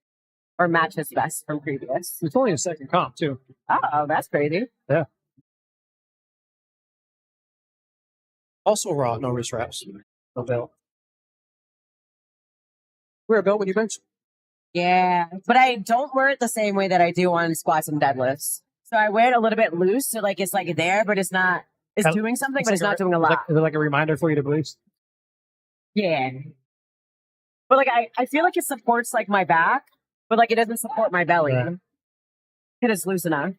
or match his best from previous. it's only a second comp, too. Oh, that's crazy. Also raw, no wrist wraps. No belt. Wear a belt when you bench. Yeah. But I don't wear it the same way that I do on squats and deadlifts. So I wear it a little bit loose. So like it's like there, but it's not, it's Kinda- doing something, but like it's not doing a is lot. is it like a reminder for you to believe? Yeah. But like I feel like it supports like my back, but like it doesn't support my belly. Yeah. Hit us loose enough.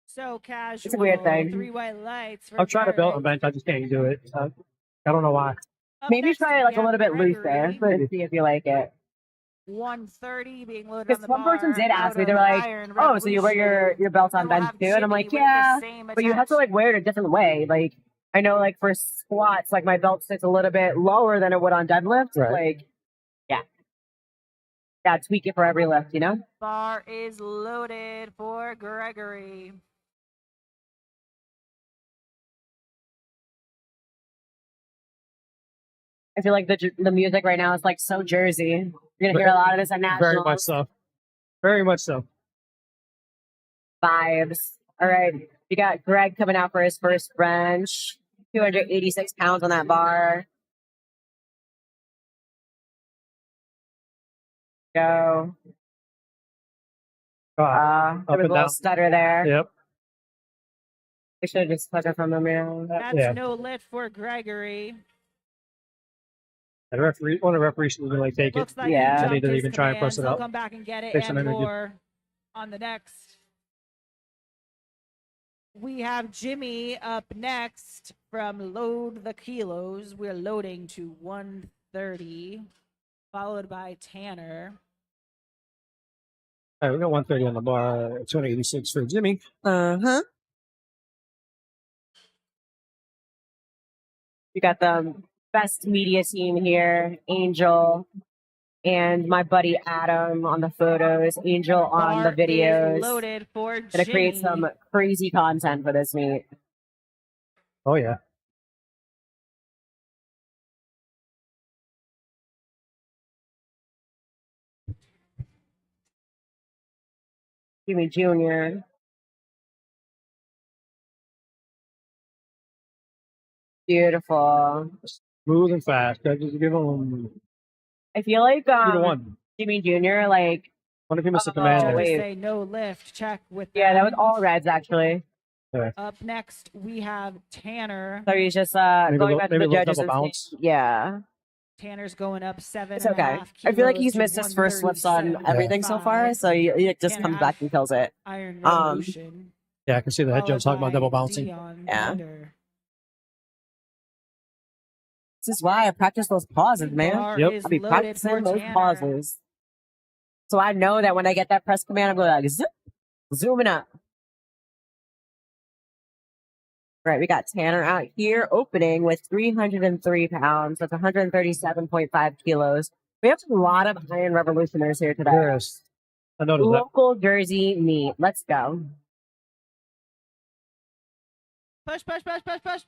So casual. It's a weird thing. 3 white lights. For I'll try to belt Derek. and bench. I just can't do it. I don't know why. Up Maybe next, try it we like a have little bit loose Gregory. there. Let's see if you like it. 130 being loaded on Because the one bar. person did ask out me, of they're like, Iron "Oh, so you wear Revolution. your belt on And we'll bench have too?" And I'm like, Jimmy with the "Yeah, same but you have to attach. like wear it a different way. Like I know like for squats, like my belt sits a little bit lower than it would on deadlift. Right. Like, yeah, tweak it for every lift, you know." Bar is loaded for Gregory. I feel like the music right now is like so Jersey. You're gonna hear a lot of this at Very much nationals so. Very much so. vibes. All right, we got Greg coming out for his first bench. 286 pounds on that bar. Go. There There was a and little down. stutter there. Yep. I should have just put it from the mirror. That's Yeah. no lit for Gregory. And referee, one of the referees should even like take it. Looks like Yeah. he I jumped need to his even try and commands. press it He'll out. come back and get it Take some and energy. more on the next. We have Jimmy up next from Load the Kilos. We're loading to 130, followed by Tanner. All right, we got 130 on the bar, 286 for Jimmy. Uh-huh. We got the best media team here, Angel and my buddy Adam on the photos, Angel on the Bar is videos. loaded for Gonna create Jimmy. some crazy content for this meet. Oh, yeah. Jimmy Jr. Beautiful. Smooth and fast. I just give him I feel like 2-1. Jimmy Jr. like What if he missed a Oh, command there? wait. Say no lift. Check with yeah, that was them. all reds actually. Up next, we have Tanner. So he's just Maybe going a back to little the judges double and bounce. saying- yeah. Tanner's going up 7.5 It's okay. kilos. I feel like he's to missed his first lifts on everything so far, 137.5. so he just Tanner comes out back of and kills it. Iron Um, Revolution. Yeah, I can see the head followed judge talking about by double bouncing. Dion Yeah. Bender. This is why I practice those pauses, man. Bar Yep. is I'll be loaded practicing for those Tanner. pauses. So I know that when I get that press command, I'm going like zip, zooming up. Right, we got Tanner out here opening with 303 pounds. That's 137.5 kilos. We have a lot of Iron Revolutioners here today. Yes. I noticed that. Local Jersey meet. Let's go. Push, push, push, push, push.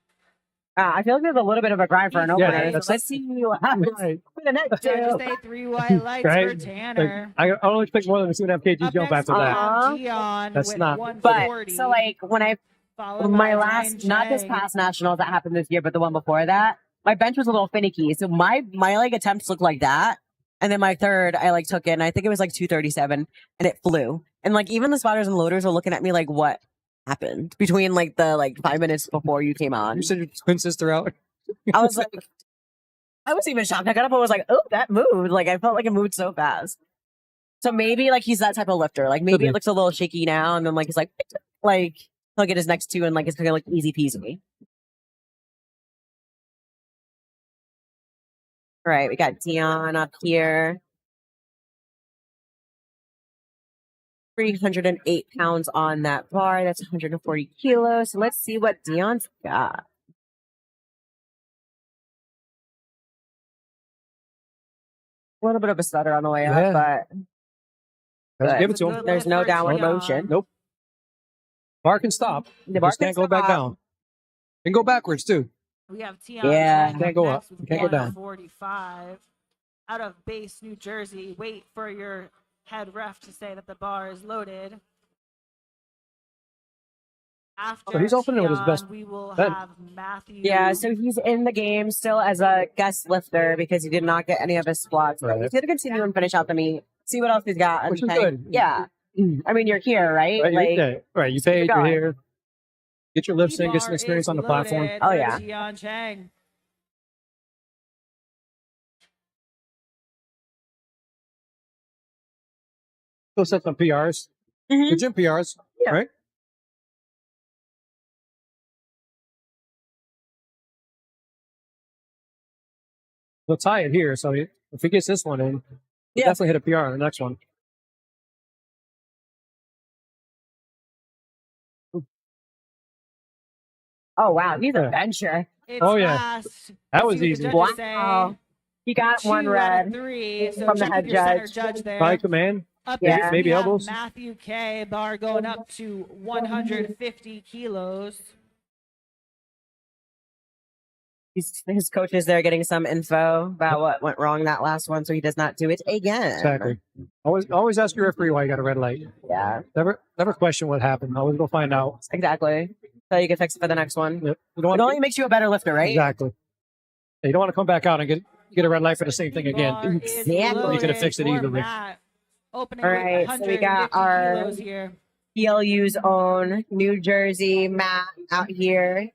I feel like there's a little bit of a grind for an Yeah, opener. that's- Let's see what happens Right. for the next Judges two. say 3 white lights Right. for Tanner. I only expect more than a 2.5 kg Up jump next, after we that. Uh-huh. have Dion That's with not- 140. But so like when I followed my by last Ryan not this Chang. past nationals that happened this year, but the one before that, my bench was a little finicky. So my like attempts looked like that. And then my third I like took it and I think it was like 237 and it flew. And like even the spotters and loaders were looking at me like what happened between like the 5 minutes before you came on. You said your twin sister out. I was like I was even shocked. I got up and was like, oh, that moved. Like I felt like it moved so fast. So maybe like he's that type of lifter. Like maybe be. it looks a little shaky now, and then like he's like he'll get his next two and like it's gonna look easy peasy. All right, we got Dion up here. 308 pounds on that bar. That's 140 kilos. So let's see what Dion's got. A little bit of a stutter on the way Yeah. up, but Let's Good. give it to him. Good there's lift no for downward Dion. motion. Nope. Bar can stop. The bar Just can't go back stop. down. Can go backwards too. We have Tion Yeah. Chang Can't go next up. with Can't go down. 145. Out of base, New Jersey. Wait for your head ref to say that the bar is loaded. After he's opening with his Tion, best we will bend. have Matthew. Yeah, so he's in the game still as a guest lifter because he did not get any of his squats. But Right. he's going to continue and finish out the meet. See what else he's got. Which is okay? good. Yeah. I mean, you're here, right? Right, Like, right. You paid, you're going. here. Get your lifts in, get bar some experience is on the platform. loaded Oh, for yeah. Tion Chang. Go set some PRs. Mhm. The gym PRs, Yeah. right? We'll tie it here. So if he gets this one in, he'll Yeah. definitely hit a PR on the next one. Oh wow, he's a Yeah. bencher. It's Oh, yeah. fast. That Let's was see what the easy. judges Wow. say. He got 2 one out of red 3. So from the check head with your center judge. judge there. High command. Up Yeah. next, Maybe we have elbows. Matthew K. Bar going up to 150 kilos. His coach is there getting some info about what went wrong that last one, so he does not do it again. Exactly. Always ask your referee why you got a red light. Yeah, Never question what happened. Always go find out. exactly. So you can fix it for the next one. Yep. You don't It want only makes you a better lifter, right? exactly. You don't want to come back out and get a red light for the same thing again. Bar is Exactly. loaded You could have fixed it for easily. Matt. Opening All with right, so we 150 got our- kilos here. PLU's own New Jersey Matt out here.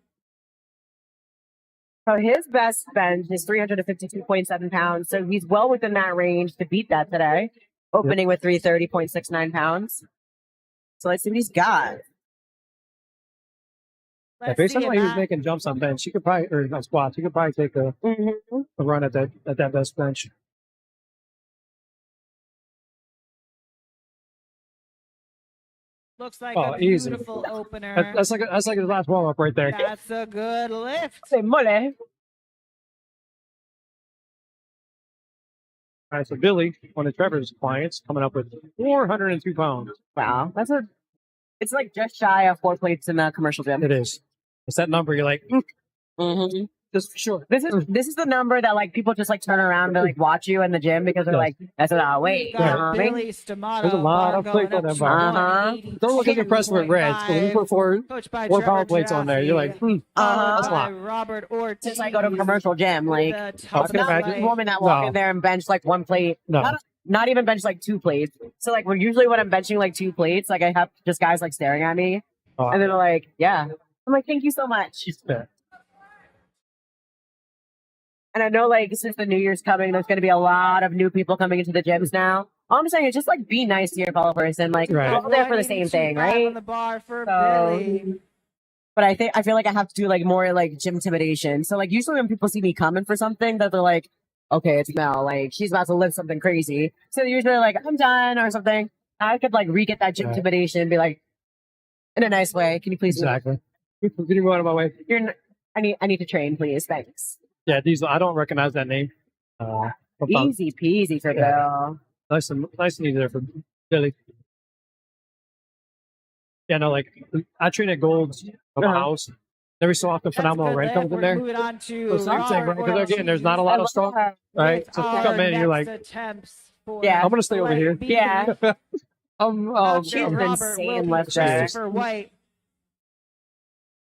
So his best bench is 352.7 pounds. So he's well within that range to beat that today. Opening with 330.69 pounds. So let's see what he's got. Yeah, Let's based on see what it, he was Matt. making jumps on bench, he could probably or on squats, he could probably take a run at that best bench. Looks like Oh, a easy. beautiful opener. That's like his last warm up right there. That's a good lift. Say mole. All right, so Billy, one of Trevor's clients, coming up with 402 pounds. Wow. It's like just shy of 4 plates in the commercial gym. It is. It's that number you're like, Mm-hmm. just for sure. This is the number that like people just like turn around and like watch you in the gym because they're Yeah. like, that's a lot of weight. Got You know what I mean? Billy Stamato. There's a lot bar of going plate on up that to bar. Uh-huh. Don't look at your press with red. So when you put 4 Coached by power Trevor plates on there, you're like, Jaffe, Uh-huh. that's a lot. by Robert Ortiz. Since I go to a commercial gym, like The I top can not imagine. this light. woman that walk No. in there and bench like one plate. No. Not even bench like 2 plates. So like when usually when I'm benching like 2 plates, like I have just guys like staring at me Oh, and then they're like, yeah. I'm like, thank you so much. yeah. And I know like since the New Year's coming, there's gonna be a lot of new people coming into the gyms now. All I'm saying is just like be nice to your fellow person. Like Right. we're all there for the same thing, 182 right? On the bar for So- Billy. But I feel like I have to do like more like gym intimidation. So like usually when people see me coming for something, that they're like, okay, it's Mel, like she's about to lift something crazy. So they're usually like, I'm done or something. I could like re-get that gym Right. intimidation and be like, in a nice way, can you please Exactly. Can you go out of my way? I need to train, please. Thanks. Yeah, Diesel. I don't recognize that name. Sometimes- Easy peasy for Yeah. Bill. Nice and easy there for Billy. Yeah, no, like I train at Gold's of my Uh-huh. house. Every so often, That's a Phenomenal good Red lift. comes in We're there. moving on to So same thing, right? Robert Because again, there's not a Ortiz lot of strong, right? with So our come in, and you're like, next attempts for Yeah. I'm gonna stay over light here. B. Yeah. After she's Robert insane will be lifter. Christopher White.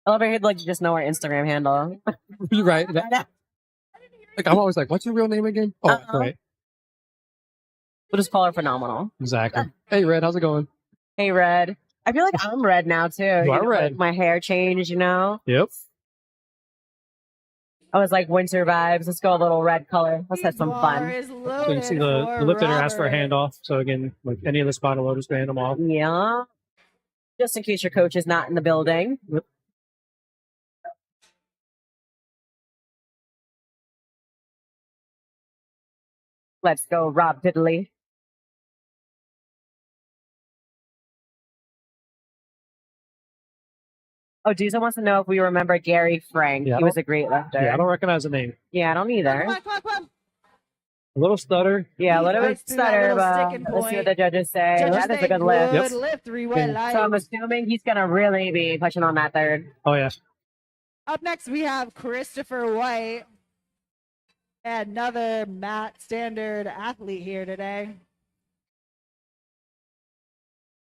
I love he'd like to just know our Instagram handle. You're right. Like I'm always like, what's your real name again? Oh, Uh-huh. right, We'll just call her Phenomenal. exactly. Hey, Red, how's it going? Hey, Red. I feel like I'm red now too. You are know, red. like, my hair changed, you know. Yep. I was like winter vibes. Let's go a little red color. Let's have some Bar fun. is So you loaded see the for lifter asked for a Robert. handoff. So again, like any of the spot loaders, hand them off. Yeah. Just in case your coach is not in the building. Yep. Let's go, Rob Diddley. Oh, Diesel wants to know if we remember Gary Frank. Yeah, I He was a great lifter. Yeah, I don't recognize the name. Yeah, I don't either. A little stutter. Yeah, a He little bit breaks through that stutter, little but sticking let's see what point. the judges say. Judges That is a say good lift. Yep. lift, 3 way light. So I'm assuming he's going to really be pushing on that third. Oh yeah. Up next, we have Christopher White, another Matt Standard athlete here today.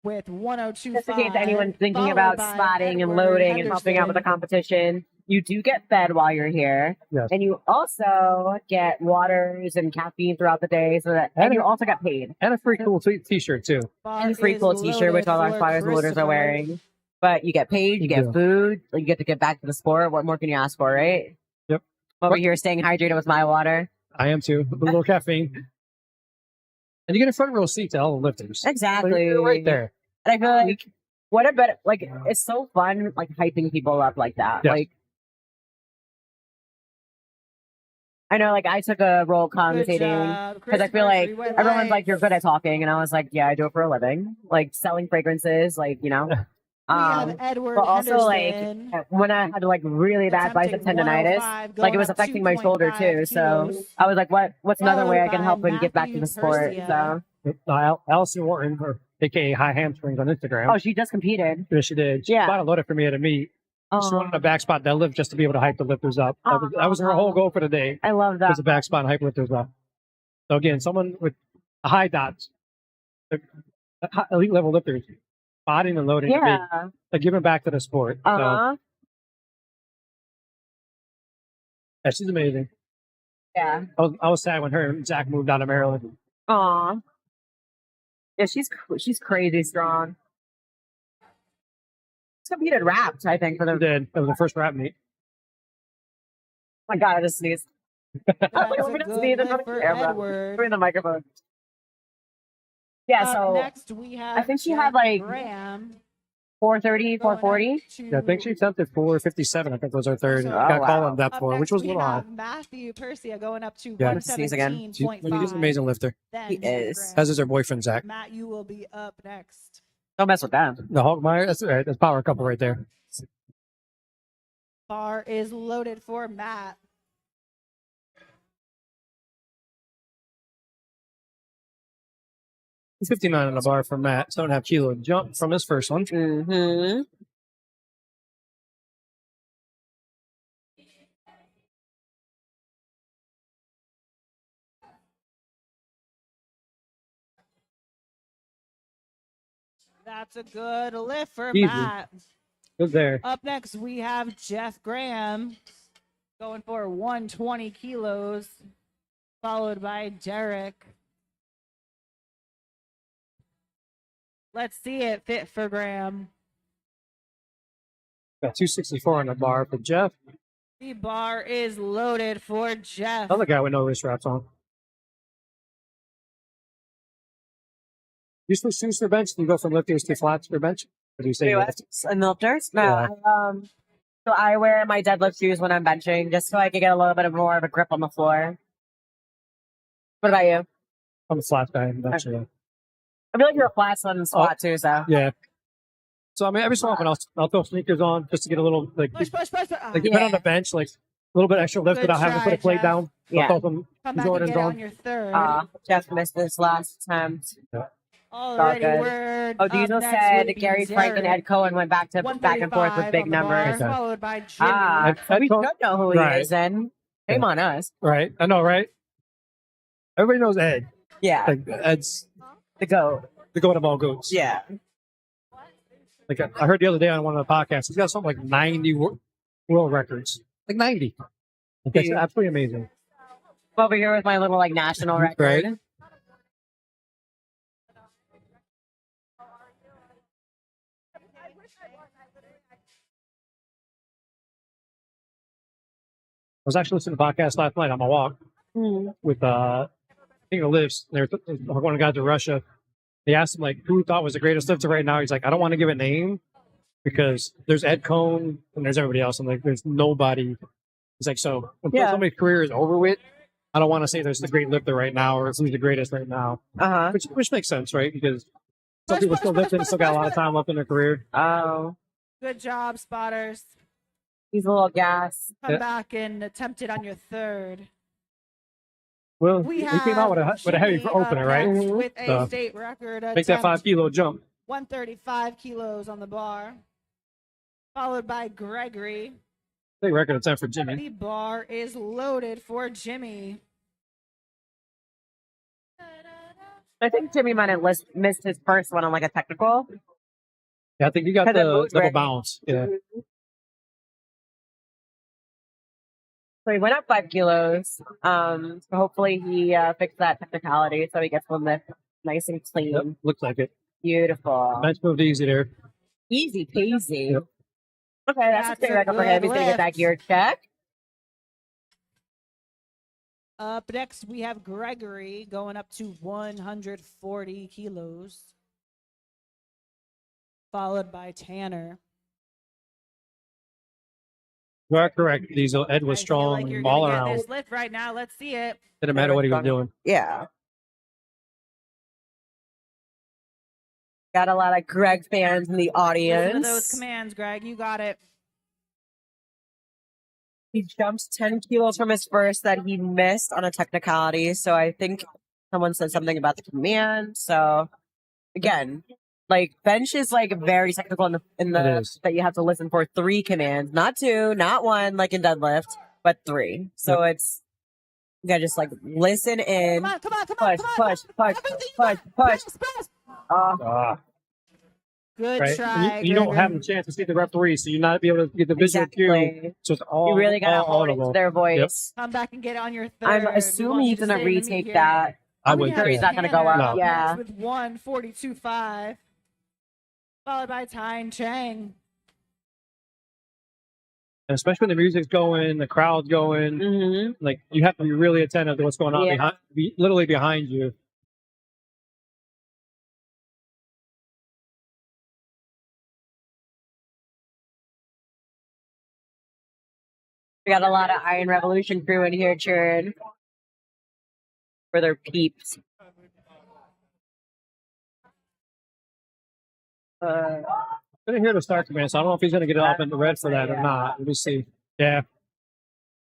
With 102. Just in case anyone's thinking about spotting and loading and helping out with the competition, you do get fed while you're here. Yes. And you also get waters and caffeine throughout the day, so that and you also get paid. And a free cool t-shirt too. And a free cool t-shirt, which all our flyers and loaders are wearing. But you get paid, you get Yeah. food, you get to get back to the sport. What more can you ask for, right? Yep. Over here staying hydrated with my water. I am too. With a little caffeine. And you get a front row seat to all the lifters. Exactly. You're right there. And I feel like what a better like it's so fun like hyping people up like that. Yeah. Like I know like I took a role Good commentating job. because I feel like Christopher, we went everyone's like live. you're good at talking and I was like, yeah, I do it for a living. Like selling fragrances, like, you know. We have Edward But also like Henderson. when I had like really bad bicep Attempting tendonitis, 105, like it going was up affecting my shoulder 2.5 too. So kilos. I was like, what's another way I can Followed help by and get back to Matthew the sport? Persia. So Allison Wharton, or aka High Hamstrings on Instagram. oh, she just competed. Yeah, she did. She Yeah. bought a loader for me at a meet. She wanted a back spot deadlift just to be able to hype the lifters up. That was her whole goal for the day. I love that. Was a back spot and hype lifters up. So again, someone with a high dots, elite level lifters, spotting and loading, Yeah. like giving back to the sport. So Uh-huh. yeah, she's amazing. Yeah. I was sad when her and Zach moved out of Maryland. Aw. Yeah, she's crazy strong. She's competed wrapped, I think, for the She did. That was the first rap meet. oh my god, I just sneezed. That's I'm a gonna good sneeze in lift front of for the camera. Edward. Through the microphone. Yeah, Up so next we have I think she Jeff had, like, Graham 430, going up 440. to- Yeah, I think she attempted 457. I think was her third. Oh, Got wow. called on that Up for, next which was a we little high. have Matthew Persia going up to Yeah. Sneeze again. 117.5. He's an amazing lifter. Then He Jeff is. Graham. As is her boyfriend Zach. Matt, you will be up next. Don't mess with them. The Hogmeyer, that's right. That's power couple right there. Bar is loaded for Matt. He's 59 on the bar for Matt. 7.5 kilo jump from his first one. Mm-hmm. That's a good lift for Easy. Matt. Good there. Up next, we have Jeff Graham going for 120 kilos, followed by Derek. Let's see it fit for Graham. Got 264 on the bar for Jeff. The bar is loaded for Jeff. Another guy with no wrist wraps on. You switch shoes for bench? Do you go from lifters to flats for bench? Or do you say lift? And lifters? No. Yeah. So I wear my deadlift shoes when I'm benching just so I can get a little bit more of a grip on the floor. What about you? I'm a flat guy in bench. Yeah. I feel like you're a flat on squat too, so. Yeah. So I mean, every so often I'll throw sneakers on just to get a little like Push. like Ah, depending on the bench, like a little bit extra lift Good without having to put a try, plate Jeff. down. Yeah. I'll throw some come back and Jordans get it on. on your third. Jeff missed this last attempt. Already, good. we're Oh, up Diesel next said would be Gary Frank and Derek. Ed Cohen went back and forth with 135 big on the bar, numbers. Okay. followed by Jimmy. Ah, Ed we Cohen- don't know who he Right. is then. Shame on us. Right. I know, right? Everybody knows Ed. Yeah, Like Ed's the GOAT. the goat of all goats. Yeah. Like I heard the other day on one of the podcasts, he's got something like 90 world records. Like 90. Like, that's absolutely amazing. Over here with my little like national record. Right. I was actually listening to the podcast last night on my walk with King of Lifts. They're one of the guys in Russia. They asked him like who he thought was the greatest lifter right now. He's like, I don't want to give a name because there's Ed Cohn and there's everybody else. I'm like, there's nobody. He's like, so when Yeah. somebody's career is over with, I don't want to say there's the great lifter right now or who's the greatest right now. Uh-huh. Which makes sense, right? Because some people still lifting, still got a lot of time left in their career. Oh, Good job, spotters. he's a little gas. Come Yeah. back and attempt it on your third. Well, We he have came out with a heavy Jimmy opener, up right? next with a So, state record Make that 5 kilo jump. 135 kilos on the bar, followed by Gregory. Big record of 10 for Jimmy. The bar is loaded for Jimmy. I think Jimmy might have missed his first one on like a technical. Yeah, I think you got Had that the moves double right. bounce. Yeah. So he went up 5 kilos. So hopefully he fixed that technicality so he gets one lift nice and clean. Yep, looks like it. Beautiful. Bench moved easy there. Easy peasy. Yep. Okay, that's a That's state a record for him. good He's gonna get that lift. gear check. Up next, we have Gregory going up to 140 kilos. followed by Tanner. You are correct, Diesel. Ed was I feel strong like you're all gonna get around. this lift right now. Let's see it. Didn't matter what he was Strong. doing. Yeah. Got a lot of Greg fans in the audience. Listen to those commands, Greg. You got it. He jumps 10 kilos from his first that he missed on a technicality. So I think someone said something about the command. So again, like bench is like very technical in It the is. that you have to listen for 3 commands, not 2, not 1 like in deadlift, but 3. So it's you gotta just like listen in, Come on, come on, come push, on, come on. push, push, Everything you push, got. push. Press. Ah, Good right. try. You don't Gregory. have the chance to see the referee, so you're not be able to get the visual cue. Exactly. So it's all You really gotta all hold audible. into their voice. Come back and get on your third. I'm We want assuming you he's to gonna stay in the meet retake here. that. I I'm would sure he's too. not gonna go Tanner up. up Yeah. next with 1:42.5, followed by Tyne Chang. And especially when the music's going, the crowd's going, Mm-hmm. like you have to be really attentive to what's going on Yeah. literally behind you. We got a lot of Iron Revolution crew in here cheering for their peeps. I didn't hear the start command, so I don't know if he's going to get it up in the red for that or not. Let me see. Yeah,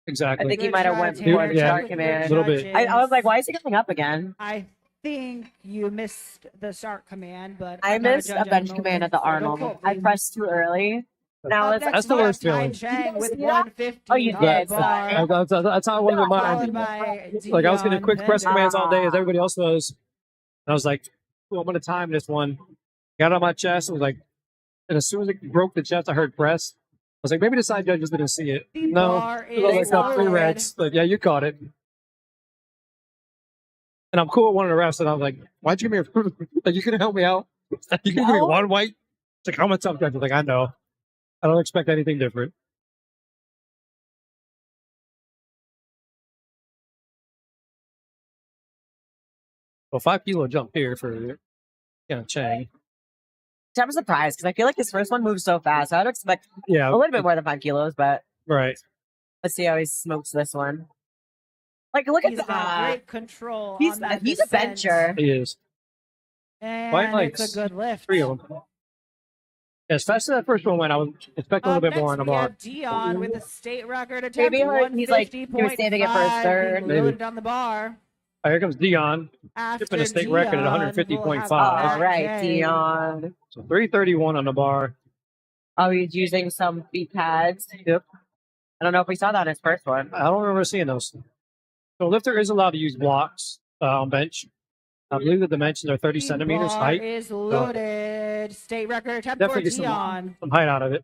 exactly. I think he Good might have try, went Tanner. before the Yeah, start Good command. little bit. judges. I was like, why is he coming up again? I think you missed the start command, but I I'm not missed judge a at the bench moment, command at the so don't Arnold. quote I me. pressed too early. Now Up let's. next, That's the we have worst Tyne feeling. Chang with see that? 150 Oh, you on the did. bar, That's how I was in followed mine. by Like I was getting Dion quick press Bender. commands all day as everybody else was. And I was like, "Ooh, I'm going to time this one." Got on my chest. I was like, and as soon as it broke the chest, I heard press. I was like, maybe the side judges didn't see it. The No, bar it was is like 3 loaded. reds. But yeah, you caught it. And I'm cool with one of the refs, and I was like, "Why'd you give me a like? You can help me out. You can give me No. one white." It's like, I'm a tough judge. I was like, I know. I don't expect anything different. Well, 5 kilo jump here for Chang. I'm surprised because I feel like his first one moved so fast. I would expect Yeah, a little bit more than 5 kilos, but right. let's see how he smokes this one. Like, look He's at got that. great control He's on that he's a descent. bencher. He is. And Mike it's a good lift. 3 of them. As fast as that first one went, I was expecting a Up little bit more on next, the we bar. have Dion with a state record attempt. Maybe he's like, he was saving it for his 150.5 third. being loaded on the bar. Oh, here comes Dion. After Tipping a state record at Dion, 150.5. we'll have All Matt right, K. Dion. So 331 on the bar. Oh, he's using some feet pads. Yep. I don't know if we saw that on his first one. I don't remember seeing those. So lifter is allowed to use blocks on bench. I believe the dimensions are 30 The centimeters bar height. is loaded. State record attempt Definitely for get some- Dion. Some height out of it.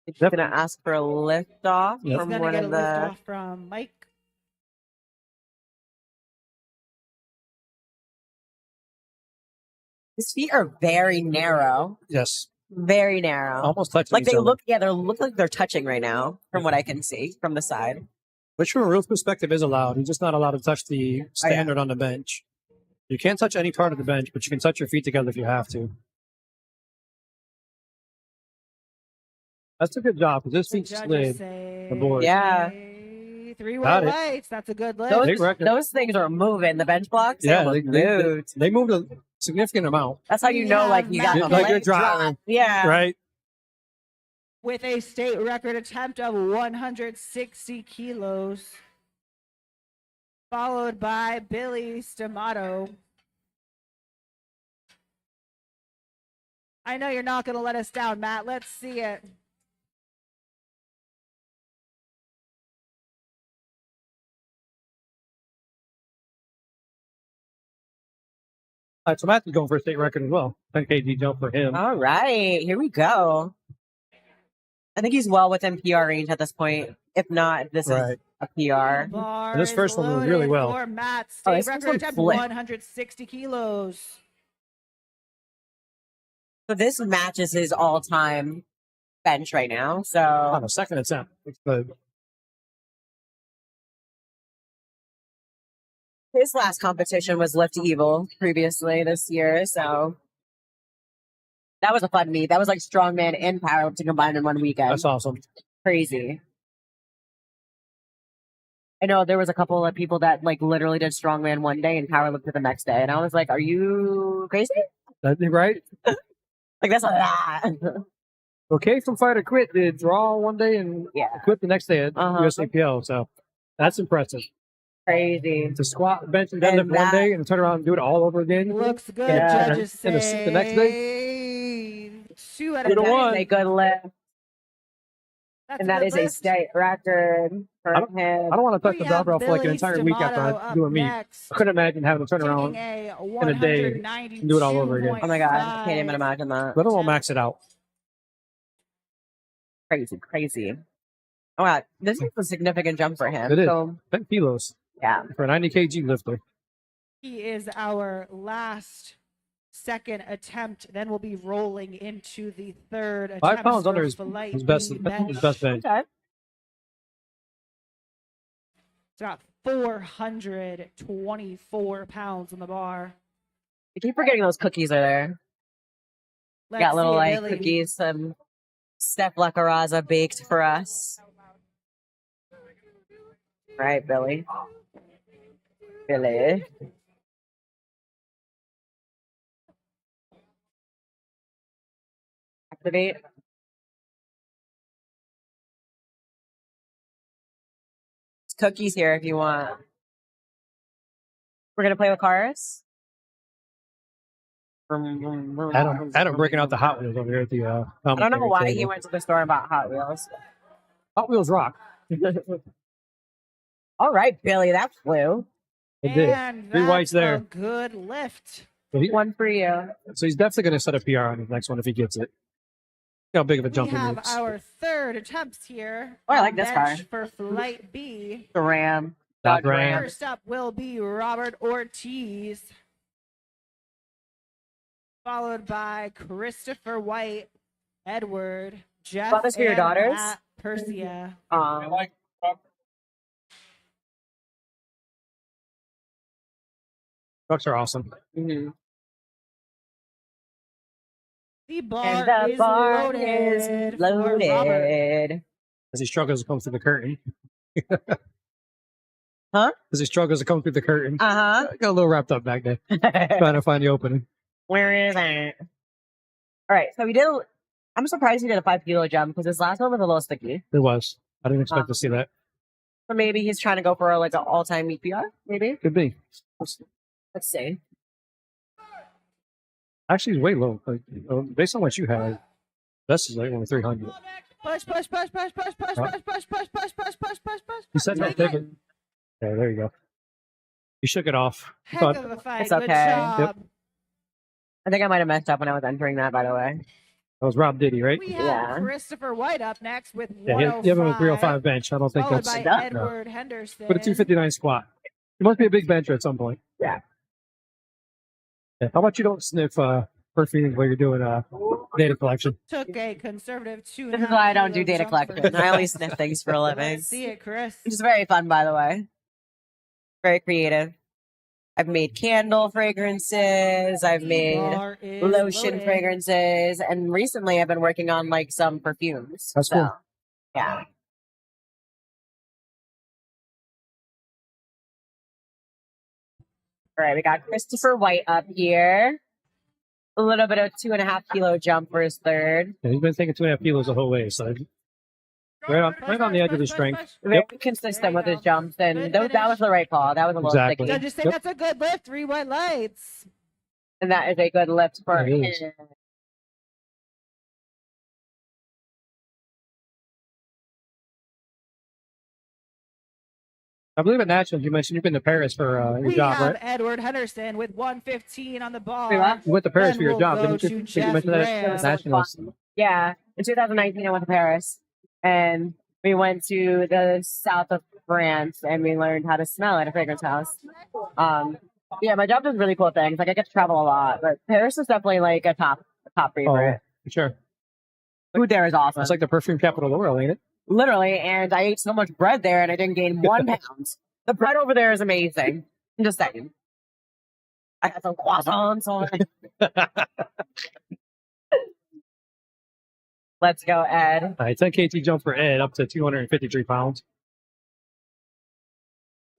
He's gonna ask for a lift off He's from gonna one get a of lift the. off from Mike. His feet are very narrow. Yes. Very narrow. Almost touching Like each they other. look, yeah, they look like they're touching right now, from what I can see from the side. Which from a real perspective is allowed. You're just not allowed to touch the standard on the bench. You can't touch any part of the bench, but you can touch your feet together if you have to. That's a good job because this The feet judges slid say the board. Yeah. 3 Got white it. lights. That's a good lift. Those, Big record. those things are moving. The bench blocks, Yeah, almost they moved. they moved a significant amount, That's how you We know, have like you got Matt the Like leg you're drop. driving. Yeah. right? With a state record attempt of 160 kilos, followed by Billy Stamato. I know you're not going to let us down, Matt. Let's see it. All right, so Matthew's going for a state record as well. 10 kg jump for him. All right, here we go. I think he's well within PR range at this point. If not, this is Right. a PR. Bar And this is first one was really loaded well. For Matt, Oh, state this record one attempt flipped. 160 kilos. So this matches his all-time bench right now. On So a second attempt. It's good. his last competition was Lift Evil previously this year. So That was a fun meet. That was like strongman and powerlifting combined in one weekend. That's awesome. Crazy. I know there was a couple of people that like literally did strongman one day and powerlifted the next day, and I was like, "Are you crazy? That right? Like that's a lot." Okay, from fighter quit did draw one day and Yeah. quit the next day at Uh-huh. USAPL. So that's impressive. Crazy. To squat, bench, and And deadlift one that- day and turn around and do it all over again. Looks good. Yeah. Judges And say the next day? 2 out Two of to 10. one. A good lift, That's and a that good is a lift. state record for I him. I don't want to touch We the have barbell for like an Billy entire week after Stamato I up do a meet. next, I couldn't imagine having to turn around. taking a in a day and do it all over again. Oh my god, I can't even 192.5. imagine that. Let them max it out. Crazy. Oh wow, this is a significant jump for him. It is. So 10 kilos yeah, for a 90 kg lifter. He is our last second attempt. Then we'll be rolling into the third attempt. 5 pounds under his flight best bench. his best bench. okay. It's got 424 pounds on the bar. I keep forgetting those cookies are there. Let's Got little see, like Billy. cookies, some Steph Lacaraza baked for us. All right, Billy. Billy. Activate. There's cookies here if you want. We're gonna play with cars. Adam breaking out the Hot Wheels over here at the I don't know commentary why table. he went to the store and bought Hot Wheels. Hot Wheels rock. All right, Billy, that flew. It did. And 3 whites that's there. a good lift. So, One for you. he's definitely going to set a PR on his next one if he gets it. Look how big of a We jump he have makes. our third attempt here. Oh, I like on this bench car. For flight B. The Ram. Dodge Dodge Ram. First up will be Robert Ortiz, followed by Christopher White, Edward, Jeff, Bought this for your and daughters? Matt Persia. Trucks are awesome. Mhm. The bar And the is bar loaded. is For Robert. loaded. As he struggles to come through the curtain. Huh? As he struggles to come through the curtain. Uh Got a little wrapped up back there. huh. Trying to find the opening. Where is it? All right, so we did. I'm surprised he did a 5 kilo jump because his last one was a little sticky. It was. I didn't expect to see that. So maybe he's trying to go for like an all-time meet PR. Maybe. Could be. Let's see. Actually, it's way low. Like, based on what you had, this is like over 300. Push, push, push, push, push, push, Huh? push, push, push, push, push, push, push, push. You said that pivot. Yeah, there you go. You shook it off. Heck Thought- of a fight. It's Good okay. job. I think I might have messed up when I was entering that, by the way. That was Rob Diddy, right? We have Yeah. Christopher White up next with Yeah, 105. you have him a 305 bench. I don't think Followed that's. by enough. Edward Henderson. But a 259 squat. He must be a big bencher at some point. Yeah. Yeah. How about you don't sniff perfume while you're doing data collection? Took a conservative 2. This is why I don't do data collection. I only sniff things for a living. Let's see it, Chris. Which is very fun, by the way. Very creative. I've made candle fragrances. I've made Bar is lotion loaded. fragrances, and recently I've been working on like some perfumes. That's so, cool. Yeah. All right, we got Christopher White up here. A little bit of 2.5 kilo jump for his third. Yeah, he's been taking 2.5 kilos the whole way, so right on the edge of his strength. Very Yep. consistent with his jumps, and Good that was the right call. That was a little Exactly. sticky, Judges say Yep. that's a good lift. 3 white lights. and that is a good lift for It is. him. I believe at Nationals you mentioned you've been to Paris for your We job, have right? Edward Henderson with 115 on the bar. Wait, what? You went to Paris Then for your we'll job. go Didn't you? to Think Jeff you mentioned that Graham. at Nationals. Yeah, in 2019 I went to Paris, and we went to the south of France, and we learned how to smell at a fragrance house. Yeah, my job does really cool things. Like I get to travel a lot, but Paris is definitely like a top Oh, favorite. for sure. Food there is awesome, It's like the perfume capital of the world, ain't it? literally. And I ate so much bread there, and I didn't gain 1 pound. The bread over there is amazing. I'm just saying. I got some croissants on. Let's go, Ed. All right, 10 kg jump for Ed up to 253 pounds.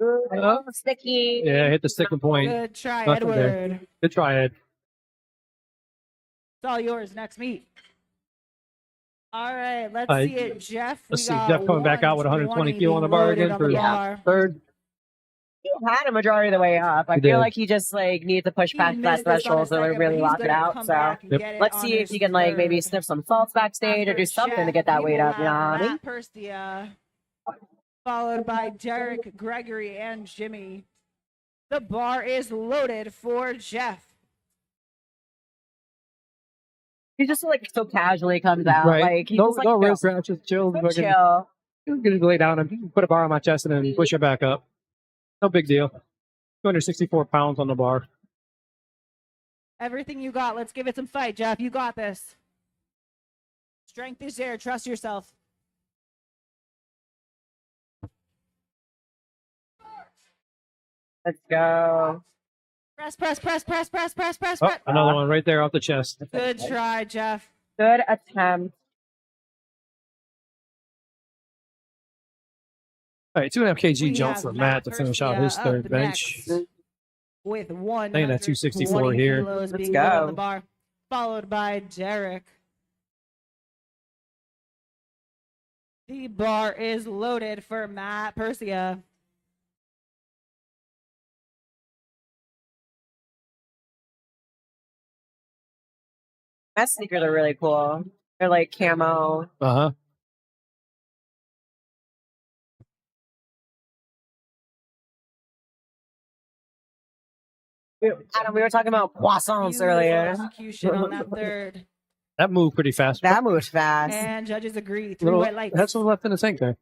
Oh, sticky. Yeah, hit the sticking point. Good try, Nothing there. Edward. Good try, Ed. It's all yours. Next meet. All right, let's All right, see it, Jeff. Let's We see. got Jeff coming back out with 120 kilo on the bar loaded again on for the bar. third. He had a majority of the way up. I He feel did. like he just like needs to push He past that missed this on threshold his to second, really but lock he's it gonna out. come So back and Yep. get it let's on see if his he can like maybe third. sniff some salts backstage or After do something to Jeff, get that we weight will up. You know what have I mean? Matt Perstia, followed by Derek, Gregory, and Jimmy. The bar is loaded for Jeff. He just like so casually comes out. Right. Like he's No, just like no real chill. scratch, just chill. So Fucking- chill. I'm gonna lay down and put a bar on my chest and then push it back up. No big deal. 264 pounds on the bar. Everything you got. Let's give it some fight, Jeff. You got this. Strength is there. Trust yourself. Let's go. Press, press, press, press, press, press, press, Oh, press. another one right there off the chest. Good try, Jeff. Good attempt. All right, 2.5 kg We jump have for Matt Matt to finish out his Perstia third up bench. next with one. Staying at 264 here. Let's Being go. on the bar, followed by Derek. The bar is loaded for Matt Perstia. That sneakers are really cool. They're like camo. Uh huh. Adam, we were talking about poissons Beautiful earlier. execution on that third. That moved pretty fast. That moves fast. And judges agree. Three Little, white lights. that's what left in the tank there.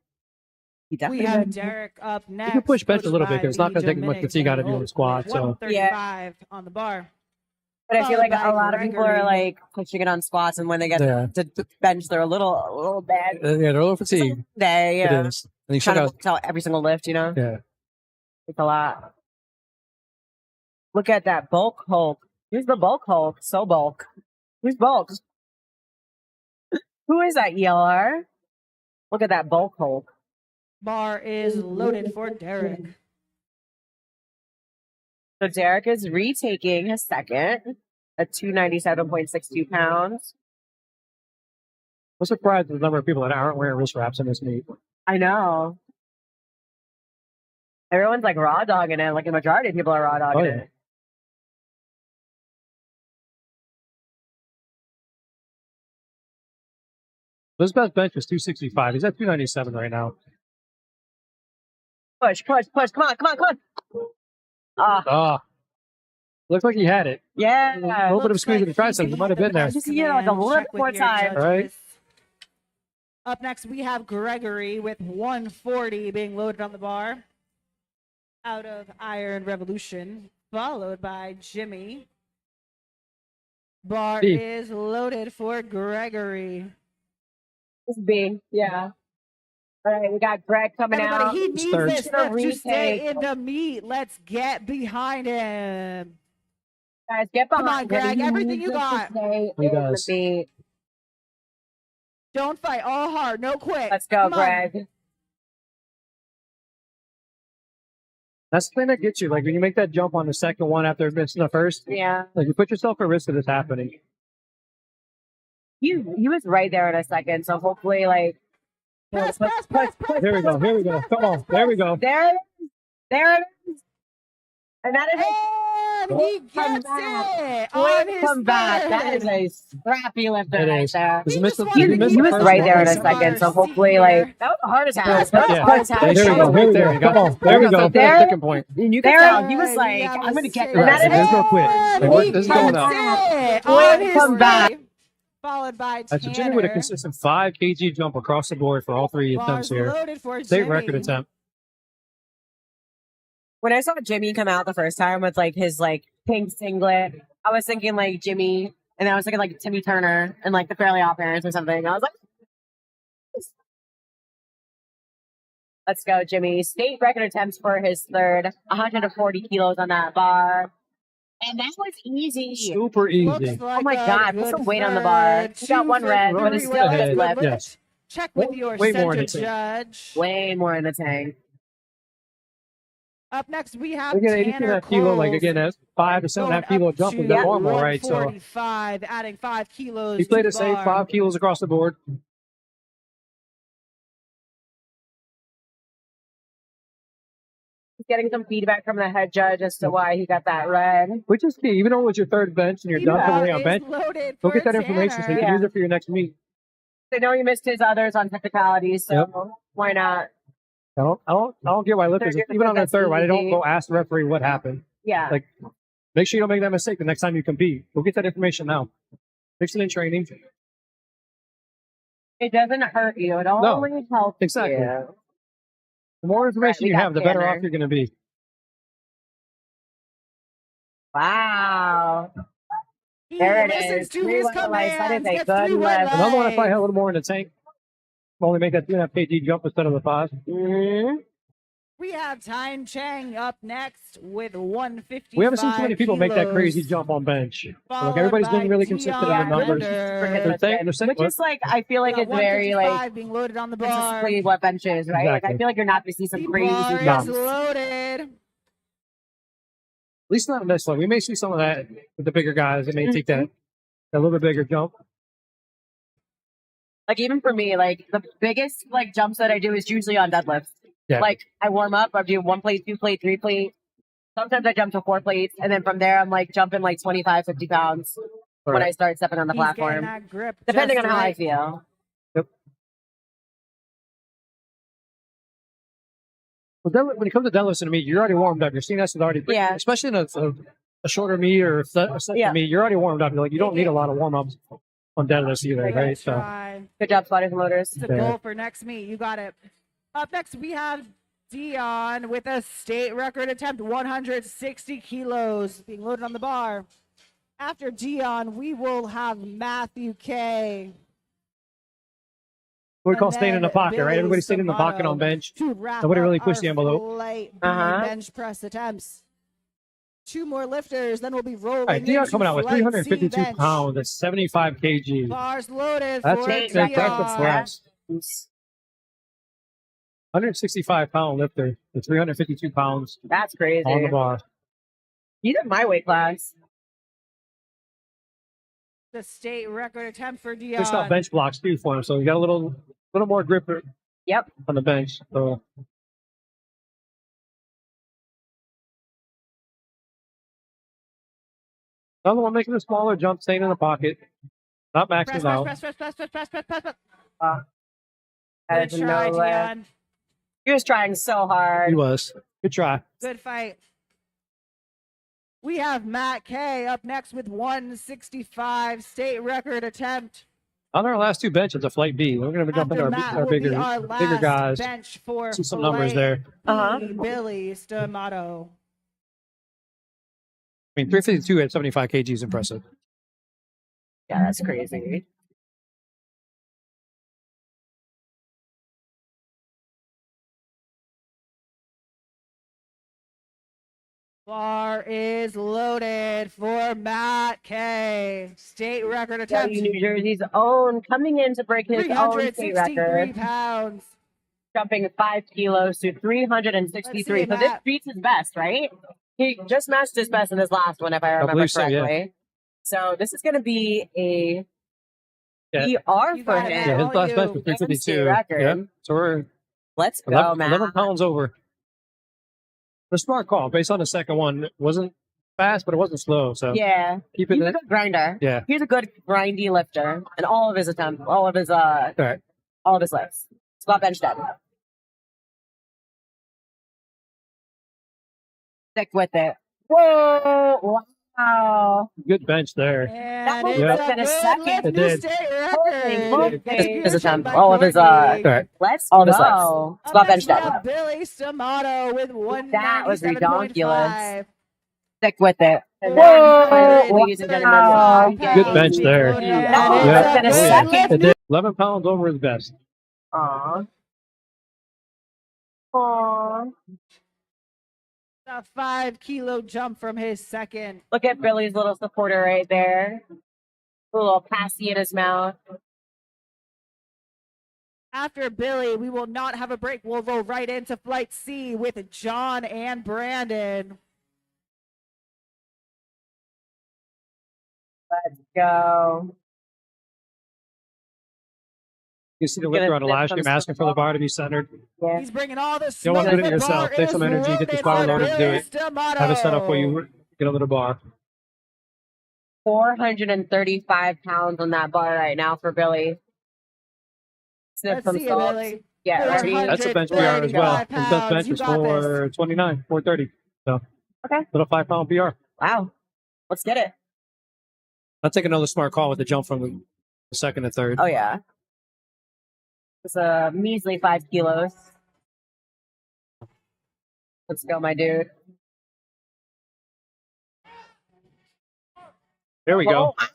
He We definitely have did. Derek up next. You can push bench a coached little bit by because it's not going to take as much Dominic fatigue out of you in Van the squat. Holt, So 135 on the bar. But I feel like followed a by lot of people are Gregory. like pushing it on squats, and when they get Yeah. to bench, they're a little bad. yeah, they're a little fatigued. They It is. And you check trying to out. tell every single lift, you know, Yeah. it's a lot. Look at that bulk Hulk. Who's the bulk Hulk? So bulk. Who's bulk? Who is that ELR? Look at that bulk Hulk. Bar is loaded for Derek. So Derek is retaking his second at 297.62 pounds. I'm surprised at the number of people that aren't wearing wrist wraps in this meet. I know. Everyone's like raw dogging it. Like the majority of people are raw dogging Oh, yeah. it. His best bench was 265. He's at 297 right now. Push, push, push. Come on, come on, come on. Ah, Ah. Looks like he had it. yeah. A little bit of Looks squeeze of like the he triceps. can It might have hit been there. the Just, you know, like a command. little Check with more your time. judges. Right. Up next, we have Gregory with 140 being loaded on the bar out of Iron Revolution, followed by Jimmy. Bar B. is loaded for Gregory. This is B. Yeah. All right, we got Greg coming Everybody, out. he needs Third. this lift to stay Retake. in the meat. Let's get behind him. Guys, get Come behind on, him. Greg, He everything needs you us to got. stay He in the does. beat. Don't fight. All hard. No quit. Let's go, Come on. Greg. That's the thing that gets you. Like when you make that jump on the second one after missing the first, Yeah. like you put yourself at risk of this happening. He was right there in a second, so hopefully, like, Press, press, press, press. Here we go. Here we go. Come on. There we go. there it is. There it is. And that is And he Come gets back. it a on quick his comeback. That is third. a scrappy lifter It right is. there. Does He he miss just the- wanted did to he miss He the was first right one? there in a Our second, so seat hopefully, here. like, that was the hardest task. That was the Yeah. hardest There task. we go. Right there. Come on. There we go. There- Sticking point. And you can There- tell he was We like, have I'm a going to get save. that. Right. There's no quit. And Like, he this is going up. gets it Quick on his comeback. three, followed by So Jimmy with a Tanner. consistent 5 kg jump across the board for all three attempts Bars here. loaded for State Jimmy. record attempt. When I saw Jimmy come out the first time with like his like pink singlet, I was thinking like Jimmy, and then I was thinking like Timmy Turner and like the Fairly Odd Parents or something. I was like, let's go, Jimmy. State record attempts for his third, 140 kilos on that bar. And that was easy. Super easy. Looks like Oh my a God, put good some weight on the bar. for You got one red, but it's 253 still a with good a lift. Yes. Check with your Way more center in the tank. judge. Way more in the tank. Up next, we have Again, Tanner 82.5 kilo, like Coles again, that's 5 to 7.5 going kilo up jump to is normal, right? So 145, adding 5 kilos he played to it safe, bar. 5 kilos across the board. Getting some feedback from the head judge as to why he got that red. Which is key. Even though it was your third bench and you're done for the day on bench, go get that information so you can use it for your next meet. I know he missed his others on technicalities, so Yep. why not? I don't get why lifters, even on their third, why they don't go ask the referee what happened. Yeah. Like, make sure you don't make that mistake the next time you compete. Go get that information now. Fix it in training. It doesn't hurt you. It only helps Exactly. you. The more information we you got have, the better Tanner. off you're going to be. Wow. He There it listens is. to 3 his white lights. That is commands, a gets good 3 white lift. Another one, if I lights. had a little more in the tank, only make that 2.5 kg jump instead of the 5. Mm-hmm. We have Time Chang up next with 155. We haven't seen too many people make that crazy kilos, jump on bench. So, like, followed everybody's by been really consistent in the Dion numbers. Bender. Which is like, I feel like it's very like, 155 being loaded on the bar. consistently what bench is, right? Like, Exactly. I feel like you're not going to see some The crazy bar jumps. is loaded. At least not in this one. We may see some of that with the bigger guys. They may take that a little bit bigger jump. Like, even for me, like, the biggest, like, jumps that I do is usually on deadlifts. Yeah. Like, I warm up, I do 1 plate, 2 plate, 3 plate. Sometimes I jump to 4 plates, and then from there, I'm, like, jumping, like, 25, 50 pounds when I start stepping on the He's getting platform. that grip Depending on just how I right. feel. Well, when it comes to deadlifts in a meet, you're already warmed up. Your CNS is already pretty, Yeah. especially in a shorter meet or a second meet, you're already warmed up. Like, you don't need a lot of warm ups on deadlifts either, Good right? So try. Good job, spotters and loaders. It's a goal for next meet. You got it. Up next, we have Dion with a state record attempt, 160 kilos being loaded on the bar. After Dion, we will have Matthew K. what we call And staying in the then pocket, right? Billy Everybody's staying in the pocket Stamato on bench. to wrap Nobody up really pushed our the envelope. light Uh-huh. bench press attempts. 2 more lifters, then we'll be rolling. All right, Dion into coming out with flight 352 C bench. pounds. That's 75 kg. Bars loaded That's for an Dion. impressive press. 165-pound lifter with 352 pounds That's crazy. on the bar. He's in my weight class. The state record attempt for Dion. Just got bench blocks too for him, so he got a little more grip Yep. on the bench. So another one making a smaller jump, staying in the pocket, not maxing Press, out. press, press, press, press, press, press, press, press. That Good is try, no lift. Dion. He was trying so hard. He was. Good try. Good fight. We have Matt K up next with 165 state record attempt. On our last 2 benches, a flight B. We're going to jump After into Matt our will be bigger our last guys. bench for See some numbers flight there. B, Uh-huh. Billy Stamato. I mean, 352 at 75 kg is impressive. Yeah, that's crazy. Bar is loaded for Matt K. State record attempt. New Jersey's own coming in to break his own state 363 record, pounds. jumping 5 kilos to 363. Let's So see, this Matt. beats his best, right? He just matched his best in his last one, if I remember believe so, yeah. correctly. So this is going to be a Yeah. PR You for got it, him. Yeah, his all last you. bench was State 352. record. Yeah. So we're Let's go, 11, man. 11 pounds over. The smart call based on the second one. It wasn't fast, but it wasn't slow. So Yeah, keep it he's in a it. good grinder. Yeah. He's a good grindy lifter, and all of his attempts, all of his All right. lifts. Squat bench dead. Stick with it. Whoa! Wow! Good bench there. And one it's would've a been a good second. lift, It new did. state Holy record. moly. His attempt, By all of his, Courtney. All right. Let's All of his go. Up Squat bench next, we dead. have Billy Stamato with 197.5. That was redonkulous. Stick with it. Whoa! Ladies and gentlemen. Good bench there. And That it's would've a been a good second. lift, It did. 11 pounds over his best. Aw. Aw. So A 5-kilo jump from his second. Look at Billy's little supporter right there. A little passy in his mouth. After Billy, we will not have a break. We'll go right into Flight C with John and Brandon. Let's go. You see the Gonna lifter on the flip live some stream asking for the stuff bar to be centered. Yeah. He's bringing all the You don't smoke. want to do The it yourself. bar Take some is energy, get this loaded bar for loaded, do Billy it. Stamato. Have it set up where you get under the bar. 435 pounds on that bar right now for Billy. Sniff Let's some see it, salt. Billy. Yeah, ready? That's a bench PR as well. 435 And best bench pounds. You is got this. 429, 430. So, Okay. little 5-pound PR. Wow. Let's get it. I'll take another smart call with the jump from the second to third. Oh, yeah. It's a measly 5 kilos. Let's go, my dude. There we go. Oh.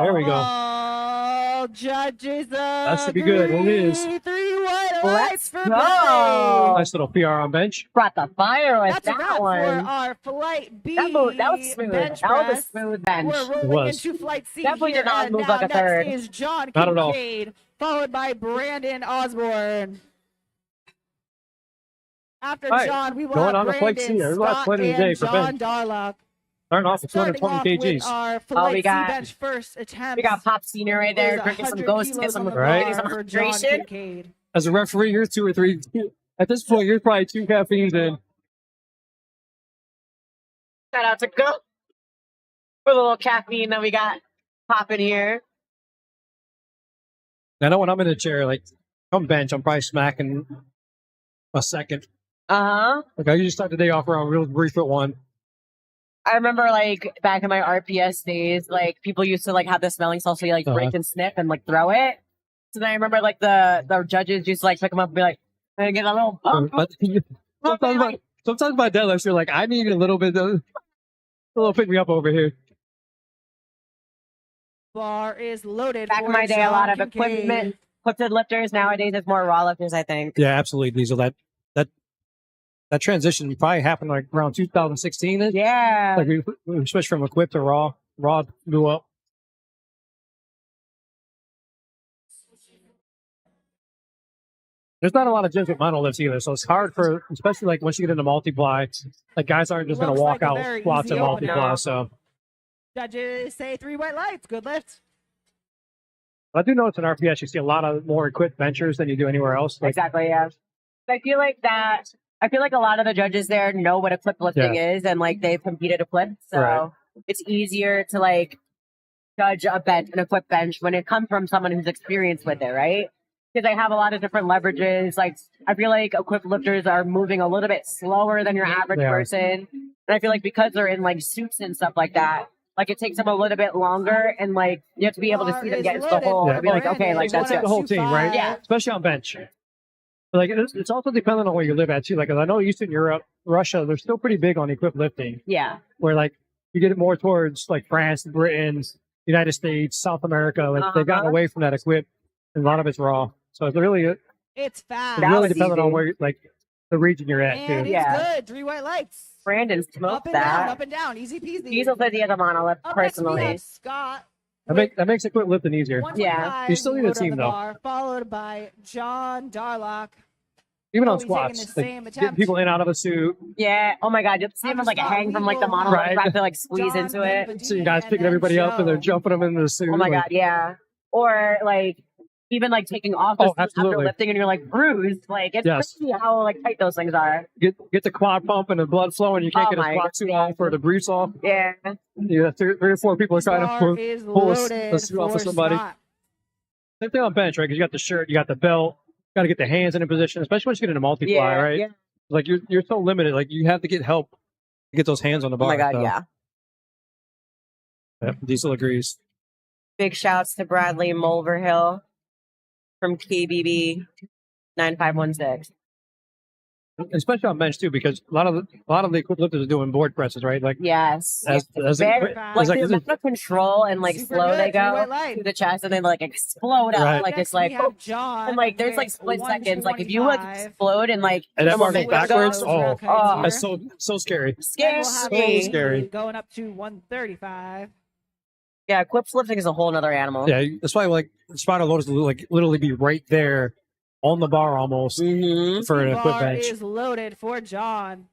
There we go. Oh, judges. That should be good. It is. 3 white Let's lights for go. Billy. Nice little PR on bench. Brought the fire with That's a that wrap for one. our Flight B. That was smooth. bench That was a press. smooth bench. We're rolling was. into Flight C. Definitely here, did not and move now like a next third. is John Not at all. Kincaid, followed by Brandon Osborne. After All right, John, we will going have on to Flight C. Brandon There's a lot Scott plenty and today for John bench. Darlock. Starting off with Starting 220 off with kgs. our Flight we C got- bench first attempt. We got Pop Senior right there is drinking some 100 ghost, get kilos some, on the Right. getting some bar for John hydration. Kincaid. As a referee, you're 2 or 3. At this point, you're probably 2 caffeines in. Shout out to Go for the little caffeine that we got popping here. I know when I'm in the chair, like, I'm bench, I'm probably smacking a second. Uh-huh. Like, I usually start the day off around real brief at 1. I remember, like, back in my RPS days, like, people used to, like, have the smelling salts, so you, like, break and sniff and, like, throw it. So then I remember, like, the judges used to, like, pick them up and be like, and get a little bump. But sometimes my deadlifts, you're like, I need a little bit of, a little pick me up over here. Bar is loaded. Back for in my day, a John lot of Kincaid. equipment, lifted lifters. Nowadays, it's more raw lifters, I think. Yeah, absolutely, Diesel. That transition probably happened like around 2016. Yeah. Like we switched from equipped to raw. Raw blew up. There's not a lot of gyms with monoliths either, so it's hard for, especially like once you get into multiply, like guys aren't just going Looks to walk like a out very squats easy and multiply. opener. So Judges say 3 white lights. Good lift. I do notice in RPS you see a lot of more equipped benchers than you do anywhere else. Like, Exactly, yeah. I feel like a lot of the judges there know what a clip lifting is, and like they've competed a clip, so Right. it's easier to like judge a bench, an equipped bench, when it comes from someone who's experienced with it, right? Because they have a lot of different leverages. Like I feel like equipped lifters are moving a little bit slower than your average They are. person, and I feel like because they're in like suits and stuff like that. Like it takes them a little bit longer, and like you have to be able to see them get into the hole Yeah. and be like, okay, like that's That's it. the whole team, right? Yeah. Especially on bench. But like it's also dependent on where you live at too. Like 'cause I know Eastern Europe, Russia, they're still pretty big on equipped lifting. Yeah, Where like you get it more towards like France, Britain, United States, South America. Like they've gotten Uh-huh. away from that equip, and a lot of it's raw. So it's really It's fast. That was dependent on easy. where like the region you're at And too. it's Yeah. good. 3 white lights. Brandon Up smoked and down, that. up and down. Easy peasy. Diesel said he has a monolith Up next, we personally. have Scott. That makes equip lifting easier. 125 You still need a loaded on team, the though. bar, followed by John Darlock. Even on Always taking squats, the like, same getting attempt. people in out of a suit, Yeah. Oh my God. You see him I'm like a Scott. hang We from like the will monolith, Right. try to like squeeze John into it. Benvedine so you guys and picking then everybody up and they're Joe. jumping them into the suit. Oh my like, God. Yeah. Or like even like taking off the Oh, suit after absolutely. lifting and you're like bruised. Like it's Yes. crazy how like tight those things are. Get the quad pumping and blood flowing. You can't Oh get a my squat suit off or the briefs off. Yeah. Yeah, three or four people are trying to Bar is pull loaded the suit off for of somebody. Scott. Same thing on bench, right? Because you got the shirt, you got the belt, got to get the hands in a position, especially once you get into multiply, Yeah. right? Yeah. Like you're so limited. Like you have to get help to get those hands on the Oh bar. my God. so, Yeah. Yep, Diesel agrees. Big shouts to Bradley Mulverhill from KBB 9516. especially on bench too, because a lot of the equipped lifters are doing board presses, right? Like Yes. as Very, as like a- the amount of control and like Super slow good, they three go white light. to the chest and then like explode out. Right. Like Next it's like we have John and like there's like with split seconds. Like if you like 125. explode and like And that the marks momentum backwards. goes, Oh, oh, that's so scary. Then scary. we'll have So Lee scary. going up to 135. Yeah, equipped lifting is a whole nother animal. Yeah, that's why like spider loaders will like literally be right there on the bar almost for an The equipped bar bench. is loaded for John.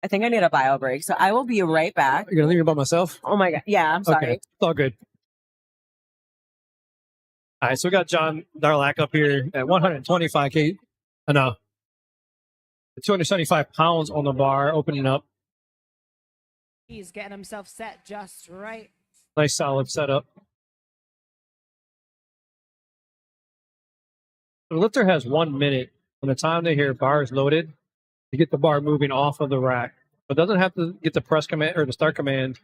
I think I need a bio break, so I will be right back. You're gonna leave me by myself? Oh my god. Yeah, I'm sorry. Okay, it's all good. All right, so we got John Darlak up here at 125 k, no, 275 pounds on the bar, opening up. He's getting himself set just right. Nice solid setup. The lifter has 1 minute from the time they hear bar is loaded to get the bar moving off of the rack. But doesn't have to get the press command or the start command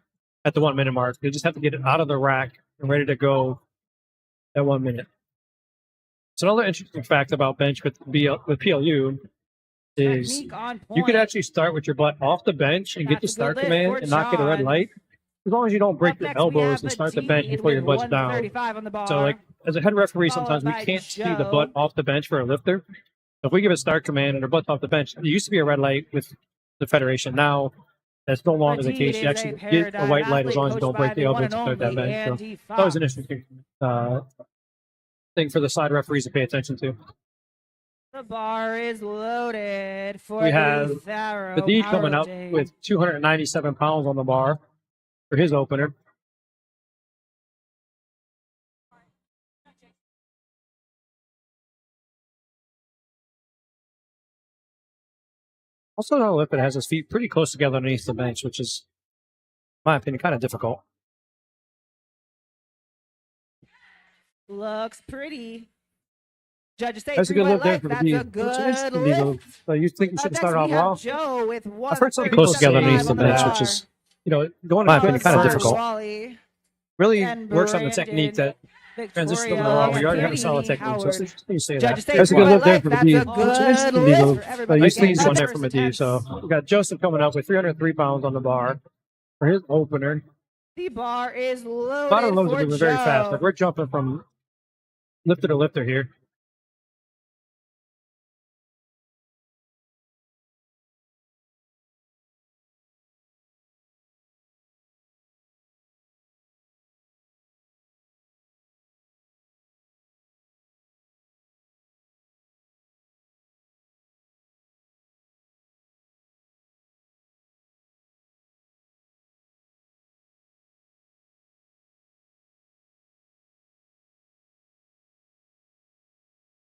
at the 1 minute mark. They just have to get it out of the rack and ready to go at 1 minute. So another interesting fact about bench with PLU is Technique on point. you could actually start with your butt off the bench and get the That's a start good lift command for and not get a red John. light. As long as you don't break Up your next, we elbows have and start the Dean bench before your with butt's down. 135 on the bar. So, like, as a head referee, Followed sometimes we by can't see the Joe. butt off the bench for a lifter. So if we give a start command and our butt's off the bench, there used to be a red light with the Federation. Now, that's no longer the Dean case. You is actually a get a paradigm white light as long as you athlete don't break coached the by elbow one to and start that only bench. So Andy that was an Fox. interesting thing for the side referees to pay attention to. The bar is loaded for We have Tharo the D coming up powerlifting. with 297 pounds on the bar for his opener. Also, another lift that has his feet pretty close together underneath the bench, which is, in my opinion, kind of difficult. Looks pretty. Judges say That's a three good white lift there lights. for the That's D. a Which is good interesting, these are- lift. So you think you Up should have next, started we off have raw? Joe with I've heard something close 135 together underneath the on bench, bar. which is, going Followed in opinion, kind of by difficult. Wally Really and works on the Brandon technique that transitions from the Victoria raw where you already have a and solid Katie technique. So it's Howard. interesting you say Judges that. say That's a three good white lift there lights. for the That's D. a Which is good interesting, lift these for are- everybody. Nice things Getting on there first from a D. attempts. So we got Joseph coming up with 303 pounds on the bar for his opener. The bar is A lot of loaded loads are for moving very fast. Joe. Like we're jumping from lifter to lifter here.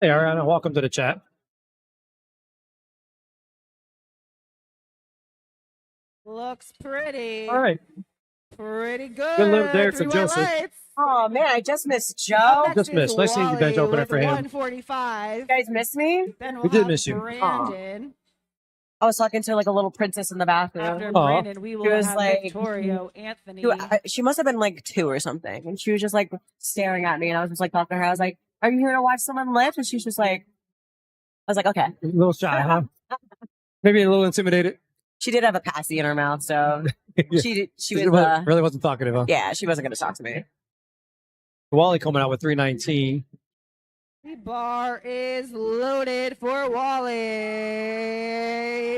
Hey, Ariana, welcome to the chat. Looks pretty. All right. Pretty good. Good lift there for Three white Joseph. lights. Oh man, I just missed Joe. Up next Just missed. is Nice easy bench Wally opener with for him. 145. You guys missed me? Then We we'll did have miss you. Brandon. I was talking to like a little princess in the bathroom. After Aw. Brandon, we will It was have like- Victoria Anthony. She must have been like 2 or something, and she was just like staring at me, and I was just like talking to her. I was like, "Are you here to watch someone lift?" And she's just like, "I was like, okay." A little shy, huh? Maybe a little intimidated. She did have a passy in her mouth, so Yeah. she was really wasn't talkative, huh? yeah, she wasn't going to talk to me. Wally coming out with 319. The bar is loaded for Wally.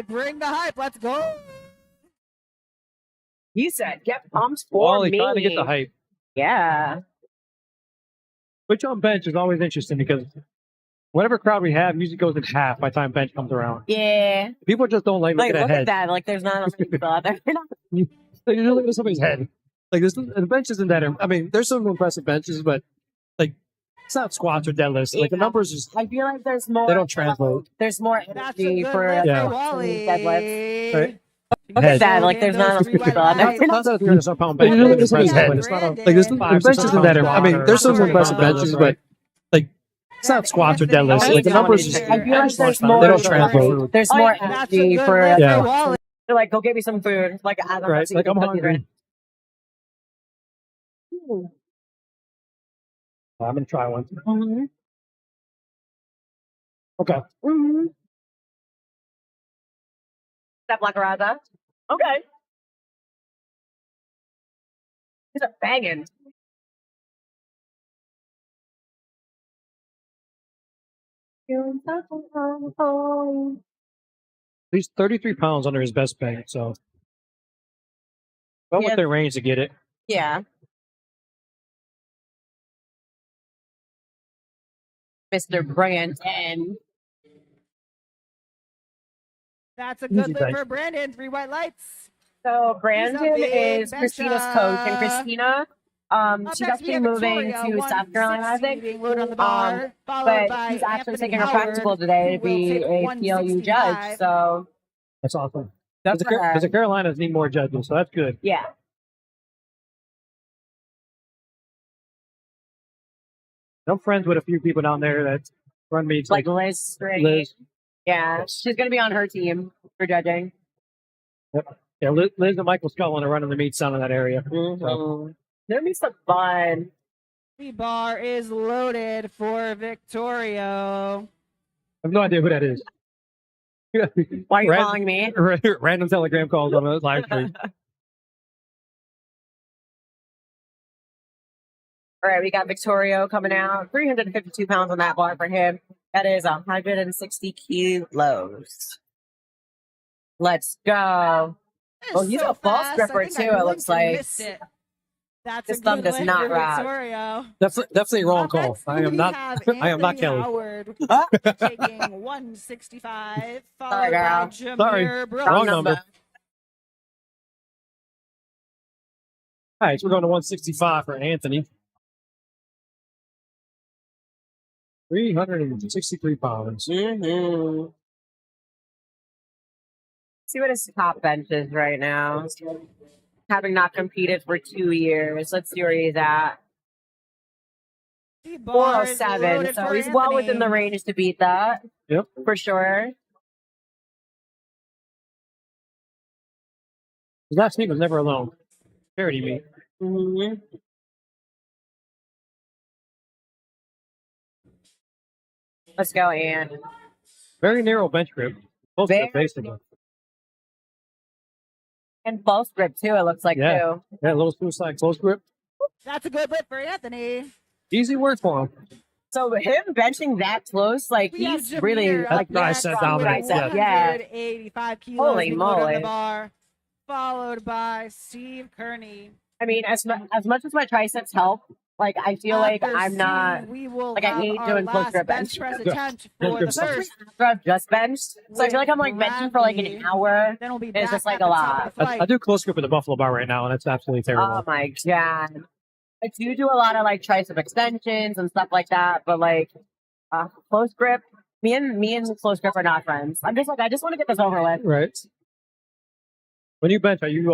Bring the hype. Let's go. You said, "Get pumped for Wally me." trying to get the hype. Yeah, Which on bench is always interesting because whatever crowd we have usually goes in half by the time bench comes around. yeah. People just don't like Like, looking look ahead. at that. Like, there's not enough people out there. Like, you're looking at somebody's head. Like this, the bench isn't that. I mean, there's some impressive benches, but like it's not squats or deadlifts. Like the Yeah. numbers just I feel like there's more. they don't translate. There's more That's a energy good for lift Yeah. for Wally. deadlifts. Right. Look at that. Like, there's not enough people out there. Not that a 300 pound bench, You're but looking it's at somebody's impressive, head. but it's not a, Brandon. like this. The 5, bench 6 isn't that. I pounds mean, there's some Victoria impressive Anthony. benches, but like it's not squats or deadlifts. Like the numbers just I feel like there's more. they don't translate. There's Oh, more yeah. That's a energy good for. lift Yeah. for Wally. They're like, "Go get me some food." Like, as I'm Right, like I'm hungry. I'm gonna try one. Mhm. Okay. Mm-hmm. That Black Raza. Okay. These are banging. He's 33 pounds under his best bank, so well Yeah. within range to get it. Yeah. Mr. Brandon. That's a Easy good lift bench. for Brandon. 3 white lights. So He's a Brandon big is Christina's coach, and Christina, Up she's next, we actually have moving Victoria, to South Carolina, I 160 think. being loaded on the bar, followed But by he's actually Anthony taking her Howard, practical today who to will be take a PLU judge. 165. So That's awesome. good Because for her. the Carolinas need more judges, so that's good. Yeah. I'm friends with a few people down there that run meets Like Liz String. Liz. Yeah. Yes. She's going to be on her team for judging. Yeah, Liz and Michael Scotland are running the meets down in that area. So, There'll be some fun. The bar is loaded for Victoria. I have no idea who that is. Why are you Random- calling me? Random telegram calls on a live stream. All right, we got Victorio coming out. 352 pounds on that bar for him. That is 160 kilos. Let's go. Oh, he's a false gripper too, it looks like. That's His a thumb good does lift not for rock. Definitely Definitely wrong call. I am not. I am not Kelly. Howard taking 165, followed Sorry, girl. by Sorry. Jameer Brooks. Wrong number. All right, so we're going to 165 for Anthony. 363 pounds. Mm-hmm. See what his top bench is right now. Having not competed for 2 years. Let's see where he's at. The bar is 407. loaded So for he's well within the Anthony. range to beat that. Yep. For sure. His last meet was never alone. Charity meet. Mm-hmm. Let's go, Ann. Very narrow bench grip. Close to the Very base of it. And false grip too, it looks like Yeah. too. Yeah, a little suicide close grip. That's a good lift for Anthony. Easy work for him. So him benching that close, like We have he's Jameer really up like That's tricep next dominant, with tricep, yeah. 185 kilos Holy being loaded on moly. the bar, followed by Steve Kearney. I mean, as much as my triceps help, like I feel like After I'm not Steve, we will like, I have hate our doing close last grip bench bench. press attempt for the first. after I've just benched. So I feel like I'm like benching for like an Bradley. hour. Then we'll be It's back just like at a the top lot. of the fight. I do close grip with the Buffalo bar right now, and that's absolutely terrible. Oh my god. I do a lot of like tricep extensions and stuff like that, but like close grip, me and close grip are not friends. I'm just like I just want to get this over with. Right. When you bench, are you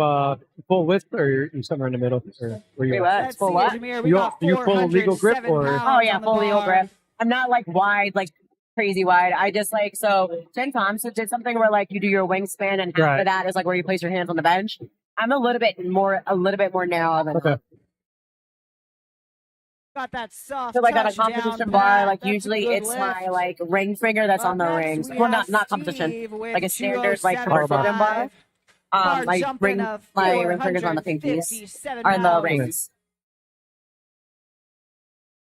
full lift or you somewhere in the middle? Or where you Wait, at? what? Let's Full see, what? Jameer, we You- got you full legal grip 407 or- pounds Oh yeah, on the full legal bar. grip. I'm not like wide, like crazy wide. I just like so Jen Thompson did something where like you do your wingspan and after Right. that is like where you place your hands on the bench. I'm a little bit more narrow than Okay. that. Got that soft So like at a touchdown competition pat. bar, like That's a usually good it's lift. my like ring finger that's Up on the next, rings. we Well, have not competition. Steve with Like a standard like 207 forbidden bar. five. Bar My jumping ring of my ring fingers on the pinkies 457 are in the pounds. rings.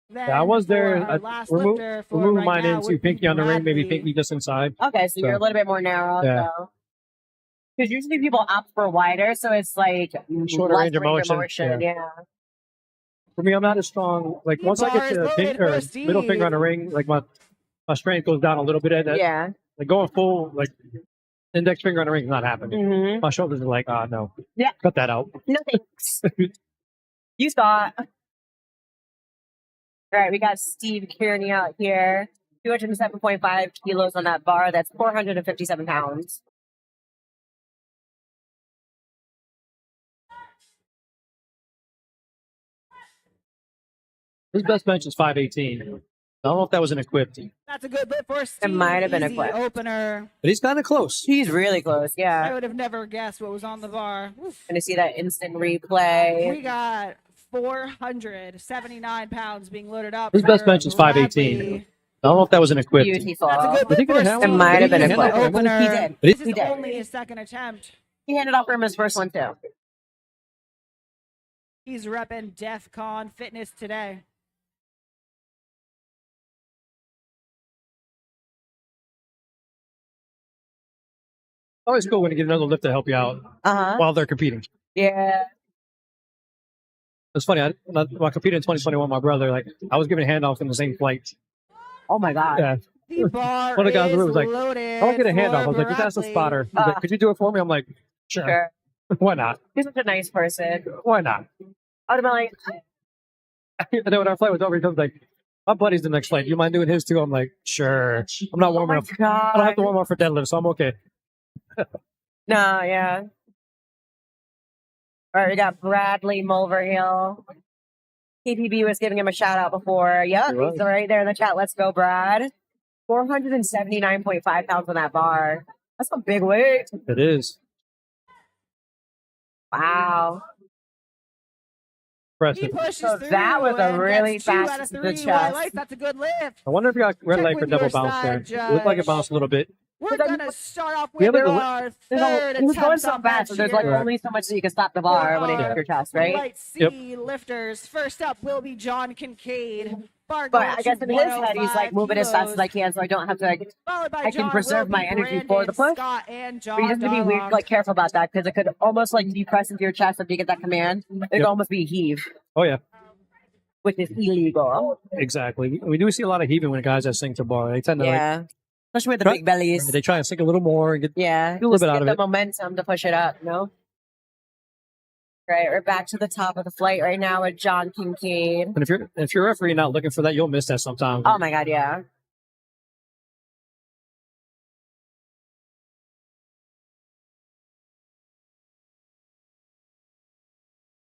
Then Yeah, I was there. for our last We're lifter for moving right mine now into would be pinky on the ring, maybe Bradley. pinky just inside. Okay, so you're a little bit more narrow. Yeah. Because usually people opt for wider, so it's like Shorter less range of motion, Yeah. For me, I'm not as strong. Like once I Bar get is to the loaded or for middle Steve. finger on the ring, like my strength goes down a little bit at that. Yeah. Like going full, like index finger on the ring is not happening. Mm-hmm. My shoulders are like, no. Yeah. Cut that out. No thanks. You saw it. All right, we got Steve Kearney out here. 207.5 kilos on that bar. That's 457 pounds. His best bench is 518. I don't know if that was an equipped, That's a good lift for Steve. might have been Easy equipped. opener. but he's kind of close. He's really close. I Yeah. would have never guessed what was on the bar. Oof. Gonna see that instant replay. We got 479 pounds being loaded up. His best for bench is 518. Bradley. I don't know if that was an equipped. Beautiful. That's a good I think lift it for had It one. might have Did been he a hand quick. it off? opener. He did. This He is did. only his second attempt. He handed off for him his first one too. He's repping DEF CON Fitness today. Always cool when you get another lift to help you out while they're competing. Yeah. It's funny. When I competed in 2021, my brother, like, I was giving handoffs in the same flight. Oh my God. Yeah. The bar One of the guys is was like, loaded. I want to get a for handoff. I was like, just ask the Bradley. spotter. He's like, could you do it for me? I'm like, sure. Why not? He's such a nice person. Why not? I would have been like, And then when our flight was over, he comes like, my buddy's the next flight. You mind doing his too? I'm like, sure. I'm not oh warming my up. I don't have God. to warm up for deadlift, so I'm okay. No, yeah. All right, we got Bradley Mulverhill. TPB was giving him a shout out before. Yep, He was. he's right there in the chat. Let's go, Brad. 479.5 pounds on that bar. That's a big weight. It is. Wow. He Impressive. pushes So through that was a and really gets 2 fast out of to 3 the white chest. lights. That's a good lift. I wonder if you got red Check light for with double your bounce there. side It looked like it judge. bounced a little bit. We're Because gonna start off We have with like our There's third he was going attempt so on fast, bench so there's like here. only so much that you can stop the bar when it hits your chest, right? Light C lifters. First up will be John Kincaid. Bar But goal I guess to in his head, he's like 105 moving as fast as I kilos. can, so I don't have to like. Followed by I can John preserve will my be energy for the Brandon push. Scott and John But you just have to be weird, Darlong. like careful about that because it could almost like depress into your chest if you get that command. It could almost be heave, Oh, yeah. which is illegal. Exactly. We do see a lot of heaving when guys that sink to bar. They tend to Yeah, especially with the Try- big bellies. they try and sink a little more and get Yeah, a little just bit get out of the it. momentum to push it up. No. Right, we're back to the top of the flight right now with John Kincaid. And if you're a referee not looking for that, you'll miss that sometimes. Oh my God, yeah.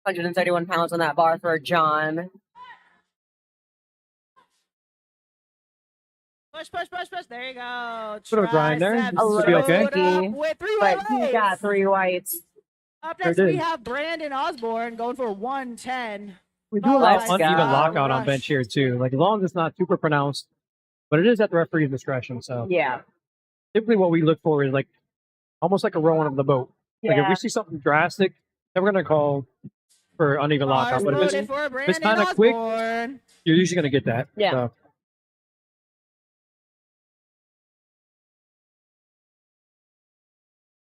£131 on that bar for John. Push, push, push, push. There you go. Bit of a grind there. Triceps A little be okay. load up with 3 But white he lights. got 3 whites. Up Sure next, we did. have Brandon Osborne going for 110. We do Oh, allow let's uneven go. lockout on Rush. bench here too. Like as long as it's not super pronounced, but it is at the referee's discretion. So Yeah. typically, what we look for is like almost like a rowing of the boat. Like if Yeah. we see something drastic, then we're gonna call for uneven lockout. Bars But if loaded it's, for it's Brandon kind of quick, Osborne. you're usually gonna get that. Yeah. So.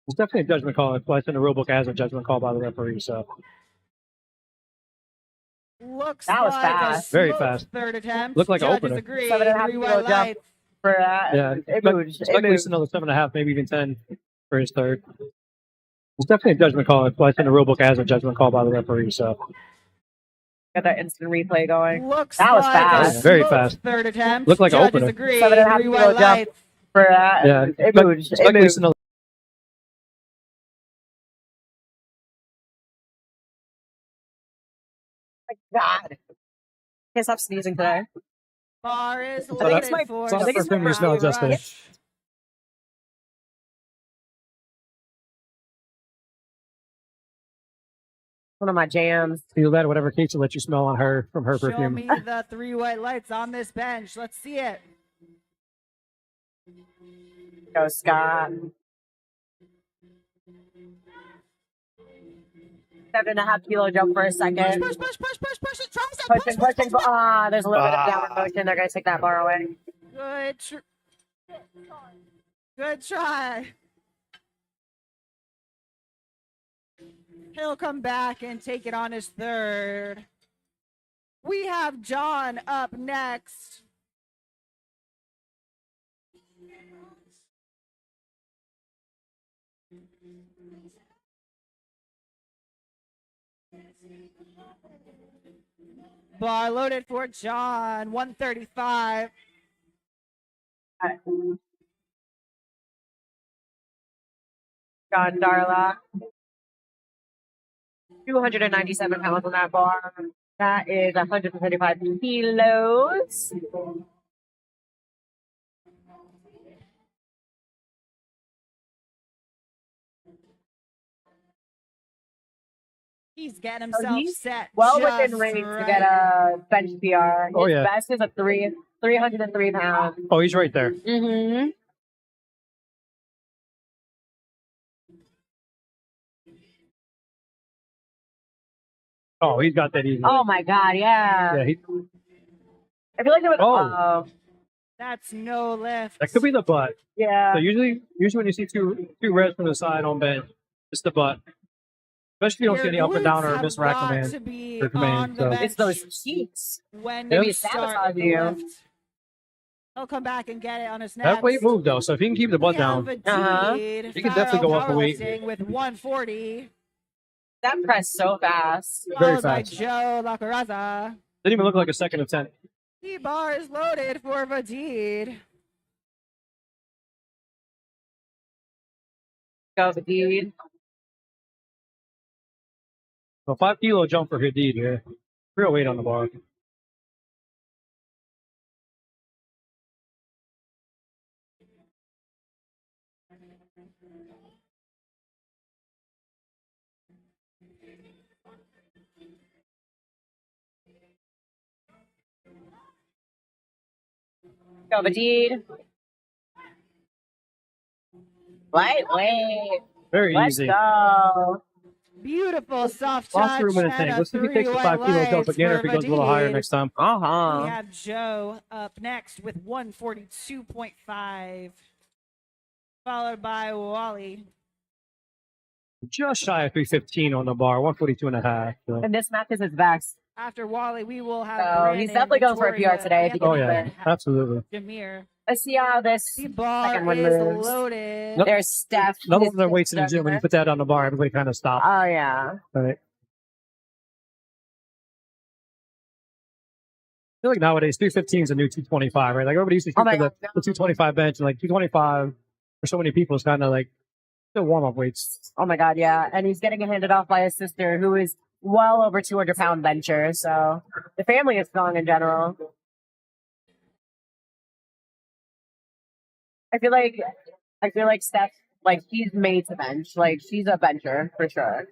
It's definitely a judgment call. It's in the rule book as a judgment call by the referee. So Looks That was like fast. a Very smooth fast. third attempt. Looked like an Judges opener. agree. 7.5 3 kilo white jump. lights. For that. yeah, It moved. expect It at least moved. another 7.5, maybe even 10 for his third. It's definitely a judgment call. It's in the rule book as a judgment call by the referee. So Got that instant replay going. Looks That was like fast. a Very smooth fast. third attempt. Looked like an Judges opener. agree. 7.5 3 kilo white jump. lights. For that. yeah, It moved. expect It at least moved. another. God. Can't stop sneezing today. Bar is think loaded it's my- for it's not the first time you smell it, Justin. Rush. One of my jams. Feel that whatever Kate will let you smell on her from her Show perfume. me the 3 white lights on this bench. Let's see it. Go, Scott. 7.5 kilo jump for a second. Push, push, push, push, push, push it. Tricep, Pushing, pushing. Ah, there's a little bit of downward motion. They're going to take that bar away. Good try. He'll come back and take it on his third. We have John up next. Bar loaded for John, 135. John Darla. 297 pounds on that bar. That is 135 kilos. He's getting So himself he's set. well within just range to right. get a bench PR. His Oh, yeah. best is a 303 pounds. Oh, he's right there. Mm-hmm. Oh, he's got that easy. Oh my God, yeah. Yeah, I feel like there was. Oh. That's no lift. that could be the butt. Yeah. So usually when you see two reps from the side on bench, it's the butt. Especially if you don't see any up and down or miss rack command. To be or command, on the so- bench It's those cheeks. when Yep. you Sabotage start the you. lift. He'll come back and get it on his neck. That weight move though, so if he can keep the butt down, Uh-huh. He can definitely go up a weight. With 140. That pressed so fast. Very Followed by fast. Joe Lacaraza. didn't even look like a second attempt. The bar is loaded for Vadid. Go the deed. So 5 kilo jump for Hadid here. Real weight on the bar. Go the deed. Lightweight. Very Let's easy. go. Beautiful soft Lost touch. the room in the and tank. a Let's see if he takes the 3 5 kilo white jump lights again or if for he goes a little higher Vadid. next time. We Uh-huh. have Joe up next with 142.5, followed by Wally. Just shy of 315 on the bar, 142 and a half. So. And this match is his best. After Wally, we will have So Brandon, he's definitely going for a Victoria, PR today if he Oh can yeah, win. absolutely. Demir. Let's see how this The bar second one is moves. loaded. Nope. There's Steph. Another His one of their weights in the sister. gym. When you put that on the bar, everybody kind of stops. Oh, yeah. Right. I feel like nowadays 315 is a new 225, right? Like everybody used to shoot Oh my for the God, 225 bench, and like 225 for so many people is kind of like still warm up weights. Oh, my God, yeah. And he's getting handed off by his sister, who is well over 200-pound bencher. So the family is strong in general. I feel like Steph, like, she's made to bench. Like, she's a bencher for sure.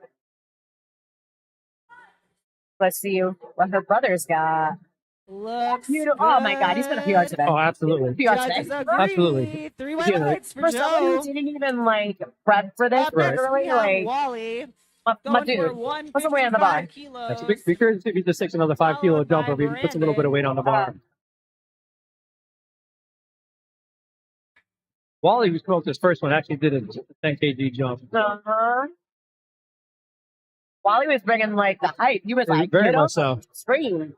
Let's see what her brother's got. Looks Beautiful. Oh my God, he's gonna PR today. Oh, absolutely. PR Judges today. agree. Absolutely. 3 white Yeah, lights for For someone Joe. who didn't even like prep for this Up next, regularly, we have like Wally my going dude, for put some weight on the bar. 155 kilos. That's a big. Be curious if he just takes another 5 kilo Followed jump by or if he puts a little bit of weight on the bar. Wally, who smoked his first one, actually did a 10 kg jump. Uh-huh. While he was bringing like the hype, he was like, Very get much up, so. scream.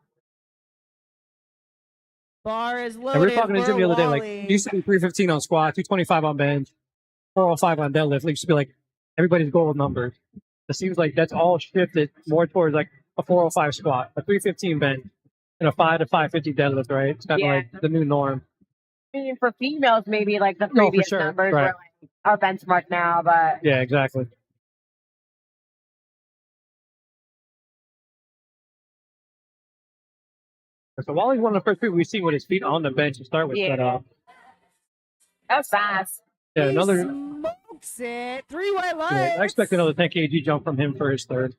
Bar is loaded. And we were talking to for Jim the other day, like, Wally. it used to be 315 on squat, 225 on bench, 405 on deadlift. It used to be like everybody's goal numbers. It seems like that's all shifted more towards like a 405 squat, a 315 bench, and a 5 to 550 deadlift, right? It's kind of Yeah. like the new norm. I mean, for females, maybe like the No, for previous sure, numbers right. were like our benchmark now, but Yeah, exactly. So Wally's one of the first people we've seen with his feet on the bench to start with. Yeah. But, that's fast. yeah, He another. smokes it. 3 white lights. Yeah, I expect another 10 kg jump from him for his third.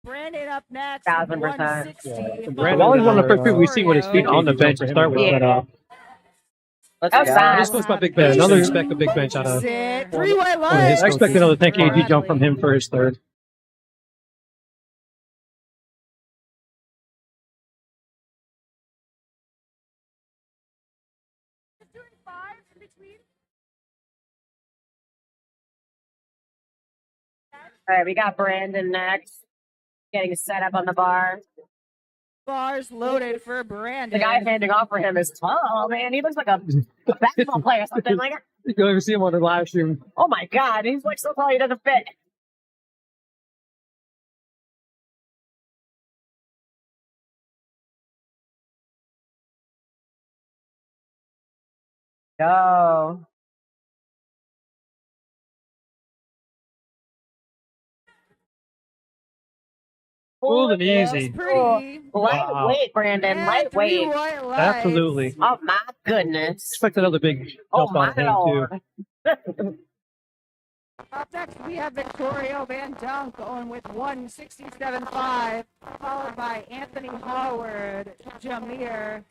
Brandon up next. 1000%. 160. Yeah. followed Brandon Wally's one of the first people we've seen with his feet Oreo. on the bench to start with. Yeah. But, Let's this go. goes my big bench. Another expect a big bench out of. Smokes it. 3 white one of his lights. I expect another 10 kg jump from him for his third. All right, we got Brandon next, getting set up on the bar. Bars loaded for Brandon. The guy handing off for him is tall, man. He looks like a basketball player or something like that. You ever see him on the live stream? Oh my God, he's like so tall he doesn't fit. Go. Cool and Looks easy. pretty. Lightweight, Brandon. And 3 Lightweight. white lights. Absolutely. Oh my goodness. Expect another big Oh jump my out of him, too. Lord. Up next, we have Victorio Van Dunk going with 167.5, followed by Anthony Howard, Jameer,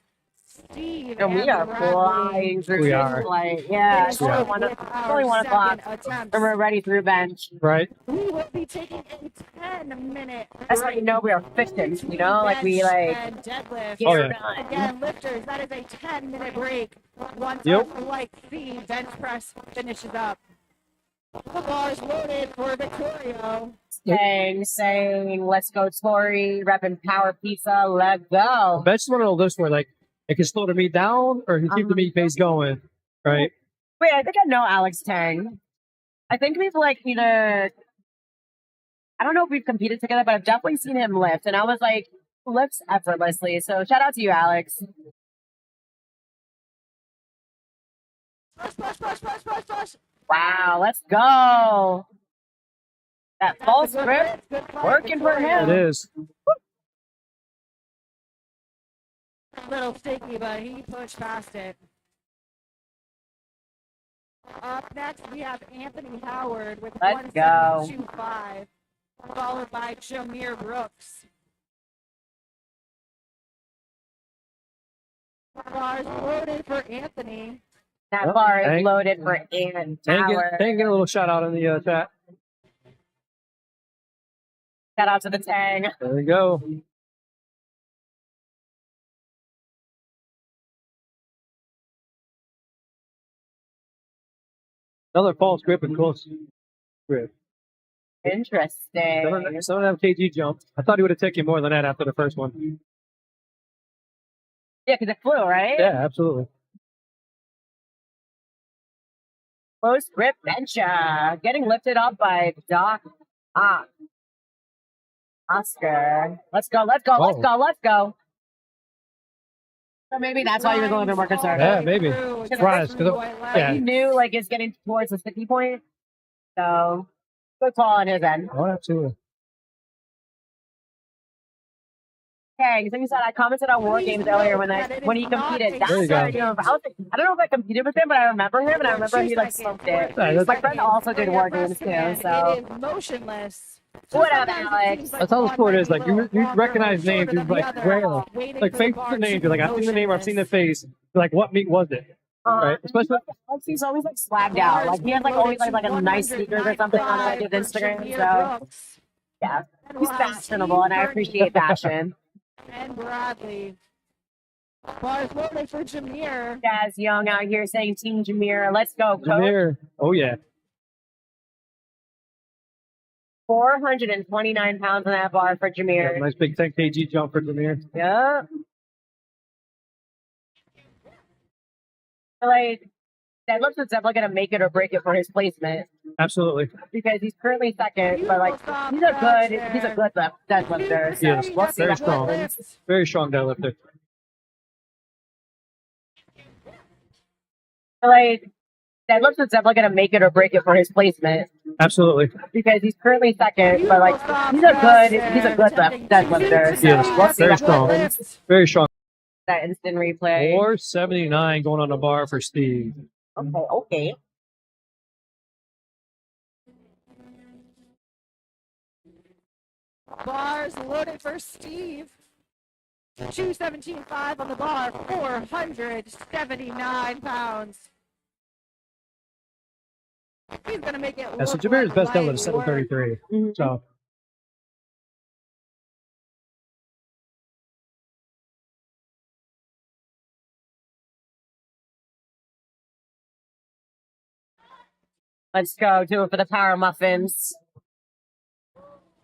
Steve, And we and are Bradley. flying through We this are. flight. Yeah, it's Finish only up one, with it's our only 1 o'clock. second attempt. And we're ready through bench. Right? We will be taking a 10-minute That's how you know we are fishing, you know? Like we like and deadlift. get Oh, her yeah. done. Again, lifters, that is a 10-minute break. Once Yep. our flight C bench press finishes up. The bar's loaded for Victorio. Saying, let's go, Tori, repping Power Pizza, let's go. Bench is one of those lifts where like it can slow the meat down or it can keep the meat pace going. Right? Wait, I think I know Alex Tang. I think we've like either, I don't know if we've competed together, but I've definitely seen him lift. And I was like, lifts effortlessly. So shout out to you, Alex. Push. Wow, let's go. That full That's a good script, lift. Good fight, working for Victorio. him. It is. A little sticky, but he pushed past it. Up next, we have Anthony Howard with Let's go. 172.5, followed by Jameer Brooks. Bars loaded for Anthony. That Well, bar is Tank- loaded for Ann Tank Howard. get a little shout out in the chat. Shout out to the Tang. There we go. Another false grip and close grip. Interesting. 7.5 kg jump. I thought he would have taken more than that after the first one. Yeah, because it flew, right? Yeah, absolutely. Close grip bench. Getting lifted up by Doc Oscar. Let's go. So maybe that's why you were going to more concerned. Yeah, maybe. Surprised, 'cause yeah. He knew like it's getting towards the sticky point. So good call on his end. Oh, absolutely. Okay, so you said I commented on War Games earlier when he competed. That's There you what go. I do. I don't know if I competed with him, but I remember him, and I remember he like smoked it. Yeah, My friend also did War Games too, so It is motionless. what up, Sometimes it Alex? seems like That's how the one sport might is. be Like a you little longer recognize or names, shorter you're than like, the other, where? waiting Like for face bar the name. to You're like, I've seen the name or I've seen the motionless. face. You're like, what meat was it? Right? Especially Alex, he's always like swagged out. Like he has like always like a nice sneakers or something on like his Instagram. So yeah, he's fashionable, and I appreciate fashion. And Bradley. Bars loaded for Jameer. Jazz Young out here saying Team Jameer, let's go, coach. Jameer. Oh yeah. 429 pounds on that bar for Yeah, Jameer. nice big 10 kg jump for Jameer. Yeah. Like that looks like definitely gonna make it or break it for his placement Absolutely. because he's currently second, but like he's a good deadlifter. So Yes, we'll see very what strong. happens. Very strong deadlifter. Like that looks like definitely gonna make it or break it for his placement Absolutely. because he's currently second, but like he's a good deadlifter. So Yes, we'll see very what strong. happens. Very strong. That instant replay. 479 going on the bar for Steve. Okay. Bars loaded for Steve. 217.5 on the bar, 479 pounds. He's gonna make it. Yeah, so look Jameer's like best deadlift light is work. 733. So Let's go do it for the power muffins.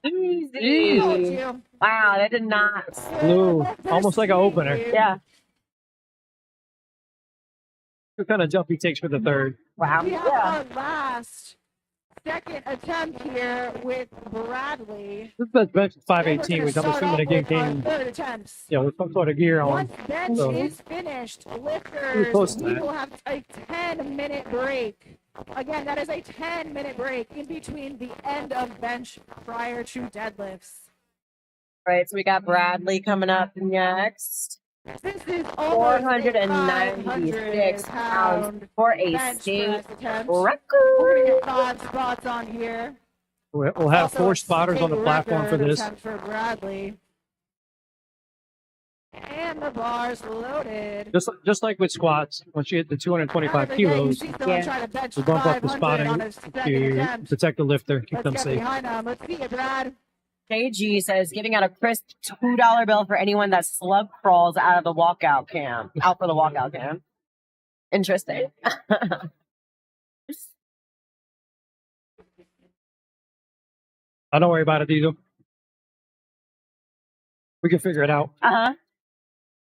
Easy. Told you. Wow, that did not. blue. Almost like an opener. Yeah. What kind of jump he takes for the third? Wow. We have Yeah. our second attempt here with Bradley. This best bench is And we're 518, gonna which I'm start assuming off again with our came third attempts. with some sort of gear on. Once bench So- is finished, Pretty lifters, close to we that. will have a 10-minute break. Again, that is a 10-minute break in between the end of bench prior to deadlifts. Right, so we got Bradley coming up next. This is almost 496 pounds for a bench state press attempt. We're gonna record. get 5 spots on here. We'll have Also 4 a spotters on the state platform for record this. attempt for Bradley. And the bar's loaded. Just like with squats, once you hit the 225 Every day you kilos, see someone Yeah. try to bench we bump up the 500 spotting on a second to attempt. protect the lifter, keep Let's them get safe. behind him. Let's see it, Brad. JG says giving out a crisp $2 bill for anyone that slug crawls out of the walkout cam. Out for the walkout cam. Interesting. Oh, don't worry about it, Diesel. We can figure it out. Uh-huh.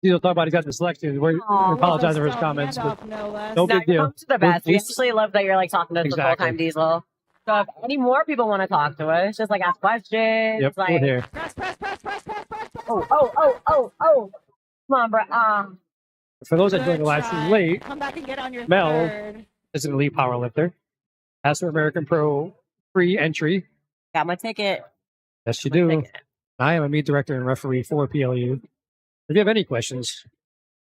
Diesel thought about he got dyslexia. We Aw, apologize for his Self comments, but handoff, no less. no No, big you're deal. coming to the best. We We- actually love that you're like talking to us the whole Exactly. time, Diesel. So if any more people want to talk to us, just like ask questions. Yep, like, we're here. Press, press, press, press, press, press, press. oh. Come on, bro. For those that Good joined the live try. stream late, Come back and get on your Mel. third. is an elite power lifter. Has her American Pro free entry. Got my ticket. Yes, you My do. ticket. I am a meet director and referee for PLU. If you have any questions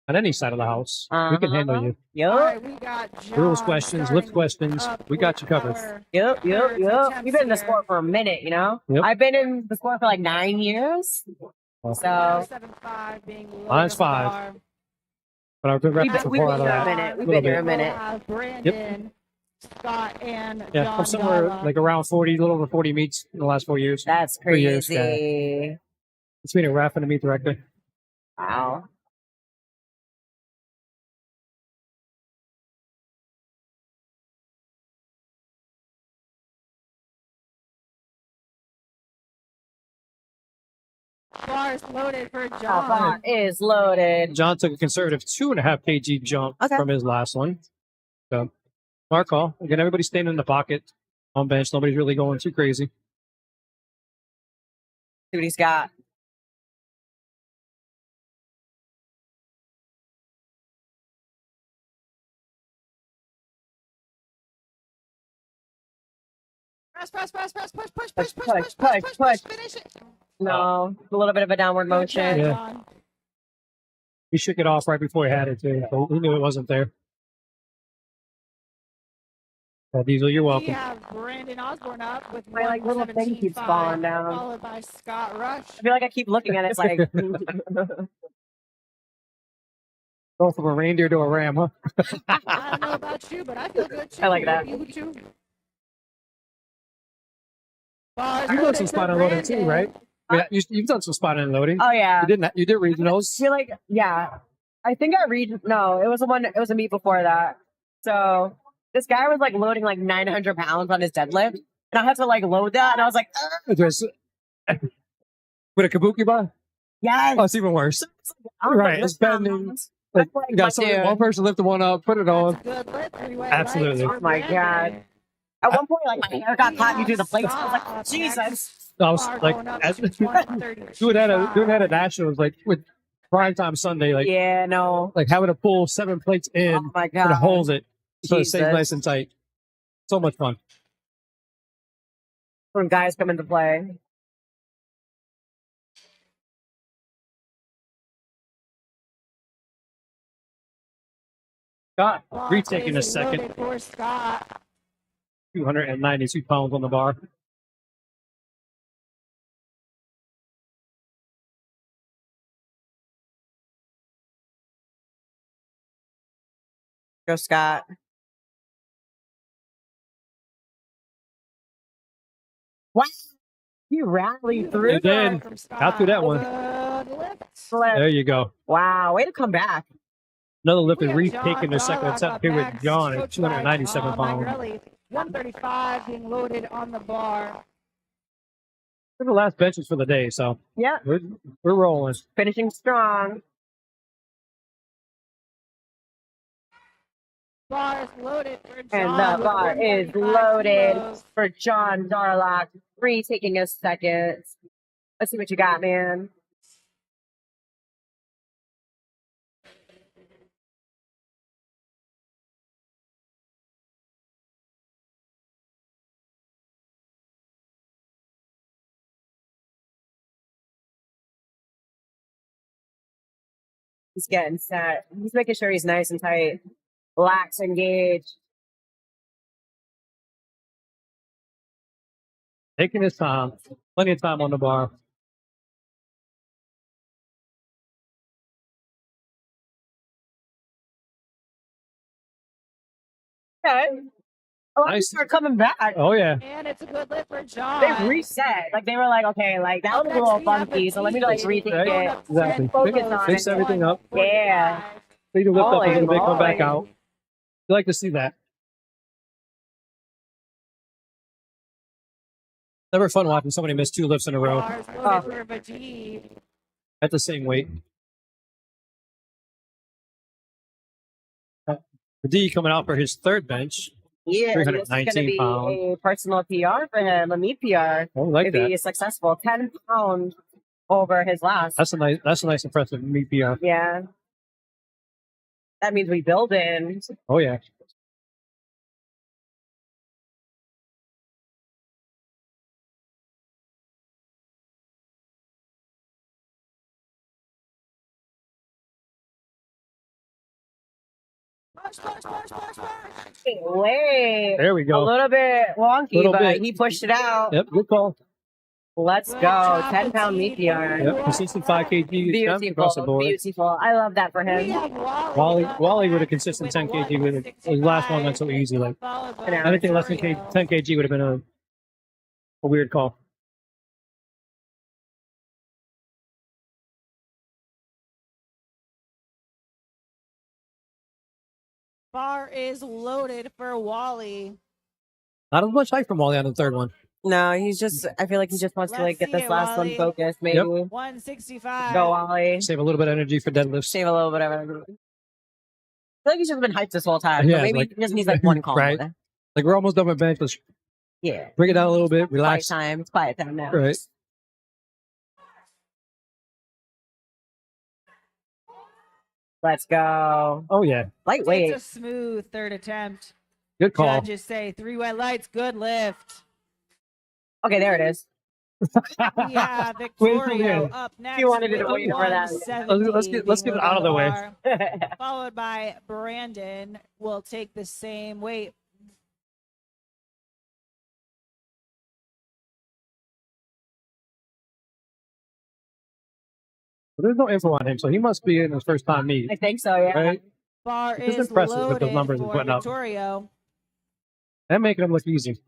on any side of the house, we can handle you. Uh-huh. Yup. All right, we got John Rules questions, lift starting questions, up we got you with covered. our Yup. third You've been in the attempts sport for a minute, you know? Yep. I've been in the sport for like 9 years. So 7.5 being loaded Mine's on the 5. bar. But I've been we've repping for been 4 out of here a that. minute. We've Little been here a bit. minute. We'll have Brandon, Scott, and Yeah, John I'm somewhere Gala. like around 40, a little over 40 meets in the last 4 years. That's 3 years, crazy. It's been a ref and a meet director. Wow. Bars loaded for Our John. bar is loaded. John took a conservative 2.5 kg jump Okay. from his last one. So, smart call. Again, everybody's staying in the pocket on bench. Nobody's really going too crazy. See what he's got. Press, press, press, press, push, push, Push, push, push, push, push. Finish it. No, a little bit of a downward Good motion. job, Yeah. John. He shook it off right before he had it, too. So he knew it wasn't there. Diesel, you're We welcome. have Brandon Osborne up with My, like, little thing keeps 117.5, falling down. followed by Scott Rush. I feel like I keep looking at it like, Go from a reindeer to a ram, huh? I don't know about you, but I feel good too. I like that. You too. Bars You've done loaded some for spot unloading too, right? Yeah, you've done some spot unloading. oh yeah. You did I regionals. feel like, yeah. I think I read, no, it was a meet before that. So this guy was like loading like 900 pounds on his deadlift. And I had to like load that. And I was like, With a kabuki bar? yes. Oh, it's even worse. I was right, like, it's bending. "That's Like, like you got my somebody, dude." one person lifted one up, put it on. That's a good lift. Three-way Absolutely. legs for Oh my Brandon. God. At one point, like my hair got We caught me have through the plates. I was like, Scott Jesus. next. I was Bar like, going up as, to 132. doing that at Nationals, like with prime time Sunday, like Yeah, no. like having to pull 7 plates in Oh my and God. hold it so it stays Jesus. nice and tight. So much fun. When guys come into play. Scott Bar retaking a is second, loaded for Scott. 292 pounds on the bar. Go, Scott. Wow. You rallied through You did. that. From Got through that one. Good lift. Flip. There you go. Wow, way to come back. Another lift We and have John retaking their second Darlock attempt up here with next, John at coached 297 by, pounds. Magrelli. 135 being loaded on the bar. They're the last benches for the day, so Yeah, we're rolling. finishing strong. Bar is loaded for John. And the with bar is 135 loaded kilos. for John Darlock. Retaking a second. Let's see what you got, man. He's getting set. He's making sure he's nice and tight, lax, engaged. Taking his time. Plenty of time on the bar. Okay. A lot of Nice. people are coming back. Oh, yeah. And it's a good lift for John. They reset. Like they were like, okay, like that Up was a next, little we have funky, the so let me like team. rethink Right? it. Exactly. Focus on Fix it. everything up. Yeah. Speed to lift up a Holy little bit, come back moly. out. You like to see that. Never fun watching somebody miss 2 lifts in a row Bars loaded for Vajid. at the same weight. The D coming out for his third bench. Yeah, this is going to 319 be pounds. a personal PR for him, a meat PR. I like If that. he is successful, 10 pounds over his last. That's a nice impressive meat PR. Yeah. That means we build in. Oh yeah. Wait. There we A go. little bit wonky, Little but bit. he pushed it out. Yep, good call. Let's Good go. job, 10-pound meat Vajid. PR. Yep, consistent 5 kg across the Beautiful. board. Beautiful. I love that for We him. have Wally with a consistent 10 kg with it. His last one went so easy. Like anything less than 10 kg would have been a weird call. Bar is loaded for Wally. Not as much hype from Wally on the third one. No, he's just, I feel like he just wants to like get Let's this see it, last Wally. one focused, maybe. Yep. 165. Go, Ollie. Save a little bit of energy for deadlifts. Save a little bit of it. I feel like he's just been hyped this whole time. Yeah, but maybe like- he just needs like one call. Right. Like we're almost done with bench. Let's Yeah. bring it down a little bit. Quiet Relax. time. It's quiet time now. Right. Let's go. Oh yeah. Lightweight. It's a smooth third attempt. Good call. Judges say 3 white lights, good lift. Okay, there it is. We have Wait till the Victorio end. up next. You wanted it to with wait for that. 170 Let's get it out of the way. bar, followed by Brandon will take the same weight. But there's no info on him, so he must be in his first time meet. I think so, yeah. Right? Bar This is is impressive with loaded those numbers he's for putting up. Victorio. And making him look easy.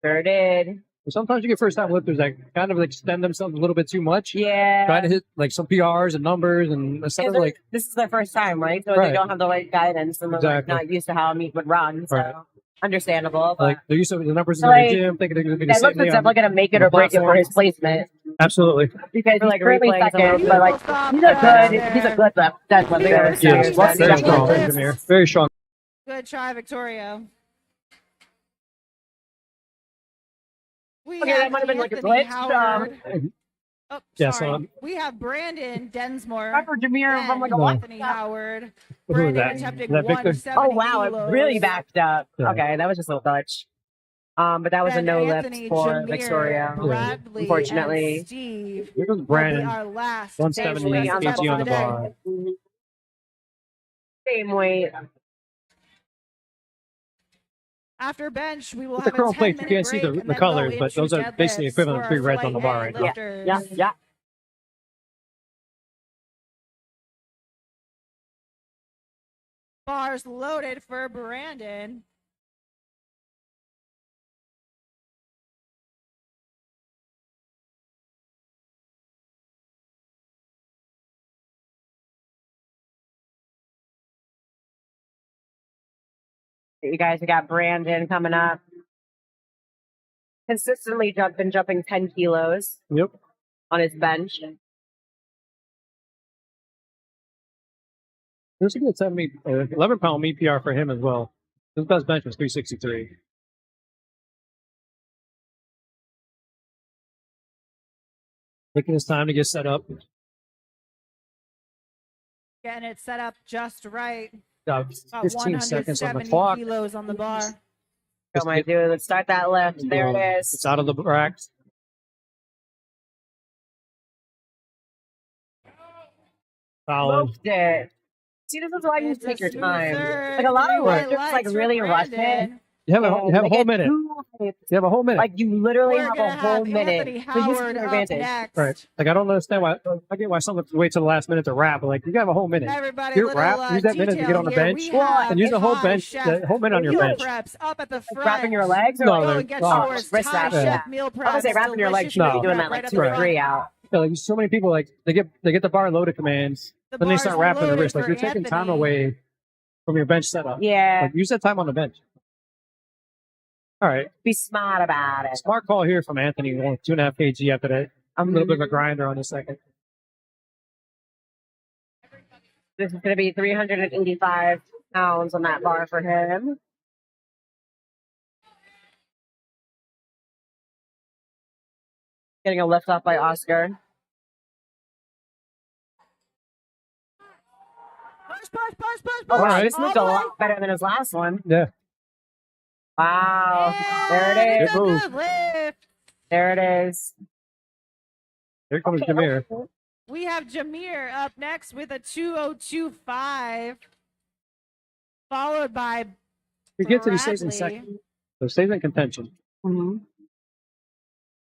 Sure did. But sometimes you get first time lifters that kind of extend themselves a little bit too much. Yeah. Trying to hit like some PRs and numbers and instead of like This is their first time, right? So Right. they don't have the right guidance and they're like, Exactly. not used to how a meet would run. So Right. understandable. But they're used to the numbers in Like, the gym, thinking they're gonna be the that same looks thing. definitely going to make it or break it for his placement. Absolutely. Because Like he's currently replaying some second, of but like Beautiful he's stop a right good, there. he's a good left. That's what they're Yes, saying. very strong. Lift. Very strong. Good try, Victorio. We Okay, that have might have been like a Anthony glitch. Howard. Oh, Yeah, sorry. so- We have Brandon Densmore. Remember Jameer from like a No. what? Anthony Howard. Who was Brandon that? attempting Is that Victor? 170 Oh wow, it kilos. really backed up. Yeah. Okay, that was just a little glitch. But that was a And no Anthony, lift for Jameer, Victoria. Bradley, Unfortunately. and Steve Here goes will be Brandon. our last 170 bench on press kg on the attempt bar. of the day. Same weight. After bench, we will With the have chrome a 10 plates, you can't see break the and then colors, go but into those are basically deadlifts equivalent to for 3 reds on the bar light right now. lifters. Yeah. Bars loaded for Brandon. You guys, we got Brandon coming up. Consistently been jumping 10 kilos Yep. on his bench. This is a good 11-pound meat PR for him as well. His best bench was 363. Taking his time to get set up. Getting it set up just right. Got About 15 seconds on the 170 clock. kilos on the bar. Come on, dude. Let's start that lift. There it is. It's out of the rack. Solid. Smoked it. See, this is why you It's a take your smooth time. third. Like a lot of 3 white lifters, like lights for really rush it. Brandon. You have a and they whole get minute. too hyped. You have a whole minute. Like you literally We're have gonna a whole have minute Anthony to use Howard your up advantage. next. Right. Like I don't understand why. I get why someone wait till the last minute to rap. But like you have a whole minute. Everybody, Your little rap. Use that minute to detail get on the here. bench. We Well, have And use the whole Thai bench. chef The whole minute on your meal bench. preps up at the front. Wrapping your legs or No, like, Go they're- and get oh, yours. wrist Thai wrap, chef yeah. meal preps. I was gonna say wrapping your legs. delicious You should be meal doing prep that like right at 2 the or front. 3 out. Yeah, like so many people like they get the bar loaded commands, The then they bar's start wrapping the loaded wrist. Like for you're taking time Anthony. away from your bench setup. Yeah, Like use that time on the bench. All right. be smart about it. Smart call here from Anthony. 2.5 kg after that. A little bit of a grinder on the second. This is going to be 385 pounds on that bar for him. Getting a lift off by Oscar. Push. Oh, wow, right. this moved a lot better than his last one. Yeah. Wow, there it And is. it's a Good move. good lift. There it is. Here comes Jameer. We have Jameer up next with a 2:02.5, followed by He gets it. He stays in Bradley. second. So stays in contention. Mm-hmm.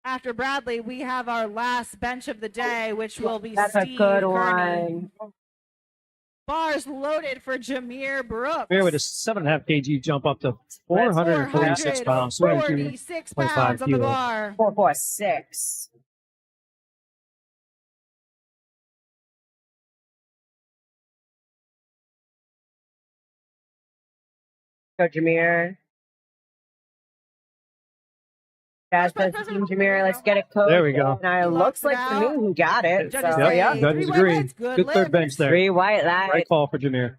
After Bradley, we have our last bench of the day, which will be That's a Steve good Kearney. one. Bars loaded for Jameer Brooks. Here with a 7.5 kg jump up to 446 pounds. 446 2.5 pounds on the kilos. bar. 446. Go, Jameer. Guys, says Team Jameer, let's get it coached. There we go. And it looks like to me who got it. Judges So, say yeah. Judges 3 agree. whites, Good lift. third bench there. 3 white lights. Right call for Jameer.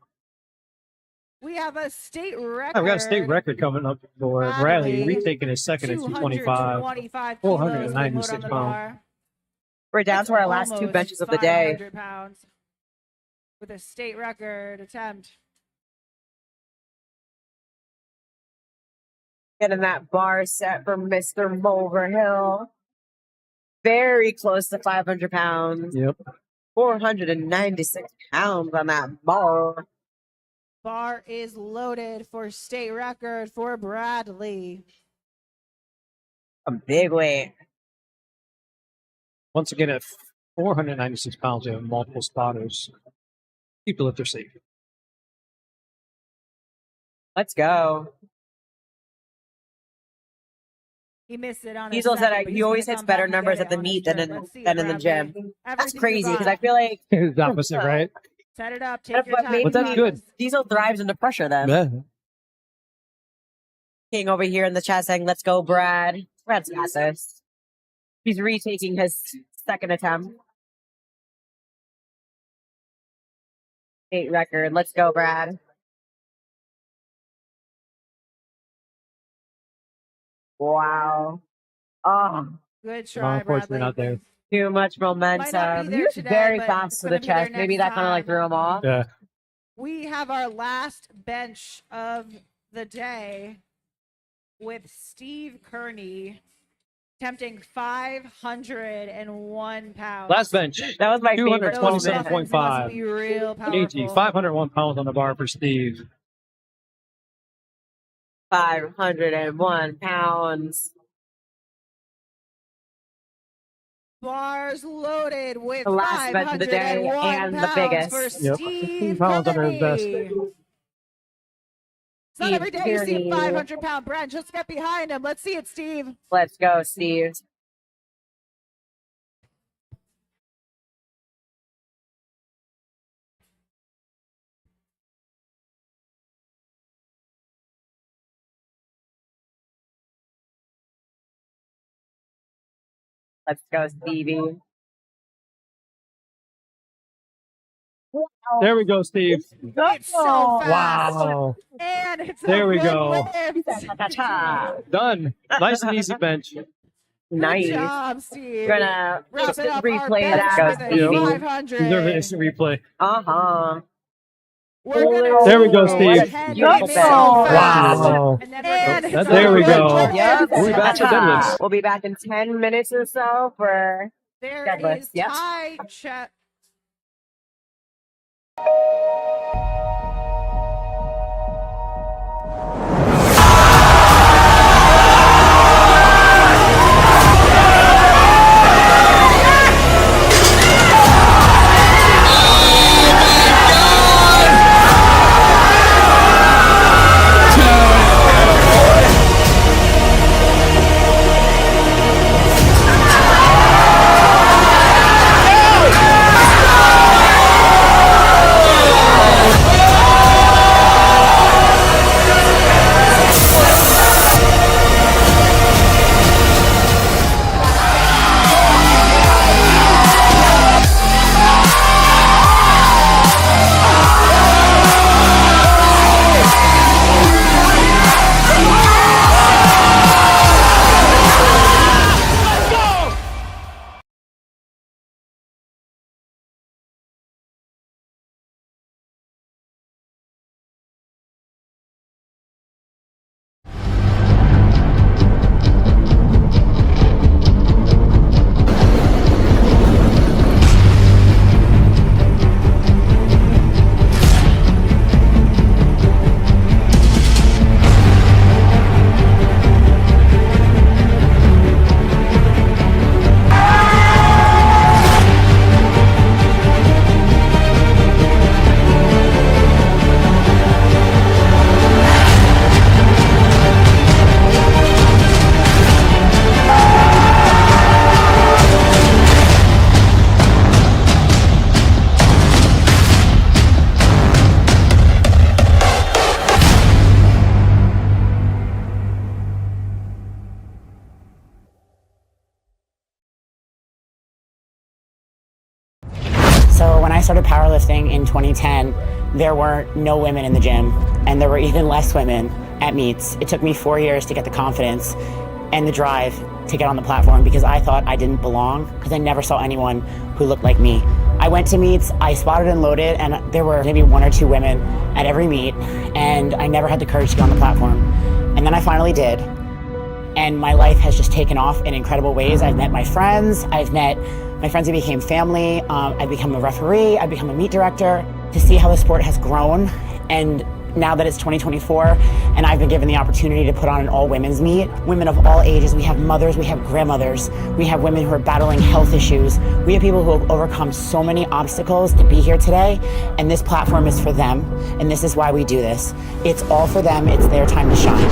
We have a state record. I've got a state record coming up for Bradley. Retaking his second at 225. 225 496 kilos on the pounds. bar. We're down to our last 2 Almost benches of the day. 500 pounds with a state record attempt. Getting that bar set for Mr. Mulverhill. Very close to 500 pounds. Yep. 496 pounds on that bar. Bar is loaded for state record for Bradley. A big weight. Once again, at 496 pounds, you have multiple spotters. Keep the lifter safe. Let's go. He missed it on Diesel his said second, but he he's always gonna hits come better back and numbers get at the it on meet his than turn. in Let's see it, than in the Bradley. gym. That's Everything you crazy because got. I feel like It's the opposite, right? Set it up. Take your but time. maybe But that's good. Diesel thrives under pressure then. Yeah. King over here in the chat saying, let's go, Brad. Brad's got this. He's retaking his second attempt. State record. Let's go, Brad. Wow. Oh, Good try, Unfortunately, Bradley. not there. too much Might not momentum. be He there was today, very but fast it's to gonna the be there chest. Maybe next that kind of like time. threw him off. Yeah. We have our last bench of the day with Steve Kearney attempting 501 pounds. Last bench. That was my favorite Those 227.5. moment. muffins must be real powerful. kg. 501 pounds on the bar for Steve. 501 pounds. Bars loaded with The last bench of the day 501 and the pounds biggest. for Yep. Steve 15 pounds under his best. Kearney. It's not Steve every day you see a Kearney. 500-pound Brent. Just get behind him. Let's see it, Steve. Let's go, Steve. Let's go, Stevie. There we go, Steve. It's so fast. Wow. And it's There a we good go. lift. Ta-ta. Done. Nice and easy bench. Nice. Good job, Steve. We're gonna Wrap it up our replay bench that. with a Stevie. 500. Deserve an instant replay. Uh-huh. We're gonna There we go, do Steve. 10 Beautiful. minutes so fast. Wow. And it's a There we good go. lift. Yep. We'll be back for deadlifts. We'll be back in 10 minutes or so for There Deadlifts, is yep. Thai chef So when I started powerlifting in 2010, there were no women in the gym, and there were even less women at meets. It took me 4 years to get the confidence and the drive to get on the platform because I thought I didn't belong because I never saw anyone who looked like me. I went to meets, I spotted and loaded, and there were maybe 1 or 2 women at every meet, and I never had the courage to get on the platform. And then I finally did. And my life has just taken off in incredible ways. I've met my friends. I've met my friends who became family. I've become a referee. I've become a meet director. To see how the sport has grown, and now that it's 2024, and I've been given the opportunity to put on an all-women's meet, women of all ages. We have mothers, we have grandmothers, we have women who are battling health issues. We have people who have overcome so many obstacles to be here today, and this platform is for them, and this is why we do this. It's all for them. It's their time to shine.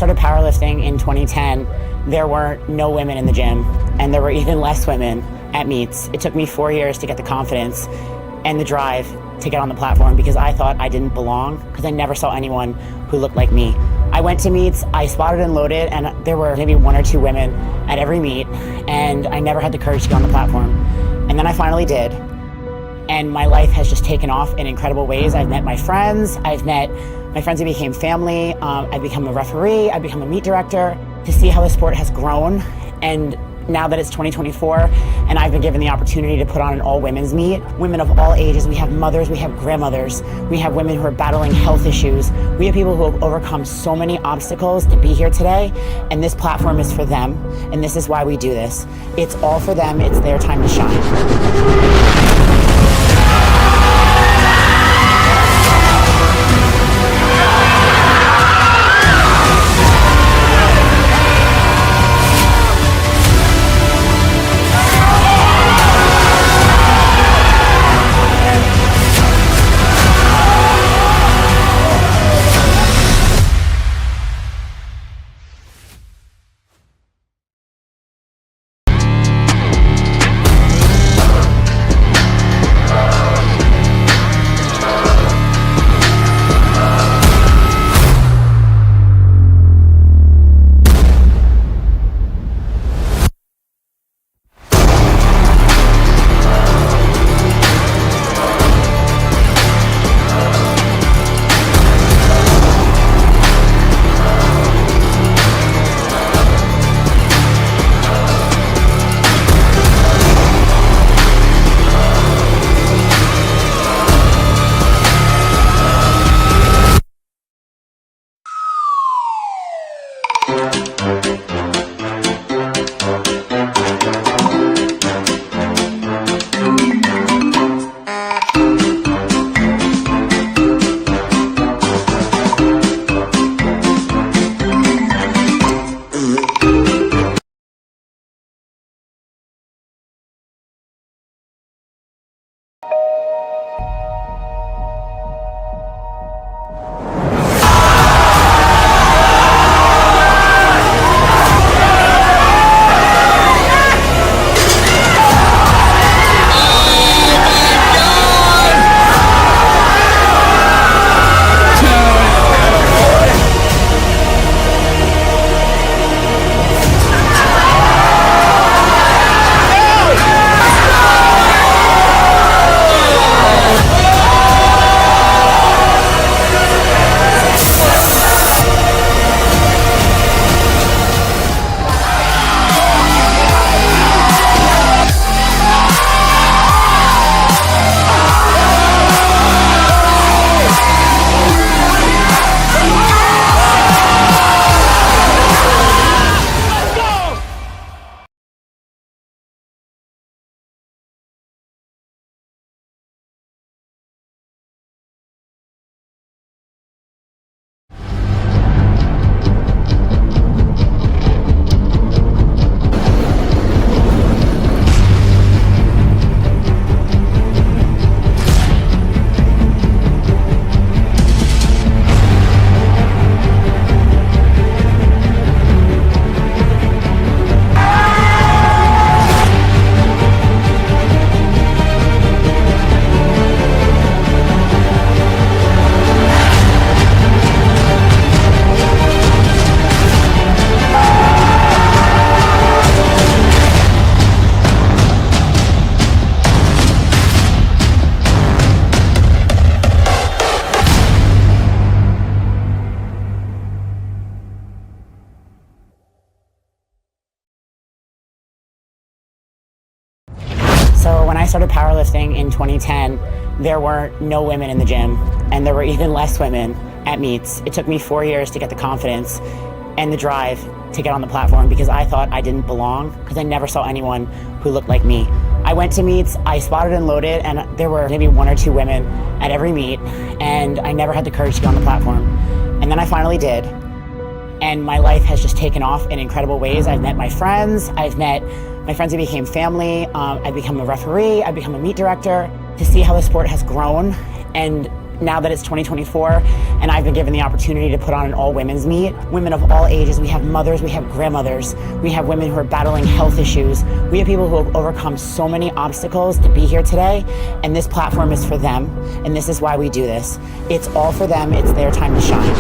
started powerlifting in 2010, there were no women in the gym, and there were even less women at meets. It took me 4 years to get the confidence and the drive to get on the platform because I thought I didn't belong because I never saw anyone who looked like me. I went to meets, I spotted and loaded, and there were maybe 1 or 2 women at every meet, and I never had the courage to get on the platform. And then I finally did. And my life has just taken off in incredible ways. I've met my friends. I've met my friends who became family. I've become a referee. I've become a meet director. To see how the sport has grown, and now that it's 2024 and I've been given the opportunity to put on an all-women's meet, women of all ages, we have mothers, we have grandmothers, we have women who are battling health issues, we have people who have overcome so many obstacles to be here today, and this platform is for them, and this is why we do this. It's all for them. It's their time to shine. So when I started powerlifting in 2010, there were no women in the gym, and there were even less women at meets. It took me 4 years to get the confidence and the drive to get on the platform because I thought I didn't belong because I never saw anyone who looked like me. I went to meets, I spotted and loaded, and there were maybe 1 or 2 women at every meet, and I never had the courage to get on the platform. And then I finally did. And my life has just taken off in incredible ways. I've met my friends. I've met my friends who became family. I've become a referee. I've become a meet director. To see how the sport has grown, and now that it's 2024 and I've been given the opportunity to put on an all women's meet, women of all ages, we have mothers, we have grandmothers, we have women who are battling health issues. We have people who have overcome so many obstacles to be here today, and this platform is for them, and this is why we do this. It's all for them, it's their time to shine.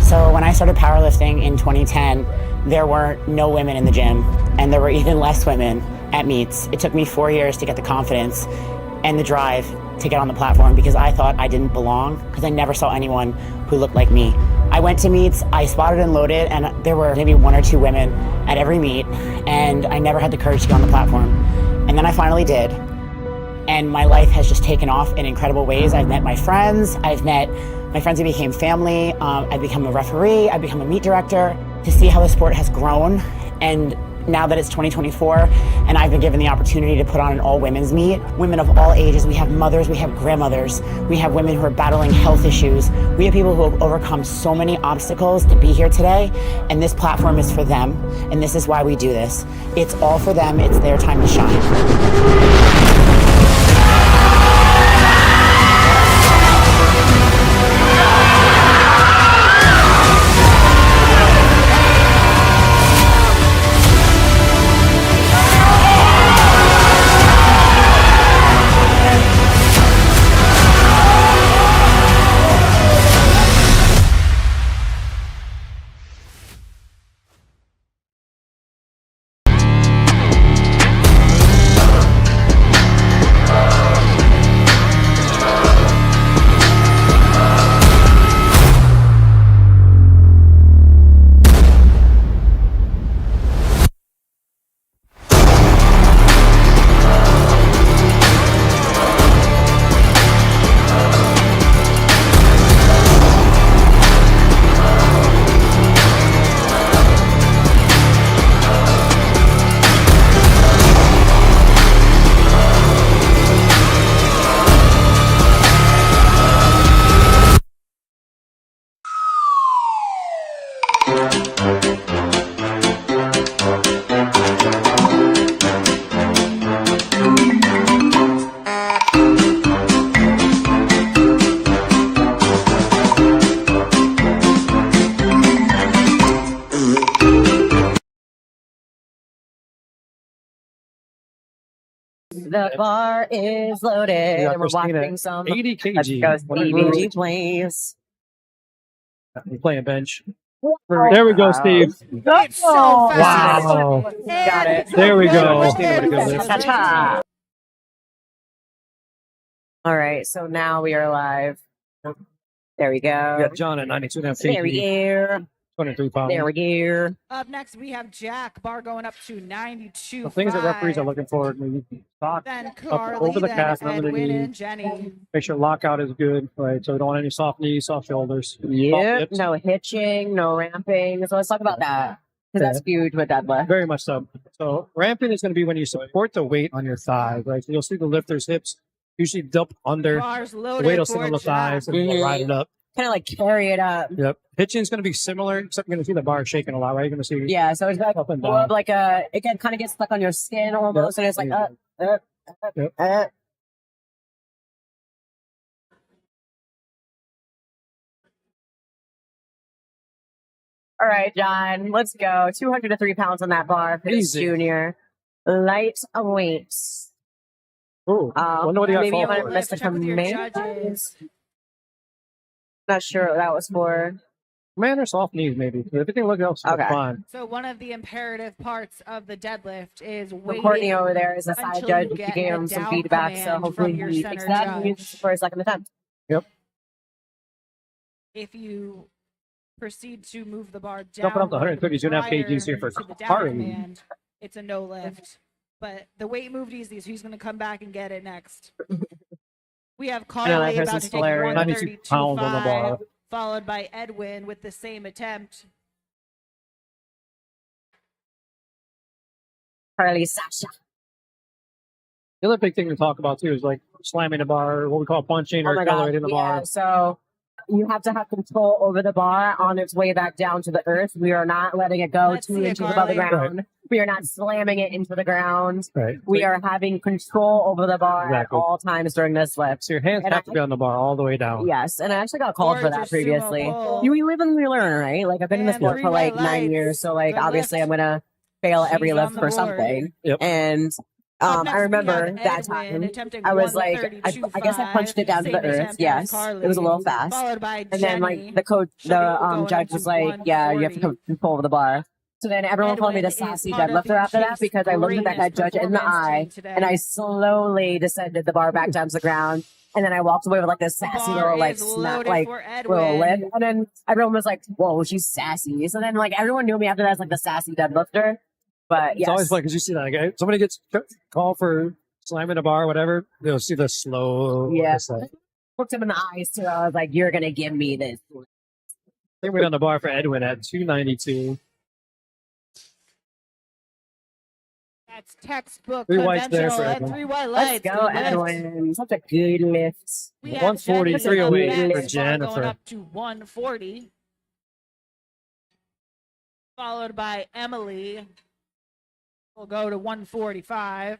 So when I started powerlifting in 2010, there were no women in the gym, and there were even less women at meets. It took me 4 years to get the confidence and the drive to get on the platform because I thought I didn't belong because I never saw anyone who looked like me. I went to meets, I spotted and loaded, and there were maybe 1 or 2 women at every meet, and I never had the courage to get on the platform. And then I finally did. And my life has just taken off in incredible ways. I've met my friends. I've met my friends who became family. I've become a referee. I've become a meet director. To see how the sport has grown, and now that it's 2024 and I've been given the opportunity to put on an all women's meet, women of all ages, we have mothers, we have grandmothers, we have women who are battling health issues. We have people who have overcome so many obstacles to be here today, and this platform is for them, and this is why we do this. It's all for them, it's their time to shine. The bar is loaded, and we're Christina, watching some. 80 Let's kg. go, What a Stevie, gross. please. We're playing bench. Wow. There we go, Steve. It's so Oh, fast. Wow. Got it. There we go. Christina with a good lift. Ta-ta. All right, so now we are live. There we We go. got John at 92.5 There we kg, go. 23 pounds. There we go. Up next, we have Jack. Bar going up to 92. The things that referees are looking for, maybe stock Then up Carly, over the then calf, and under the Edwin knee. and Jenny. Make sure lockout is good, right? So we don't want any soft knees, soft shoulders. soft Yep. hips. No hitching, no ramping. So let's talk about that because that's huge with deadlift. Very much so. So ramping is going to be when you support the weight on your thighs, right? So you'll see the lifter's hips usually dump under. Bars The loaded weight will for sit on the Jack. thighs and you'll ride it up. Kind of like carry it up. Yep. Hitching is going to be similar, except you're going to see the bar shaking a lot, right? You're going to see Yeah, so it's like up and more down. of like it can kind of get stuck on your skin almost, and it's like Yep. All right, John, let's go. 200 to 3 pounds on that bar for this Easy. junior. Light weights. Ooh, wonder what he got maybe you called want for. to miss the Check with your command. judges. Not sure what that was for. Man or soft knees, maybe. Everything looks else is Okay. fine. So one of the imperative parts of the deadlift is So waiting. Courtney over there is a side until judge. you She get gave the him some down feedback, so command hopefully from your he center takes that and judge. uses for his second attempt. If you proceed to move the bar down, Jumping up to 132.5 kgs here for Carly. command, it's a no lift. But the weight moved easy, so he's going to come back and get it next. We have that Carly about person's to take hilarious. 92 pounds on the bar. 132.5, followed by Edwin with the same attempt. Carly Sasha. The other big thing to talk about too is like slamming the bar, or what we call punching Oh or my God. accelerating the Yeah, bar. so you have to have control over the bar on its way back down to the earth. We are not letting it go Let's 2 see it, inches above the Carly. ground. We are not slamming it into the ground. Right. We are having control over the bar Exactly. at all times during this lift. So your hands And have to be on the bar all the way down. Yes, and I actually got called for that Gorgeous previously. sumo pull. You live and you learn, right? Like I've been in this And sport three for like white 9 lights. years, so like Good obviously lift. I'm gonna fail every She's lift on the for board. something. Yep. And Up next, I we remember have that Edwin time attempting I was like, I guess I punched it down to the same earth. attempt as Yes, Carly, it was a little fast. Followed by And then like Jenny. the coach, She'll be going judge up was to like, yeah, you have to 140. control over the bar. So then everyone called me the Edwin is sassy part of deadlifter the after that Chiefs' because I looked at that head greatest judge in the performance eye team today. and I slowly descended the bar back down to the ground. And then I walked away with like this sassy Bar little like is snap, loaded like for little Edwin. lip. And then everyone was like, whoa, she's sassy. So then like everyone knew me after that as like the sassy deadlifter. But It's yes. always fun because you see that guy. Somebody gets called for slamming a bar, or whatever. You'll see the slow. Yeah. just like- Looked him in the eyes too. I was like, you're going to give me this. Same weight on the bar for Edwin at 292. That's textbook Three whites there conventional for and Edwin. 3 white Let's lights. go, Good lift. Edwin. Such a good lift. We have 140, Jenny 308 up for next, bar Jennifer. Going up to 140. Followed by Emily. We'll go to 145.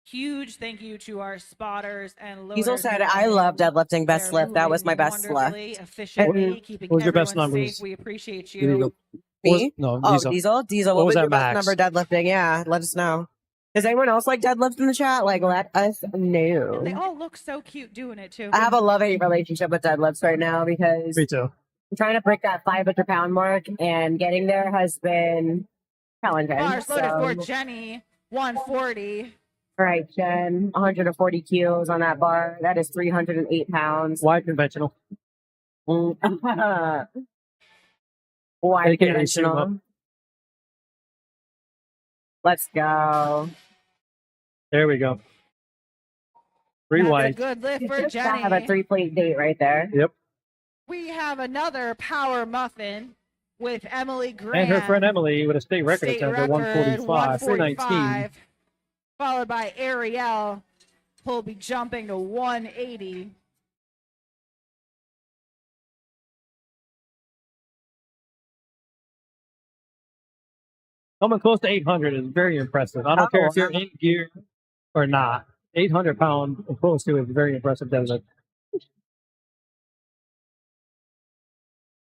Huge thank you to our spotters and loaders. Diesel said, I love deadlifting. Best They're lift. That was my moving best wonderfully, lift. efficiently, keeping what was your best everyone numbers? safe. We appreciate Here you you. go. What was- Me? No, Oh, Diesel. Diesel? Diesel, What what was was your that best max? number deadlifting? Yeah, let us know. Does anyone else like deadlift in the chat? Like, let us They know. all look so cute doing it too. I have a love-hate relationship with deadlifts right now because Me too. I'm trying to break that 500-pound mark, and getting there has been challenging. Bars loaded So, for Jenny, 140. all right, Jen, 140 kilos on that bar. That is 308 pounds. Wide conventional. Wide AKA conventional. sumo. Let's go. There we go. Three That's a whites. good lift for I have a Jenny. 3-plate date right there. Yep. We have another power muffin with Emily Grant. And her friend Emily with a state record State attempt at record, 145, 319. 145. Followed by Ariel, who'll be jumping to 180. Coming close to 800 is very impressive. I don't care if you're in gear or not. 800 pound and close to it is very impressive deadlift.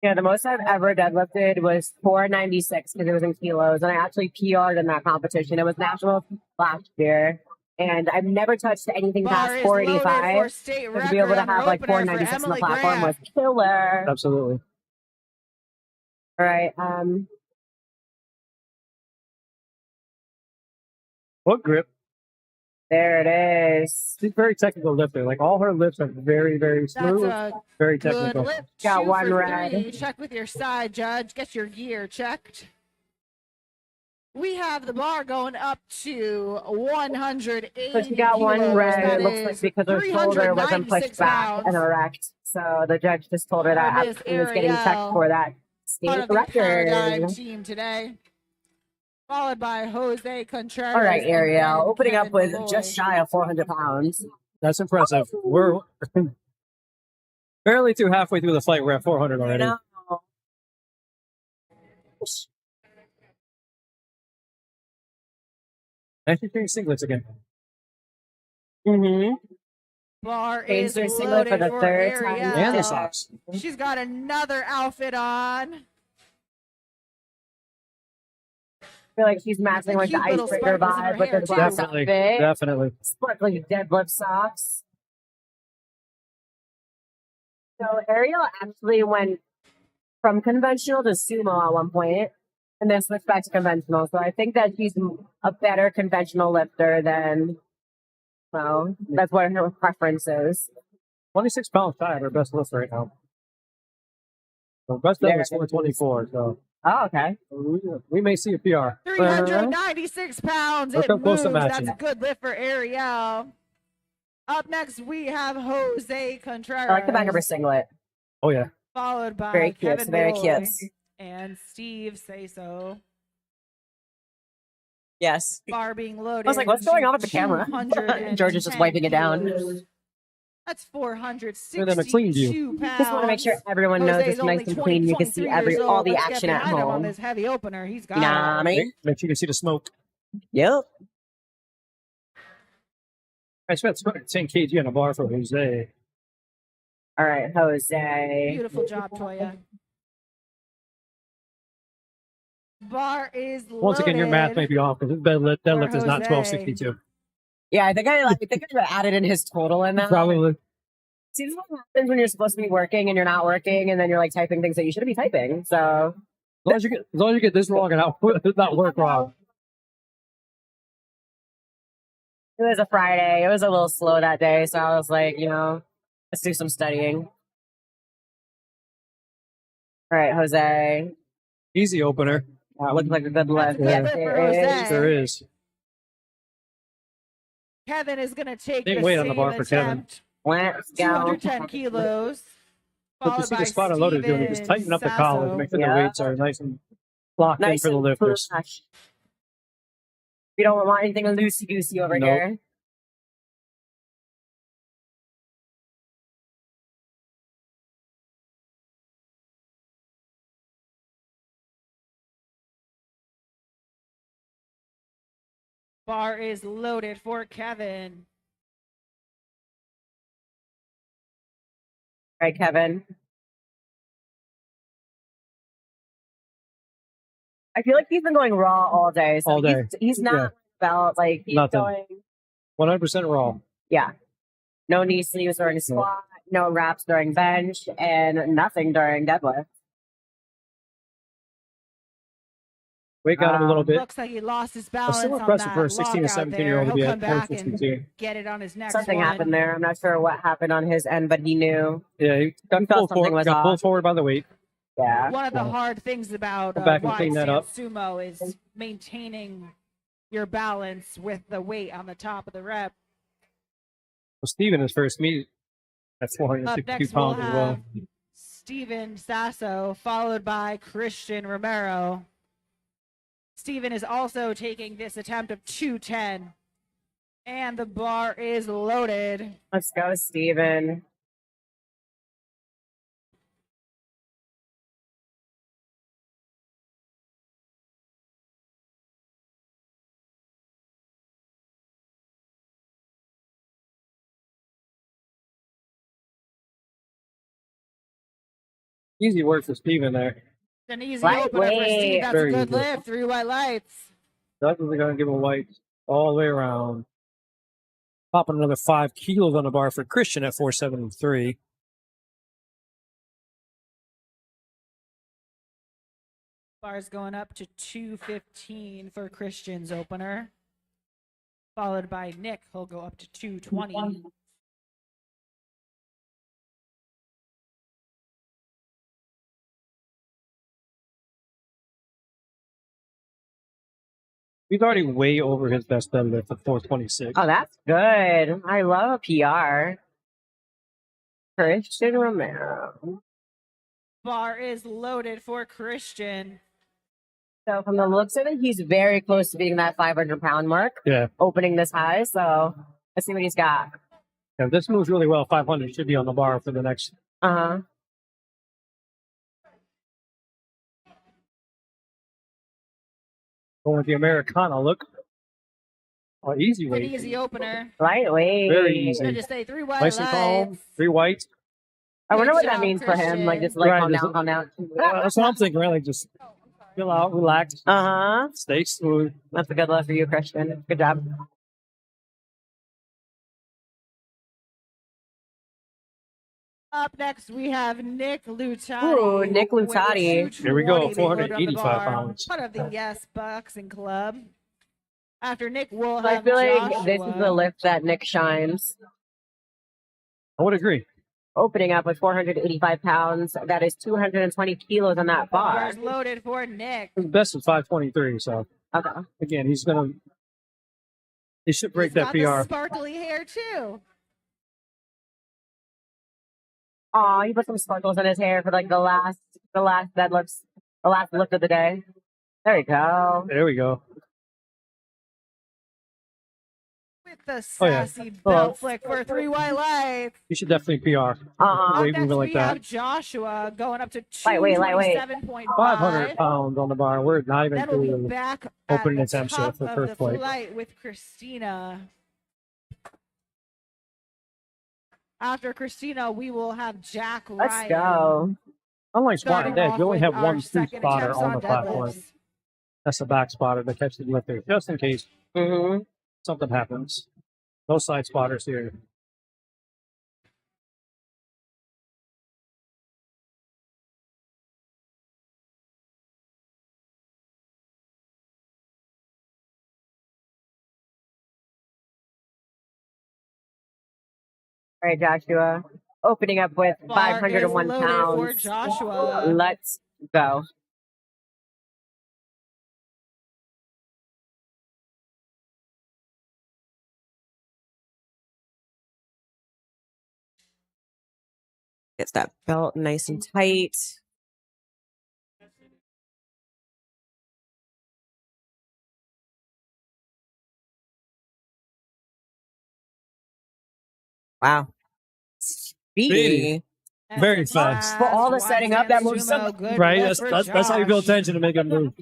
Yeah, the most I've ever deadlifted was 496 because it was in kilos, and I actually PR'd in that competition. It was nationals last year, and I've never touched anything Bar past is loaded for 485. state So to record be able to on her have like opener for 496 on the Emily platform was Grant. killer. Absolutely. All right, What grip? there it is. She's a very technical lifter. Like all her lifts are very, very That's smooth. a Very good technical. lift. Got 2 one for red. 3. Check with your side judge. Get your gear checked. We have the bar going up to 180 So she got one kilos. red. That It looks is like because her shoulder wasn't 396 pushed back pounds. and erect. So the judge just told her that Miss she was getting checked Ariel, for that part state of the Paradigm record. team today. Followed by Jose Contreras. All right, and Ariel, then opening up Kevin with Malloy. just shy of 400 pounds. That's impressive. We're barely through halfway through the flight. We're at 400 You already. know, And she's doing singlets again. Bar Changed is her singlet loaded for the third time. Ariel. And the Yeah. socks. She's got another outfit on. I feel like she's matching like the cute little Icebreaker sparkles in her vibe with hair, the too. black Definitely. outfit, Definitely. sparkly deadlift socks. So Ariel actually went from conventional to sumo at one point, and then switched back to conventional. So I think that she's a better conventional lifter than, well, that's what her preference is. 26 pounds shy of her best lift right now. So best lift is 424. So Oh, okay. we may see a PR. 396 pounds. We're It close moves. to That's matching. a good lift for Ariel. Up next, we have Jose Contreras. I like the back of her singlet. Oh, yeah. Followed by Very cute. Kevin Very Malloy cute. and Steve Say So. Yes. Bar being loaded. I was like, what's going on with the camera? 210 George is just wiping it down. kilos. That's 462 them a clean view. pounds. Just want to make sure everyone knows Jose's it's nice only and clean. You can see 23 years all old. the Let's get action at behind him on home. this heavy opener. He's got You know it. what I mean? Make sure you can see the smoke. Yep. I spent 10 kg on a bar for Jose. All right, Jose. Beautiful job, Toya. Bar is loaded. Once again, your math may be off because his deadlift is not Jose. 1262. Yeah, I think I added in his total in that. Probably. See, this is what happens when you're supposed to be working and you're not working, and then you're like typing things that you shouldn't be typing. So As long as you get this wrong and not work wrong. it was a Friday. It was a little slow that day, so I was like, let's do some studying. All right, Jose. Easy opener. Looks like a good lift. That's a good Yes, lift for it Jose. is. There is. Kevin is going to take Big the weight same on the bar for Kevin. attempt. Let's go. 210 kilos. But you Followed see by the spot unloaded doing it. Just Steven tighten up the collar to Sasso. make sure Yeah. the weights are nice and locked in Nice for the and lifters. flush. We don't want anything loosey goosey over Nope. here. Bar is loaded for Kevin. All right, Kevin. I feel like he's been going raw all day. So All day. He's not about like he's Nothing. going. 100% raw. Yeah. No knee sleeves during squat, no wraps during bench, and nothing during deadlift. Weight got him a little bit. Looks like he lost his But balance still on impressive that for a 16 or lockout 17 there. year old to be He'll at come back and 462. get it on his next Something one. happened there. I'm not sure what happened on his end, but he knew. Yeah, he got felt pulled something forward, was got pulled off. forward by the weight. Yeah. One of the hard things about Go back and wide clean that stand up. sumo is maintaining your balance with the weight on the top of the rep. Well, Steven, his first meet at Up 462 next, we'll pounds as well. have Steven Sasso, followed by Christian Romero. Steven is also taking this attempt of 210. And the bar is loaded. Let's go, Steven. Easy work for Steven there. An easy opener for Steve. That's a Very good easy. lift. 3 white lights. Definitely going to give him whites all the way around. Popping another 5 kilos on the bar for Christian at 473. Bars going up to 215 for Christian's opener. Followed by Nick. He'll go up to 220. He's already way over his best deadlift at 426. Oh, that's good. I love a PR. Christian Romero. Bar is loaded for Christian. So from the looks of it, he's very close to being that 500-pound mark. Yeah. Opening this high. So let's see what he's got. Yeah, if this moves really well, 500 should be on the bar for the next. Uh-huh. Going with the Americana look. Oh, easy An weight. easy opener. Lightweight. Very I easy. just say 3 white Nice and lights. calm. 3 whites. I wonder Good what that job, means for him. Like, just like, Right, calm just- down, calm down. That's what I'm thinking, right? Like, just chill out, relax, Uh-huh. stay smooth. That's a good love for you, Christian. Good job. Up next, we have Nick Lutati. Ooh, Nick with Lutati. Here we go, 220 being loaded on the 485 bar. pounds. Part of the Yes Boxing Club. After Nick, we'll I have feel like Joshua. this is the lift that Nick shines. I would agree. Opening up with 485 pounds. That is 220 kilos on that bar. Bars loaded for Nick. His best is 523. So Okay. again, he should break He's that got the PR. sparkly hair too. Aw, he put some sparkles in his hair for like the last deadlifts, the last lift of the day. There you go. There we go. With the Oh, yeah. sassy belt flick for 3 white lights. He should definitely PR. Uh-huh. Wait, Next, moving like we that. have Joshua going up to Lightweight. 227.5. 500 pounds on the bar. We're not even Then we'll be through. back opening at the attempt top for of first the flight. flight with Christina. After Christina, we will have Jack Let's Ryan. go. Unlike Starting Spartan Dead, off you only with have our one true second spotter attempts on the platform. deadlifts. That's the back spotter that catches the lifter, just in case Mm-hmm. something happens. No side spotters here. All right, Joshua. Opening up with Bar 501 is loaded for pounds. Joshua. Let's go. Gets that belt nice and tight. Wow. Speedy. Very That's a fast. For all the wide setting up, that moves sumo. so- Good Right? lift That's for how you build Josh. tension to make them move.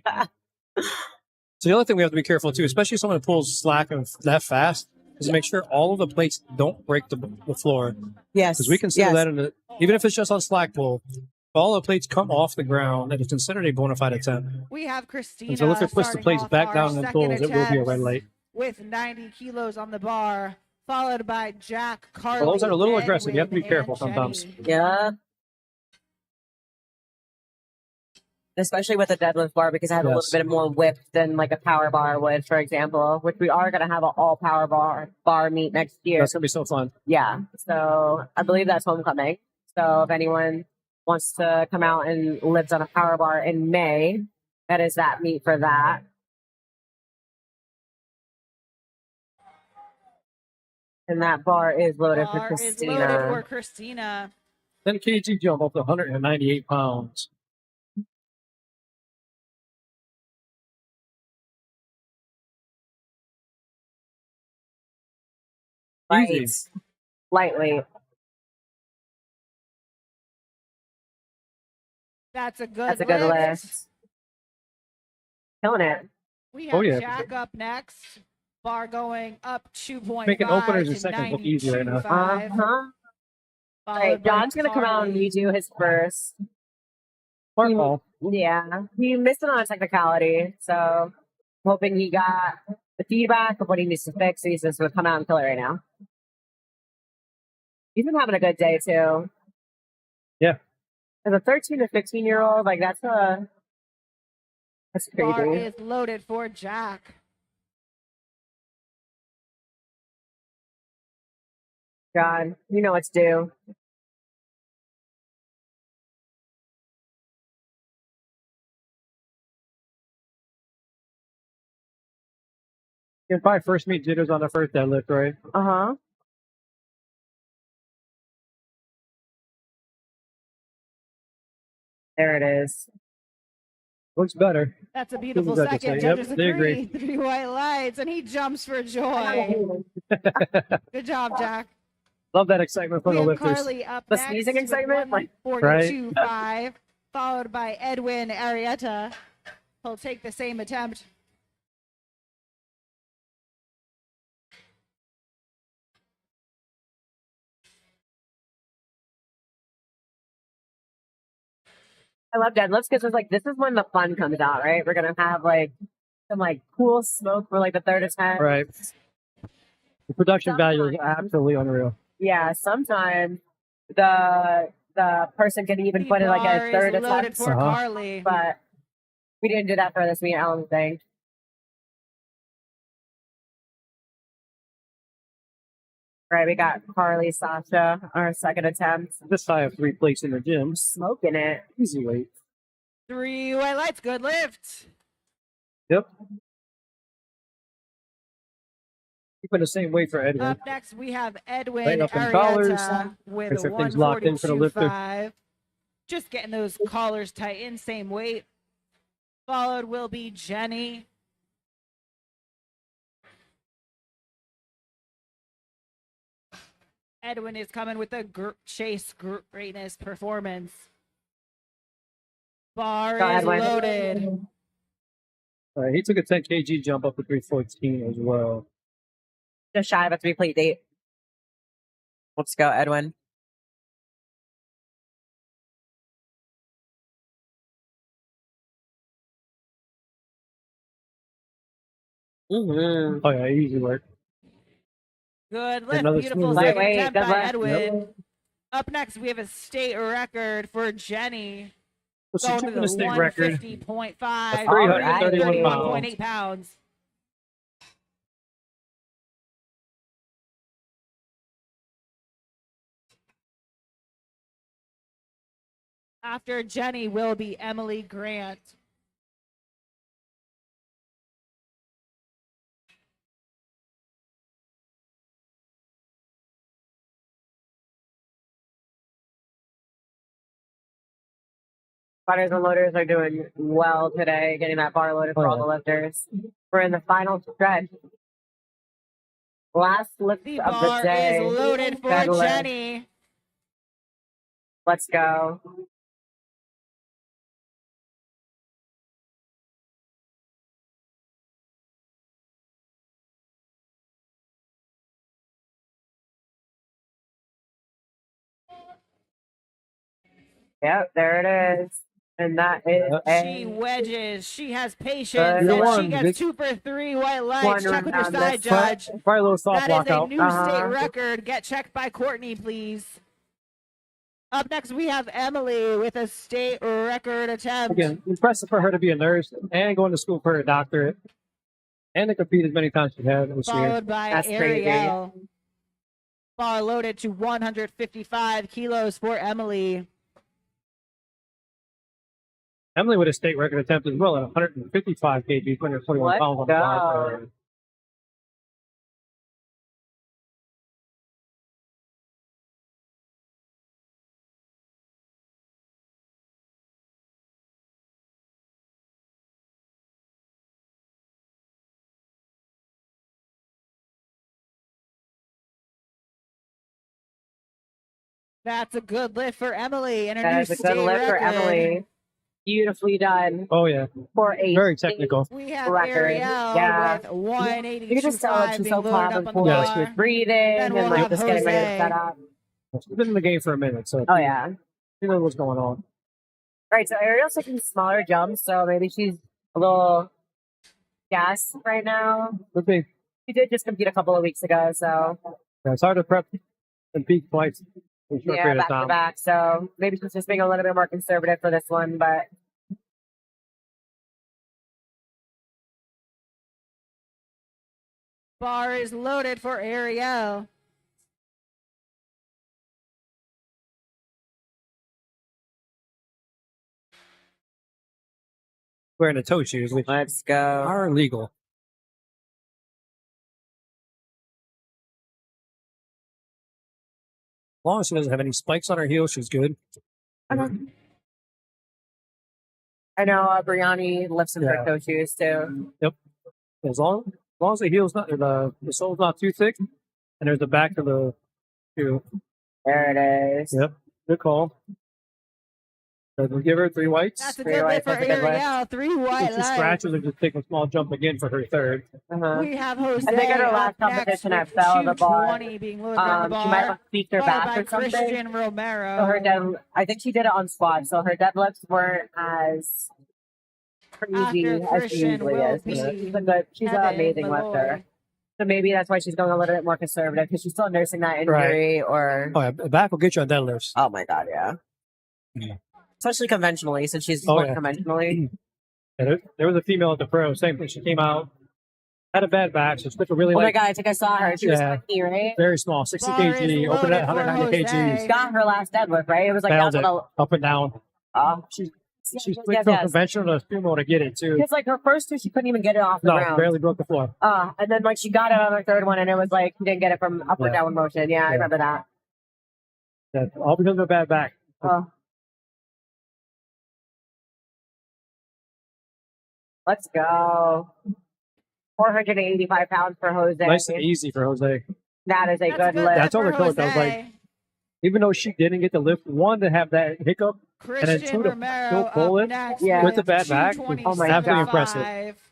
So the other thing we have to be careful too, especially someone who pulls slack and that fast, is to make sure all of the plates don't break the floor. Yes. Because we consider yes. that even if it's just on slack pull, if all the plates come off the ground, that is considered a bona fide attempt. We have Christina. And so if it puts the starting plates off back our down and second pulls, it will be a attempt red light. with 90 kilos on the bar, followed by Jack Carly. Well, those are a little Edwin, aggressive. You have to be careful and sometimes. Jenny. Yeah. Especially with a deadlift bar because I have a little Yes. bit more whip than like a power bar would, for example, which we are going to have an all power bar meet next year. That's going to be so fun. Yeah. So I believe that's homecoming. So if anyone wants to come out and lift on a power bar in May, that is that meet for that. And that bar is loaded for Bar is loaded Christina. for Christina. Then kg jump up to 198 pounds. Light. Easy. Lightweight. That's a good That's a good lift. Killing it. We have Oh, yeah. Jack up next. Bar going up 2.5 Making openers and to seconds look easy right now. 92.5. Uh-huh. All right, Followed by John's going to come out and Carly. redo his first. Smart ball. Yeah, he missed it on a technicality, so hoping he got the feedback of what he needs to fix. He says we'll come out and kill it right now. He's been having a good day too. Yeah. As a 13 to 15-year-old, like that's Bar crazy. is loaded for Jack. God, you know what's due. You can probably first meet jitters on the first deadlift, right? Uh-huh. There it is. Looks better. That's a beautiful Judges second. say, yep, Judges they agree. agree. 3 white lights, and he jumps for joy. Good job, Jack. Love that excitement for We the have lifters. Carly up The next sneezing with excitement, like- 142.5, followed by Edwin Arietta. He'll take the same attempt. I love deadlifts because it's like this is when the fun comes out, right? We're gonna have like some like cool smoke for like the third attempt. Right. The production value is absolutely unreal. Yeah, sometimes the person can even put in like Bar a third is loaded attempt, for Uh-huh. Carly. but we didn't do that for this meet, I don't think. Right, we got Carly Sasha, our second attempt. This I have 3 plates in the gym. Smoking it. Easy weight. 3 white lights. Good lift. Yep. Keeping the same weight for Edwin. Up next, we have Edwin Lighten up them collars. Arietta with Make sure things locked in for the lifter. 142.5. Just getting those collars tightened, same weight. Followed will be Jenny. Edwin is coming with a chase greatness performance. Bar Go is Edwin. loaded. He took a 10 kg jump up to 314 as well. Just shy of a 3-plate date. Let's go, Edwin. Mm-hmm. Oh yeah, easy work. Good lift. Another Beautiful smooth second lift. attempt by Good lift. Edwin. Up next, we have a state record for Jenny. Well, she Going took to the the state record. 150.5, 331 331.8 pounds. After Jenny will be Emily Grant. Butters and loaders are doing well today, getting that bar loaded for all the lifters. We're in the final stretch. Last lift The of the bar day. is loaded for Good lift. Jenny. Let's go. Yep, there it is. And that is She a wedges. She has patience. Good And one, she gets Vic. 2 for 3 white lights. One Check with your round, side that's judge. Probably a little soft That is a walkout. new Uh-huh. state record. Get checked by Courtney, please. Up next, we have Emily with a state record attempt. Again, impressive for her to be a nurse and going to school for her doctorate and to compete as many times as she has this year. Followed by That's crazy. Ariel. Bar loaded to 155 kilos for Emily. Emily with a state record attempt as well at 155 kg, 241 Let's pounds on the bar. go. for her. That's a good lift for Emily and a That new is a state good lift for record. Emily. Beautifully done Oh yeah, for a very technical. We have record. Ariel Yeah. with 182.5 You can just tell she's being so loaded calm up and on the cool. Yes. bar. She's breathing Then we'll and like have just getting ready to Jose. set up. She's been in the game for a minute, so Oh yeah. she knows what's going on. Right, so Ariel's taking smaller jumps, so maybe she's a little gassed right now. Could be. She did just compete a couple of weeks ago, so Yeah, it's hard to prep and peak twice in a short yeah, period of back to time. back. So maybe she's just being a little bit more conservative for this one, but Bar is loaded for Ariel. Wearing the toe shoes, which let's go. are illegal. As long as she doesn't have any spikes on her heels, she's good. I know Brianni lifts in her toe shoes too. Yep. As long as the heel's not the sole's not too thick, and there's the back of the shoe. There it is. Yep. Good call. So we'll give her 3 whites. That's a Three good whites, lift for that's a good Ariel. 3 white If she lights. scratches or just take a small jump again for her third. We have Jose. I think at her last up next competition at with Bell, the bar, 220 being loaded on the bar. she might have peaked her followed back by or something. Christian Romero. So I think she did it on squat, so her deadlifts weren't as crazy After as she Christian usually will is. be She's an Kevin amazing Malloy. lifter. So maybe that's why she's going a little bit more conservative, because she's still nursing that injury or... Oh, yeah. Back will get you on deadlifts. Oh my god, yeah. Yeah. Especially conventionally, since she's Oh, worked yeah. conventionally. Yeah, there was a female at the pro, same thing. She came out, had a bad back, so she took a really Oh my like god, I think I saw her. She was Yeah. tiny, right? very small, 60 Bar is kg, opened at loaded for 190 Jose. kgs, Got her last deadlift, right? It was like Nailed down it. to up and down. the... She switched from conventional to sumo to get it too. Because like her first two, she couldn't even get it off the No, ground. barely broke the floor. And then like she got it on her third one, and it was like she didn't get it from up or Yeah. down motion. Yeah, I remember that. That's all because of a bad back. Let's go. 485 pounds for Jose. Nice and easy for Jose. That is a That's good good lift. Yeah, I told her for coach, I was Jose. like, even though she didn't get the lift, one to have that hiccup Christian and then two to Romero still pull up it next Yeah. with the bad back, Oh my absolutely God. impressive.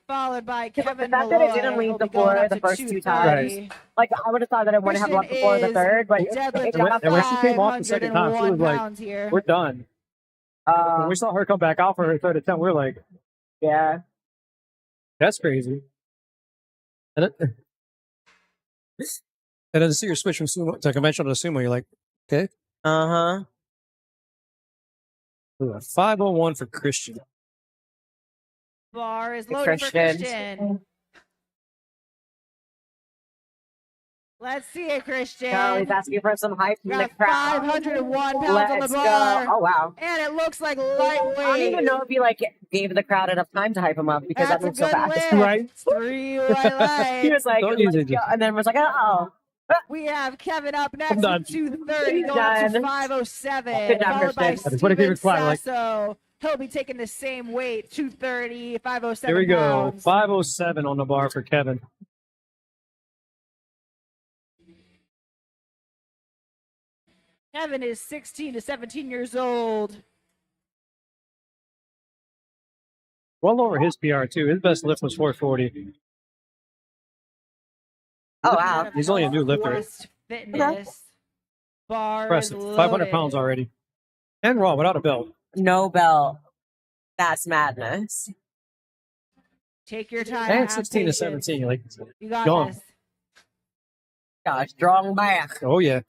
Followed by The Kevin fact that it Malloy, didn't leave who'll the be going floor up the to first two 230. Like I would have thought that it wouldn't have left the floor the third, but it Deadlift got up And when she there. came off the second time, she was 501 like, pounds here. we're done. When we saw her come back out for her third attempt, we were like, Yeah. that's crazy. And then to see her switch from sumo to conventional to sumo, you're like, okay. Uh-huh. 501 for Christian. Bar is loaded for Christian. Let's see it, Christian. No, he's asking for some hype from the Got crowd. 501 pounds on the Let's bar. go. Oh wow. And it looks like I don't lightweight. even know if he like gave the crowd enough time to hype him up because That's that a moved so good fast. lift. Right? 3 white lights. He was like, So let's easy. go, and then was like, oh. We have Kevin up next I'm done. with 230, He's going up to done. 507. Good job, Followed by Christian. I just wanna keep Steven it quiet, like- Sasso. He'll be taking the same weight, 230, 507 Here we go. pounds. 507 on the bar for Kevin. Kevin is 16 to 17 years old. Well over his PR too. His best lift was 440. Oh wow. He's only a new lifter. Forest Fitness. Bar is Impressive. 500 pounds loaded. already. And raw without a belt. No belt. That's madness. Take your time. And have 16 to patience. 17. Like, You got gone. this. Gosh, strong back. oh yeah.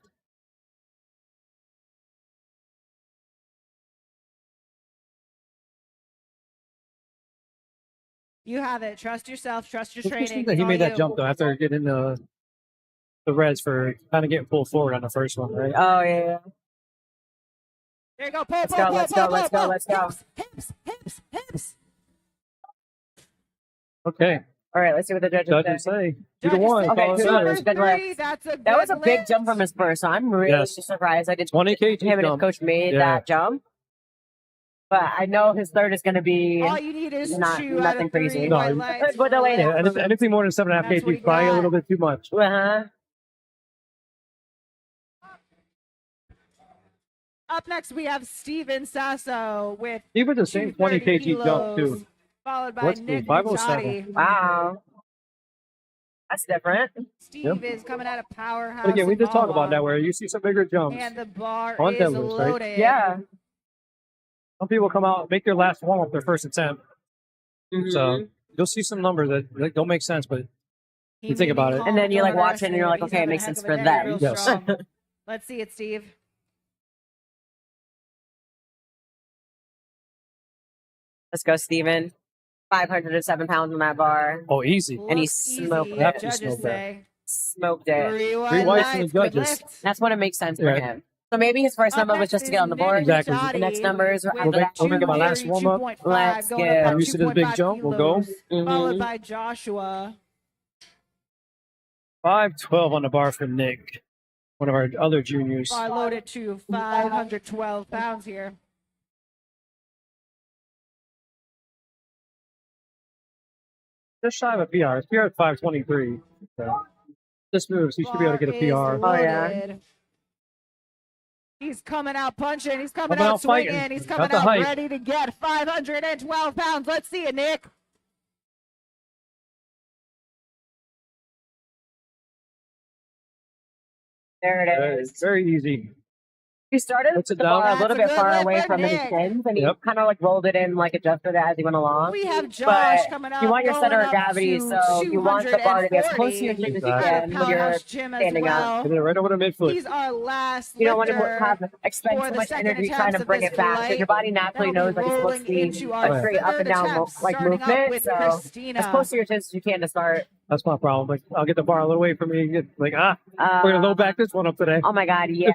You have it. Trust yourself. Trust your It's training. interesting that It's he all made that you. jump though after getting the reds for kind of getting pulled forward on the first one, right? Oh yeah. There you go. Pull, Let's pull, go, pull, let's pull, go, let's pull, go, pull. let's go. Hips. Okay. All right, let's see what the judges Judges say. say 2 to Judges 1. say Okay, Call it two to better. one. Number Good lift. 3, that's a That was a good big lift. jump from his first, so I'm really Yes. surprised. I did 20 kg him and his jump. coach made Yeah. that jump. But I know his third is going to be All you need is Not- 2 out nothing of 3 crazy. No, white you- lights. But the lady- Yeah, and anything more than 7.5 That's what kg he is probably a got. little bit too much. Uh-huh. Up next, we have Steven Sasso with He was the same 20 kg jump kilos, too. followed by What's Nick the 507? Bucciati. Wow. That's different. Steve is coming out of Powerhouse. But again, we in did talk Ottawa, about that where you see some bigger jumps. And the bar On is deadlifts, right? loaded. Yeah. Some people come out, make their last warm up their first attempt. Mhm. So you'll see some numbers that don't make sense, but He You think may be about it. calm, And then you, like, don't watch it and you're like, underestimate okay, it him. makes He's sense having a for heck of a them. day, real Yes. strong. Let's see it, Steve. Let's go, Steven. 507 pounds on that bar. oh, easy. And he Looks smoked easy, it. Absolutely Judges smoked that. say. Smoked it. 3-1 Three whites and Knights, the good judges. lift. That's when it makes sense for Yeah. him. So maybe his first Up number was next just to is get on the board. Nick Exactly. Luchati The next numbers are with after that. We'll make my last warm-up. 232.5, Let's going go. up I'm about used to this big 2.5 jump. We'll go. kilos, followed Mhm. by Joshua. 512 on the bar for Nick, one of our other juniors. Bar loaded to 512 pounds here. Just shy of a PR. His PR at 523. So this moves, he should be able to get a Bar is PR. Oh, yeah. loaded. He's coming out punching. He's coming Coming out out fighting. swinging. He's Got coming the out height. ready to get 512 pounds. Let's see it, Nick. There it is. Very easy. He started Puts it the down. bar a That's little a bit good far lift away by from his Nick. shins, and he Yep. kind of like rolled it in, like adjusted it as he went along. We have Josh But coming up. you want your center going of up gravity, to so you want the bar to be as close to your 240. chin as you Exactly. can when you're Powerhouse gym as standing up. well. Hit it right over the midfoot. He's our last You don't want to lifter expend for too the much second energy attempts trying to of bring this it back. flight. Because your body naturally That'll knows be that it's supposed to rolling be into a our straight up third and down attempt, like starting up movement. with So Christina. as close to your chins as you can to start. That's my problem. Like, I'll get the bar a little away from me and get like, we're gonna load back this one up today. Oh my god, yeah.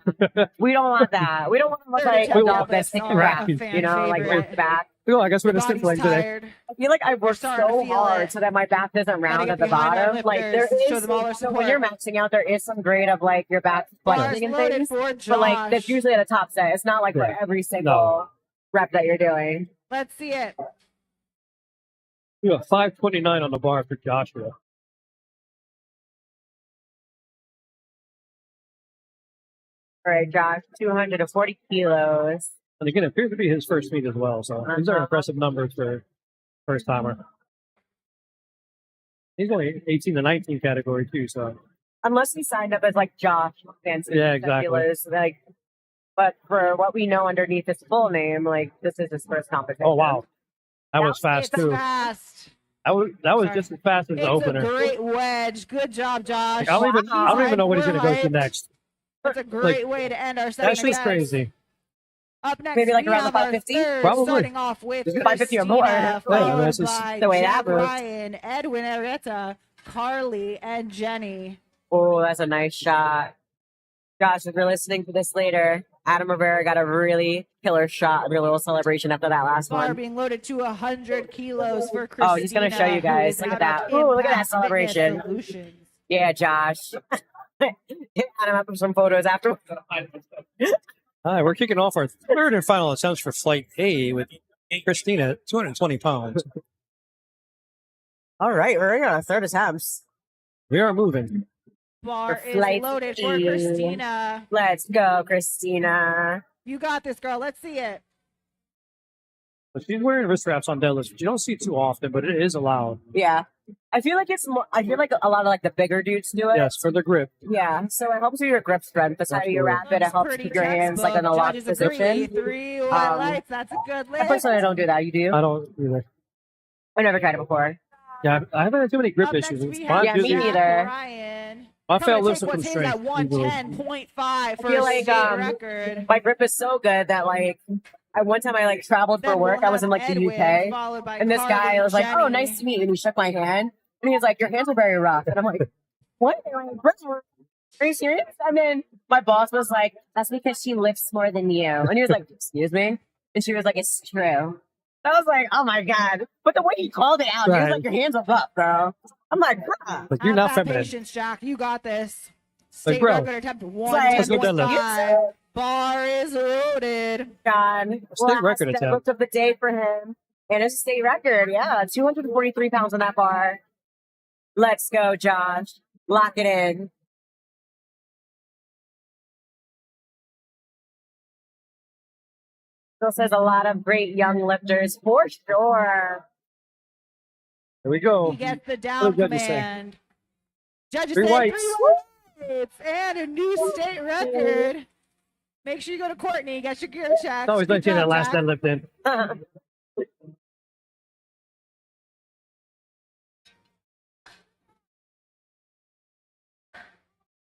We don't want that. We don't want to look Third like a attempt dog of that's this, taking not crap. a fan You know, like favorite. with back. Oh, I guess we're gonna Body's stiff leg today. tired. I feel like I've worked starting to so feel hard it. so that my back doesn't round get at the behind our bottom. Like there lifters, show is, them all our so when you're support. maxing out, there is some grade of like your back Bars flexing and loaded things. for Josh. But like that's usually at a top set. It's not like Right. for every single rep that you're doing. Let's see it. We got 529 on the bar for Joshua. All right, Josh, 240 kilos. And again, it appears to be his first meet as well. So these are Uh-huh. impressive numbers for first timer. He's only 18 to 19 category too. So Unless he signed up as like Josh Fancy. Yeah, exactly. Kilos, like, but for what we know underneath his full name, like this is his first competition. oh wow, that was fast It's too. fast. That was Sorry. just as fast as It's the a opener. great wedge. Good job, Josh. Like, I don't even know what he's We're gonna go to hyped. next. That's a great way to end our second That's just attempt. crazy. Up next, Maybe like we around the have our 550? third, Probably. starting off with Just 550 or more. Christina, Yeah, followed this is by the way Jack that moved. Ryan, Edwin Areta, Carly, and Jenny. Oh, that's a nice shot. Josh, if you're listening to this later, Adam Rivera got a really killer shot of your little celebration after that last Bar one. being loaded to 100 kilos for Christina. Oh, he's gonna show you guys. who is Look at out of that. Ooh, look at that Impact celebration. Fitness Solutions. Yeah, Josh. Adam up some photos after. All right, we're kicking off our third and final attempts for Flight A with Christina at 220 pounds. All right, we're in our third attempts. We are moving. Bar For is flight loaded for E. Christina. Let's go, Christina. You got this, girl. Let's see it. But she's wearing wrist wraps on deadlifts, which you don't see too often, but it is allowed. Yeah. I feel like it's more, I feel like a lot of like the bigger dudes do it. Yes, for the grip. Yeah. So it helps with your grip strength. That's how you wrap it. It Looks helps pretty keep your hands like in a textbook. locked Judges agree. position. 3 white Um, lights. That's a good I lift. personally don't do that. You do? I don't either. I never tried it before. Yeah, I haven't had too many grip Up next, issues. we It's have Yeah, me busy. neither. Ryan. My Coming failed to lifts take are from what's his strength. at easily. 110.5 for feel a like, state record. My grip is so good that like at one time I like traveled for Then work. we'll I was in like have the Edwin, UK. followed by And this Carly guy was like, Jenny. "Oh, nice to meet you." And he shook my hand. And he was like, "Your hands are very rough." And I'm like, "What? Are you serious?" And then my boss was like, "That's because she lifts more than you." And he was like, "Excuse me?" And she was like, "It's true." I was like, "Oh my god!" But the way he called it out, he was Right. like, "Your hands are up, bro." I'm like, "Bruh." Like, you're Have not that feminine. patience, Jack. You got this. State bro, record attempt Let's go deadlift. 110.5. Bar is loaded. God, State record last attempt. deadlift of the day for him, and it's a state record. Yeah, 243 pounds on that bar. Let's go, Josh. Lock it in. Still says a lot of great young lifters for sure. Here we go. He gets the What down did judges say? command. Judges Three say whites. 3 whites and a new state record. Make sure you go to Courtney, get your gear checked. It's always Good nice getting that job, last Jack. deadlift in.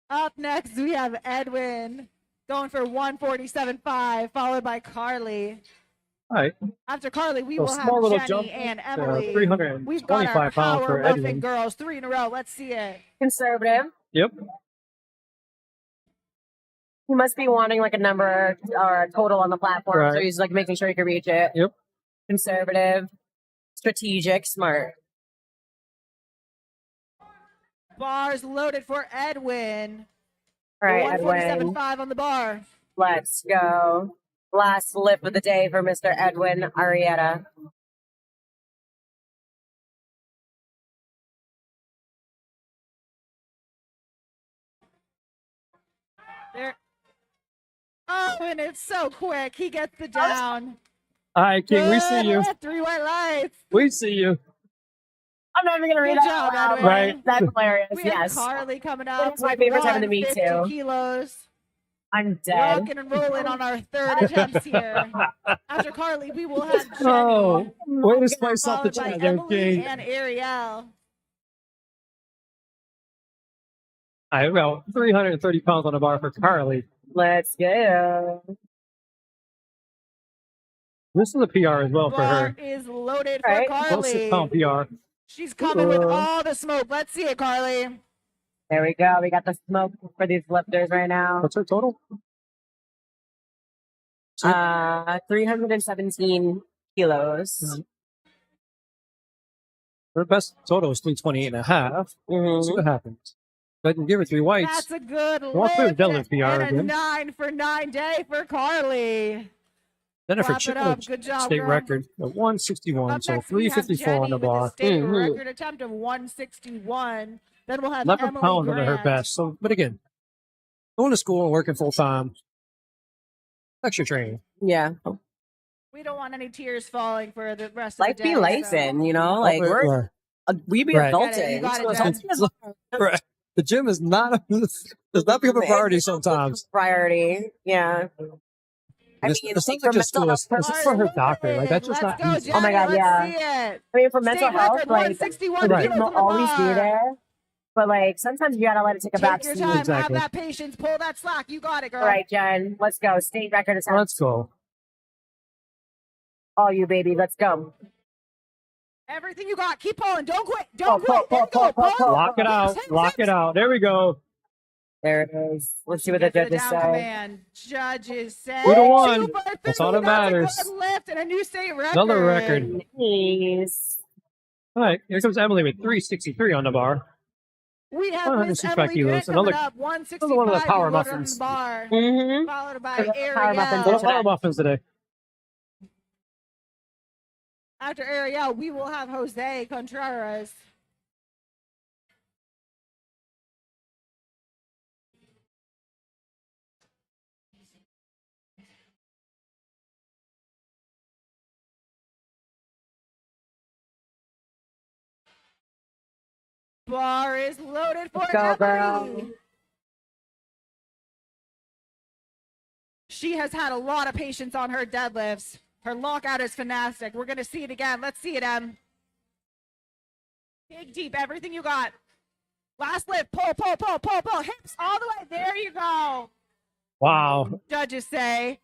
Up next, we have Edwin going for 147.5, followed by Carly. All right. After Carly, we So will small have little Jenny jump, and Emily. 325 We've got our pounds for powerlifting Edwin. girls, 3 in a row. Let's see it. Conservative. Yep. He must be wanting like a number or a total on the platform. Right. So he's like making sure he can reach it. Yep. Conservative, strategic, smart. Bars loaded for Edwin. All right, Edwin. 147.5 on the bar. Let's go. Last lift of the day for Mr. Edwin Arrieta. There. Oh, and it's so quick. He gets the down. All right, King, we see Good you. lift, 3 white lights. We see you. I'm not even going to read Good that job, out loud. Edwin. Right. That's hilarious. We have Yes. Carly coming up. It's my with favorite time of the meet, 150 too. kilos. I'm dead. Rocking and rolling on our third attempts here. After Carly, we will have Jenny, Oh, way to spice up the followed by chat there, Emily King. and Ariel. All right, well, 330 pounds on the bar for Carly. Let's go. This is a PR as well for Bar her. is loaded Right. for 106 pound Carly. PR. She's coming with all the smoke. Let's see it, Carly. There we go. We got the smoke for these lifters right now. What's her total? 317 kilos. Her best total is 328 and a half. Let's see what happens. Go ahead and give her 3 whites. That's a good Walk through lift. the deadlift PR And a again. 9 for 9 day for Carly. Jennifer Wrap it chipping up. a Good job, state girl. record at 161, Up so next, we have 354 on Jenny the with a bar. state record attempt of 161. Then we'll have 11 Emily pounds under her Grant. best. So, but again, going to school and working full time, extra training. Yeah. We don't want any tears falling for the rest Life of the day. be lifing, you know? Like, we be Right. adulting. You got it, So Jen. sometimes Right. The gym is not does not become a priority sometimes. priority. Yeah. I It's, mean, it's like, not for just mental to us. health It's purposes- for her doctor. Like that's just Let's not go, easy. Oh my God, Jenny. yeah. Let's see it. I mean, for mental State health, record, like, 161 Right. it kilos will on the always be bar. there. But, like, sometimes you gotta let it take a back Take your seat. time. Exactly. Have that patience. Pull that slack. You got it, girl. All right, Jen. Let's go. State record attempt. Let's go. All you, baby. Let's go. Everything you got. Keep pulling. Don't quit. Don't Pull, quit. There you pull, go. pull, Pull. pull. Lock it out. Hips, Lock hips. it out. There we go. There it is. Let's see what the Get to judges down say. command. Judges say 2-1. 2 by 50. That's all that matters. A good lift and a new state record. Another record. Please. All right, here comes Emily with 363 on the bar. We have Miss 165 Emily kilos. Grant coming Another- up. 165. another one of the power you loaded muffins. On the bar. Mm-hmm. Followed by Power Ariel. muffins. Little power muffins today. After Ariel, we will have Jose Contreras. Bar is loaded for Go, Emily. girl. She has had a lot of patience on her deadlifts. Her lockout is fantastic. We're going to see it again. Let's see it, Em. Dig deep, everything you got. Last lift, pull, pull, pull, pull, pull. Hips all the way. There you go. Wow. Judges say.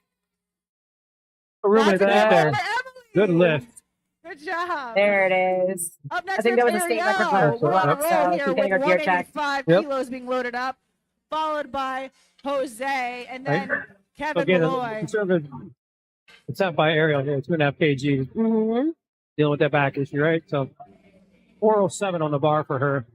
A room That's a right good there. one for Emily. Good lift. Good job. There it is. Up next, I think that was a state record for Ariel. We're on a her, so roll she's here getting with her gear checked. 185 Yep. kilos being loaded up, followed by Jose, and then Right. Kevin Again, a Malloy. conservative attempt by Ariel here, 2.5 kg, Mm-hmm. dealing with that back issue, right? So 407 on the bar for her.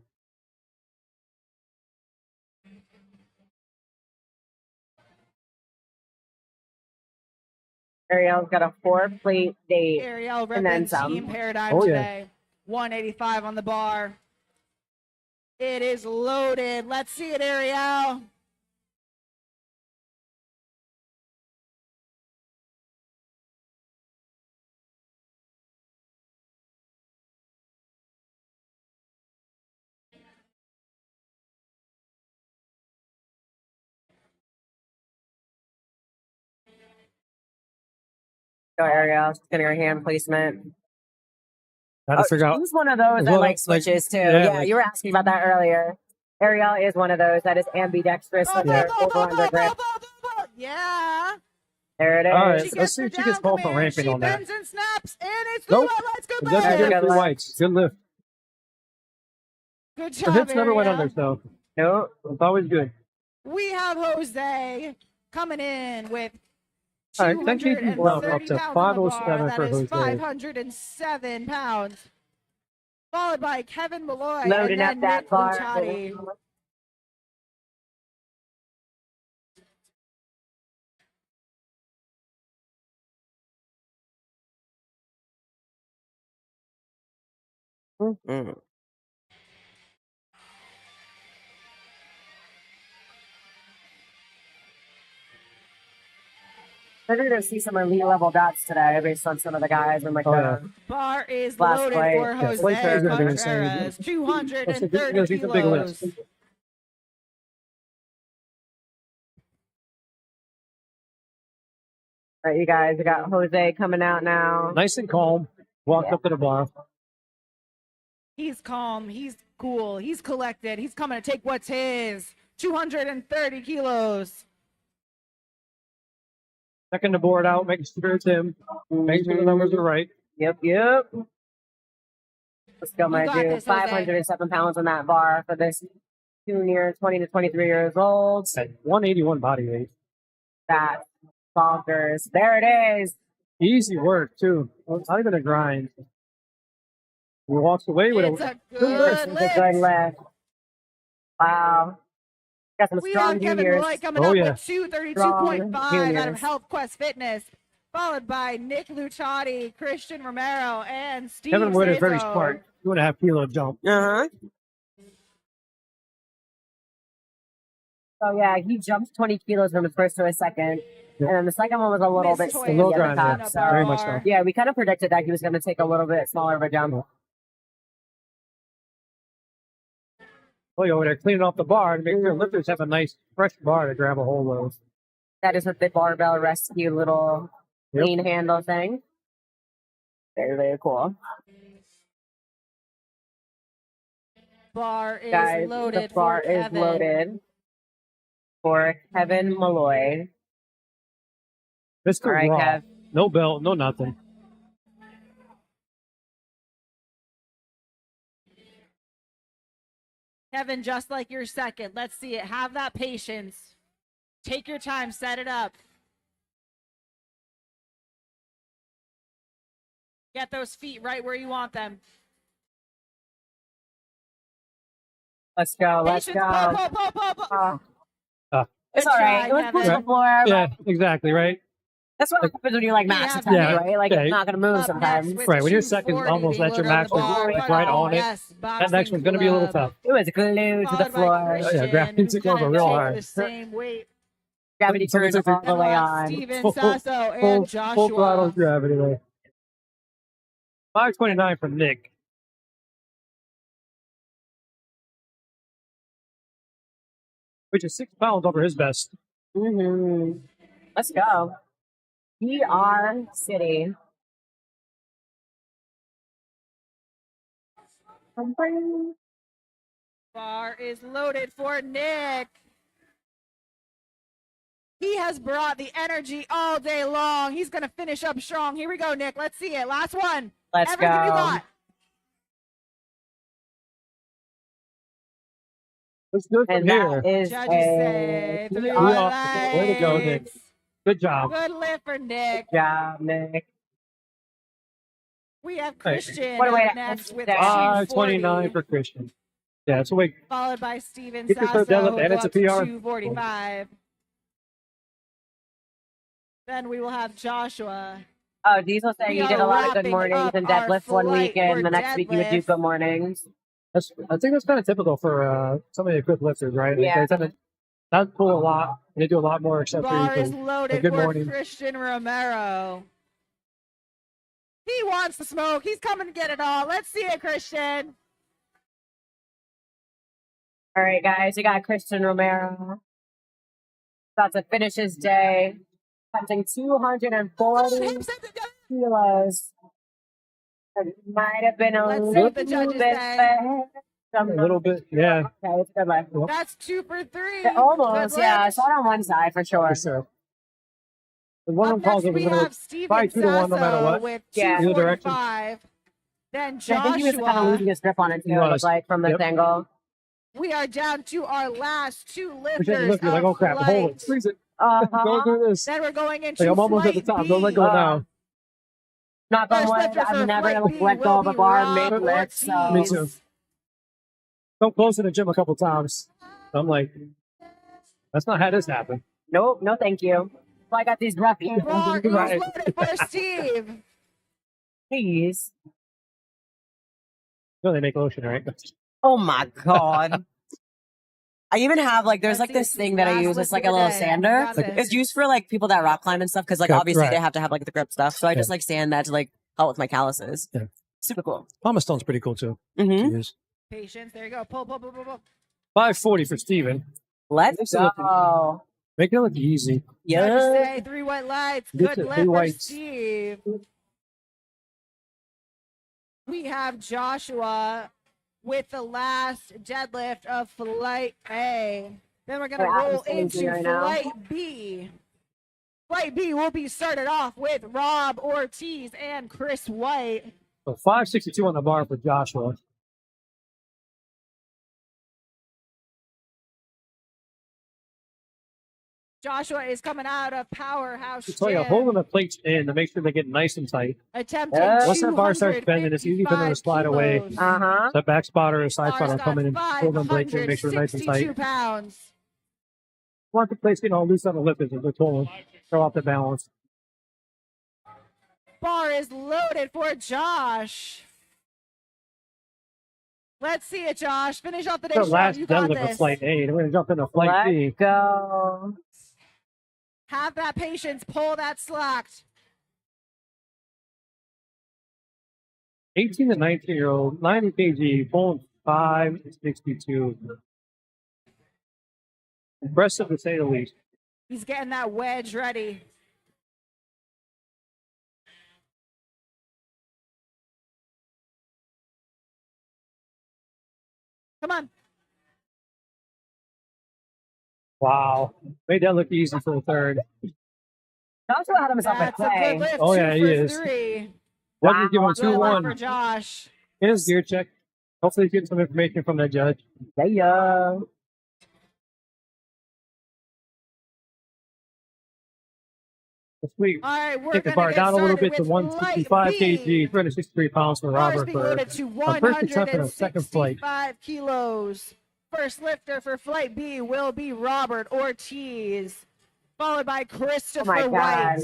Ariel's got a 4-plate date. Ariel And then repping some. Team Paradigm Oh, yeah. today. 185 on the bar. It is loaded. Let's see it, Ariel. Go, Ariel. Just getting her hand placement. Got to figure out. She's one of those that Well, like switches too. yeah, Yeah, like- you were asking about that earlier. Ariel is one of those that is ambidextrous with her over-under grip. Yeah. There it is. All right, She let's see if she gets called for ramping she on that. bends and snaps, and it's Nope. good. Let's go It doesn't There give you it go. three whites. Good lift. Good The job, hips never went Ariel. under, so Nope. it's always good. We have Jose coming in with All right, thank you. 230 Well, up to pounds on the 507 bar. That for is Jose. 507 pounds. Followed by Kevin Malloy Loading and up then that Nick bar. Luciati. Mm-hmm. We're going to see some elite level dots today based on some of the guys and like Oh, the yeah. Bar is Last loaded plate. for Yeah, Jose plate is gonna be insane. Contreras. 230 Let's see some big kilos. lifts. All right, you guys. We got Jose coming out now. Nice and calm. Walked up to the bar. He's calm. He's cool. He's collected. He's coming to take what's his. 230 kilos. Checking the board out, making sure it's him. Making sure the numbers are right. Yep. Let's go, my got dude. this, Jose. 507 pounds on that bar for this junior, 20 to 23 years old. At 181 body weight. That's bonkers. There it is. Easy work, too. It's not even a grind. He walks away with It's a a good It's a good lift. lift. Wow. Got some We strong have Kevin juniors. Malloy coming Oh, up yeah. with 232.5 out of juniors. Health Quest Fitness, followed by Nick Luciati, Christian Romero, and Steve Kevin Wood is very Sazo. smart. 2.5 kilo jump. Uh-huh. So, yeah, he jumped 20 kilos from his first to his second. Yeah. And then the second one was a little bit Missed skinny A little at the grind, top. yeah. So, Very much so. yeah, we kind of predicted that he was going to take a little bit smaller of a jump. Oh, you're over there cleaning off the bar to make sure lifters have a nice fresh bar to grab a hold of. That is with the Barbell Rescue little Yep. lean handle thing. Very, very cool. Bar is Guys, loaded the bar for is Kevin. loaded for Kevin Malloy. Mr. All right, Raw. Kev. No belt, no nothing. Kevin, just like your second. Let's see it. Have that patience. Take your time. Set it up. Get those feet right where you want them. Let's go. Let's Patience. go. Pull. It's Good all right. try, It was Kevin. close before. but Yeah, exactly, right? That's what happens when you're like max Yeah. attempt, Yeah. right? Like Yeah. it's not going to move Up sometimes. next with Right, when your second 240 almost being at your loaded on max the was, bar, like, but right on it. yes, That next boxing one's going to be a little glove. tough. It was glued to the Followed by floor. Christian, gravity who took over kinda real takes hard. The same weight. Gravity turned all the And way we'll have on. Steven Full- Sasso Full, and full throttle Joshua. gravity there. 529 from Nick. Which is 6 pounds over his best. Mm-hmm. Let's go. PR City. Bar is loaded for Nick. He has brought the energy all day long. He's going to finish up strong. Here we go, Nick. Let's see it. Last one. Let's Everything you go. got. It's good from And here. that is Judges say a three PR lights. Way to go, Nick. Good job. Good lift for Nick. job, Nick. We have Christian What a way up to next end with that. 529 240, for Christian. Yeah, it's a week. followed by Steven Get your third Sasso, deadlift, and it's a up to PR. 245. Then we will have Joshua. Oh, Diesel said We you did are a lot of good wrapping mornings up and our deadlifts one flight weekend. for The next week you would do deadlift. good mornings. I think that's kind of typical for some of the equipped lifters, right? Yeah. They tend to not pull a lot, and they do a lot more accessories. Bar is and loaded good for morning. Christian Romero. He wants the smoke. He's coming to get it all. Let's see it, Christian. All right, guys, we got Christian Romero. About to finish his day. Punching 240. Hips, hips, hips, kilos. It might have been a Let's see little what the judges bit say. fast. A little bit, yeah. Okay, it's a good life. That's 2 for 3. Almost, Good yeah. I lift. saw it on one side for sure. For sure. And one Up of them calls next, it we was have Steven probably 2-1 no matter Sasso what. with Yeah. Either direction. 245. Then I think he was kind of Joshua. losing his grip on it too. He It was. looked like from this Yep. angle. We are down to our last 2 Which is lifters look, you're like, of oh crap, hold it, flight. squeeze it. Uh-huh. Go through this. Then we're going into Like, I'm almost at the flight top. B. Don't let go now. Knock on First wood. lifter for I've never flight B let go will of a be bar Rob mid-lift, so. Ortiz. Me too. Come close in the gym a couple times. I'm like, that's not how this happened. Nope, no thank you. So I got these rough hands. Bar is Right. loaded for Steve. Please. No, they make lotion, right? Oh my god. I even have like there's like Let's this see, thing that I last use. It's lift like of a the little day. sander. Got this. It's used for like people that rock climb and stuff because like Yeah, obviously right. they have to have like the grip stuff. So I just Yeah. like sand that to like help with my calluses. Yeah. Super cool. Palmer Stone's pretty cool too. Mm-hmm. She is. Patience. There you go. Pull, pull, pull, pull, pull. 540 for Steven. Let's This is looking- go. Make it look easy. Judges Yeah. say 3 white lights. This Good is lift 3 for whites. Steve. We have Joshua with the last deadlift of flight A. Then we're going to Wait, I'm roll saying into right now. flight B. Flight B will be started off with Rob Ortiz and Chris White. So 562 on the bar for Joshua. Joshua is coming out of Powerhouse I tell you, Gym, holding the plates in to make sure they get nice and tight. attempting Once that bar starts bending, it's easy for them to slide away. 255 kilos. Uh-huh. So that back spotter or side Bar's spotter got coming in, hold them plates in, make sure they're nice and 562 tight. pounds. Want the plates getting all loose on the lift as they're pulling. Throw off the balance. Bar is loaded for Josh. Let's see it, Josh. Finish off the day The strong. last You got deadlift of this. flight A. We're going to jump into flight B. Let's go. Have that patience. Pull that slack. 18 to 19-year-old, 90 kg, pulling 562. Impressive to say the least. He's getting that wedge ready. Come on. Wow. Made that look easy for the third. Joshua had himself a That's a good play. lift. Oh, yeah, 2 he for is. 3. Wasn't giving Good lift for 2-1 Josh. in his gear check. Hopefully, he's getting some information from that judge. Yeah. Sweet. All right, we're Take the gonna bar get down a little started bit to with 165 flight B. kg, 363 pounds for Bars Robert being for loaded to a first attempt and a second flight. 165 kilos. First lifter for flight B will be Robert Ortiz, followed by Christopher Oh my White. God.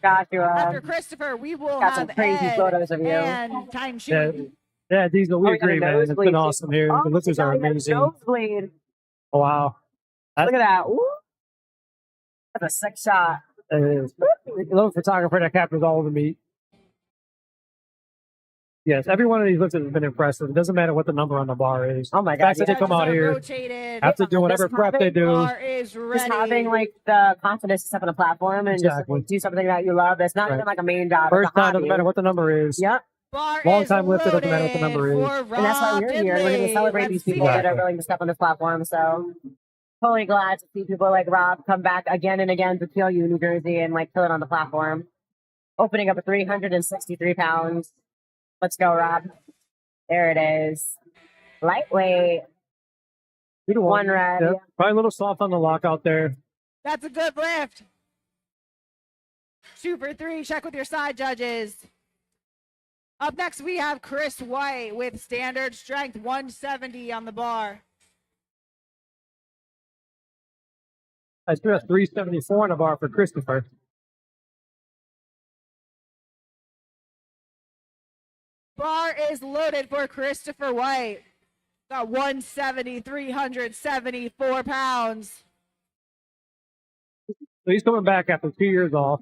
After Joshua. Christopher, we will Got some have crazy Ed photos of you. and Time Yeah, Chi. yeah, Diesel, we Oh, we got a agree, man. It's nosebleed, been too. awesome here. Oh, The lifters are we got a amazing. nosebleed. Oh, wow. Look at that. Ooh. That's a sick shot. A little photographer that captures all of the meat. Yes, every one of these lifters has been impressive. It doesn't matter what the number on the bar is. Oh my The God. fact that they Yeah. come out Judges are here, rotated. have to do whatever This prep they do. Bar is ready. Just having like the confidence to step on a platform and Exactly. just do something that you love. It's not Right. even like a main job. First it's a time, hobby. doesn't matter what the number is. Yep. Bar Long is time lifter, doesn't matter what the number loaded is. for And that's why Rob we're here. We're going to Finley. celebrate Let's these see people it. that are willing to step on this platform. So totally glad to see people like Rob come back again and again to kill you, New Jersey, and like kill it on the platform. Opening up at 363 pounds. Let's go, Rob. There it is. Lightweight. 1 red. Yep. Probably a little soft on the lockout there. That's a good lift. 2 for 3. Check with your side judges. Up next, we have Chris White with standard strength 170 on the bar. I still have 374 on the bar for Christopher. Bar is loaded for Christopher White. Got 170, 374 pounds. So he's coming back after 2 years off.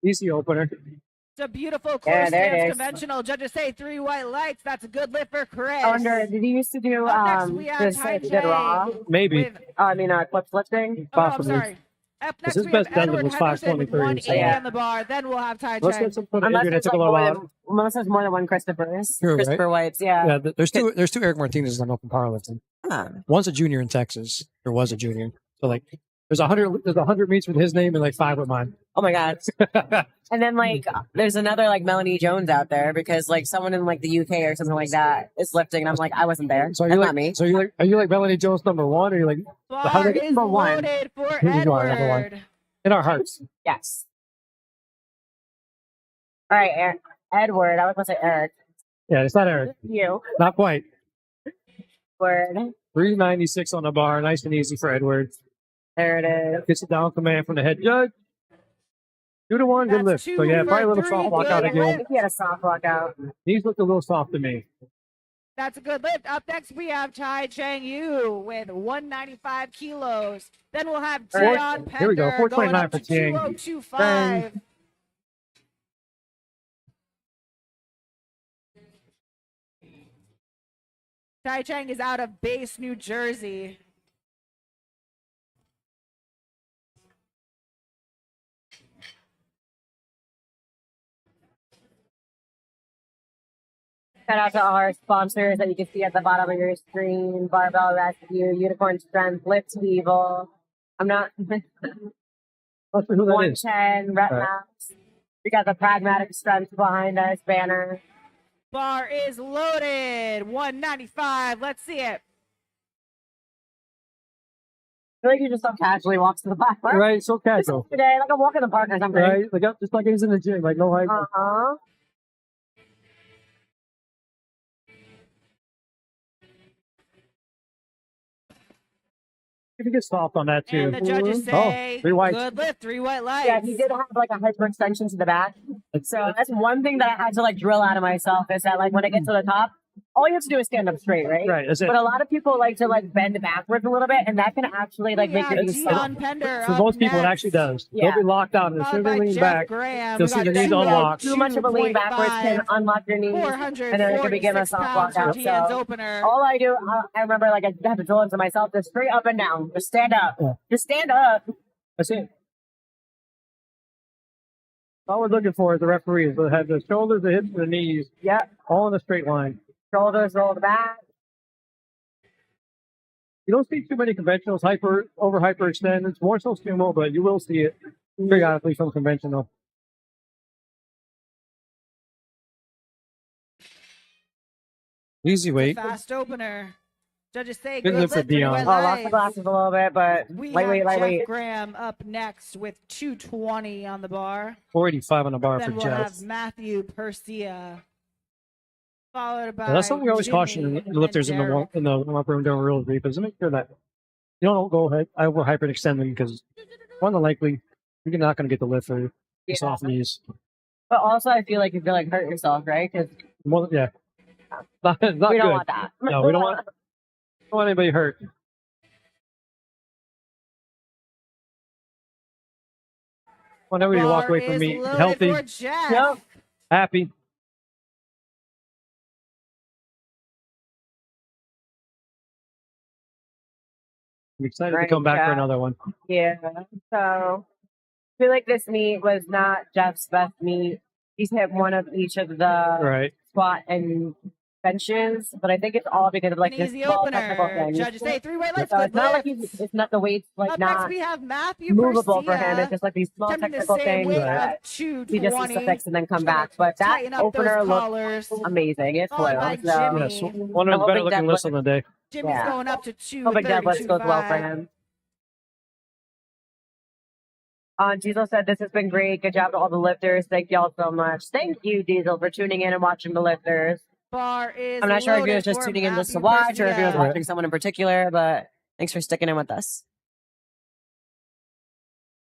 Easy opener. It's a beautiful Yeah, close there it stance is. conventional. Judges say 3 white lights. That's a good lift for Chris. I wonder, did he used to do Up next, we have this Tai did raw? Chi Maybe. with, Clip lifting? oh, no, I'm Possibly. sorry. Up next, his we have best deadlift Edward was Henderson with 523, 180 so- Yeah. on the bar. Then we'll have Tai Let's Cheng. get some for the Unless Adrian. It there's, took like a little more while. than, unless there's more than one Christopher's. True, right? Christopher Whites, yeah. Yeah, there's two Eric Martinez on open powerlifting. Huh. One's a junior in Texas. There was a junior. So like there's 100 meets with his name and like 5 with mine. Oh my god. And then like there's another like Melanie Jones out there because like someone in like the UK or something like that is lifting and I'm like, I wasn't there. So are That's you not like me. So are you like Melanie Jones number 1 or are you like Bar did- is number one. loaded for Who's you are, number one? Edward. in our hearts? Yes. All right, Edward. I was gonna say Eric. Yeah, it's not Eric. You. Not quite. Word. 396 on the bar, nice and easy for Edward. There it is. Gets a down command from the head judge. 2 to 1, good That's lift. So yeah, 2 probably a little for soft 3, walk out good again. I think he had a soft walkout. These look a little soft to me. That's a good lift. Up next, we have Tai Cheng Yu with 195 kilos. Then we'll have All right, Dion Pender here we go, 429 going up for to Tiang. 2025. Tai Cheng is out of Base, New Jersey. Shout out to all our sponsors that you can see at the bottom of your screen: Barbell Rescue, Unicorn Strength, Lift Evil. I'm not Let's see who that is. 110 Repmax. We got the Pragmatic Strength behind us banner. Bar is loaded. 195. Let's see it. I feel like he just so casually walks to the platform. Right, so casual. Today, like I'm walking in the park or something. Right, like just like he's in the gym, like no hype. Uh-huh. You can get soft on that too. And the judges say, Oh, 3 whites. good lift, 3 white lights. Yeah, he did have like a hyperextension to the back. So that's one thing that I had to like drill out of myself is that like when I get to the top, all you have to do is stand up straight, right? Right, that's it. But a lot of people like to like bend backwards a little bit, and that can actually like make your knees Dion stop. Pender For up most people, it next. actually does. Yeah. They'll be locked out, and as soon Followed as they by lean Jeff back, Graham. you'll We see got the knees two- unlocked. Too much of a lean backwards can 2.5, unlock your knees, and then it can begin a 446 soft pounds for walkout. Tian's So opener. all I do, I remember like I have to drill into myself, just straight up and down, just stand up, Yeah. just stand up. that's it. All we're looking for is the referees. They'll have the shoulders, the hips, and the knees Yep, all in a straight line. shoulders rolled back. You don't see too many conventionals hyperextend. It's more so sumo, but you will see it periodically from conventional. Easy weight. Fast opener. Judges say Good good lift for lift, 3 Dion. white Oh, lost the lights. glasses a little bit, but We lightweight, have lightweight. Jeff Graham up next with 220 on the bar. 485 on the bar Then for we'll Jeff. have Matthew Persia, followed by Yeah, that's something we always Jimmy caution the lifters in and the upper room during real brief is to make sure that you don't go ahead over hyperextend them because more than likely you're not going to get the lift or the Yeah. soft knees. But also, I feel like you feel like hurt yourself, right? Because Yeah, not we good. don't want that. No, we don't want anybody hurt. Want everybody to walk Bar away from is me loaded healthy, for Jeff. Yep. happy. I'm excited to Right, come back for yeah. another one. Yeah. So I feel like this meet was not Jeff's best meet. He's hit one of each of the Right. squat and benches, but I think it's all because of like An this easy small technical opener. thing. Judges say 3 white lights. So Good it's not like lift. it's not the weights like Up next, not we have Matthew movable for him. Persia, It's just like these small attempting the technical same things weight that of 220. he just needs to fix and then come Just gonna back. But that tighten up opener those looked collars. amazing. It flew. Followed by So Jimmy. Yes, one of the I'm better hoping looking Jeff lists on the day. Jimmy's Yeah. going up to 2. hoping deadlifts goes well for him. Diesel said, this has been great. Good job to all the lifters. Thank y'all so much. Thank you, Diesel, for tuning in and watching the lifters. Bar is I'm not sure if he was loaded just for tuning in just to Matthew watch or if he was Persia. watching someone in particular, but thanks for sticking in with us.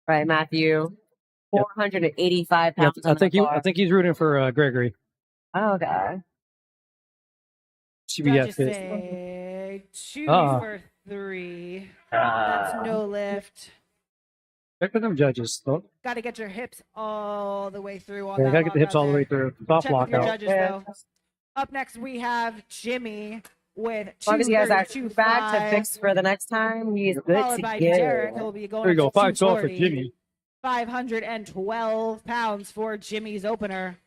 All right, Matthew. Yep. 485 Yeah, pounds. I think he's rooting for Gregory. Oh, God. CBF Judges fit. say 2 Ah. for 3. That's no lift. Check for them judges. Oh, Got to get your hips all the way through on yeah, that. gotta get the hips all the way through. Soft Check with your lockout. judges, though. Up next, we have Jimmy with As long as he has that 232.5. back to fix for the next time, he's good Followed to by go. Derek, who will be going There you up go. to 512 for 240. Jimmy. 512 pounds for Jimmy's opener.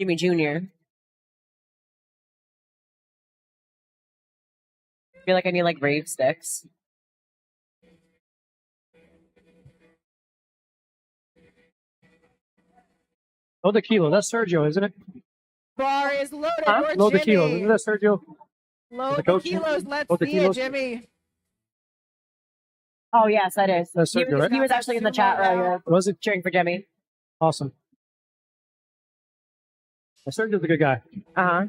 Jimmy Jr. I feel like I need like rave sticks. Oh, the kilo. That's Sergio, isn't it? Bar is loaded Huh? for No, the kilo. Jimmy. Isn't that Sergio? Load the the coach? kilos. Let's Oh, the see it, kilos? Jimmy. Oh yes, that is. That's Sergio, right? He was actually in the chat earlier, Was it? cheering for Jimmy. Awesome. Well, Sergio's a good guy. Uh-huh.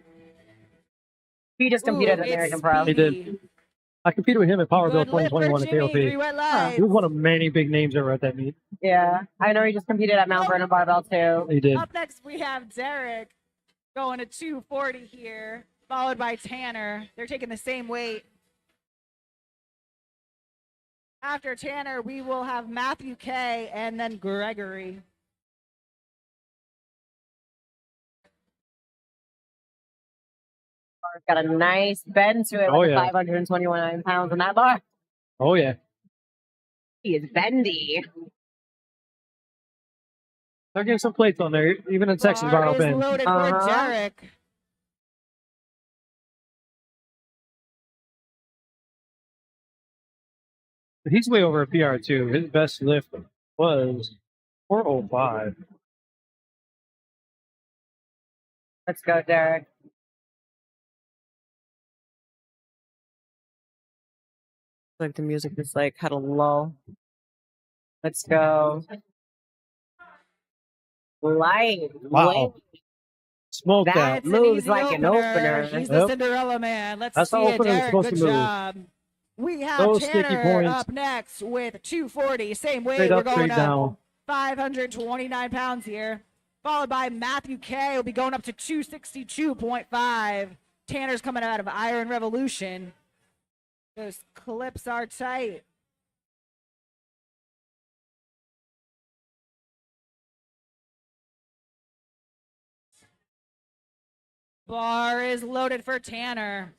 He just competed at Ooh, American it's Pro. He did. speedy. I competed with him at Powerville Good lift for 2021 at Jimmy. KOP. 3 wet He lights. was one of many big names that were at that meet. Yeah, I know he just competed at Mount Vernon Barbell too. He did. Up next, we have Derek going to 240 here, followed by Tanner. They're taking the same weight. After Tanner, we will have Matthew K and then Gregory. Bar's got a nice bend to it Oh, with yeah. 521 pounds in that bar. Oh, yeah. He is bendy. They're getting some plates on there, even in Texas Bar Bar is Open. loaded for Uh-huh. Derek. But he's way over a PR, too. His best lift was 405. Let's go, Derek. Like the music just like had a lull. Let's go. Light. Wow. Smoke that. That It's an moves easy like an opener. He's Yep. the Cinderella man. Let's That's see how it, openers are Derek. supposed Good to move. job. We have Those sticky Tanner points. up next with 240. Same way. Straight We're up, going straight up down. 529 pounds here. Followed by Matthew K. will be going up to 262.5. Tanner's coming out of Iron Revolution. Those clips are tight. Bar is loaded for Tanner.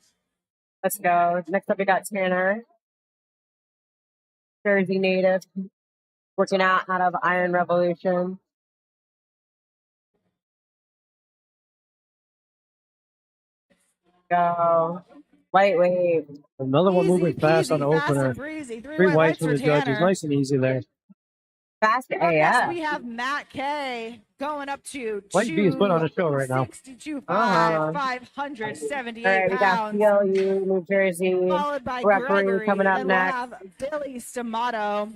Let's go. Next up, we got Tanner. Jersey native. Working out of Iron Revolution. Go. Lightweight. Another one Easy moving fast on the peasy, fast opener. and breezy. 3 Three white whites lights for the judges. Tanner. Nice and easy there. Fast Up next, AF. we have Matt K going up to White B is putting on a show right now. 262.5, Uh-huh. 578 All right, we got pounds. CLU, New Jersey. Followed by referee Gregory. coming up Then next. we'll have Billy Stamato. We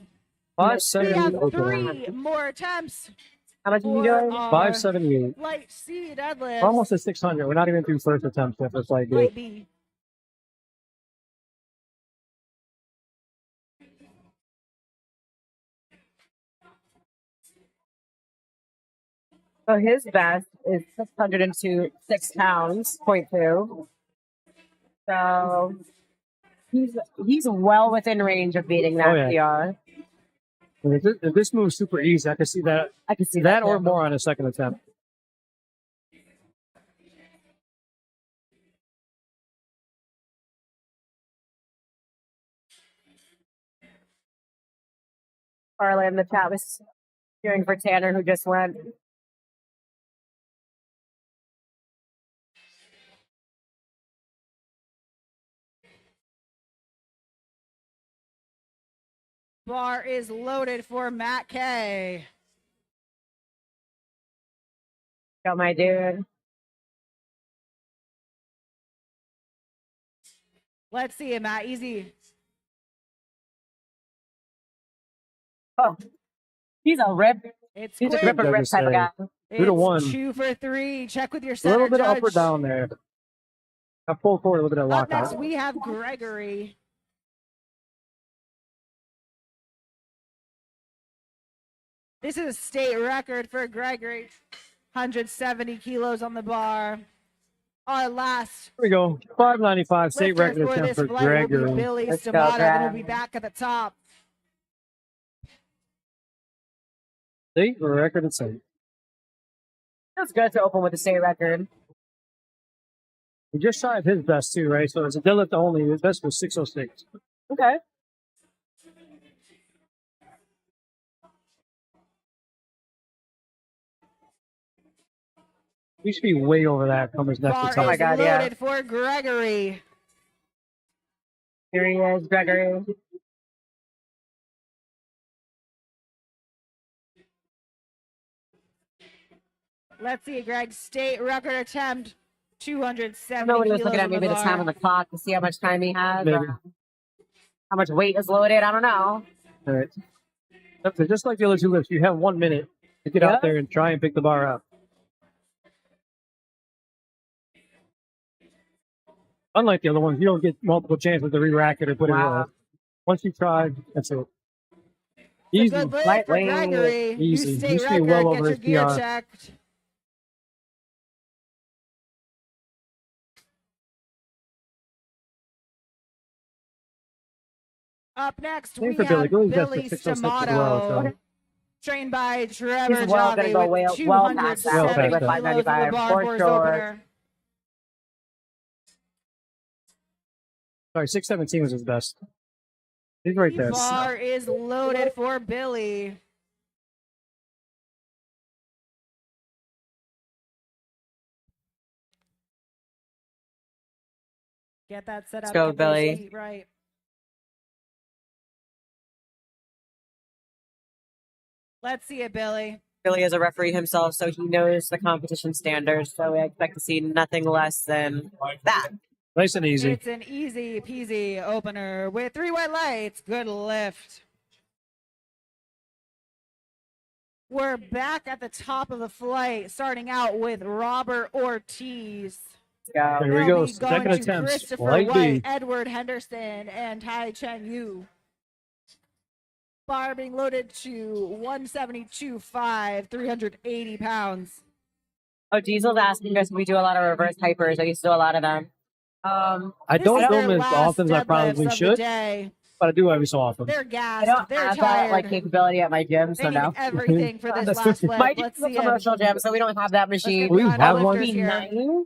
578 have opener. 3 more attempts How much are you for doing? our 578. light C deadlift. We're almost at 600. We're not even through first attempt yet. It's like, Light B. So his best is 606 pounds, 0.2. So he's well within range of beating that Oh, yeah. PR. if this moves super easy, I can see that. I can see That or too. more on a second attempt. Carla in the chat was cheering for Tanner, who just went. Bar is loaded for Matt K. Go, my dude. Let's see it, Matt. Easy. Oh, he's a rip. It's He's a quick. rip and rip type of guy. 2 to 1. It's 2 for 3. Check with your A center little bit of judge. up or down there. I pulled forward a little bit of Up next, lockout. we have Gregory. This is a state record for Gregory. 170 kilos on the bar. Our last Here we go. 595 state lifter record for attempt this for flight will be Gregory. Billy Let's go, Stamato. Then we'll Greg. be back at the top. State record at state. Feels good to open with a state record. He just shy of his best too, right? So it's a deadlift only. His best was 606. Okay. He should be way over that from his next Bar Oh my is God, loaded yeah. for Gregory. Here he is, Gregory. Let's see, Greg. State record attempt, 270 Nobody was kilos looking at on the maybe the time on bar. the clock to see how much time he has, Maybe. or how much weight is loaded. I don't know. All right. So just like the other two lifts, you have 1 minute to get Yeah. out there and try and pick the bar up. Unlike the other ones, you don't get multiple chances to re-rack it or put it Wow. in. Once you try, that's it. It's a Easy. good lift for Lightweight. Gregory. Easy. New He state should be record. well Get over your his gear PR. checked. Up next, Same we for Billy. have Billy's best Billy is 606 as well. Stamato, So trained by Trevor He's well gonna Joggy go with well past that. Well 270 past that. kilos on the 595 bar for for his sure. opener. sorry, 617 was his best. He's right The there. bar is loaded for Billy. Get that set Let's up. go, Get those Billy. feet right. Let's see it, Billy. Billy is a referee himself, so he knows the competition standards. So we expect to see nothing less than that. Nice and easy. It's an easy peasy opener with 3 white lights. Good lift. We're back at the top of the flight, starting out with Robert Ortiz. Let's go. Here we They'll go. be Second going to attempt. Christopher Light White, B. Edward Henderson, and Tai Chen Yu. Bar being loaded to 172.5, 380 pounds. Oh, Diesel's asking us if we do a lot of reverse hypers. I used to do a lot of them. I This don't is do their them as last often as I deadlifts probably of the should, day. but I do every so often. They're I gassed. don't They're have tired. that like capability at my gym, They so need no. everything for this That's last 50. flip. My Let's gym's a see it. commercial gym, so we don't have that machine. get We behind have the one. lifters here.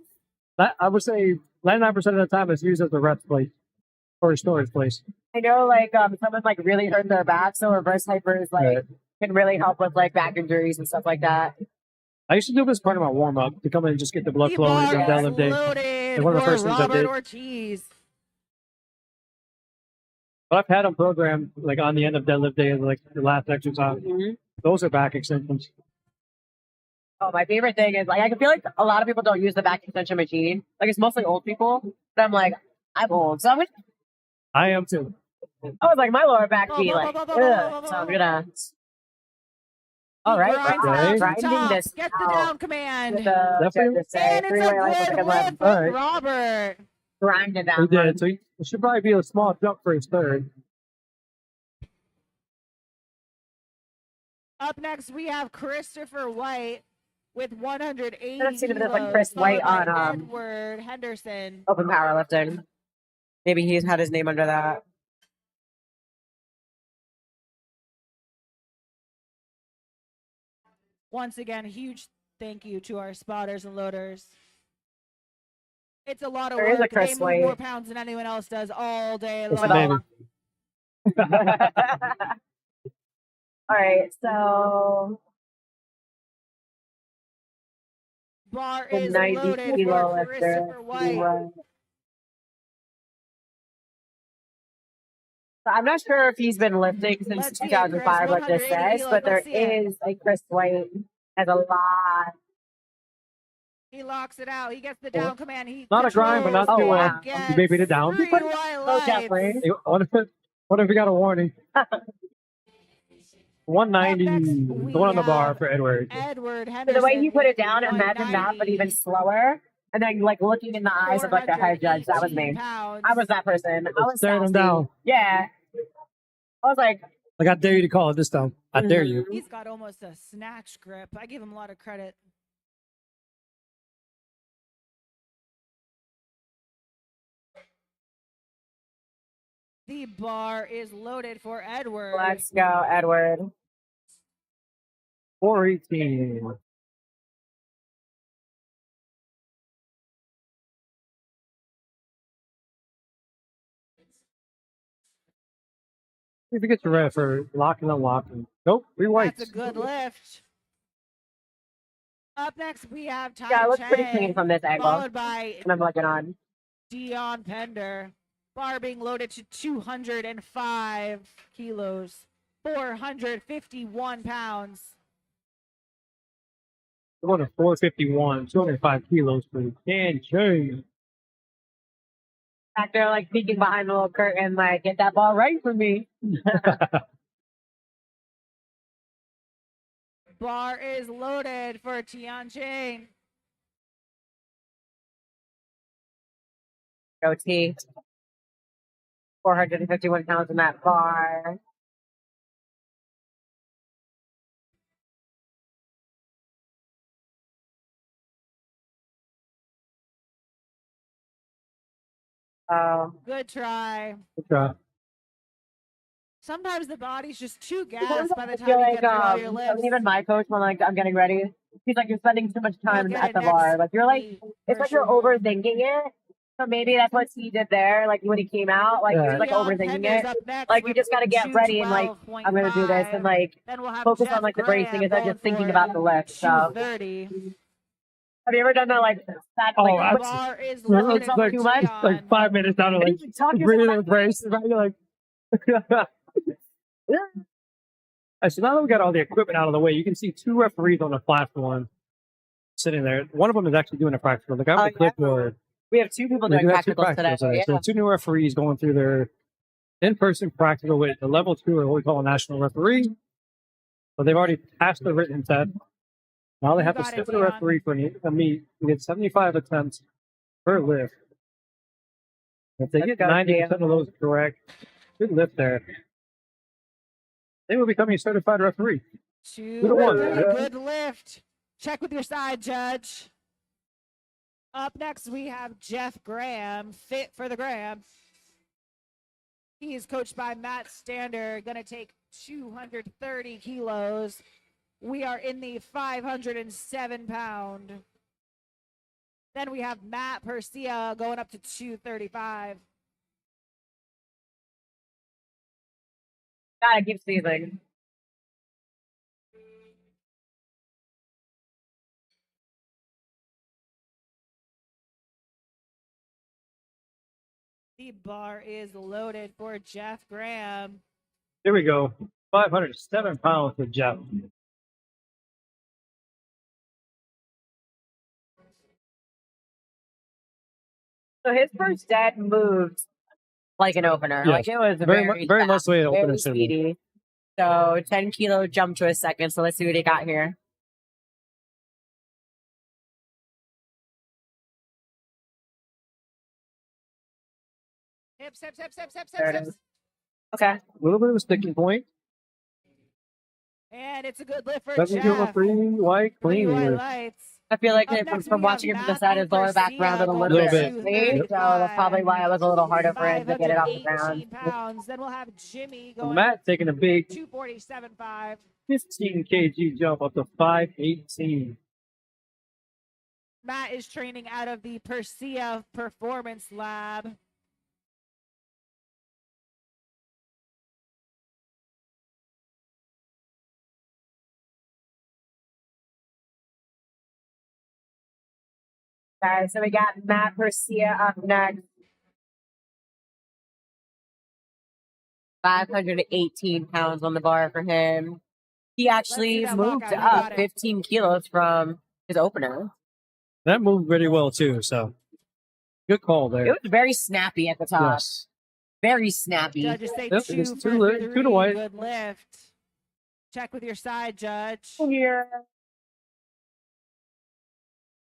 I would say 99% of the time it's used as a rest place or a storage place. I know, like, someone like really hurt their back, so reverse hypers like Right. can really help with like back injuries and stuff like that. I used to do this part of my warm up to come in and just get the blood The flowing bar on is deadlift day. loaded One of the for first things I Robert did. Ortiz. But I've had them programmed like on the end of deadlift day as like the last exercise. Those are back extensions. Oh, my favorite thing is like I can feel like a lot of people don't use the back extension machine. Like it's mostly old people. But I'm like, I'm old, so I am too. I was like my lower back be like, ugh. So I'm gonna. All right, Grind right. down to the grinding top. this Get the out down command. with the Definitely. just say And it's three-way life with a a good good lift one. from All right. Robert. Grind it We down. did. So it should probably be a small jump for his third. Up next, we have Christopher White with 180 Let's see if there's, like, kilos, Chris White followed by on, Edward Henderson. Open powerlifting. Maybe he's had his name under that. Once again, huge thank you to our spotters and loaders. It's a lot of There is a work. They Chris move White. more pounds than anyone else does all day It's long. maybe. All right, so Bar the is 90 loaded kilo for lifter. Christopher White. So I'm not sure if he's been lifting since Let's see it, 2005, Chris. like this 180 says, but there kilos. Let's see it. is a Chris White has a lot. He locks it out. He gets the down command. He Not a grind, but not controls too, and uh, gets you maybe it down. 3 white Oh, lights. Jeffrey. Hey, what if we got a warning? 190 Up next, we going on the bar have for Edward. Edward So Henderson. the way he put with it down, imagine that, but 190, even slower. And then, like, looking in the eyes of, like, the head judge. That was me. 418 pounds. I was that person. I was Staring him sassy. down. Yeah. I was like, Like, I dare you to call it this time. I dare you. He's got almost a snatch grip. I give him a lot of credit. The bar is loaded for Edward. let's go, Edward. 418. If you get the ref for locking and unlocking. Nope, 3 whites. That's a good lift. Up next, we have Tai Yeah, it looks pretty clean Chang, from this angle. followed by And I'm looking on. Dion Pender. Bar being loaded to 205 kilos, 451 pounds. We're going to 451, 205 kilos for Dan Chang. Back there, like peeking behind the little curtain, like, get that ball right for me. Bar is loaded for Tian Chang. Go T. 451 pounds in that bar. Good try. Good job. Sometimes the body's just too gassed by the I time feel you like get through all your lifts. even my coach when like I'm getting ready, he's like, you're spending too much time You'll at get the it bar. next Like you're like, week, it's for like you're sure. overthinking it. So maybe that's what he did there. Like when he came out, like he was like Dion overthinking Pender's it. up next Like you with just gotta get ready and like I'm gonna do this and 212.5. like Then we'll have focus Jeff on like the bracing Graham instead of going just thinking for about the lift. So have 230. you ever done that like that? Oh, Like, I- Bar is Really? loaded It's for like too much? Dion. Like 5 minutes down to like talking breathing about and brace. You're like, so now that we got all the equipment out of the way, you can see 2 referees on the platform sitting there. One of them is actually doing a practical. The guy with the clipboard. we have 2 people They doing do have 2 practicals today. practicals today. So 2 new referees going through their in-person practical with the level 2 or what we call a national referee. So they've already passed the written test. Now they You have to got it, sit with a Dion. referee for a meet. We get 75 attempts per lift. If they get go, 90% of those correct, good lift there. They will become a certified referee. 230. Good lift. Check with your side judge. Up next, we have Jeff Graham, fit for the gram. He is coached by Matt Stander, going to take 230 kilos. We are in the 507 pound. Then we have Matt Persia going up to 235. Gotta keep season. The bar is loaded for Jeff Graham. Here we go. 507 pounds for Jeff. So his first set moved like an opener. Yes. Like it was Very very much the way an very opener should be. speedy. So 10 kilo jump to a second. So let's see what he got here. Hips, hips, hips, hips, hips, There hips, it hips. is. Okay. A little bit of a sticking point. And it's a good lift for Doesn't give a Jeff. 3 white Three clean white here. lights. I feel like Up from, next, from we watching have him from the side, his Matthew lower back Garcia rounded a going little up bit. to early, So that's probably why it was a little harder for him to get it off the ground. 518 pounds. Then we'll have Jimmy going Matt taking a big 247.5. 15 kg jump up to 518. Matt is training out of the Persia Performance Lab. Okay, so we got Matt Garcia up next. 518 pounds on the bar for him. He actually that moved lockout. You got up it. 15 kilos from his opener. That moved really well, too. So good call there. It was very snappy at the top. Yes. Very snappy. Judges say Yep, it two is for two li- 3. two to white. Good lift. Check with your side judge. Here.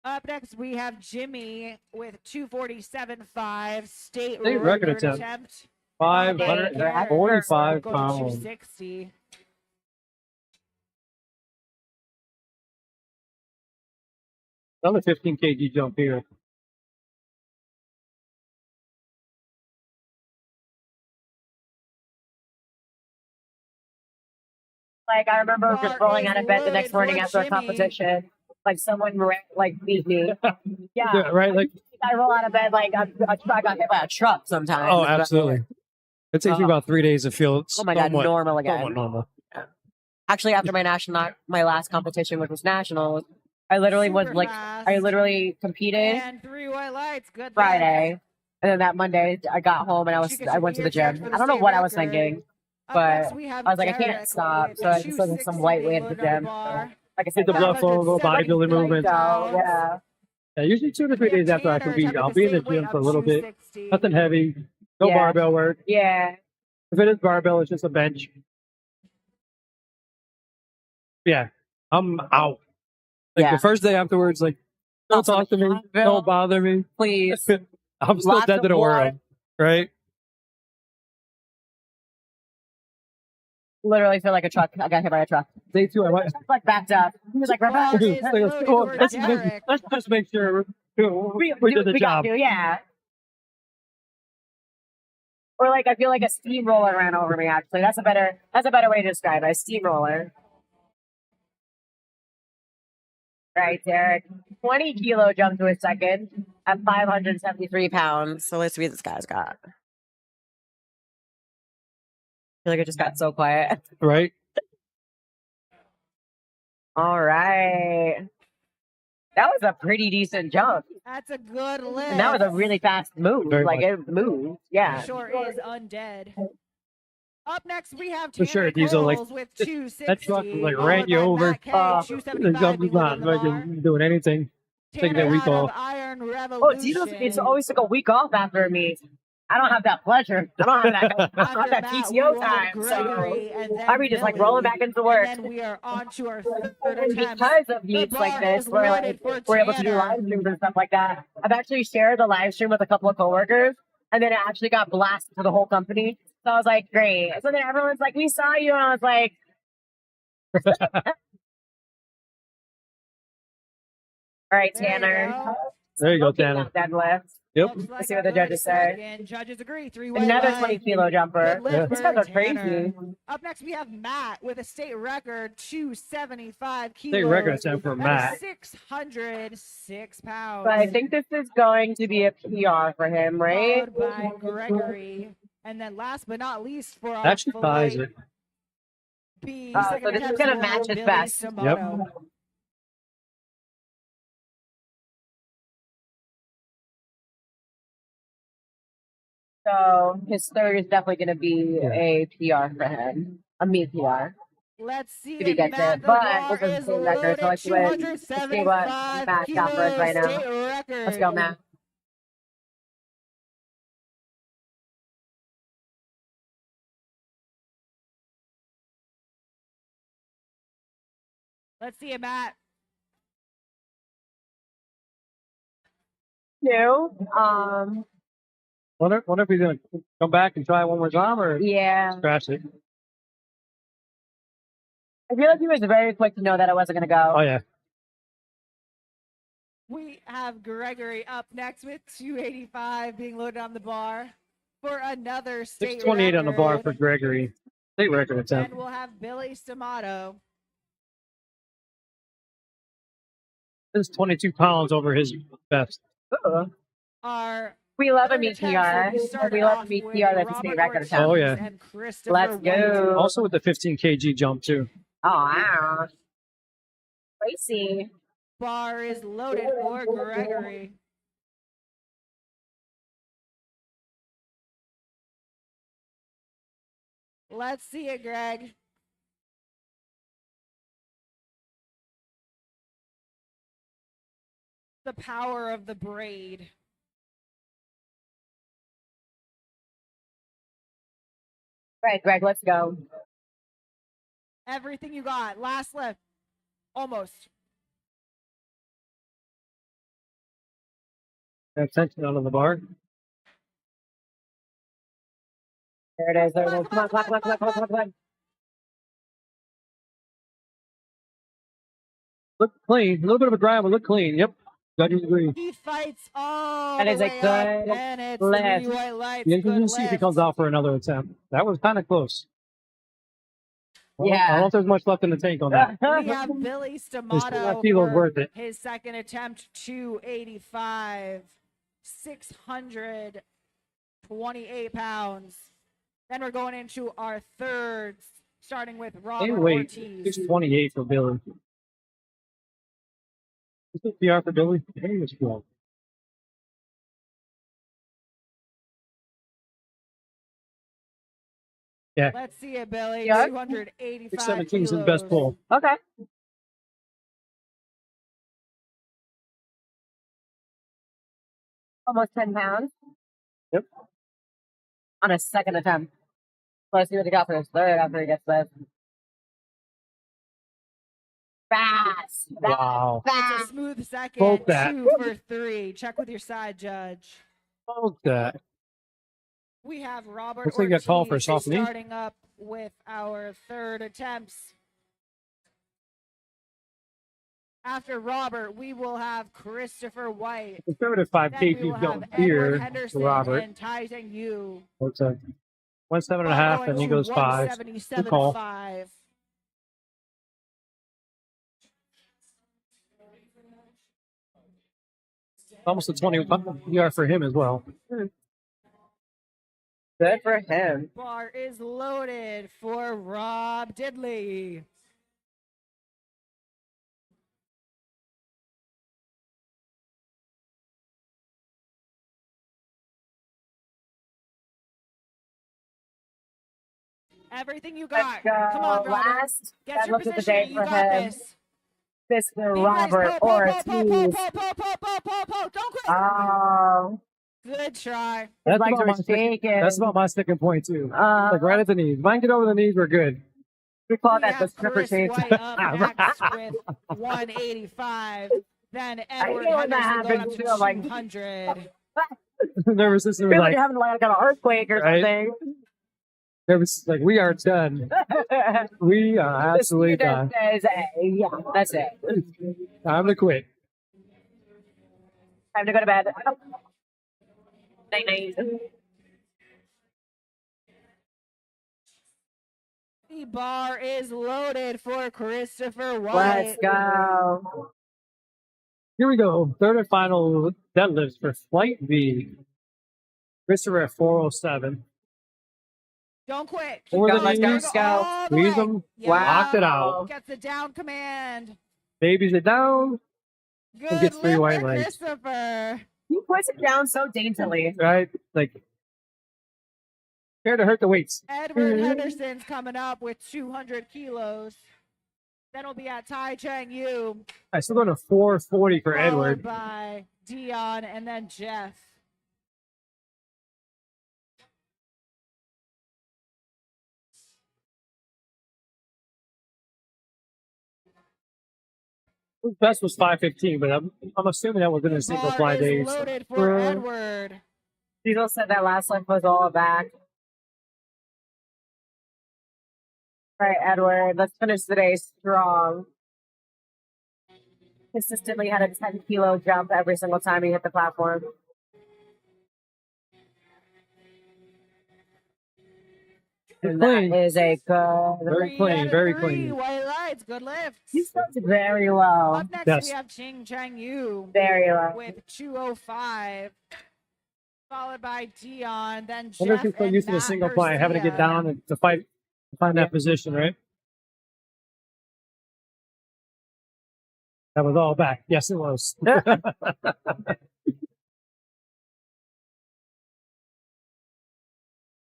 Up next, we have Jimmy with 247.5 state State record attempt. 545 Going to pounds. 260. Another 15 kg jump here. Like I remember Bar just rolling is out of bed the next loaded morning for after a Jimmy. competition. Like someone like beat me. Yeah. Yeah, right? Like, I roll out of bed like I got hit by a truck sometimes. oh, absolutely. It takes me about 3 days to feel Oh my God, normal again. somewhat normal. Actually, after my last competition, which was nationals, I literally was Super like, fast. I literally competed And 3 white lights. Good. Friday, and then that Monday I got home and I went to the gym. I don't know what I was thinking, but I was like, I can't stop, so I just did some lightweight at the gym. So, like I said, Hit the blood flow, little bodybuilding movements. So, yeah. Yeah, usually 2 to 3 days after I compete, I'll be in the gym for a little bit. Nothing heavy, no Yeah. barbell work. Yeah. If it is barbell, it's just a bench. Yeah, I'm out. Like Yeah. the first day afterwards, like, don't talk to me, don't bother me. Please. I'm still Lots dead to of the water. world, right? Literally feel like a truck. I got hit by a truck. Day 2, I went. Like backed up. He was like, Bar is Let's loaded for Derek. just make sure we did the we job. got you, yeah. Or like I feel like a steamroller ran over me. Actually, that's a better way to describe it. A steamroller. Right, Derek. 20 kilo jump to a second at 573 pounds. So let's see what this guy's got. I feel like it just got so quiet. Right? All right. That was a pretty decent jump. That's a good lift. And that was a really fast move. Very like much. it moved. Yeah. Sure is undead. Up next, we have For sure, Diesel, like, with that 260. truck like followed ran you by over. Matt K, Oh, The 275 jump being is not loaded on the bar. like doing anything. Taking that Tanner week out of off. Iron Oh, Revolution. Tito's always took a week off after a meet. I don't have that pleasure. I don't have that, I don't have that After Matt, we PTO will time. have So Gregory, and then I'll be just like Billy, rolling back into work. And then we are on to our third And attempt. because of The meets like bar this, is where loaded like, for we're able to do Tanner. live streams and stuff like that, I've actually shared the live stream with a couple of coworkers, and then it actually got blasted to the whole company. So I was like, great. So then everyone's like, we saw you, and I was like, all right, There you Tanner. go. There you go, Okay, Tanner. Deadlift. Yep. Looks like see what a the judges good say. second. Judges agree. 3 white Another lights. 20 kilo jumper. Good lift These for guys are Tanner. crazy. Up next, we have Matt with a state record, 275 kilos. State record time for That is Matt. 606 pounds. But I think this is going to be a PR for him, right? Followed by Gregory. And then last but not least for our That should ties flight it. B, So second this is attempt gonna will match his Billy best. Simoto. So his third is definitely going to be a PR for him, a meet PR. Let's see If he if gets Matt it, the but bar this is the is same record, loaded. so let's see what Matt's 275 got for us right now. kilos state record. Let's go, Matt. Let's see it, Matt. New. Wonder if he's gonna come back and try it one more time or Yeah. scratch it. I feel like he was very quick to know that I wasn't going to go. Oh yeah. We have Gregory up next with 285 being loaded on the bar for another state 628 on the bar record. for Gregory. State record attempt. And we'll have Billy Stamato. This is 22 pounds over his best. Ooh. Our We love a third meet attempt, so we PR. started We love a off meet with PR that's a Robert state record Ortiz attempt. Oh, yeah. and Christopher Let's White. go. Also with the 15 kg jump too. Oh, wow. Crazy. Bar is loaded for Gregory. Let's see it, Greg. The power of the braid. All right, Greg, let's go. Everything you got. Last lift. Almost. That tension out on the bar. There it is. There it is. Come on, come on, come on, come on, come on, come on, come on. Look clean. A little bit of a drive, but look clean. Yep. Judges agree. He fights all That the is a way up, good and it's lift. 3 white lights. You Good can see if he lift. comes out for another attempt. That was kind of close. I don't Yeah. know if there's much left in the tank on that. We have Billy I Stamato feel it's for worth it. his second attempt, 285, 628 pounds. Then we're going into our thirds, starting with Hey, Robert wait, Ortiz. 628 for Billy. Is this PR for Billy? I think it's cool. Yeah, Let's see it, Billy. Yeah. 285 617 is his kilos. best pull. Okay. Almost 10 pounds. Yep. On a second attempt. Let's see what he got for his third after he gets this. Fast. Wow. It's a Fast. smooth second. Hold that. 2 for 3. Check with your side judge. Hold that. We have Robert Looks like you got called for a Ortiz soft knee. starting up with our third attempts. After Robert, we will have Christopher White. Conservative 5 Then we will kg have don't Edward here Henderson for Robert. and Taizeng Yu. What's that? 1.7.5, and he goes 5. Good call. 177.5. Almost a 20 PR for him as well. Good for him. Bar is loaded for Rob Diddley. Everything you got. Let's go. Come on, Robert. Last. Get That your looked at the position. day You for got him. this. Mr. Be Robert nice. Ortiz. Don't quit. Oh, Good try. his legs about were my stick- shaking. That's about my sticking point, too. Like right at the knees. If I can get over the knees, we're good. We call We that the have stripper Chris chase. White up next with 185. Then Edward hate when that Henderson going up happens, to too. I'm like- 200. Nervous system was Feel like like, you're having like an earthquake or Right? something. nervous, like, we are done. We are absolutely The done. speaker says, yeah, that's it. Time to quit. Time to go to bed. Night night. The bar is loaded for Christopher White. Let's go. Here we go. Third and final deadlifts for Flight V. Christopher at 407. Don't quit. Keep Over the going. knees. Go all the Squeeze way. them. Yeah. Locked it out. Gets the down command. Babies it down. Good gets 3 lift white for legs. Christopher. He puts it down so daintily. Right? Like, care to hurt the weights. Edward Henderson's coming up with 200 kilos. Then we'll be at Tai Chang Yu. I still going to 440 for Followed Edward. by Dion and then Jeff. His best was 515, but I'm assuming that was in a single Bar fly is days. loaded for Edward. Diesel said that last lift was all back. All right, Edward, let's finish the day strong. Consistently had a 10-kilo jump every single time he hit the platform. And clean. that is a good. Very 3 clean, out of very 3 clean. White lights, good lifts. He started very low. Up next Yes. we have Ching Chang Yu Very low. with 205. Followed by Dion, then I wonder Jeff if he's still and used to the Matt single fly, having to get Garcia. down and to fight to find that position, right? That was all back. Yes, it was.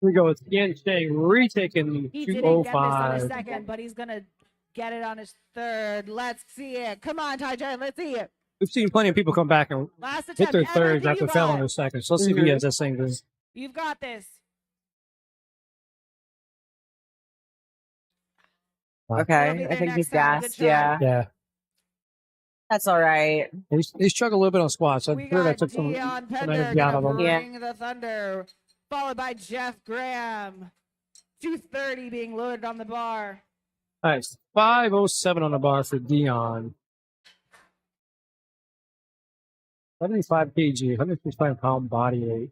Here we go. It's Yan Shang retaking He didn't get this on his 205. second, but he's gonna get it on his third. Let's see it. Come on, Tai Chang, let's see it. We've seen plenty of people come back and Last hit attempt. their thirds Everything after you failing got. their seconds. So let's see if he has that same thing. You've got this. Okay, It'll be I there think next he's time. Good gassed. try. Yeah, Yeah. that's all right. He struggled a little bit on squats. I We heard I got took some Dion Pender energy out gonna of him. Yeah. bring the thunder, followed by Jeff Graham. 230 being loaded on the bar. Nice. 507 on the bar for Dion. 75 kg, 155-pound body weight.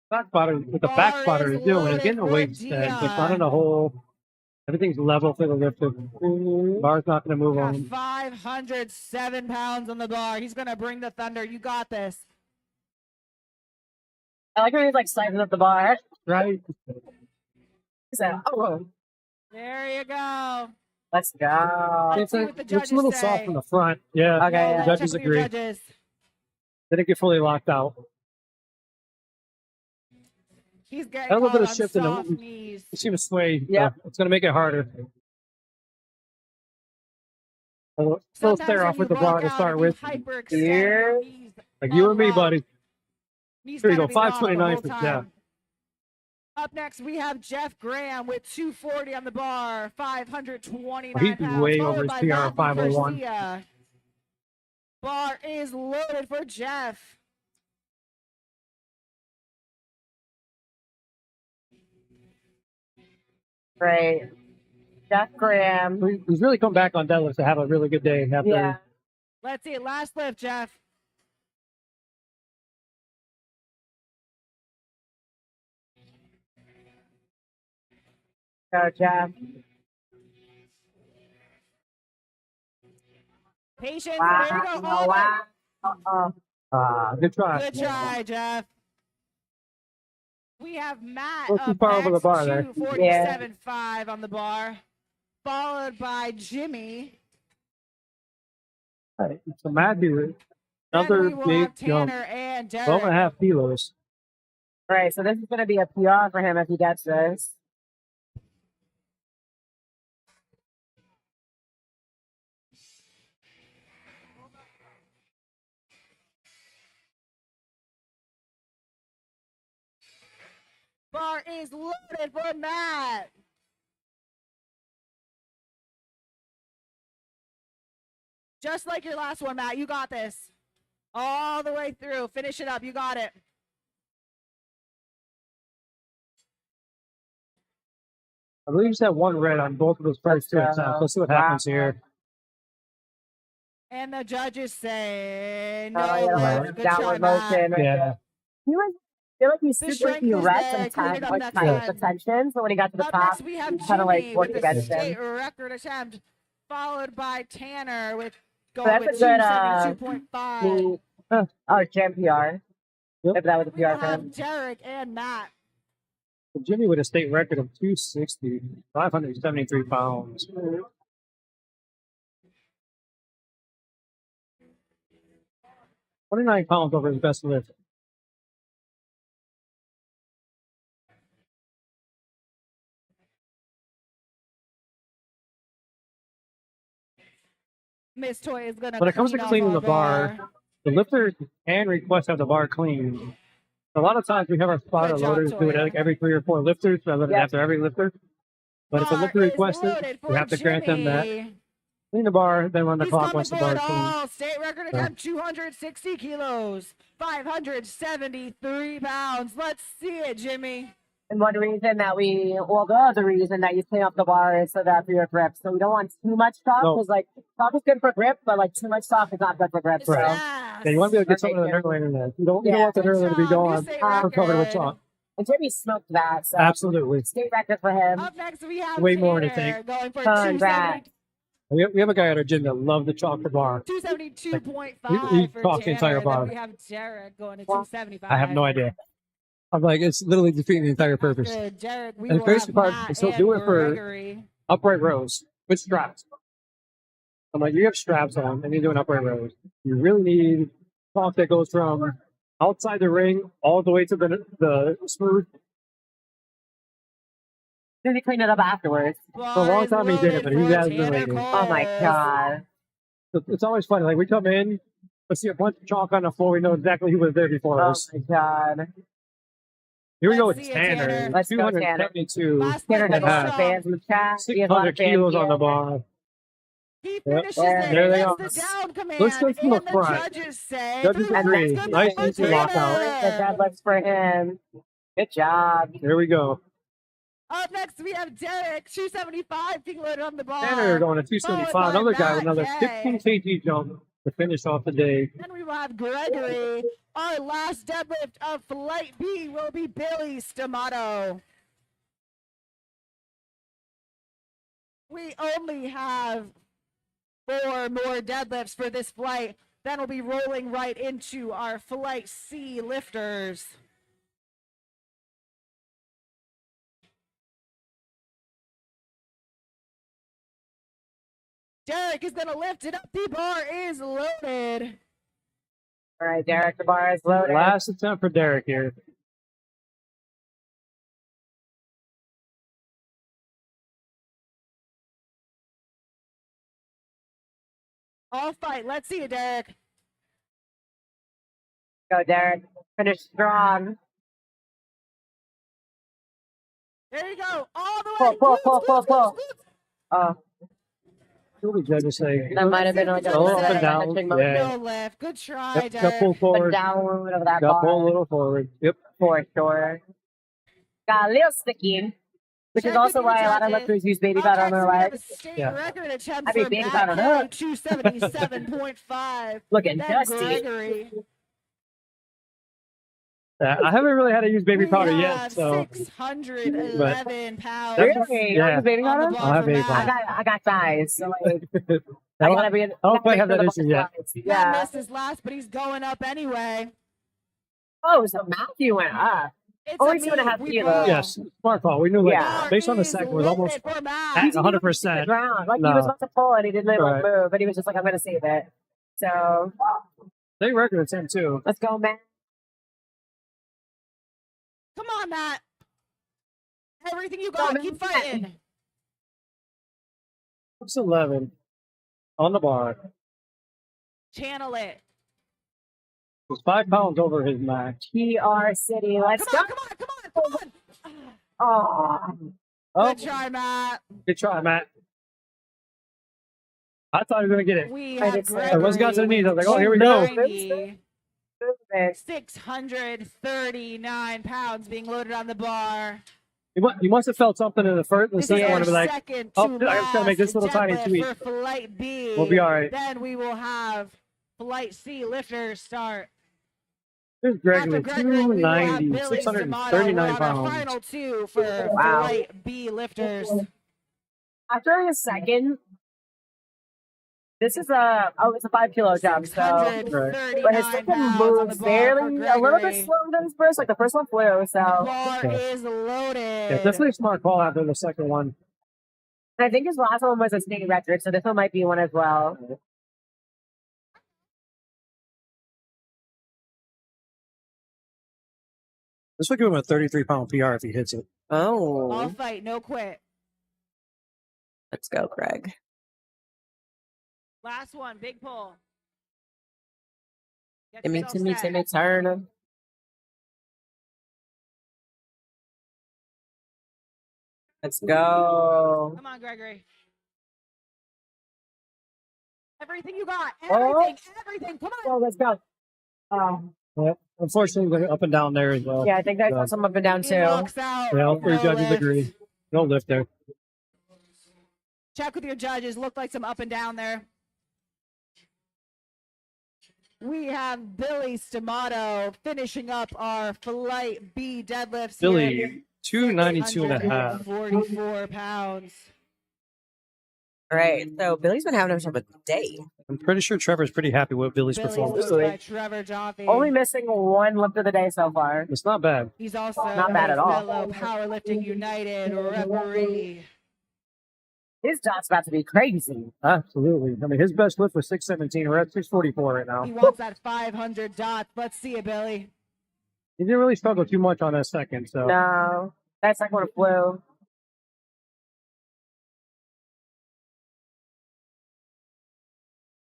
Back spotter, what the Bar back spotter is is doing is loaded getting the for weight steady. It's not in Dion. a hole. Everything's level for the lifter. Bar's not going to move Got on. 507 pounds on the bar. He's gonna bring the thunder. You got this. I like how he's like sizing up the bar. Right? So, oh, There you go. let's go. Let's see what the It's a judges little say. soft in the front. Yeah. Okay, yeah. Check Judges with your agree. judges. Didn't get fully locked out. He's getting A little bit caught of on shift in soft the. knees. You see him sway. Yeah. It's going to make it harder. A little Sometimes stare when off with you the bar walk to out, start if you with. hyperextend Here. your knees, Like you and me, long. buddy. Knees Here you gotta go, be long the 529 whole for time. Jeff. Up next, we have Jeff Graham with 240 on the bar, 529 Oh, he'd be pounds, way followed over his by PR Matthew 501. Garcia. Bar is loaded for Jeff. Great. Jeff Graham. He's really come back on deadlifts to have a really good day after. Yeah. Let's see, last lift, Jeff. Go, Jeff. Patience, Wow. there you go. Hold it. Wow. Uh-oh. Good try. Good try, Jeff. We have Matt Don't too up far over the next, bar there. 247.5 on the bar, followed by Jimmy. All right, so Matthew, Then another we will big have jump. Tanner and Derek. 12.5 kilos. All right, so this is going to be a PR for him if he gets this. Bar is loaded for Matt. Just like your last one, Matt. You got this. All the way through. Finish it up. You got it. I believe he's had one red on both of those first two attempts. Let's see what happens here. And the judges say no. Oh, yeah, lift. Good downward try, Matt. motion. Right Yeah. there. He was, I feel like he's The super strength few is reps there. and Clean it time, up like next time time. for tension. So when he got to the Up top, next, we have he kind of Jimmy like worked with a against state him. record attempt, followed by Tanner with So going that's with a good 272.5. Oh, jam PR. Yep. If that was a We will PR for have him. Derek and Matt. Jimmy with a state record of 260, 573 pounds. 29 pounds over his best lift. Miss Toy is gonna. When it comes to clean off cleaning our the bar, the lifter can request to have the bar cleaned. A lot of times we have our spotter Good job, loaders do it Toya. like every 3 or 4 lifters rather than Yep. after every lifter. But if the Bar lifter is requests loaded it, for we have to grant them that. Jimmy. Clean the bar, then run the He's clock coming once the for bar it is clean. all. State record attempt 260 kilos, 573 pounds. Let's see it, Jimmy. And one reason that the other reason that you clean up the bar is so that for your grip. So we don't want too much chalk No. because like chalk is good for grip, but like too much chalk is not good for grip. Right. Yes. Yeah, you want to be able to get Okay, some of the yeah. knurling in there. You don't Yeah. want the Good knurling to be job. going New state or covered with record. chalk. And Jimmy smoked that. So Absolutely. state record for him. Up next, we have Way more than Tanner you think. going for Congrats. We have a guy at our gym that loves the chalk the bar. 272.5 He for talked the entire Tanner. bar. Then we have Derek going to 275. I have no idea. I'm like, it's literally defeating the entire purpose. Good, Derek. We And the will crazy have part Matt is he'll and do it for Gregory. upright rows with straps. I'm like, you have straps on and you're doing upright rows. You really need chalk that goes from outside the ring all the way to the smooth. Did he clean it up afterwards? For a long time he did it, but he hasn't been Tanner lately. Oh my Coles. god. It's always funny. Like we come in, let's see a bunch of chalk on the floor. We know exactly who was there before Oh us. my god. Here we go Let's with see it, Tanner. Tanner. Let's go, Tanner. 272, Last Tanner lift has of a the lot of show. fans in the chat. He has a lot 600 of fans kilos on here. the bar. He finishes There it. they Gets are. the down command. Let's go from the and front. judges say. Judges three agree. lefts, good Nice for easy Tanner. lockout. The deadlifts for him. Good job. There we go. Up next, we have Derek, 275, being loaded on the bar. Tanner going to 275. Followed by Another guy with Matt another Gay. 15 kg jump. to finish off the day. Then we will have Gregory. Our last deadlift of Flight B will be Billy Stamato. We only have 4 more deadlifts for this flight. Then we'll be rolling right into our Flight C lifters. Derek is going to lift it up. The bar is loaded. All right, Derek, the bar is loaded. Last attempt for Derek here. All fight. Let's see it, Derek. Go, Derek. Finish strong. There you go. All the Pull, way. pull, pull, Glutes, pull, glutes, pull. glutes, glutes. Oh, What did the judges say? that might have been like a Oh, up and setting down. punching motion. Yeah. No lift. Good try, Yep, got Derek. pull The forward. downward of that Got pull a bar little forward. Yep. for sure. Got a little sticky, which is Check also with why your a lot of judges. lifters use baby Up powder on next, their we have a legs. state Yeah. record attempt I mean, for baby Matt powder, Kelly, huh? 277.5. Looking Then dusty. Gregory. I haven't really had to use baby We powder yet, have so 611 pounds. Really? You don't Yeah. use baby On the powder? bar I'll have for baby Matt. powder. I got thighs, so like, I I gotta be. don't quite have that issue yet. Matt Yeah. missed his last, but he's going up anyway. Oh, so Matthew went up. It's Only a 2.5 meet. We kilos. ball. Yes, smart call. We knew that. Yeah. Based on the Is second, was almost loaded for Matt. at He didn't even 100%. hit the ground. Like No. he was about to pull and he didn't really Right. move, but he was just like, I'm gonna save it. So They record it's him too. let's go, Matt. Come on, Matt. Everything you Go, got. Matt. Keep fighting. It's 11 on the bar. Channel it. It's 5 pounds over his max. PR City, let's Come go. on, come on, come on, come on. Oh, Oh, Good try, Matt. good try, Matt. I thought he was gonna get it. We I have did say- Gregory. I was got to the knees. I was like, oh, here we No. go. 90, moving. 639 pounds being loaded on the bar. He must have felt something in the first, the This is second our one, and be like, second oh, to I just gotta make this last little tiny deadlift tweak. for Flight B. We'll be all right. Then we will have Flight C lifters start. Here's After Gregory, Gregory, we will have 290, Billy Stamato. We're 639 on our pounds. final 2 for Wow. Flight B lifters. After a second, this is it's a 5 kilo jump, so. 639 But his second pounds on the moves bar barely for a little bit Gregory. slower than his first. Like the first one flew, so. Bar Okay. is loaded. Yeah, definitely a smart call after the second one. I think his last one was a state record, so this one might be one as well. This would give him a 33-pound PR if he hits it. Oh, All fight, no quit. let's go, Craig. Last one, big pull. Get Timmy, yourself Timmy, set. Timmy, turn. Let's go. Come on, Gregory. Everything you got. Oh. Everything. Come on. Oh, let's go. Yep. Unfortunately, up and down there as well. Yeah, I think there's Yeah. some up and down He too. walks out. Yeah, all three No judges lift. agree. No lift there. Check with your judges. Looked like some up and down there. We have Billy Stamato finishing up our Flight B deadlifts. here. Billy, 292 and a half. 44 pounds. All right, so Billy's been having himself a day. I'm pretty sure Trevor's pretty happy with Billy's Billy's performance. lifted by Trevor Joffey. Only missing one lift of the day so far. It's not bad. He's also Not bad at all. fellow Powerlifting United referee. His job's about to be crazy. Absolutely. I mean, his best lift was 617. We're at 644 right now. He wants that 500 dots. Let's see it, Billy. He didn't really struggle too much on that second, so. No, that second one flew.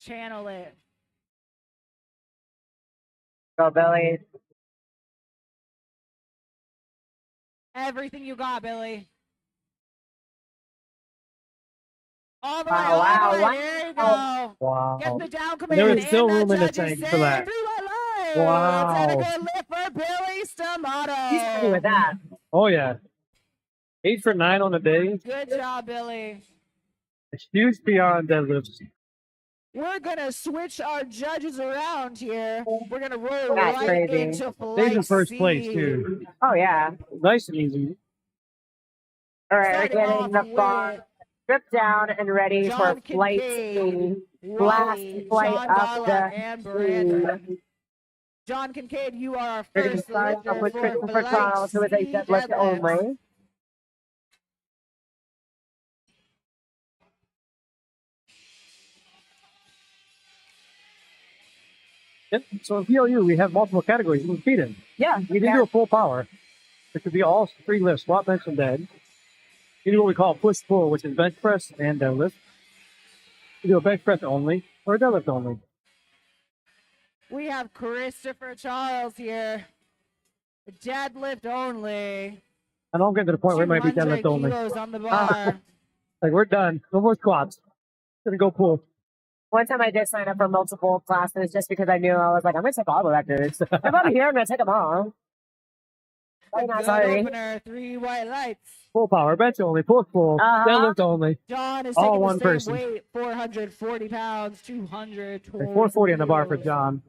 Channel it. Go, Billy. Everything you got, Billy. All the way, Wow, all wow, the way. wow. There you go. Wow. Get the down command. There is still and room in the judges tank for say that. 3 by live. Wow. Let's have a good lift for Billy Stamato. He's happy with that. Oh, yeah. 8 for 9 on the day. Good job, Billy. A huge PR on deadlifts. We're gonna switch our judges around here. We're gonna roll That's right crazy. into Stays flight in first C. place too. Oh yeah. Nice and easy. All right, we're Starting getting the off bar with stripped down and ready John for flight Kincaid, C. Last Wally, flight Sean of Darlock, the and Brandon. team. John Kincaid, you are our We're going to first start off lifter with for Christopher flight Charles, who is a C deadlift deadlifts. only. Yep. So in PLU, we have multiple categories you can compete in. Yeah, You can do a full power. It could be all 3 lifts, squat, bench, and dead. You do what we call push-pull, which is bench press and deadlift. You do a bench press only or a deadlift only. We have Christopher Charles here. Deadlift only. And I'm getting to the point where it might be 200 deadlift only. kilos on the bar. Like, we're done. No more squats. Gonna go pull. One time I did sign up for multiple classes just because I knew I was like, I'm going to take all the records. If I'm here, I'm going to take them all. A not good sorry. opener, 3 white lights. Full power, bench only, pull, deadlift only. John is All taking one the same person. weight, 440 pounds, 220. 440 on the bar for John.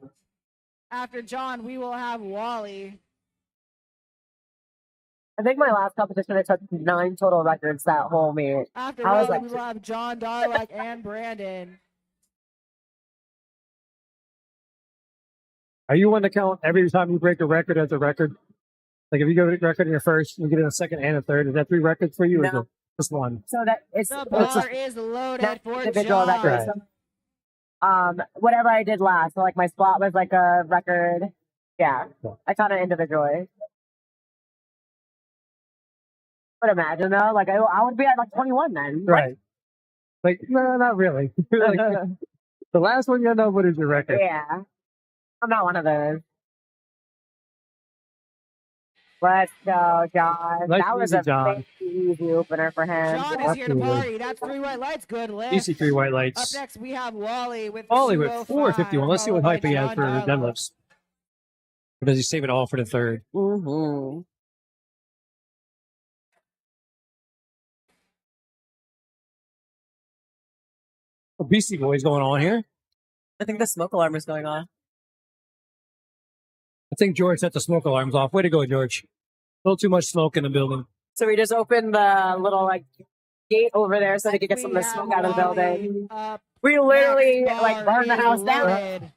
After John, we will have Wally. I think my last competition, I took 9 total records that whole meet. After I was Wally, like- we will have John Darlock and Brandon. Are you one to count every time you break a record as a record? Like, if you go to record in your first, you get in a second and a third. Is that 3 records for you, or is No. it just one? So that it's The it's bar is loaded not for individual John. records. Whatever I did last. So like my squat was like a record. Yeah, I count it individually. But imagine though, like I would be at like 21 then. Right. Like, no, not really. Like, the last one you know, what is your record? Yeah, I'm not one of those. Let's go, John. Nice that and was easy, a John. easy opener for him. John is here to Absolutely. party. That's 3 white lights. Good lift. Easy 3 white Up lights. next, we have Wally with Wally with 205, 451. Let's see what followed hype by he has John for Darlock. deadlifts. Or does he save it all for the third? Mm-hmm. A Beastie Boys going on here. I think the smoke alarm is going off. I think George set the smoke alarms off. Way to go, George. A little too much smoke in the building. So we just opened the little like gate over there so they could get some of We the smoke have out of the Wally building. up. We literally Next like bar burned the is house down. loaded.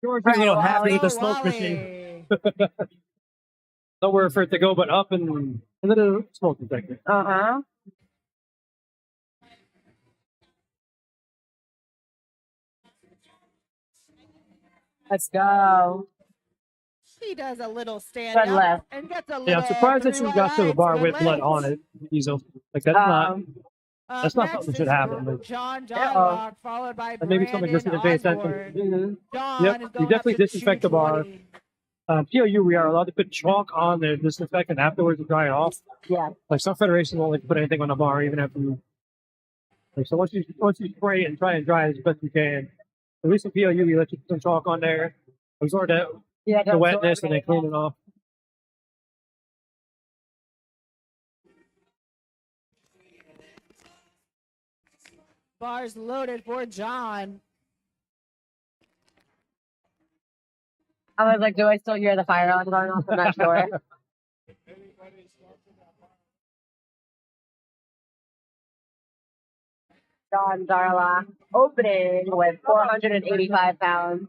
George is a little happy with the Go, smoke machine. Wally. Nowhere for it to go but up and then a smoke detector. Uh-huh. Let's go. He does a little stand Good up left. and gets a little. Yeah, I'm surprised that 3 you got to the white bar lights. with Good blood lift. on it. Easel. Like, that's not. Up That's not next something that should is happen. John Uh-oh. Darlock, followed by And maybe something just Brandon to pay attention. Osborne. Mhm. John Yep, is you going definitely up to disinfect the bar. 220. PLU, we are allowed to put chalk on the disinfectant afterwards to dry it off. Yeah. Like, some federations won't like to put anything on the bar even after you. Like, so once you spray it and try and dry it as best you can. At least in PLU, we let you put some chalk on there, absorb the Yeah, the wetness, and then clean it off. Bars loaded for John. I was like, do I still hear the fire alarm going off? I'm not sure. John Darla opening with 485 pounds.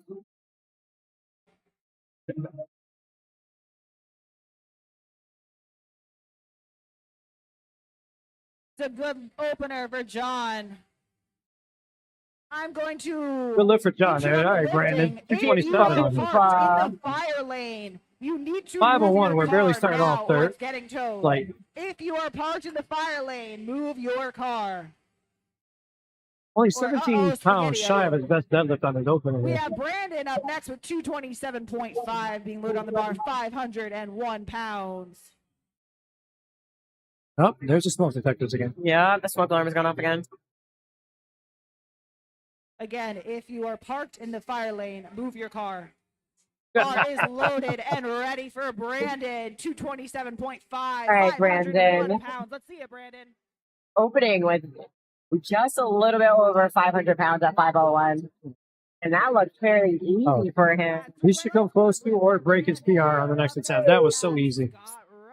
It's a good opener for John. I'm going to. Good lift for John there. interrupt All right, the Brandon. lifting. If you are 227 on you. parked in the fire lane, you need to 501, move we're your barely car starting now off or third. it's getting towed. Like, If you are parked in the fire lane, move your car. only Or, 17 pounds spaghetti, shy of his best deadlift on his opener. We here. have Brandon up next with 227.5 being loaded on the bar, 501 pounds. Oh, there's the smoke detectors again. Yeah, the smoke alarm has gone off again. Again, if you are parked in the fire lane, move your car. Bar is loaded and ready for Brandon. 227.5. All right, Brandon. Pounds. Let's see it, Brandon. Opening with just a little bit over 500 pounds at 501. And that looked fairly easy for him. He should come close to or break his PR on the next attempt. That was so easy.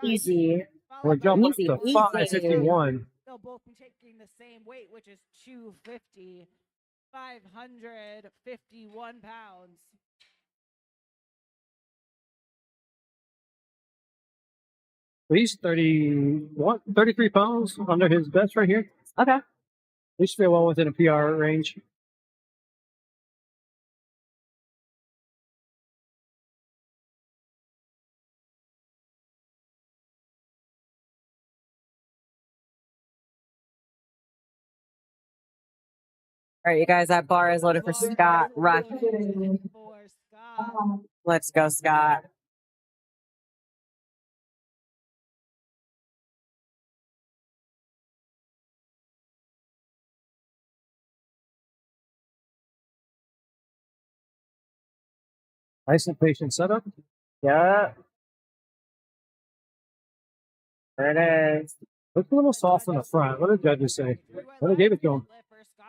Easy. We're jumping up Easy, to easy. 551. They'll both be taking the same weight, which is 250, 551 pounds. He's 33 pounds under his best right here. Okay. He should be well within a PR range. All right, you guys, that bar is loaded for Scott Ruck. For Scott. Let's go, Scott. Nice and patient setup. Yeah. There it is. Looks a little soft in the front. What did judges say? Well, they gave it to him. For Scott.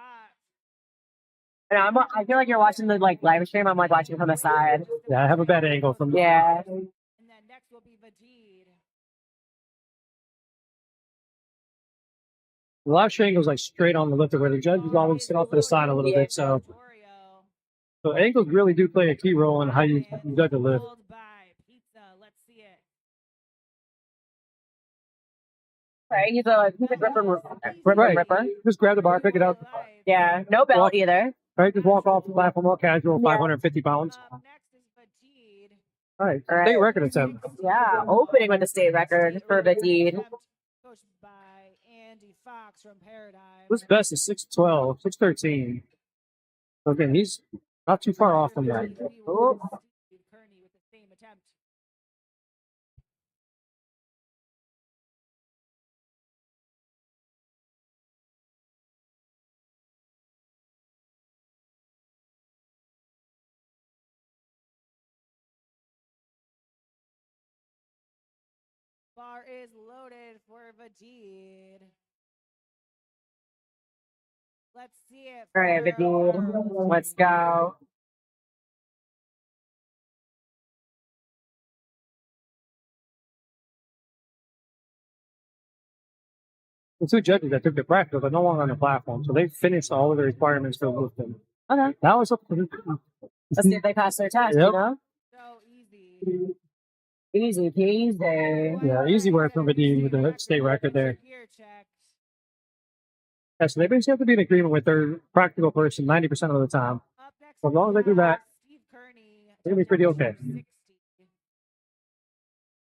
And I feel like you're watching the live stream. I'm watching from the side. Yeah, I have a bad angle from Yeah. And then next will be Vadid. the live stream goes straight on the lifter, where the judges always sit off to the side a little bit. So angles really do play a key role in how you judge a lift. Followed by Pizza. Let's see it. Right, he's a ripper. Just grab the bar, pick it up. Yeah, no belt either. Right, just walk off the platform, all casual, 550 pounds. Next is Vadid. All right, All right. state record attempt. Yeah, opening with the state record for Vadid. Coached by Andy Fox from Paradigm. His best is 6'12", 6'13". So again, he's not too far off from that. Oh. Steve Kearney with the same attempt. Bar is loaded for Vadid. Let's see it. All right, Vadid. Let's go. The two judges that took the practice are no longer on the platform, so they finished all of the requirements for lifting. Okay. That was up to Let's see if they pass their test, Yep. you know? So easy. Easy peasy. Yeah, easy work from Vadim with the state record there. Gear checked. Yeah, so they basically have to be in agreement with their practical person 90% of the time. Up next, So as long as they do that, Steve Kearney. they're gonna be pretty okay. 60.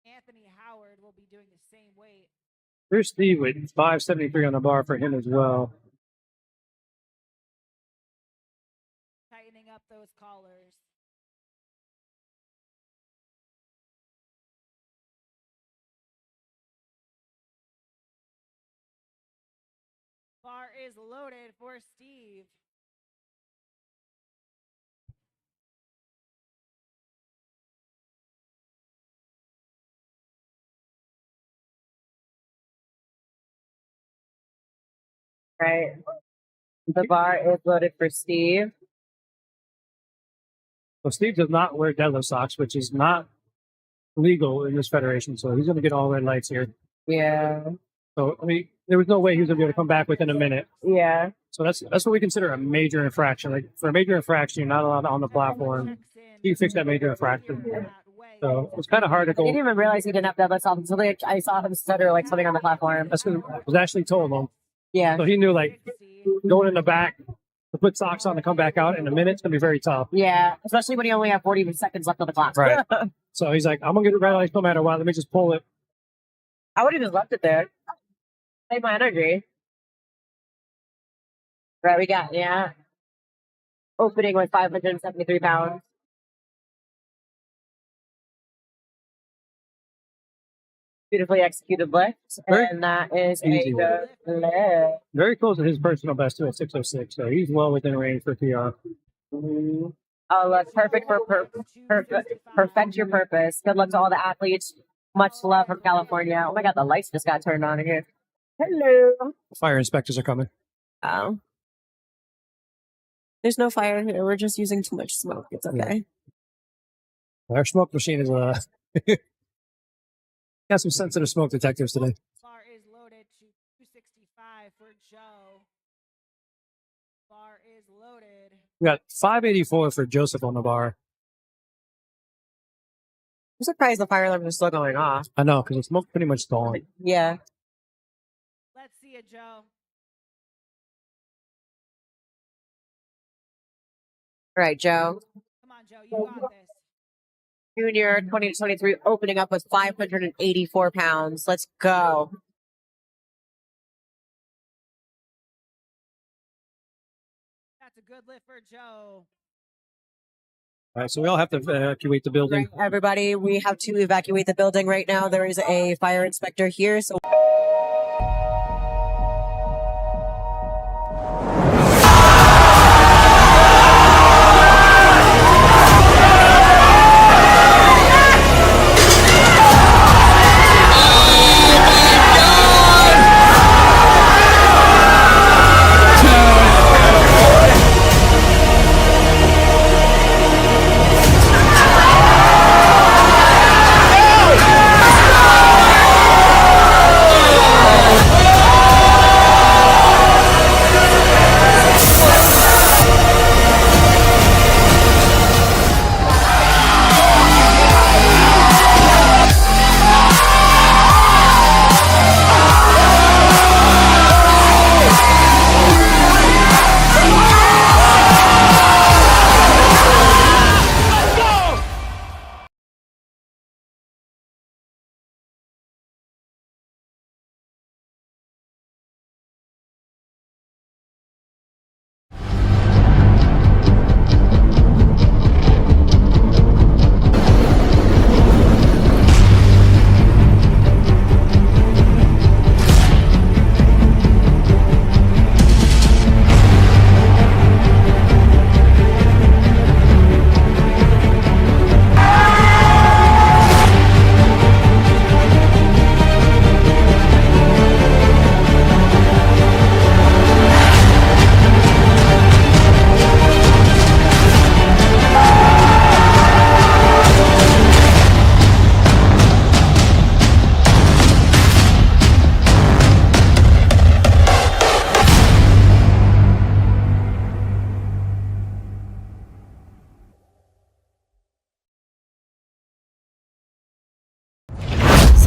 Anthony Howard will be doing the same weight. Here's Steve with 573 on the bar for him as well. Tightening up those collars. Bar is loaded for Steve. Right. The bar is loaded for Steve. So Steve does not wear deadlift socks, which is not legal in this federation. So he's going to get all red lights here. Yeah. So I mean, there was no way he was going to be able to come back within a minute. Yeah. So that's what we consider a major infraction. Like for a major infraction, you're not allowed on the platform. He fixed that major infraction. So it's kind of hard to I go. didn't even realize he didn't have deadlifts off until I saw him stutter something on the platform. That's because I was actually told him. Yeah. So he knew going in the back to put socks on to come back out in a minute, it's going to be very tough. Yeah. Especially when you only have 40 seconds left on the clock. Right. So he's like, I'm going to get it red lights no matter what. Let me just pull it. I would have just left it there. Save my energy. Right, we got, opening with 573 pounds. Beautifully executed lift. And that is Easy a good lift. Very close to his personal best, too, at 606. So he's well within range for PR. Oh, look, perfect for perfect your purpose. Good luck to all the athletes. Much love from California. Oh my God, the lights just got turned on in here. Hello. Fire inspectors are coming. Oh. There's no fire here. We're just using too much smoke. It's okay. Our smoke machine is got some sensitive smoke detectors today. Bar is loaded to 265 for Joe. Bar is loaded. We got 584 for Joseph on the bar. I'm surprised the fire alarms are still going off. I know, because the smoke's pretty much gone. Yeah. Let's see it, Joe. All right, Joe. Come on, Joe. You got this. Junior 2023 opening up with 584 pounds. Let's go. That's a good lift for Joe. All right, so we all have to evacuate the building. Right, everybody, we have to evacuate the building right now. There is a fire inspector here, so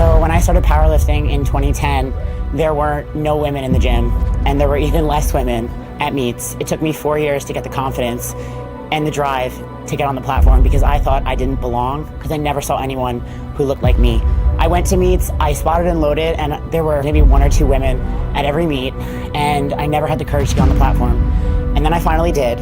So when I started powerlifting in 2010, there were no women in the gym, and there were even less women at meets. It took me 4 years to get the confidence and the drive to get on the platform because I thought I didn't belong because I never saw anyone who looked like me. I went to meets, I spotted and loaded, and there were maybe 1 or 2 women at every meet, and I never had the courage to get on the platform. And then I finally did.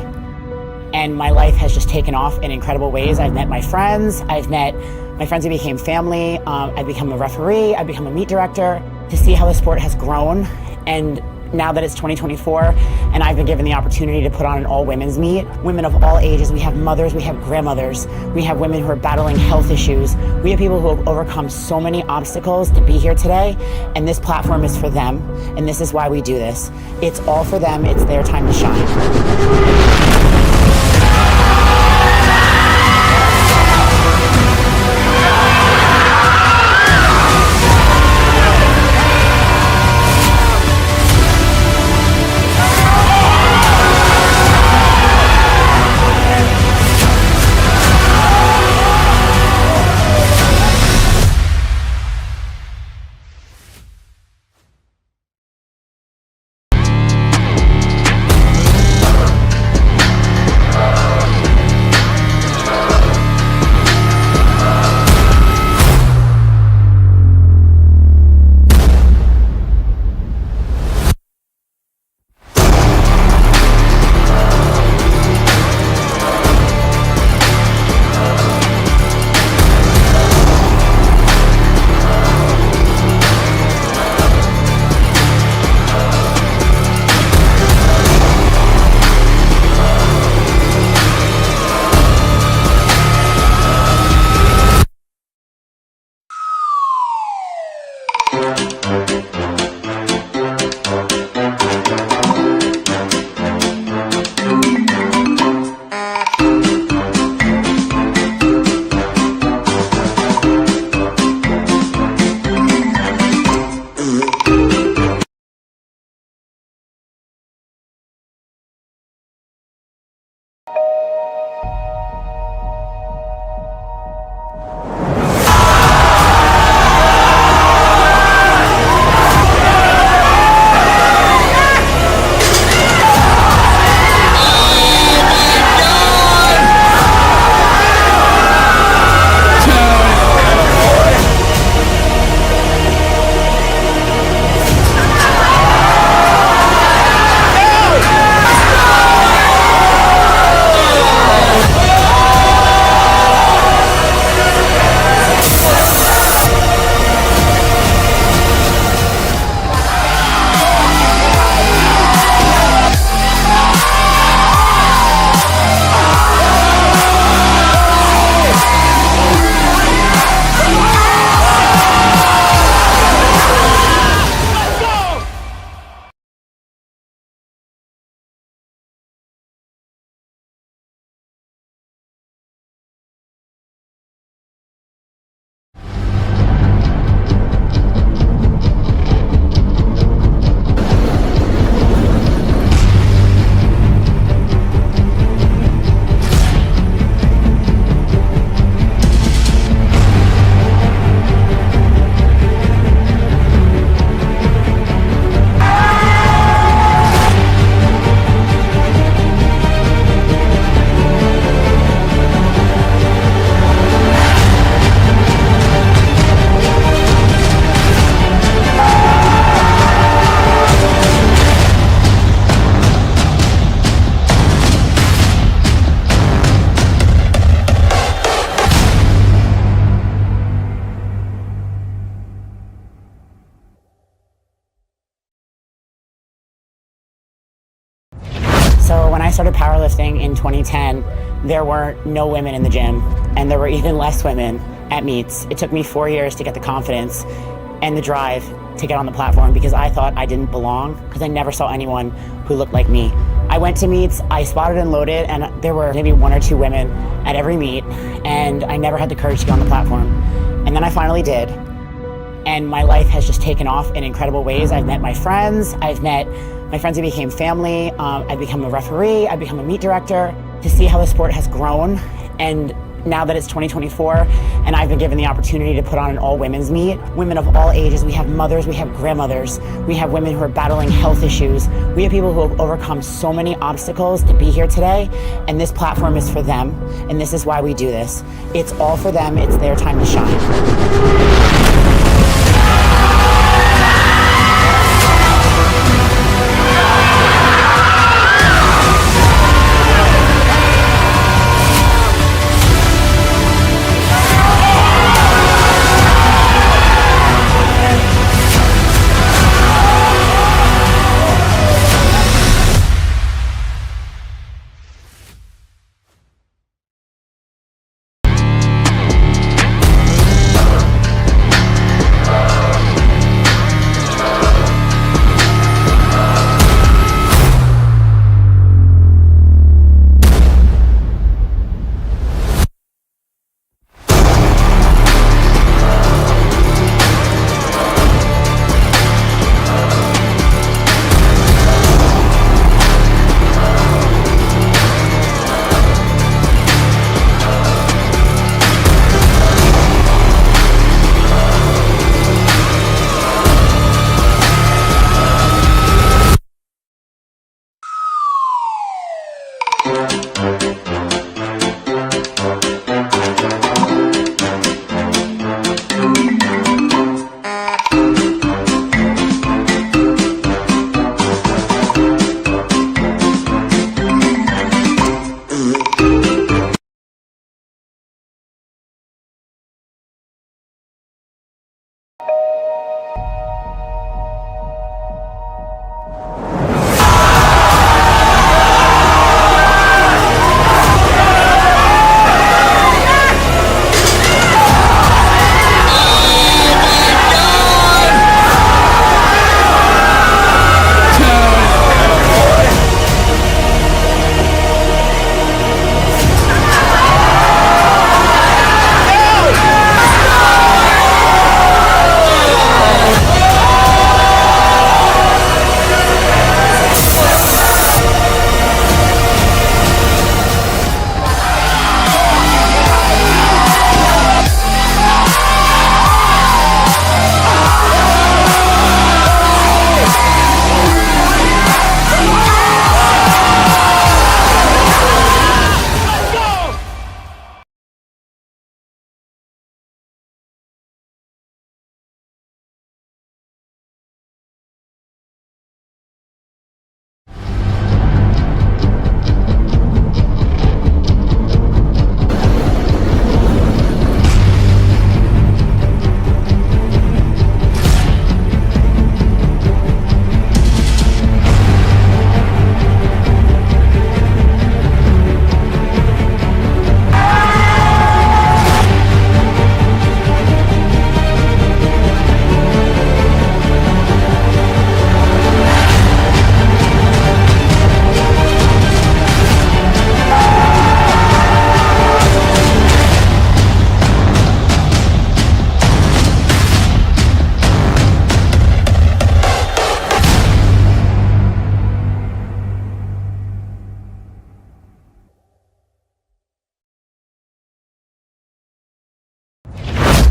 And my life has just taken off in incredible ways. I've met my friends. I've met my friends who became family. I've become a referee. I've become a meet director. To see how the sport has grown, and now that it's 2024, and I've been given the opportunity to put on an all-women's meet, women of all ages. We have mothers, we have grandmothers, we have women who are battling health issues. We have people who have overcome so many obstacles to be here today, and this platform is for them, and this is why we do this. It's all for them. It's their time to shine. I started powerlifting in 2010, there were no women in the gym, and there were even less women at meets. It took me 4 years to get the confidence and the drive to get on the platform because I thought I didn't belong because I never saw anyone who looked like me. I went to meets, I spotted and loaded, and there were maybe 1 or 2 women at every meet, and I never had the courage to get on the platform. And then I finally did. And my life has just taken off in incredible ways. I've met my friends. I've met my friends who became family. I've become a referee. I've become a meet director. To see how the sport has grown, and now that it's 2024 and I've been given the opportunity to put on an all-women's meet, women of all ages, we have mothers, we have grandmothers, we have women who are battling health issues. We have people who have overcome so many obstacles to be here today, and this platform is for them, and this is why we do this. It's all for them. It's their time to shine.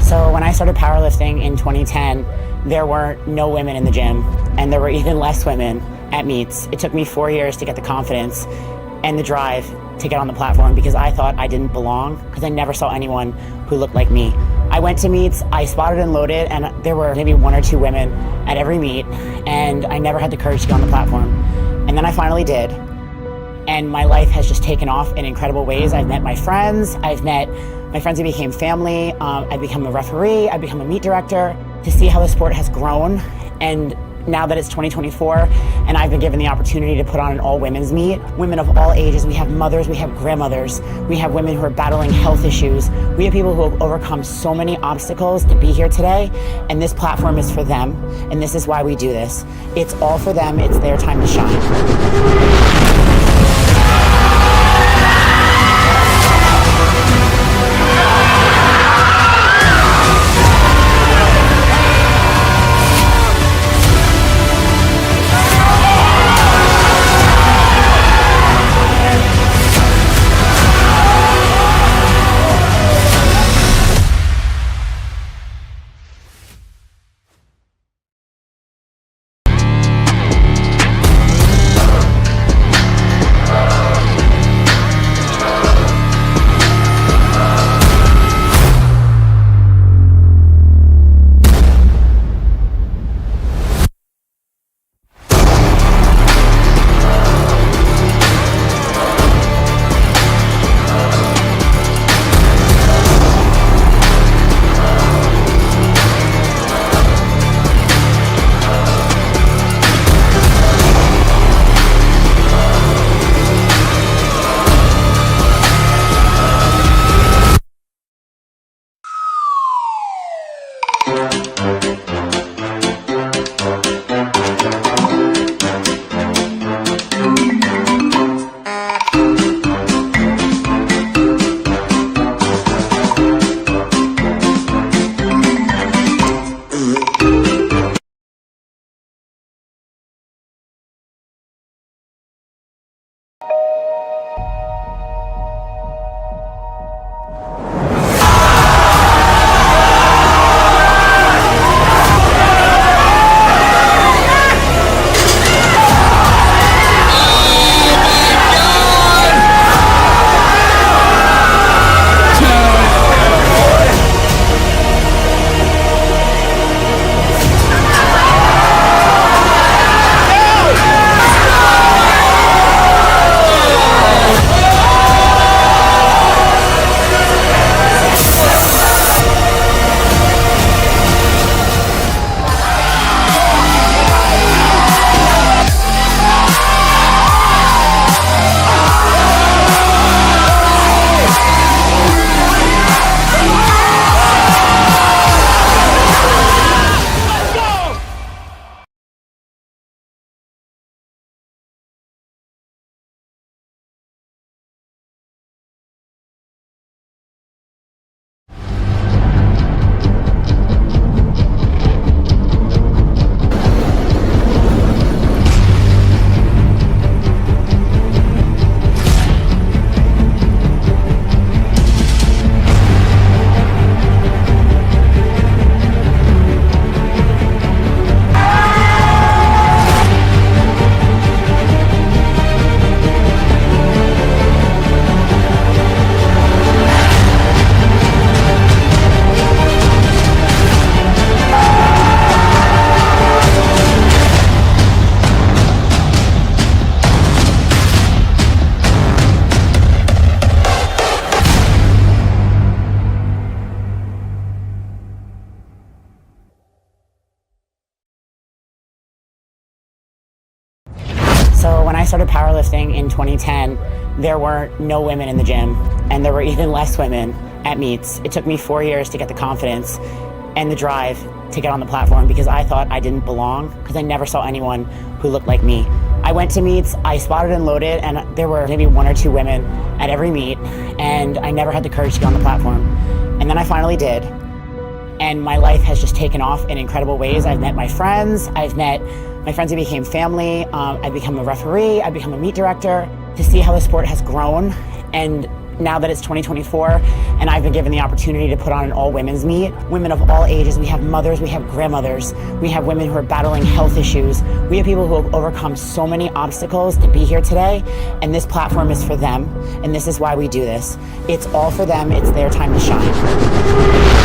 So when I started powerlifting in 2010, there were no women in the gym, and there were even less women at meets. It took me 4 years to get the confidence and the drive to get on the platform because I thought I didn't belong because I never saw anyone who looked like me. I went to meets, I spotted and loaded, and there were maybe 1 or 2 women at every meet, and I never had the courage to get on the platform. And then I finally did. And my life has just taken off in incredible ways. I've met my friends. I've met my friends who became family. I've become a referee. I've become a meet director. To see how the sport has grown, and now that it's 2024 and I've been given the opportunity to put on an all women's meet, women of all ages, we have mothers, we have grandmothers, we have women who are battling health issues. We have people who have overcome so many obstacles to be here today, and this platform is for them, and this is why we do this. It's all for them, it's their time to shine. So when I started powerlifting in 2010, there were no women in the gym, and there were even less women at meets. It took me 4 years to get the confidence and the drive to get on the platform because I thought I didn't belong because I never saw anyone who looked like me. I went to meets, I spotted and loaded, and there were maybe 1 or 2 women at every meet, and I never had the courage to get on the platform. And then I finally did. And my life has just taken off in incredible ways. I've met my friends. I've met my friends who became family. I've become a referee. I've become a meet director. To see how the sport has grown, and now that it's 2024 and I've been given the opportunity to put on an all women's meet, women of all ages, we have mothers, we have grandmothers, we have women who are battling health issues. We have people who have overcome so many obstacles to be here today, and this platform is for them, and this is why we do this. It's all for them. It's their time to shine.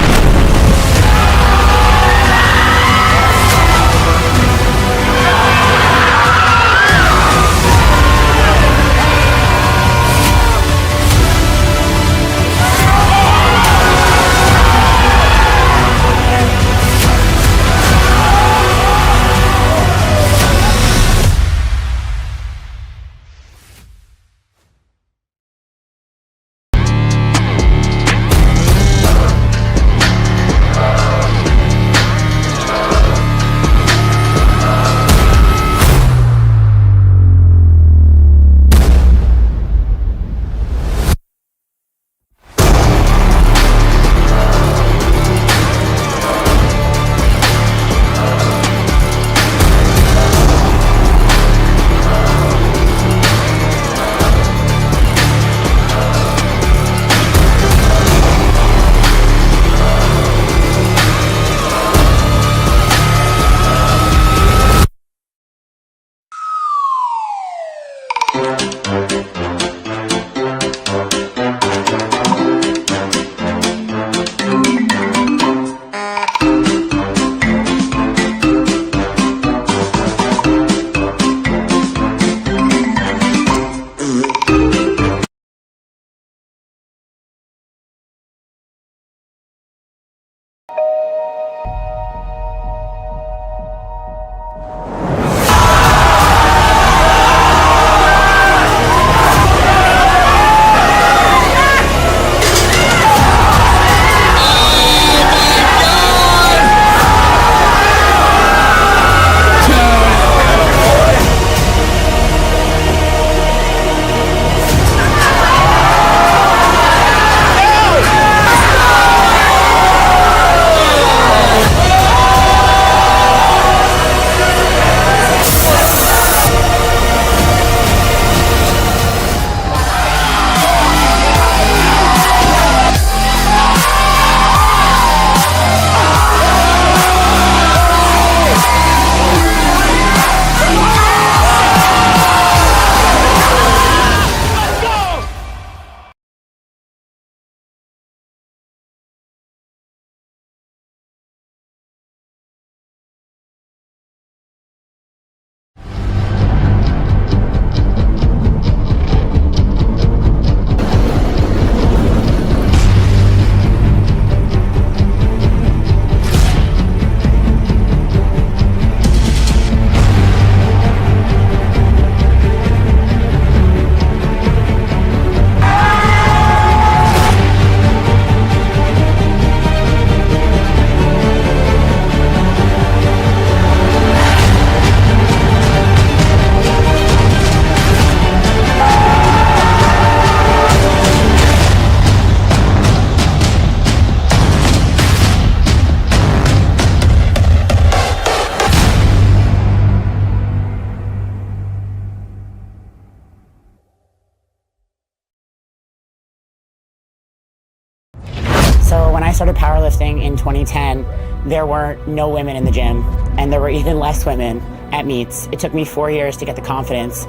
started powerlifting in 2010, there were no women in the gym, and there were even less women at meets. It took me 4 years to get the confidence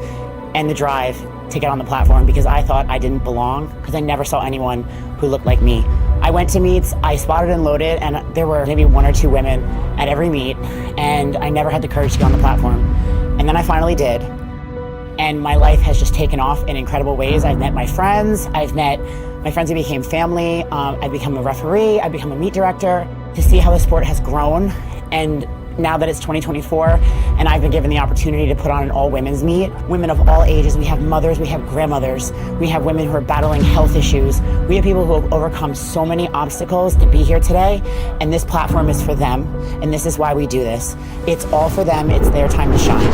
and the drive to get on the platform because I thought I didn't belong because I never saw anyone who looked like me. I went to meets, I spotted and loaded, and there were maybe 1 or 2 women at every meet, and I never had the courage to get on the platform. And then I finally did. And my life has just taken off in incredible ways. I've met my friends. I've met my friends who became family. I've become a referee. I've become a meet director. To see how the sport has grown, and now that it's 2024, and I've been given the opportunity to put on an all-women's meet, women of all ages. We have mothers, we have grandmothers, we have women who are battling health issues. We have people who have overcome so many obstacles to be here today, and this platform is for them, and this is why we do this. It's all for them. It's their time to shine.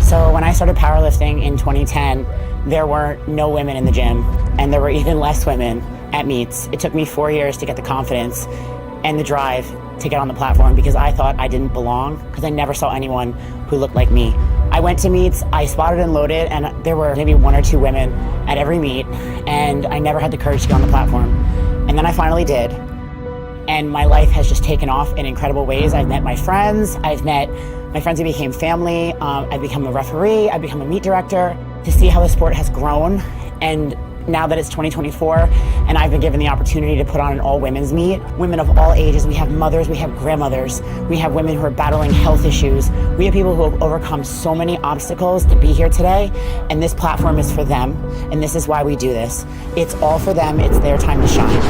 So when I started powerlifting in 2010, there were no women in the gym, and there were even less women at meets. It took me 4 years to get the confidence and the drive to get on the platform because I thought I didn't belong because I never saw anyone who looked like me. I went to meets, I spotted and loaded, and there were maybe 1 or 2 women at every meet, and I never had the courage to get on the platform. And then I finally did. And my life has just taken off in incredible ways. I've met my friends. I've met my friends who became family. I've become a referee. I've become a meet director. To see how the sport has grown, and now that it's 2024 and I've been given the opportunity to put on an all-women's meet, women of all ages, we have mothers, we have grandmothers, we have women who are battling health issues, we have people who have overcome so many obstacles to be here today, and this platform is for them, and this is why we do this. It's all for them, it's their time to shine.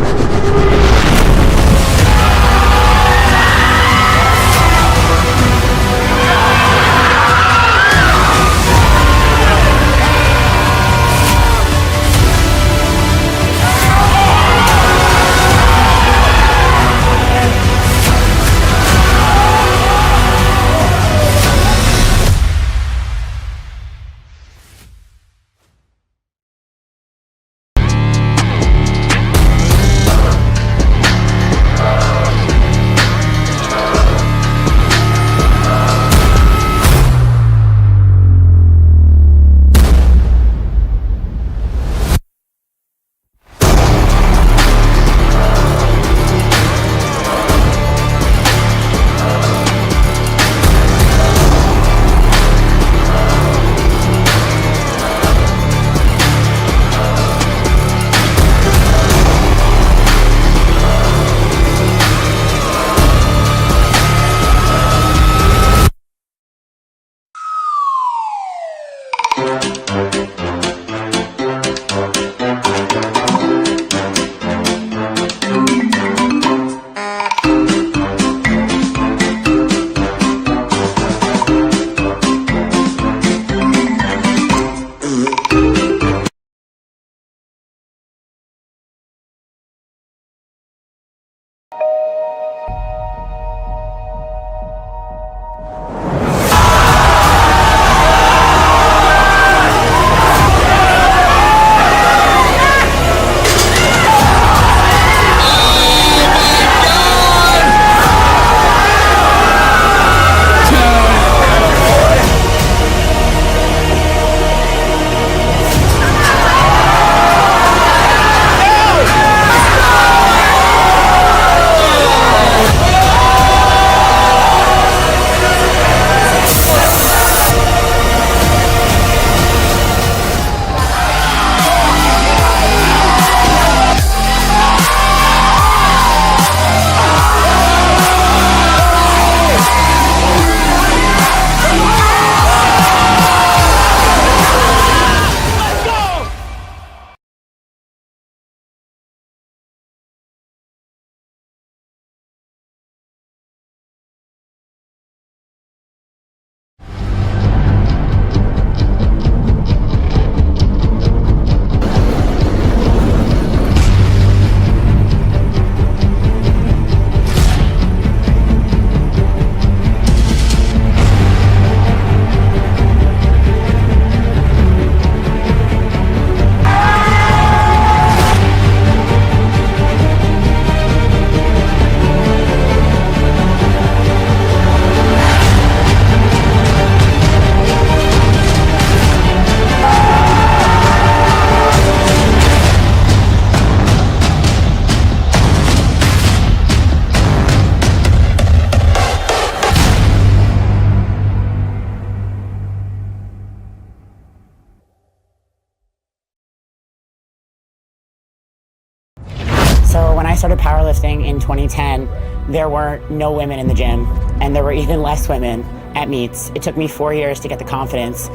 So when I started powerlifting in 2010, there were no women in the gym, and there were even less women at meets. It took me 4 years to get the confidence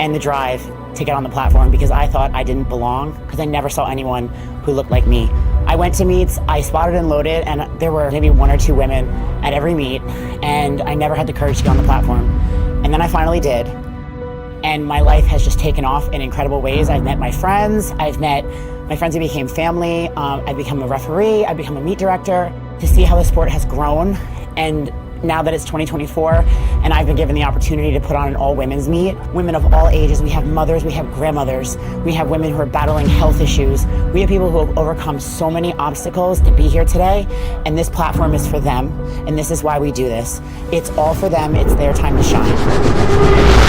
and the drive to get on the platform because I thought I didn't belong because I never saw anyone who looked like me. I went to meets, I spotted and loaded, and there were maybe 1 or 2 women at every meet, and I never had the courage to get on the platform. And then I finally did. And my life has just taken off in incredible ways. I've met my friends. I've met my friends who became family. I've become a referee. I've become a meet director. To see how the sport has grown, and now that it's 2024 and I've been given the opportunity to put on an all-women's meet, women of all ages, we have mothers, we have grandmothers, we have women who are battling health issues, we have people who have overcome so many obstacles to be here today, and this platform is for them, and this is why we do this. It's all for them, it's their time to shine.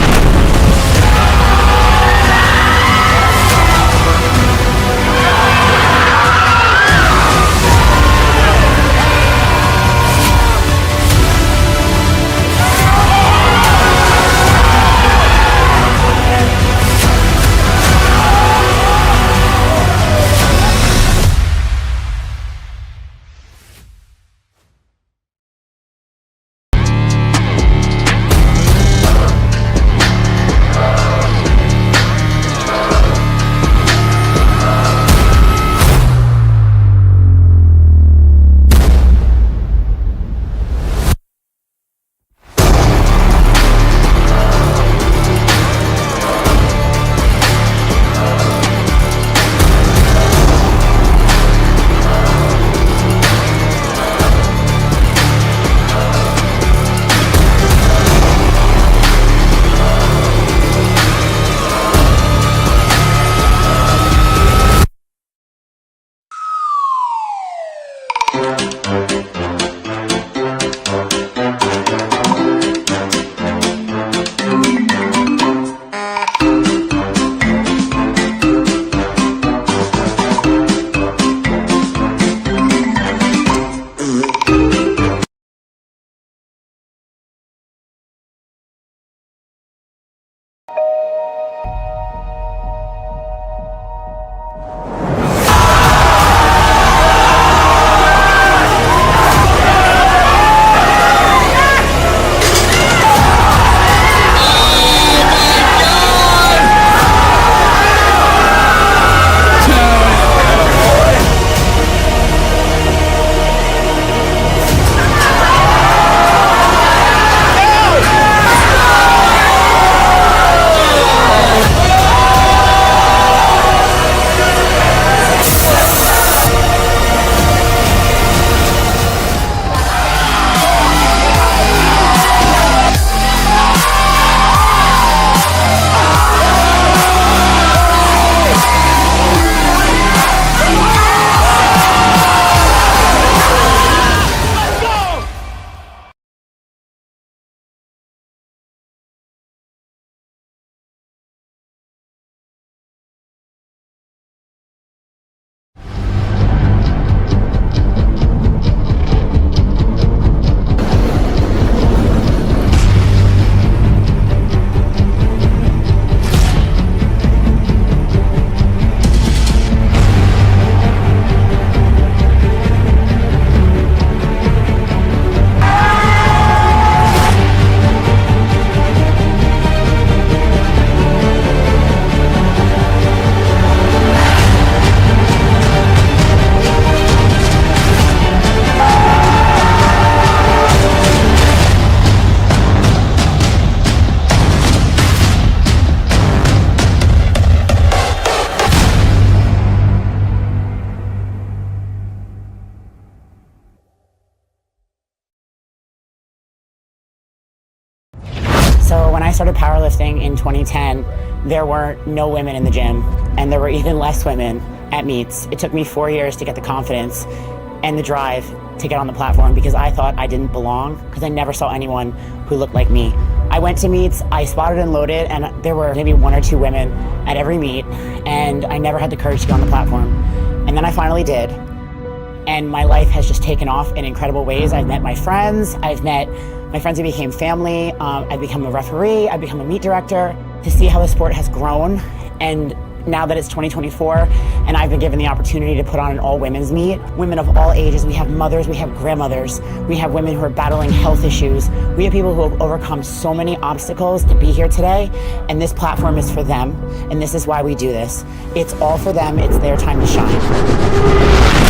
So when I started powerlifting in 2010, there were no women in the gym, and there were even less women at meets. It took me 4 years to get the confidence and the drive to get on the platform because I thought I didn't belong because I never saw anyone who looked like me. I went to meets, I spotted and loaded, and there were maybe 1 or 2 women at every meet, and I never had the courage to get on the platform. And then I finally did. And my life has just taken off in incredible ways. I've met my friends. I've met my friends who became family. I've become a referee. I've become a meet director. To see how the sport has grown, and now that it's 2024 and I've been given the opportunity to put on an all-women's meet, women of all ages, we have mothers, we have grandmothers, we have women who are battling health issues. We have people who have overcome so many obstacles to be here today, and this platform is for them, and this is why we do this. It's all for them. It's their time to shine.